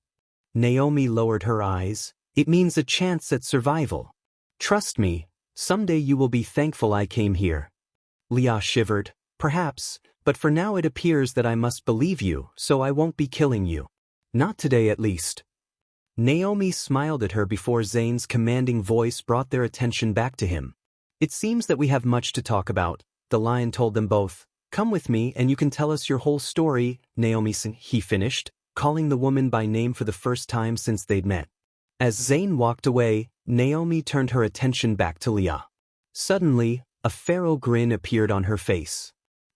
[SPEAKER 1] Naomi lowered her eyes. "It means a chance at survival. Trust me, someday you will be thankful I came here." Leah shivered. "Perhaps, but for now it appears that I must believe you, so I won't be killing you. Not today at least." Naomi smiled at her before Zane's commanding voice brought their attention back to him. "It seems that we have much to talk about," the lion told them both. "Come with me and you can tell us your whole story, Naomi," he finished, calling the woman by name for the first time since they'd met. As Zane walked away, Naomi turned her attention back to Leah. Suddenly, a feral grin appeared on her face.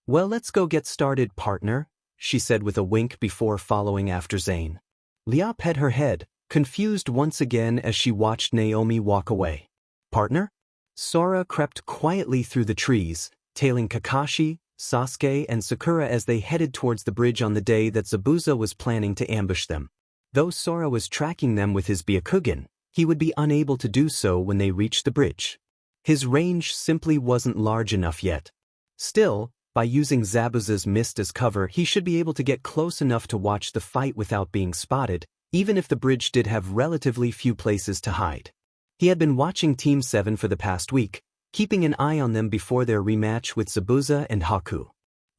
[SPEAKER 1] "Well, let's go get started, partner," she said with a wink before following after Zane. Leah pet her head, confused once again as she watched Naomi walk away. "Partner?" Sora crept quietly through the trees, tailing Kakashi, Sasuke, and Sakura as they headed towards the bridge on the day that Zabuza was planning to ambush them. Though Sora was tracking them with his Byakugan, he would be unable to do so when they reached the bridge. His range simply wasn't large enough yet. Still, by using Zabuza's mist as cover, he should be able to get close enough to watch the fight without being spotted, even if the bridge did have relatively few places to hide. He had been watching Team 7 for the past week, keeping an eye on them before their rematch with Zabuza and Haku.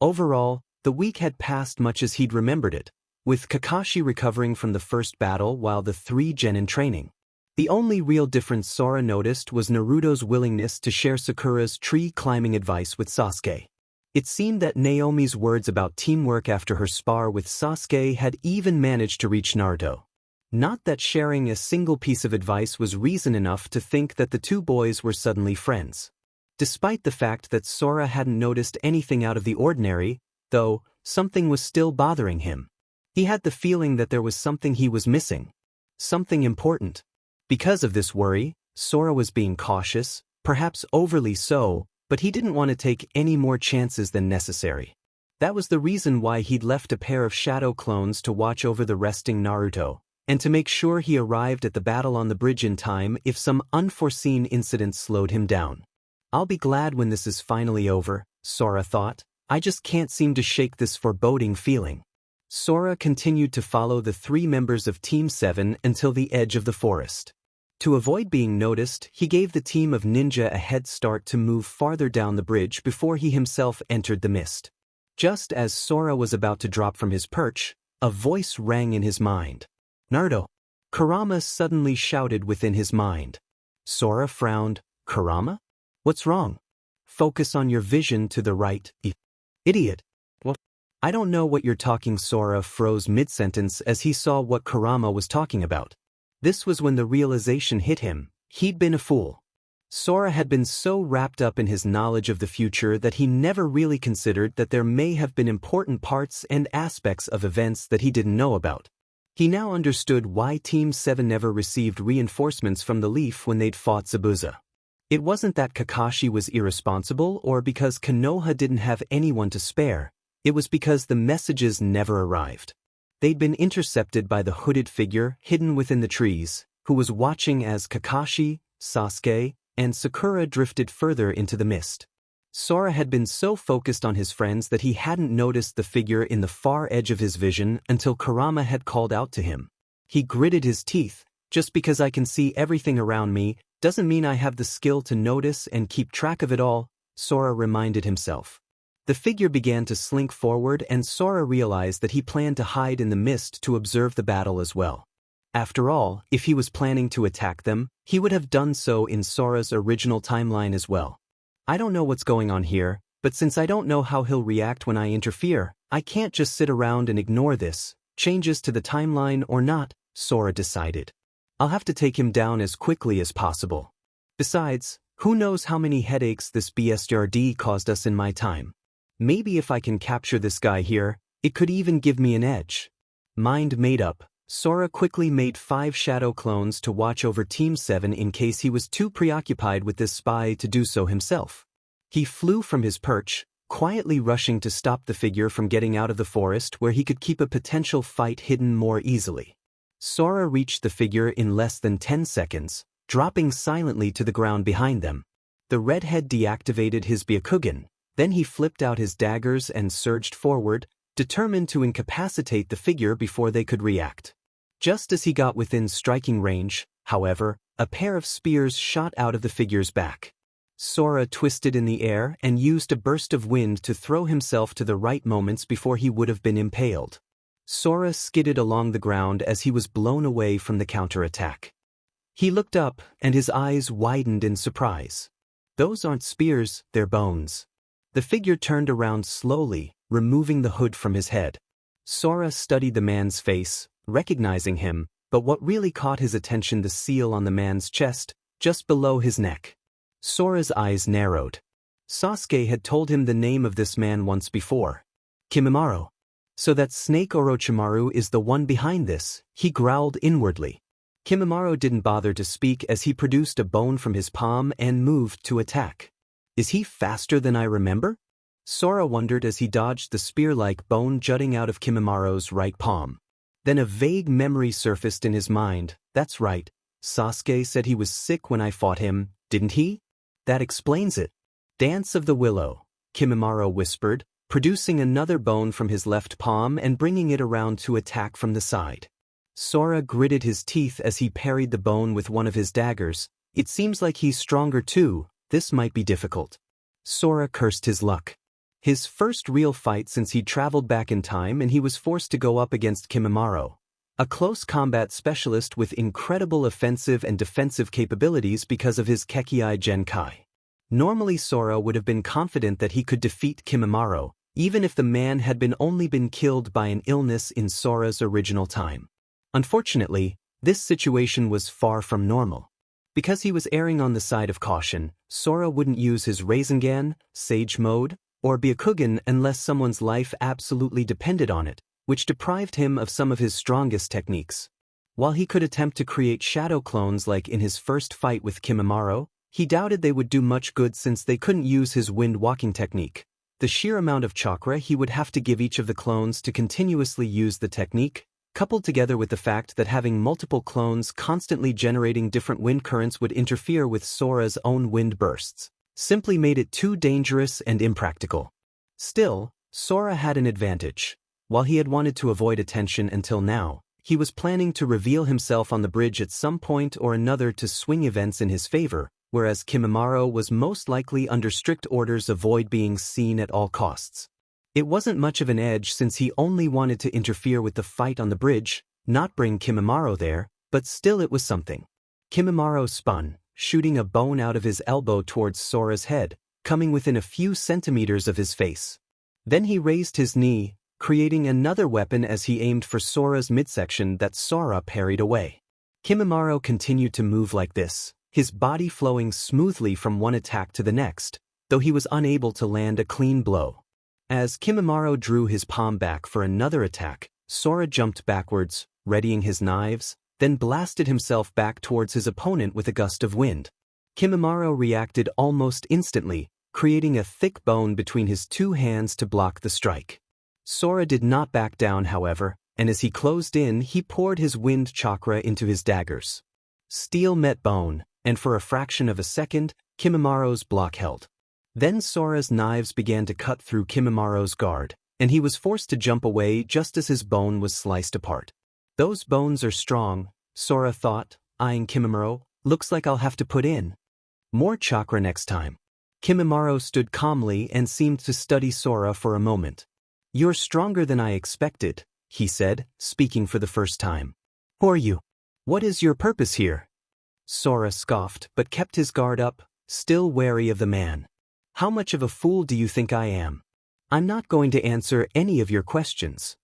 [SPEAKER 1] Overall, the week had passed much as he'd remembered it, with Kakashi recovering from the first battle while the three genin training. The only real difference Sora noticed was Naruto's willingness to share Sakura's tree-climbing advice with Sasuke. It seemed that Naomi's words about teamwork after her spar with Sasuke had even managed to reach Naruto. Not that sharing a single piece of advice was reason enough to think that the two boys were suddenly friends. Despite the fact that Sora hadn't noticed anything out of the ordinary, though, something was still bothering him. He had the feeling that there was something he was missing. Something important. Because of this worry, Sora was being cautious, perhaps overly so, but he didn't want to take any more chances than necessary. That was the reason why he'd left a pair of shadow clones to watch over the resting Naruto, and to make sure he arrived at the battle on the bridge in time if some unforeseen incident slowed him down. "I'll be glad when this is finally over," Sora thought. "I just can't seem to shake this foreboding feeling." Sora continued to follow the three members of Team 7 until the edge of the forest. To avoid being noticed, he gave the team of ninja a head start to move farther down the bridge before he himself entered the mist. Just as Sora was about to drop from his perch, a voice rang in his mind. "Naruto!" Kurama suddenly shouted within his mind. Sora frowned. "Kurama? What's wrong?" "Focus on your vision to the right, idiot." "What?" "I don't know what you're talking." Sora froze mid-sentence as he saw what Kurama was talking about. This was when the realization hit him. He'd been a fool. Sora had been so wrapped up in his knowledge of the future that he never really considered that there may have been important parts and aspects of events that he didn't know about. He now understood why Team 7 never received reinforcements from the Leaf when they'd fought Zabuza. It wasn't that Kakashi was irresponsible or because Konoha didn't have anyone to spare, it was because the messages never arrived. They'd been intercepted by the hooded figure hidden within the trees, who was watching as Kakashi, Sasuke, and Sakura drifted further into the mist. Sora had been so focused on his friends that he hadn't noticed the figure in the far edge of his vision until Kurama had called out to him. He gritted his teeth. Just because I can see everything around me doesn't mean I have the skill to notice and keep track of it all, Sora reminded himself. The figure began to slink forward and Sora realized that he planned to hide in the mist to observe the battle as well. After all, if he was planning to attack them, he would have done so in Sora's original timeline as well. I don't know what's going on here, but since I don't know how he'll react when I interfere, I can't just sit around and ignore this, changes to the timeline or not, Sora decided. I'll have to take him down as quickly as possible. Besides, who knows how many headaches this BSRD caused us in my time. Maybe if I can capture this guy here, it could even give me an edge. Mind made up, Sora quickly made 5 shadow clones to watch over Team 7 in case he was too preoccupied with this spy to do so himself. He flew from his perch, quietly rushing to stop the figure from getting out of the forest where he could keep a potential fight hidden more easily. Sora reached the figure in less than 10 seconds, dropping silently to the ground behind them. The redhead deactivated his Byakugan, then he flipped out his daggers and surged forward, determined to incapacitate the figure before they could react. Just as he got within striking range, however, a pair of spears shot out of the figure's back. Sora twisted in the air and used a burst of wind to throw himself to the right moments before he would have been impaled. Sora skidded along the ground as he was blown away from the counterattack. He looked up, and his eyes widened in surprise. Those aren't spears, they're bones. The figure turned around slowly, removing the hood from his head. Sora studied the man's face, recognizing him, but what really caught his attention the seal on the man's chest, just below his neck. Sora's eyes narrowed. Sasuke had told him the name of this man once before. Kimimaro. So that Snake Orochimaru is the one behind this, he growled inwardly. Kimimaro didn't bother to speak as he produced a bone from his palm and moved to attack. Is he faster than I remember? Sora wondered as he dodged the spear-like bone jutting out of Kimimaro's right palm. Then a vague memory surfaced in his mind. That's right, Sasuke said he was sick when I fought him, didn't he? That explains it. Dance of the Willow, Kimimaro whispered, producing another bone from his left palm and bringing it around to attack from the side. Sora gritted his teeth as he parried the bone with one of his daggers. It seems like he's stronger too, this might be difficult. Sora cursed his luck. His first real fight since he'd traveled back in time and he was forced to go up against Kimimaro, a close combat specialist with incredible offensive and defensive capabilities because of his Kekii Genkai. Normally Sora would have been confident that he could defeat Kimimaro, even if the man had only been killed by an illness in Sora's original time. Unfortunately, this situation was far from normal. Because he was erring on the side of caution, Sora wouldn't use his Rasengan, Sage Mode, or Byakugan unless someone's life absolutely depended on it, which deprived him of some of his strongest techniques. While he could attempt to create shadow clones like in his first fight with Kimimaro, he doubted they would do much good since they couldn't use his wind walking technique. The sheer amount of chakra he would have to give each of the clones to continuously use the technique, coupled together with the fact that having multiple clones constantly generating different wind currents would interfere with Sora's own wind bursts, simply made it too dangerous and impractical. Still, Sora had an advantage. While he had wanted to avoid attention until now, he was planning to reveal himself on the bridge at some point or another to swing events in his favor, whereas Kimimaro was most likely under strict orders to avoid being seen at all costs. It wasn't much of an edge since he only wanted to interfere with the fight on the bridge, not bring Kimimaro there, but still it was something. Kimimaro spun, shooting a bone out of his elbow towards Sora's head, coming within a few centimeters of his face. Then he raised his knee, creating another weapon as he aimed for Sora's midsection that Sora parried away. Kimimaro continued to move like this, his body flowing smoothly from one attack to the next, though he was unable to land a clean blow. As Kimimaro drew his palm back for another attack, Sora jumped backwards, readying his knives, then blasted himself back towards his opponent with a gust of wind. Kimimaro reacted almost instantly, creating a thick bone between his two hands to block the strike. Sora did not back down, however, and as he closed in, he poured his wind chakra into his daggers. Steel met bone, and for a fraction of a second, Kimimaro's block held. Then Sora's knives began to cut through Kimimaro's guard, and he was forced to jump away just as his bone was sliced apart. Those bones are strong, Sora thought, eyeing Kimimaro. Looks like I'll have to put in more chakra next time. Kimimaro stood calmly and seemed to study Sora for a moment. You're stronger than I expected, he said, speaking for the first time. Who are you? What is your purpose here? Sora scoffed but kept his guard up, still wary of the man. How much of a fool do you think I am? I'm not going to answer any of your questions.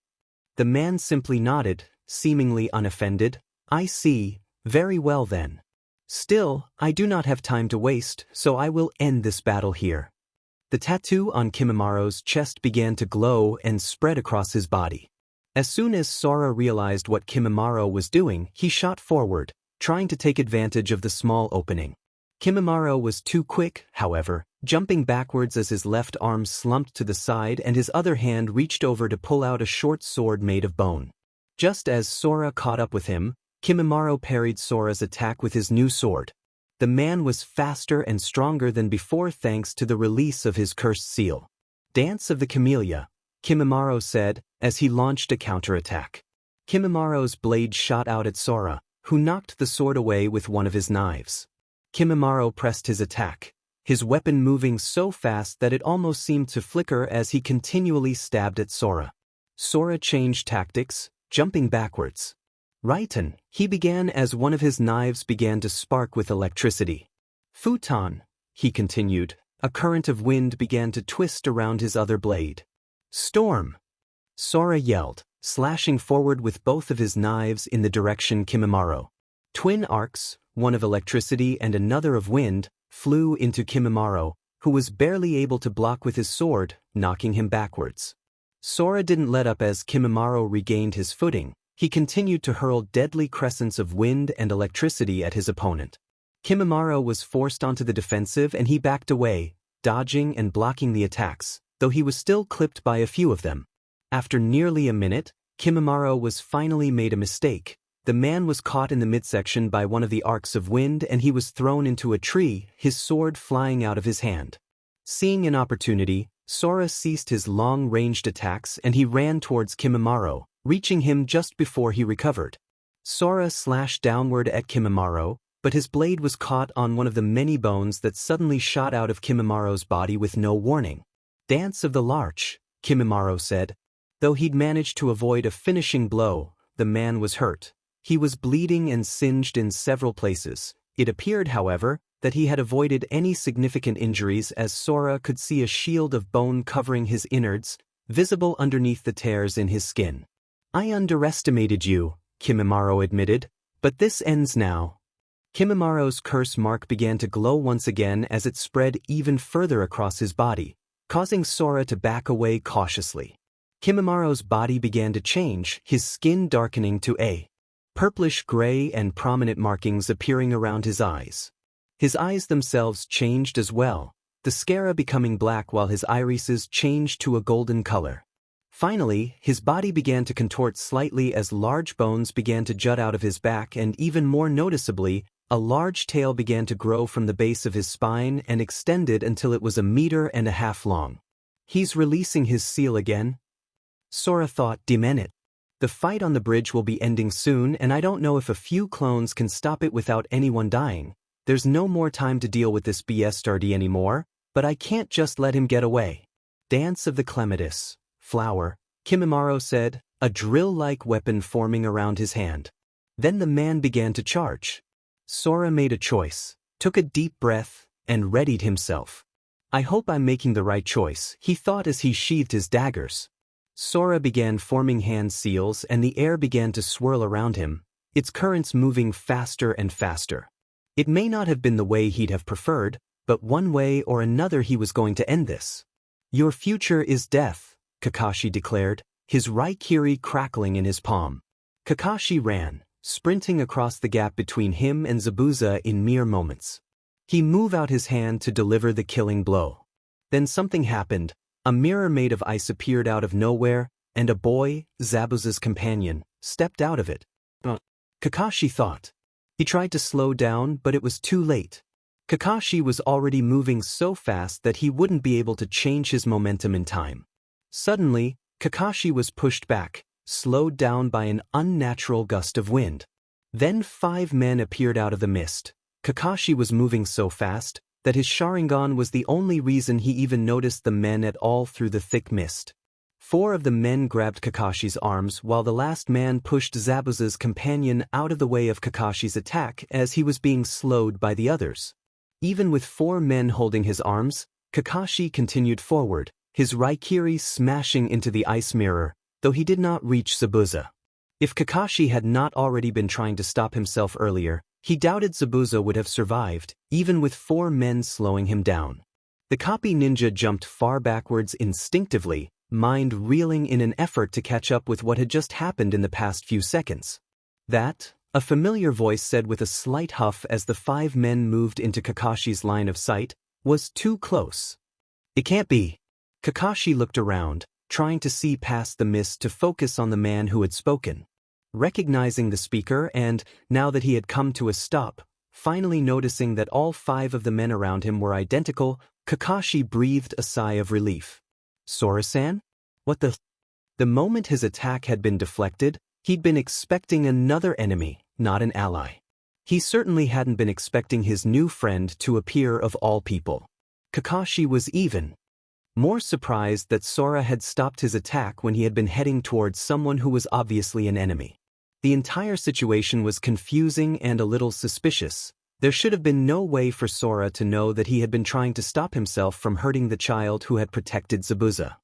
[SPEAKER 1] The man simply nodded, seemingly unoffended. I see, very well then. Still, I do not have time to waste, so I will end this battle here. The tattoo on Kimimaro's chest began to glow and spread across his body. As soon as Sora realized what Kimimaro was doing, he shot forward, trying to take advantage of the small opening. Kimimaro was too quick, however, jumping backwards as his left arm slumped to the side and his other hand reached over to pull out a short sword made of bone. Just as Sora caught up with him, Kimimaro parried Sora's attack with his new sword. The man was faster and stronger than before thanks to the release of his cursed seal. Dance of the Camellia, Kimimaro said, as he launched a counterattack. Kimimaro's blade shot out at Sora, who knocked the sword away with one of his knives. Kimimaro pressed his attack, his weapon moving so fast that it almost seemed to flicker as he continually stabbed at Sora. Sora changed tactics, jumping backwards. Righten, he began as one of his knives began to spark with electricity. Futon, he continued, a current of wind began to twist around his other blade. Storm! Sora yelled, slashing forward with both of his knives in the direction Kimimaro. Twin arcs, one of electricity and another of wind, flew into Kimimaro, who was barely able to block with his sword, knocking him backwards. Sora didn't let up as Kimimaro regained his footing. He continued to hurl deadly crescents of wind and electricity at his opponent. Kimimaro was forced onto the defensive and he backed away, dodging and blocking the attacks, though he was still clipped by a few of them. After nearly a minute, Kimimaro was finally made a mistake. The man was caught in the midsection by one of the arcs of wind and he was thrown into a tree, his sword flying out of his hand. Seeing an opportunity, Sora ceased his long-ranged attacks and he ran towards Kimimaro, reaching him just before he recovered. Sora slashed downward at Kimimaro, but his blade was caught on one of the many bones that suddenly shot out of Kimimaro's body with no warning. Dance of the Larch, Kimimaro said. Though he'd managed to avoid a finishing blow, the man was hurt. He was bleeding and singed in several places. It appeared, however, that he had avoided any significant injuries as Sora could see a shield of bone covering his innards, visible underneath the tears in his skin. I underestimated you, Kimimaro admitted, but this ends now. Kimimaro's curse mark began to glow once again as it spread even further across his body, causing Sora to back away cautiously. Kimimaro's body began to change, his skin darkening to a purplish gray and prominent markings appearing around his eyes. His eyes themselves changed as well, the sclera becoming black while his irises changed to a golden color. Finally, his body began to contort slightly as large bones began to jut out of his back and even more noticeably, a large tail began to grow from the base of his spine and extended until it was 1.5 meters long. He's releasing his seal again? Sora thought, Demenit. The fight on the bridge will be ending soon and I don't know if a few clones can stop it without anyone dying. There's no more time to deal with this BSRD anymore, but I can't just let him get away. Dance of the Clematis. Flower, Kimimaro said, a drill-like weapon forming around his hand. Then the man began to charge. Sora made a choice, took a deep breath, and readied himself. I hope I'm making the right choice, he thought as he sheathed his daggers. Sora began forming hand seals and the air began to swirl around him, its currents moving faster and faster. It may not have been the way he'd have preferred, but one way or another he was going to end this. Your future is death, Kakashi declared, his Raikiri crackling in his palm. Kakashi ran, sprinting across the gap between him and Zabuza in mere moments. He moved out his hand to deliver the killing blow. Then something happened. A mirror made of ice appeared out of nowhere, and a boy, Zabuza's companion, stepped out of it. Kakashi thought. He tried to slow down, but it was too late. Kakashi was already moving so fast that he wouldn't be able to change his momentum in time. Suddenly, Kakashi was pushed back, slowed down by an unnatural gust of wind. Then 5 men appeared out of the mist. Kakashi was moving so fast that his Sharingan was the only reason he even noticed the men at all through the thick mist. 4 of the men grabbed Kakashi's arms while the last man pushed Zabuza's companion out of the way of Kakashi's attack as he was being slowed by the others. Even with 4 men holding his arms, Kakashi continued forward, his Raikiri smashing into the ice mirror, though he did not reach Zabuza. If Kakashi had not already been trying to stop himself earlier, he doubted Zabuza would have survived, even with 4 men slowing him down. The copy ninja jumped far backwards instinctively, mind reeling in an effort to catch up with what had just happened in the past few seconds. That, a familiar voice said with a slight huff as the 5 men moved into Kakashi's line of sight, was too close. It can't be. Kakashi looked around, trying to see past the mist to focus on the man who had spoken. Recognizing the speaker and, now that he had come to a stop, finally noticing that all 5 of the men around him were identical, Kakashi breathed a sigh of relief. Sora-san? What the? The moment his attack had been deflected, he'd been expecting another enemy, not an ally. He certainly hadn't been expecting his new friend to appear of all people. Kakashi was even more surprised that Sora had stopped his attack when he had been heading towards someone who was obviously an enemy. The entire situation was confusing and a little suspicious. There should have been no way for Sora to know that he had been trying to stop himself from hurting the child who had protected Zabuza.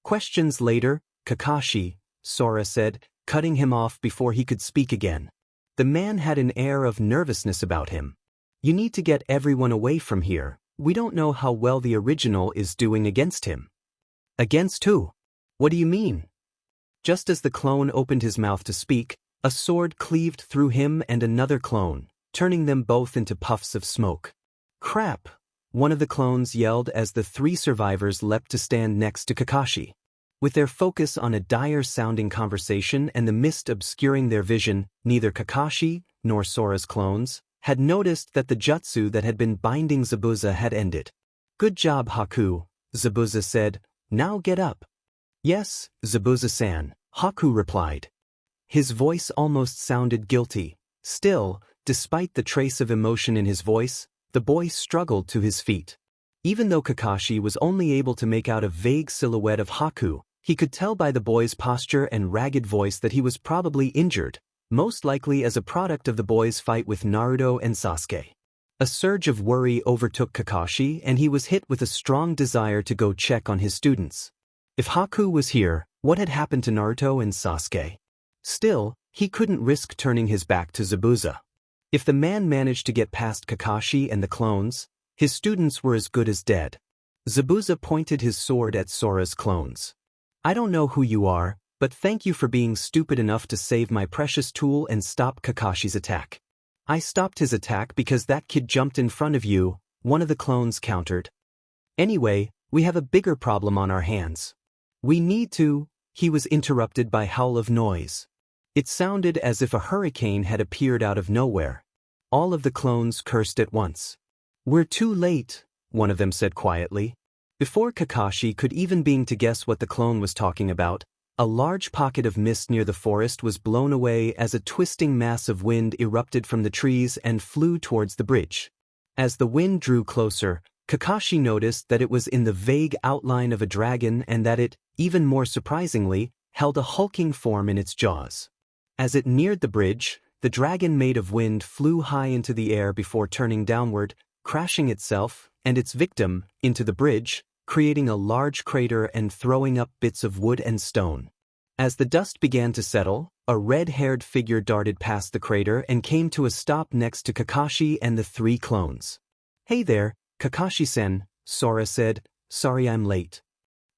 [SPEAKER 1] Questions later, Kakashi, Sora said, cutting him off before he could speak again. The man had an air of nervousness about him. You need to get everyone away from here. We don't know how well the original is doing against him. Against who? What do you mean? Just as the clone opened his mouth to speak, a sword cleaved through him and another clone, turning them both into puffs of smoke. Crap! One of the clones yelled as the 3 survivors leapt to stand next to Kakashi. With their focus on a dire-sounding conversation and the mist obscuring their vision, neither Kakashi, nor Sora's clones, had noticed that the jutsu that had been binding Zabuza had ended. Good job, Haku, Zabuza said. Now get up. Yes, Zabuza-san, Haku replied. His voice almost sounded guilty. Still, despite the trace of emotion in his voice, the boy struggled to his feet. Even though Kakashi was only able to make out a vague silhouette of Haku, he could tell by the boy's posture and ragged voice that he was probably injured, most likely as a product of the boy's fight with Naruto and Sasuke. A surge of worry overtook Kakashi and he was hit with a strong desire to go check on his students. If Haku was here, what had happened to Naruto and Sasuke? Still, he couldn't risk turning his back to Zabuza. If the man managed to get past Kakashi and the clones, his students were as good as dead. Zabuza pointed his sword at Sora's clones. I don't know who you are, but thank you for being stupid enough to save my precious tool and stop Kakashi's attack. I stopped his attack because that kid jumped in front of you, one of the clones countered. Anyway, we have a bigger problem on our hands. We need to. He was interrupted by a howl of noise. It sounded as if a hurricane had appeared out of nowhere. All of the clones cursed at once. We're too late, one of them said quietly. Before Kakashi could even begin to guess what the clone was talking about, a large pocket of mist near the forest was blown away as a twisting mass of wind erupted from the trees and flew towards the bridge. As the wind drew closer, Kakashi noticed that it was in the vague outline of a dragon and that it, even more surprisingly, held a hulking form in its jaws. As it neared the bridge, the dragon made of wind flew high into the air before turning downward, crashing itself and its victim into the bridge, creating a large crater and throwing up bits of wood and stone. As the dust began to settle, a red-haired figure darted past the crater and came to a stop next to Kakashi and the three clones. "Hey there, Kakashi-sen," Sora said. "Sorry I'm late."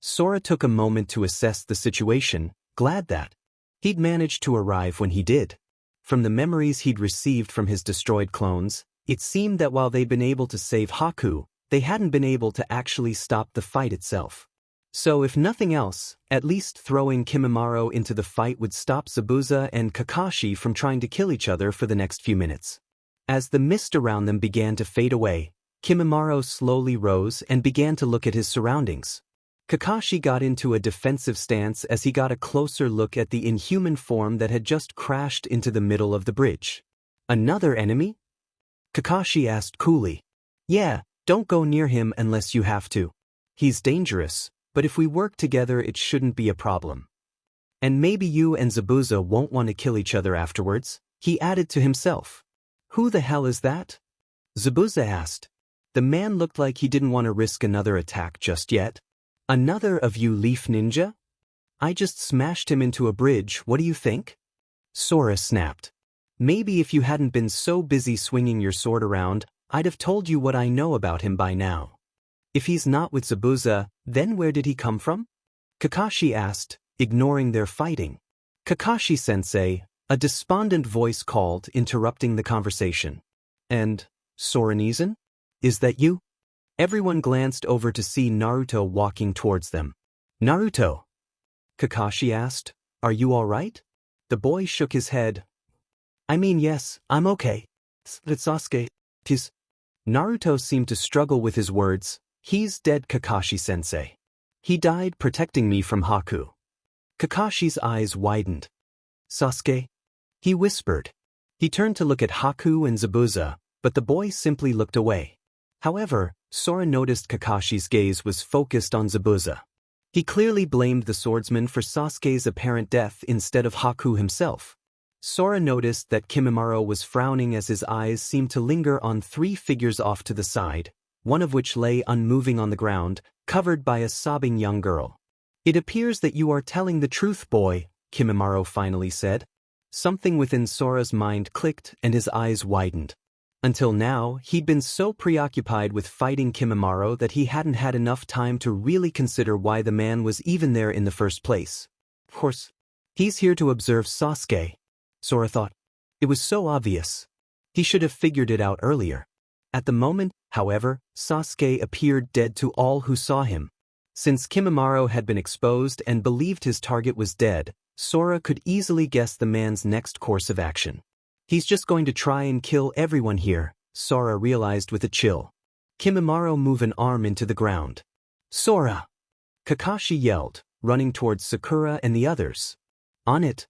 [SPEAKER 1] Sora took a moment to assess the situation, glad that he'd managed to arrive when he did. From the memories he'd received from his destroyed clones, it seemed that while they'd been able to save Haku, they hadn't been able to actually stop the fight itself. So if nothing else, at least throwing Kimimaro into the fight would stop Zabuza and Kakashi from trying to kill each other for the next few minutes. As the mist around them began to fade away, Kimimaro slowly rose and began to look at his surroundings. Kakashi got into a defensive stance as he got a closer look at the inhuman form that had just crashed into the middle of the bridge. "Another enemy?" Kakashi asked coolly. "Yeah, don't go near him unless you have to. He's dangerous, but if we work together it shouldn't be a problem. And maybe you and Zabuza won't want to kill each other afterwards," he added to himself. "Who the hell is that?" Zabuza asked. The man looked like he didn't want to risk another attack just yet. "Another of you Leaf Ninja? I just smashed him into a bridge, what do you think?" Sora snapped. "Maybe if you hadn't been so busy swinging your sword around, I'd have told you what I know about him by now." "If he's not with Zabuza, then where did he come from?" Kakashi asked, ignoring their fighting. "Kakashi-sensei," a despondent voice called, interrupting the conversation. "And Soranizan? Is that you?" Everyone glanced over to see Naruto walking towards them. "Naruto?" Kakashi asked. "Are you all right?" The boy shook his head. "I mean, yes, I'm okay. But Sasuke, he's..." Naruto seemed to struggle with his words. "He's dead, Kakashi-sensei. He died protecting me from Haku." Kakashi's eyes widened. "Sasuke?" he whispered. He turned to look at Haku and Zabuza, but the boy simply looked away. However, Sora noticed Kakashi's gaze was focused on Zabuza. He clearly blamed the swordsman for Sasuke's apparent death instead of Haku himself. Sora noticed that Kimimaro was frowning as his eyes seemed to linger on three figures off to the side, one of which lay unmoving on the ground, covered by a sobbing young girl. "It appears that you are telling the truth, boy," Kimimaro finally said. Something within Sora's mind clicked and his eyes widened. Until now, he'd been so preoccupied with fighting Kimimaro that he hadn't had enough time to really consider why the man was even there in the first place. Of course, he's here to observe Sasuke, Sora thought. It was so obvious. He should have figured it out earlier. At the moment, however, Sasuke appeared dead to all who saw him. Since Kimimaro had been exposed and believed his target was dead, Sora could easily guess the man's next course of action. He's just going to try and kill everyone here, Sora realized with a chill. Kimimaro moved an arm into the ground. "Sora!" Kakashi yelled, running towards Sakura and the others. "On it!"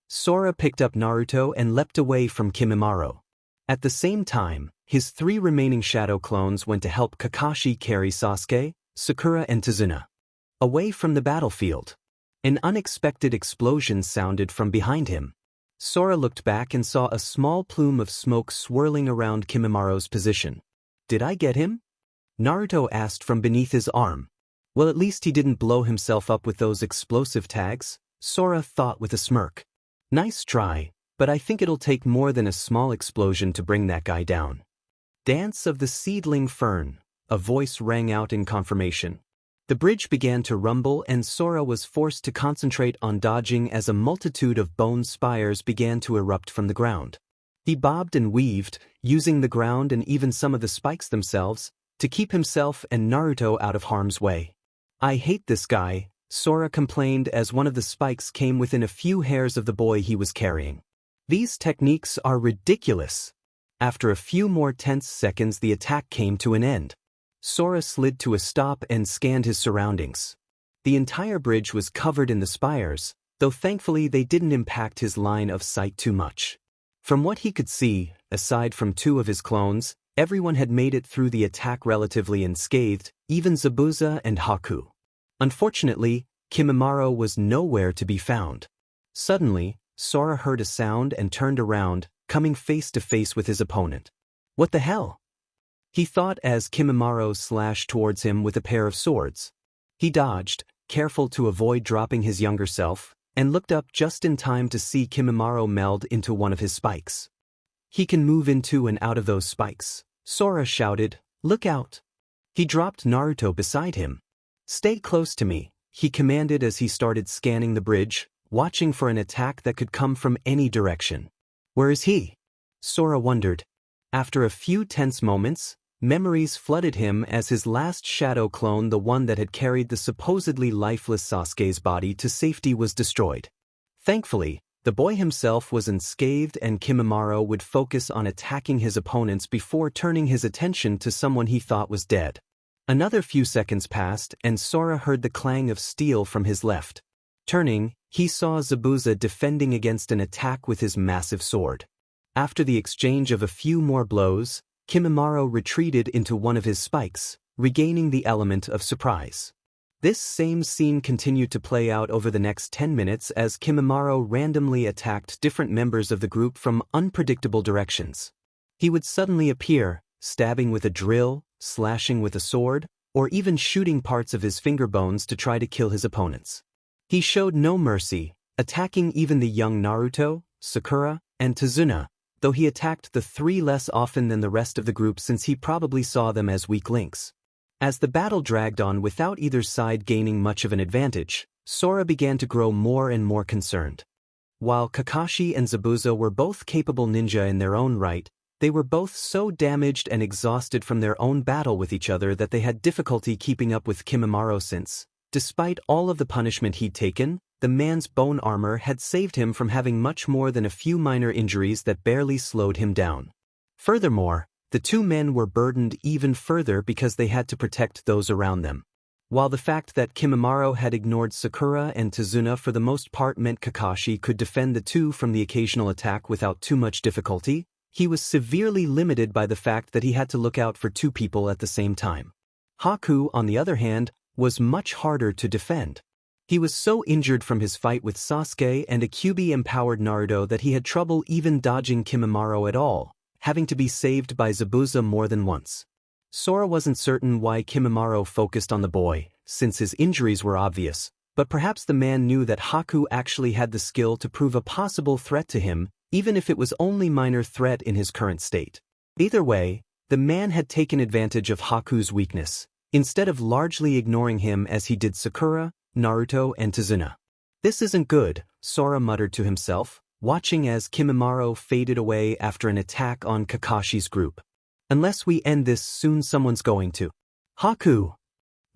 [SPEAKER 1] Sora picked up Naruto and leapt away from Kimimaro. At the same time, his three remaining shadow clones went to help Kakashi carry Sasuke, Sakura and Tazuna away from the battlefield. An unexpected explosion sounded from behind him. Sora looked back and saw a small plume of smoke swirling around Kimimaro's position. "Did I get him?" Naruto asked from beneath his arm. Well, at least he didn't blow himself up with those explosive tags, Sora thought with a smirk. "Nice try, but I think it'll take more than a small explosion to bring that guy down." "Dance of the Seedling Fern," a voice rang out in confirmation. The bridge began to rumble and Sora was forced to concentrate on dodging as a multitude of bone spires began to erupt from the ground. He bobbed and weaved, using the ground and even some of the spikes themselves, to keep himself and Naruto out of harm's way. "I hate this guy," Sora complained as one of the spikes came within a few hairs of the boy he was carrying. "These techniques are ridiculous." After a few more tense seconds the attack came to an end. Sora slid to a stop and scanned his surroundings. The entire bridge was covered in the spires, though thankfully they didn't impact his line of sight too much. From what he could see, aside from two of his clones, everyone had made it through the attack relatively unscathed, even Zabuza and Haku. Unfortunately, Kimimaro was nowhere to be found. Suddenly, Sora heard a sound and turned around, coming face to face with his opponent. "What the hell?" he thought as Kimimaro slashed towards him with a pair of swords. He dodged, careful to avoid dropping his younger self, and looked up just in time to see Kimimaro meld into one of his spikes. "He can move into and out of those spikes," Sora shouted. "Look out!" He dropped Naruto beside him. "Stay close to me," he commanded as he started scanning the bridge, watching for an attack that could come from any direction. "Where is he?" Sora wondered. After a few tense moments, memories flooded him as his last shadow clone, the one that had carried the supposedly lifeless Sasuke's body to safety, was destroyed. Thankfully, the boy himself was unscathed and Kimimaro would focus on attacking his opponents before turning his attention to someone he thought was dead. Another few seconds passed and Sora heard the clang of steel from his left. Turning, he saw Zabuza defending against an attack with his massive sword. After the exchange of a few more blows, Kimimaro retreated into one of his spikes, regaining the element of surprise. This same scene continued to play out over the next 10 minutes as Kimimaro randomly attacked different members of the group from unpredictable directions. He would suddenly appear, stabbing with a drill, slashing with a sword, or even shooting parts of his finger bones to try to kill his opponents. He showed no mercy, attacking even the young Naruto, Sakura, and Tazuna, though he attacked the three less often than the rest of the group since he probably saw them as weak links. As the battle dragged on without either side gaining much of an advantage, Sora began to grow more and more concerned. While Kakashi and Zabuza were both capable ninja in their own right, they were both so damaged and exhausted from their own battle with each other that they had difficulty keeping up with Kimimaro since, despite all of the punishment he'd taken, the man's bone armor had saved him from having much more than a few minor injuries that barely slowed him down. Furthermore, the two men were burdened even further because they had to protect those around them. While the fact that Kimimaro had ignored Sakura and Tazuna for the most part meant Kakashi could defend the two from the occasional attack without too much difficulty, he was severely limited by the fact that he had to look out for two people at the same time. Haku, on the other hand, was much harder to defend. He was so injured from his fight with Sasuke and a Kyuubi-empowered Naruto that he had trouble even dodging Kimimaro at all, having to be saved by Zabuza more than once. Sora wasn't certain why Kimimaro focused on the boy, since his injuries were obvious, but perhaps the man knew that Haku actually had the skill to prove a possible threat to him, even if it was only minor threat in his current state. Either way, the man had taken advantage of Haku's weakness, instead of largely ignoring him as he did Sakura, Naruto, and Tazuna. "This isn't good," Sora muttered to himself, watching as Kimimaro faded away after an attack on Kakashi's group. "Unless we end this soon, someone's going to." "Haku!"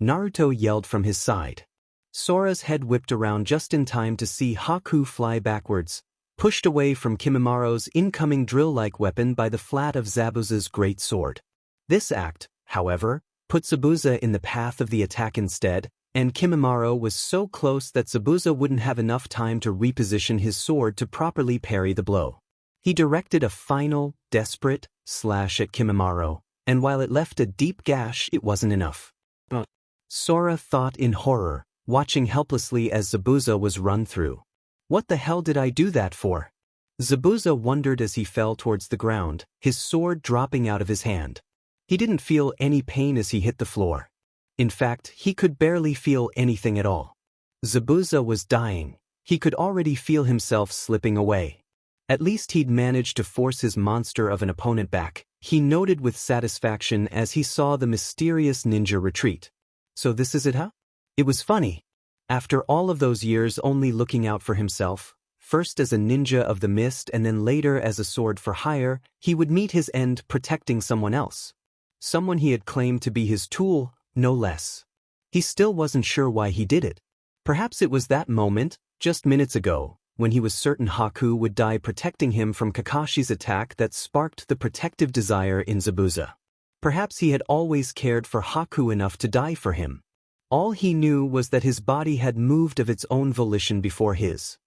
[SPEAKER 1] Naruto yelled from his side. Sora's head whipped around just in time to see Haku fly backwards, pushed away from Kimimaro's incoming drill-like weapon by the flat of Zabuza's great sword. This act, however, put Zabuza in the path of the attack instead, and Kimimaro was so close that Zabuza wouldn't have enough time to reposition his sword to properly parry the blow. He directed a final, desperate slash at Kimimaro, and while it left a deep gash, it wasn't enough. Sora thought in horror, watching helplessly as Zabuza was run through. "What the hell did I do that for?" Zabuza wondered as he fell towards the ground, his sword dropping out of his hand. He didn't feel any pain as he hit the floor. In fact, he could barely feel anything at all. Zabuza was dying. He could already feel himself slipping away. At least he'd managed to force his monster of an opponent back, he noted with satisfaction as he saw the mysterious ninja retreat. "So this is it, huh?" It was funny. After all of those years only looking out for himself, first as a ninja of the mist and then later as a sword for hire, he would meet his end protecting someone else. Someone he had claimed to be his tool, no less. He still wasn't sure why he did it. Perhaps it was that moment, just minutes ago, when he was certain Haku would die protecting him from Kakashi's attack that sparked the protective desire in Zabuza. Perhaps he had always cared for Haku enough to die for him. All he knew was that his body had moved of its own volition before his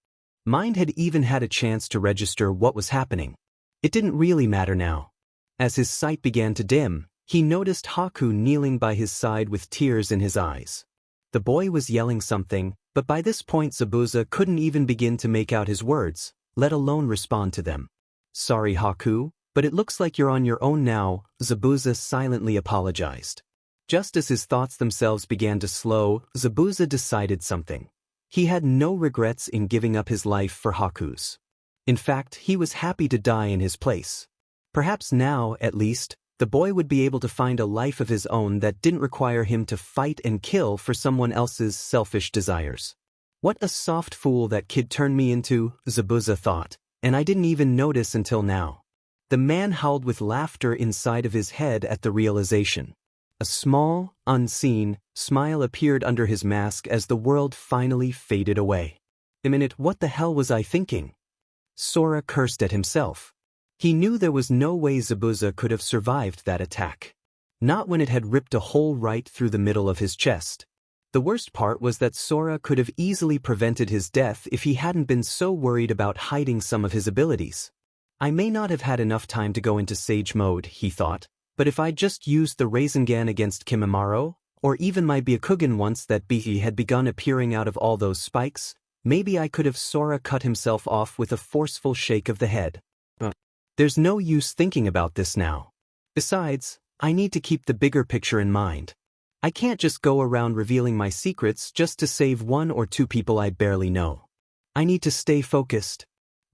[SPEAKER 1] mind had even had a chance to register what was happening. It didn't really matter now. As his sight began to dim, he noticed Haku kneeling by his side with tears in his eyes. The boy was yelling something, but by this point Zabuza couldn't even begin to make out his words, let alone respond to them. "Sorry, Haku, but it looks like you're on your own now," Zabuza silently apologized. Just as his thoughts themselves began to slow, Zabuza decided something. He had no regrets in giving up his life for Haku's. In fact, he was happy to die in his place. Perhaps now, at least, the boy would be able to find a life of his own that didn't require him to fight and kill for someone else's selfish desires. What a soft fool that kid turned me into, Zabuza thought, and I didn't even notice until now. The man howled with laughter inside of his head at the realization. A small, unseen smile appeared under his mask as the world finally faded away. A minute, what the hell was I thinking? Sora cursed at himself. He knew there was no way Zabuza could have survived that attack. Not when it had ripped a hole right through the middle of his chest. The worst part was that Sora could have easily prevented his death if he hadn't been so worried about hiding some of his abilities. I may not have had enough time to go into Sage mode, he thought, but if I just used the Rasengan against Kimimaro, or even my Byakugan once that Behe had begun appearing out of all those spikes, maybe I could have Sora cut himself off with a forceful shake of the head. There's no use thinking about this now. Besides, I need to keep the bigger picture in mind. I can't just go around revealing my secrets just to save one or two people I barely know. I need to stay focused.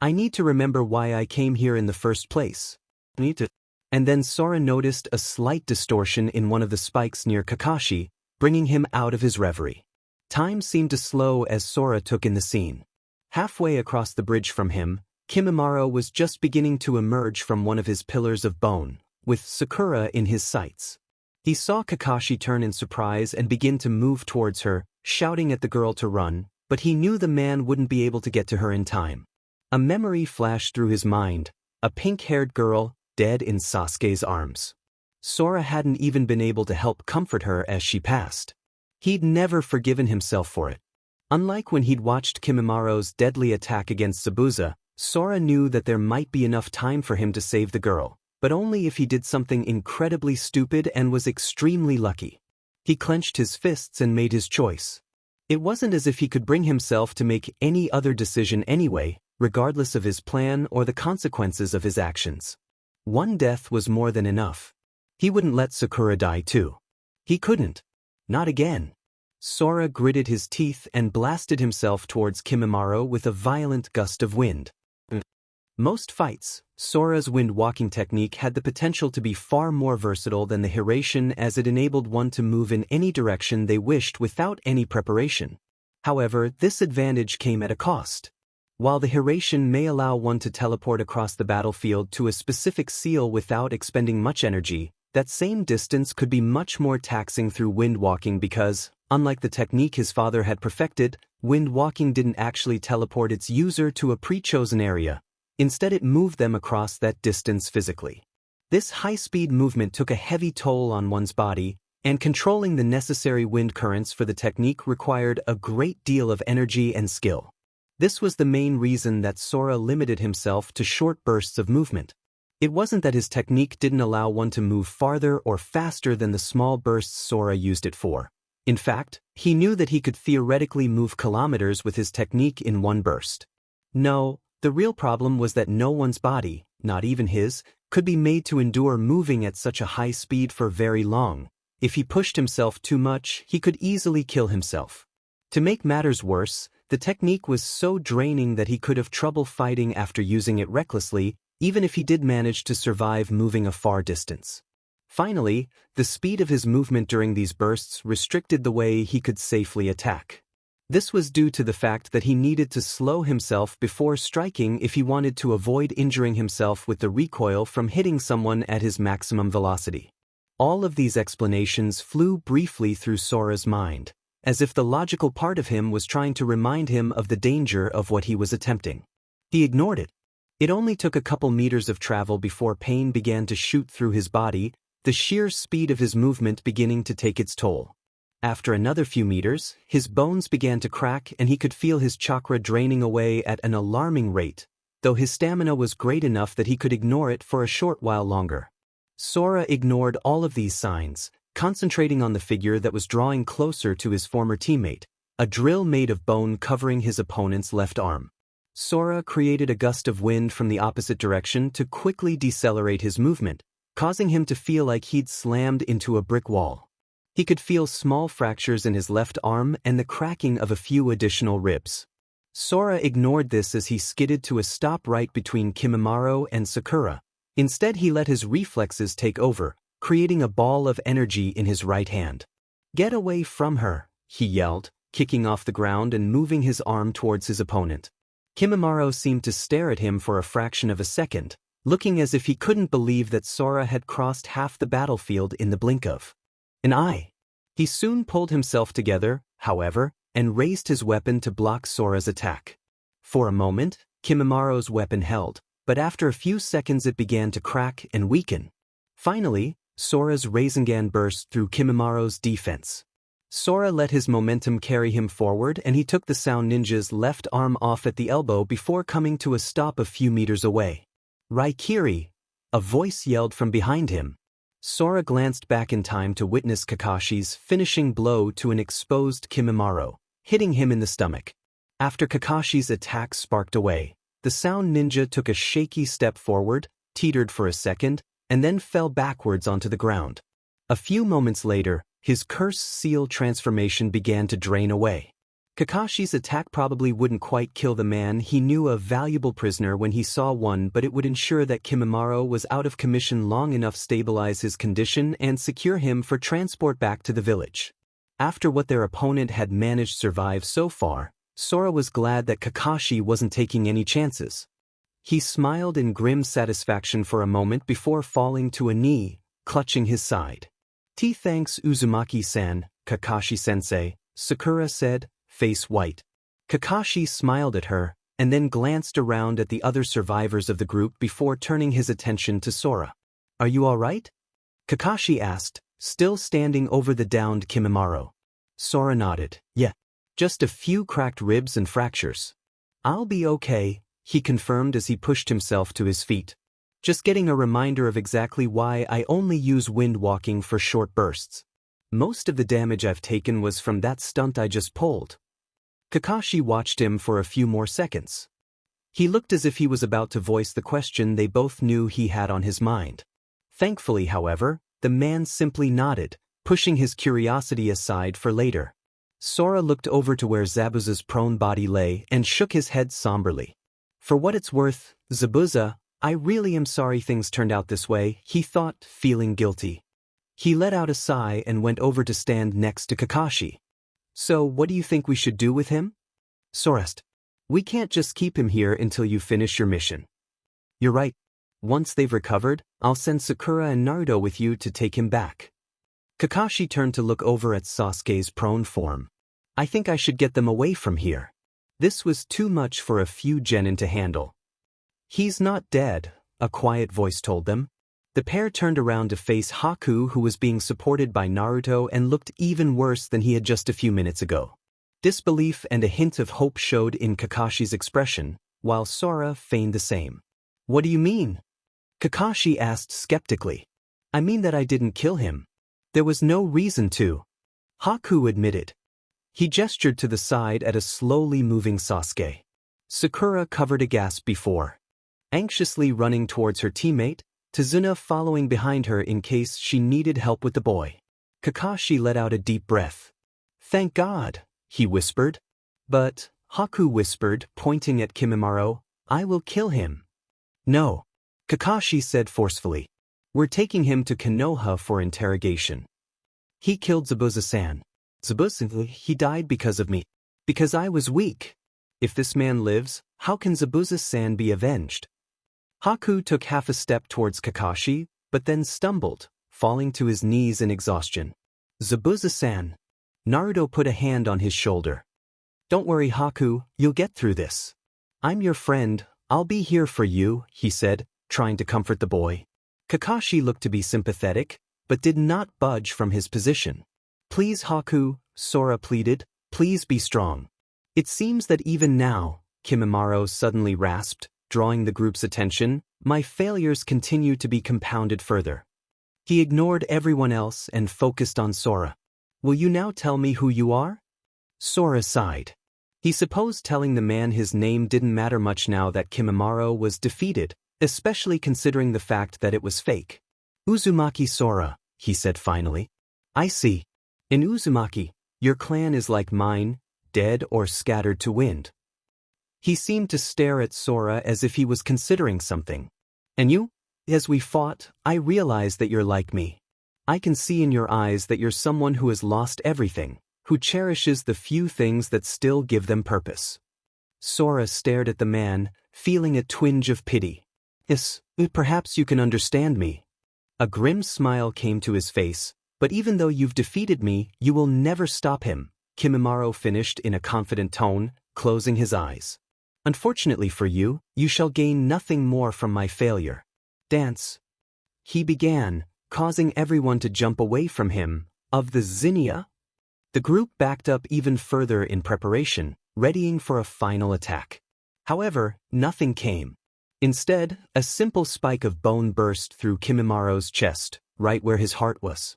[SPEAKER 1] I need to remember why I came here in the first place. And then Sora noticed a slight distortion in one of the spikes near Kakashi, bringing him out of his reverie. Time seemed to slow as Sora took in the scene. Halfway across the bridge from him, Kimimaro was just beginning to emerge from one of his pillars of bone, with Sakura in his sights. He saw Kakashi turn in surprise and begin to move towards her, shouting at the girl to run, but he knew the man wouldn't be able to get to her in time. A memory flashed through his mind, a pink-haired girl, dead in Sasuke's arms. Sora hadn't even been able to help comfort her as she passed. He'd never forgiven himself for it. Unlike when he'd watched Kimimaro's deadly attack against Zabuza, Sora knew that there might be enough time for him to save the girl, but only if he did something incredibly stupid and was extremely lucky. He clenched his fists and made his choice. It wasn't as if he could bring himself to make any other decision anyway, regardless of his plan or the consequences of his actions. One death was more than enough. He wouldn't let Sakura die too. He couldn't. Not again. Sora gritted his teeth and blasted himself towards Kimimaro with a violent gust of wind. Most fights, Sora's wind-walking technique had the potential to be far more versatile than the Hiraishin as it enabled one to move in any direction they wished without any preparation. However, this advantage came at a cost. While the Hiraishin may allow one to teleport across the battlefield to a specific seal without expending much energy, that same distance could be much more taxing through wind-walking because, unlike the technique his father had perfected, wind-walking didn't actually teleport its user to a pre-chosen area. Instead it moved them across that distance physically. This high-speed movement took a heavy toll on one's body, and controlling the necessary wind currents for the technique required a great deal of energy and skill. This was the main reason that Sora limited himself to short bursts of movement. It wasn't that his technique didn't allow one to move farther or faster than the small bursts Sora used it for. In fact, he knew that he could theoretically move kilometers with his technique in one burst. No, the real problem was that no one's body, not even his, could be made to endure moving at such a high speed for very long. If he pushed himself too much, he could easily kill himself. To make matters worse, the technique was so draining that he could have trouble fighting after using it recklessly, even if he did manage to survive moving a far distance. Finally, the speed of his movement during these bursts restricted the way he could safely attack. This was due to the fact that he needed to slow himself before striking if he wanted to avoid injuring himself with the recoil from hitting someone at his maximum velocity. All of these explanations flew briefly through Sora's mind, as if the logical part of him was trying to remind him of the danger of what he was attempting. He ignored it. It only took a couple meters of travel before pain began to shoot through his body, the sheer speed of his movement beginning to take its toll. After another few meters, his bones began to crack and he could feel his chakra draining away at an alarming rate, though his stamina was great enough that he could ignore it for a short while longer. Sora ignored all of these signs, concentrating on the figure that was drawing closer to his former teammate, a drill made of bone covering his opponent's left arm. Sora created a gust of wind from the opposite direction to quickly decelerate his movement, causing him to feel like he'd slammed into a brick wall. He could feel small fractures in his left arm and the cracking of a few additional ribs. Sora ignored this as he skidded to a stop right between Kimimaro and Sakura. Instead, he let his reflexes take over, creating a ball of energy in his right hand. "Get away from her," he yelled, kicking off the ground and moving his arm towards his opponent. Kimimaro seemed to stare at him for a fraction of a second, looking as if he couldn't believe that Sora had crossed half the battlefield in the blink of an eye. He soon pulled himself together, however, and raised his weapon to block Sora's attack. For a moment, Kimimaro's weapon held, but after a few seconds it began to crack and weaken. Finally, Sora's Rasengan burst through Kimimaro's defense. Sora let his momentum carry him forward and he took the Sound Ninja's left arm off at the elbow before coming to a stop a few meters away. "Raikiri!" a voice yelled from behind him. Sora glanced back in time to witness Kakashi's finishing blow to an exposed Kimimaro, hitting him in the stomach. After Kakashi's attack sparked away, the Sound Ninja took a shaky step forward, teetered for a second, and then fell backwards onto the ground. A few moments later, his curse seal transformation began to drain away. Kakashi's attack probably wouldn't quite kill the man. He knew a valuable prisoner when he saw one, but it would ensure that Kimimaro was out of commission long enough to stabilize his condition and secure him for transport back to the village. After what their opponent had managed to survive so far, Sora was glad that Kakashi wasn't taking any chances. He smiled in grim satisfaction for a moment before falling to a knee, clutching his side. "Thanks Uzumaki-san, Kakashi-sensei," Sakura said, face white. Kakashi smiled at her, and then glanced around at the other survivors of the group before turning his attention to Sora. "Are you all right?" Kakashi asked, still standing over the downed Kimimaro. Sora nodded. "Yeah. Just a few cracked ribs and fractures. I'll be okay," he confirmed as he pushed himself to his feet. "Just getting a reminder of exactly why I only use wind walking for short bursts. Most of the damage I've taken was from that stunt I just pulled." Kakashi watched him for a few more seconds. He looked as if he was about to voice the question they both knew he had on his mind. Thankfully, however, the man simply nodded, pushing his curiosity aside for later. Sora looked over to where Zabuza's prone body lay and shook his head somberly. "For what it's worth, Zabuza, I really am sorry things turned out this way," he thought, feeling guilty. He let out a sigh and went over to stand next to Kakashi. "So what do you think we should do with him?" "Sorest, we can't just keep him here until you finish your mission." "You're right. Once they've recovered, I'll send Sakura and Naruto with you to take him back." Kakashi turned to look over at Sasuke's prone form. "I think I should get them away from here." This was too much for a few genin to handle. "He's not dead," a quiet voice told them. The pair turned around to face Haku, who was being supported by Naruto and looked even worse than he had just a few minutes ago. Disbelief and a hint of hope showed in Kakashi's expression, while Sora feigned the same. "What do you mean?" Kakashi asked skeptically. "I mean that I didn't kill him. There was no reason to," Haku admitted. He gestured to the side at a slowly moving Sasuke. Sakura covered a gasp before anxiously running towards her teammate, Tazuna following behind her in case she needed help with the boy. Kakashi let out a deep breath. "Thank God," he whispered. "But," Haku whispered, pointing at Kimimaro, "I will kill him." "No," Kakashi said forcefully. "We're taking him to Konoha for interrogation. He killed Zabuza-san. Zabuza, he died because of me. Because I was weak. If this man lives, how can Zabuza-san be avenged?" Haku took half a step towards Kakashi, but then stumbled, falling to his knees in exhaustion. "Zabuza-san." Naruto put a hand on his shoulder. "Don't worry, Haku, you'll get through this. I'm your friend, I'll be here for you," he said, trying to comfort the boy. Kakashi looked to be sympathetic, but did not budge from his position. "Please, Haku," Sora pleaded, "please be strong." "It seems that even now," Kimimaro suddenly rasped, drawing the group's attention, "my failures continue to be compounded further." He ignored everyone else and focused on Sora. "Will you now tell me who you are?" Sora sighed. He supposed telling the man his name didn't matter much now that Kimimaro was defeated, especially considering the fact that it was fake. "Uzumaki Sora," he said finally. "I see. In Uzumaki, your clan is like mine, dead or scattered to wind. He seemed to stare at Sora as if he was considering something. And you? As we fought, I realized that you're like me. I can see in your eyes that you're someone who has lost everything, who cherishes the few things that still give them purpose. Sora stared at the man, feeling a twinge of pity. Yes, perhaps you can understand me. A grim smile came to his face, but even though you've defeated me, you will never stop him, Kimimaro finished in a confident tone, closing his eyes. Unfortunately for you, you shall gain nothing more from my failure. Dance. He began, causing everyone to jump away from him. Of the Zinnia? The group backed up even further in preparation, readying for a final attack. However, nothing came. Instead, a simple spike of bone burst through Kimimaro's chest, right where his heart was.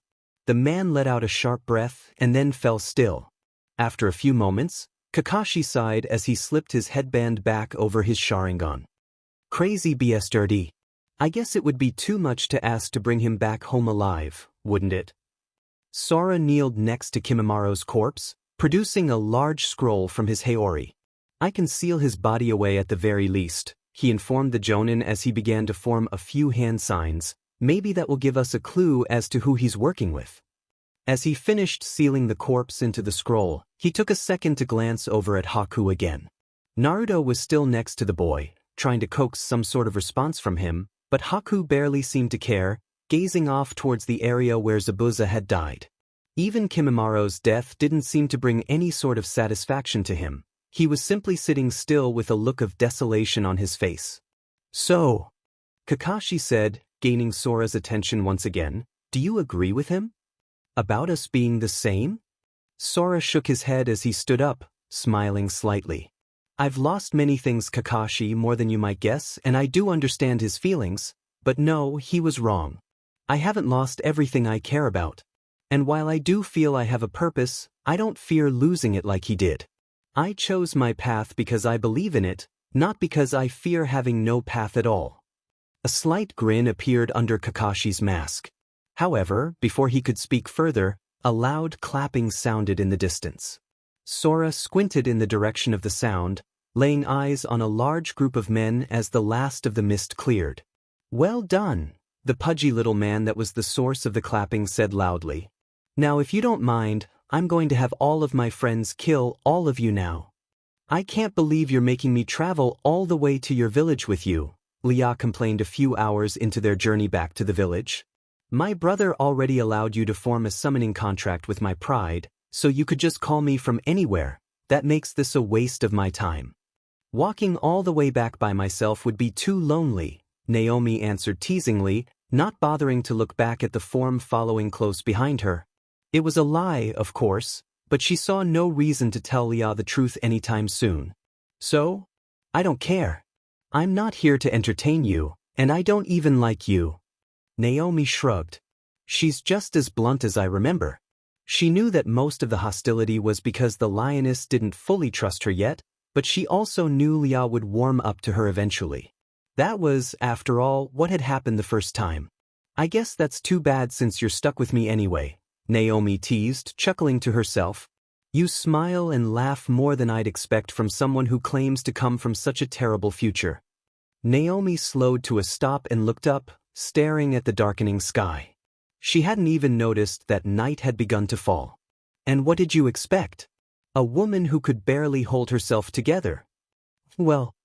[SPEAKER 1] The man let out a sharp breath and then fell still. After a few moments, Kakashi sighed as he slipped his headband back over his Sharingan. Crazy BS dirty. I guess it would be too much to ask to bring him back home alive, wouldn't it? Sora kneeled next to Kimimaro's corpse, producing a large scroll from his Haori. I can seal his body away at the very least, he informed the Jonin as he began to form a few hand signs. Maybe that will give us a clue as to who he's working with. As he finished sealing the corpse into the scroll, he took a second to glance over at Haku again. Naruto was still next to the boy, trying to coax some sort of response from him, but Haku barely seemed to care, gazing off towards the area where Zabuza had died. Even Kimimaro's death didn't seem to bring any sort of satisfaction to him. He was simply sitting still with a look of desolation on his face. So, Kakashi said, gaining Sora's attention once again, do you agree with him? About us being the same? Sora shook his head as he stood up, smiling slightly. I've lost many things, Kakashi, more than you might guess, and I do understand his feelings, but no, he was wrong. I haven't lost everything I care about. And while I do feel I have a purpose, I don't fear losing it like he did. I chose my path because I believe in it, not because I fear having no path at all. A slight grin appeared under Kakashi's mask. However, before he could speak further, a loud clapping sounded in the distance. Sora squinted in the direction of the sound, laying eyes on a large group of men as the last of the mist cleared. Well done, the pudgy little man that was the source of the clapping said loudly. Now if you don't mind, I'm going to have all of my friends kill all of you now. I can't believe you're making me travel all the way to your village with you, Lia complained a few hours into their journey back to the village. My brother already allowed you to form a summoning contract with my pride, so you could just call me from anywhere. That makes this a waste of my time. Walking all the way back by myself would be too lonely, Naomi answered teasingly, not bothering to look back at the form following close behind her. It was a lie, of course, but she saw no reason to tell Lia the truth anytime soon. So? I don't care. I'm not here to entertain you, and I don't even like you. Naomi shrugged. She's just as blunt as I remember. She knew that most of the hostility was because the lioness didn't fully trust her yet, but she also knew Lia would warm up to her eventually. That was, after all, what had happened the first time. I guess that's too bad since you're stuck with me anyway, Naomi teased, chuckling to herself. You smile and laugh more than I'd expect from someone who claims to come from such a terrible future. Naomi slowed to a stop and looked up, staring at the darkening sky. She hadn't even noticed that night had begun to fall. And what did you expect? A woman who could barely hold herself together. Well,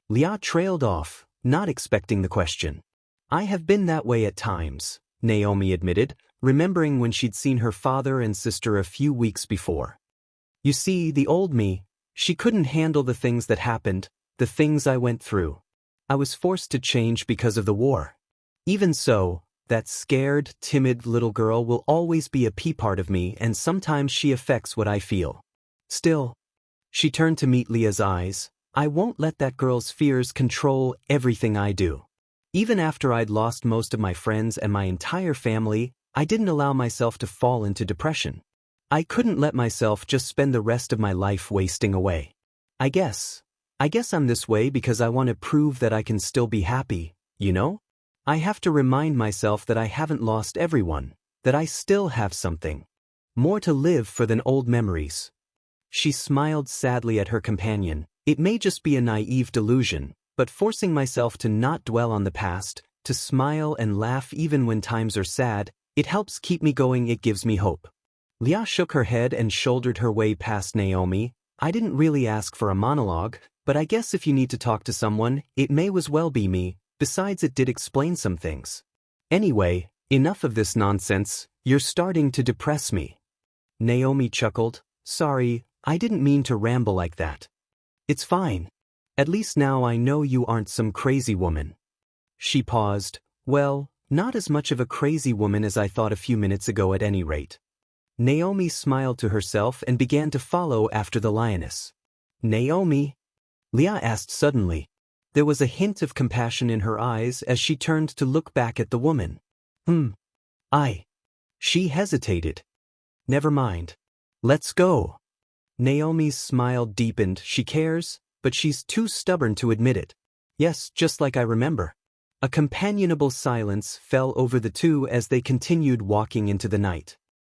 [SPEAKER 1] Lia trailed off, not expecting the question. I have been that way at times, Naomi admitted, remembering when she'd seen her father and sister a few weeks before. You see, the old me, she couldn't handle the things that happened, the things I went through. I was forced to change because of the war. Even so, that scared, timid little girl will always be a part of me, and sometimes she affects what I feel. Still, she turned to meet Lia's eyes. I won't let that girl's fears control everything I do. Even after I'd lost most of my friends and my entire family, I didn't allow myself to fall into depression. I couldn't let myself just spend the rest of my life wasting away. I guess I'm this way because I want to prove that I can still be happy, you know? I have to remind myself that I haven't lost everyone, that I still have something. More to live for than old memories. She smiled sadly at her companion. It may just be a naive delusion, but forcing myself to not dwell on the past, to smile and laugh even when times are sad, it helps keep me going, it gives me hope. Lia shook her head and shouldered her way past Naomi. I didn't really ask for a monologue, but I guess if you need to talk to someone, it may as well be me. Besides, it did explain some things. Anyway, enough of this nonsense, you're starting to depress me. Naomi chuckled. Sorry, I didn't mean to ramble like that. It's fine. At least now I know you aren't some crazy woman. She paused. Well, not as much of a crazy woman as I thought a few minutes ago at any rate. Naomi smiled to herself and began to follow after the lioness. Naomi? Lia asked suddenly. There was a hint of compassion in her eyes as she turned to look back at the woman. She hesitated. Never mind. Let's go. Naomi's smile deepened. She cares, but she's too stubborn to admit it. Yes, just like I remember. A companionable silence fell over the two as they continued walking into the night.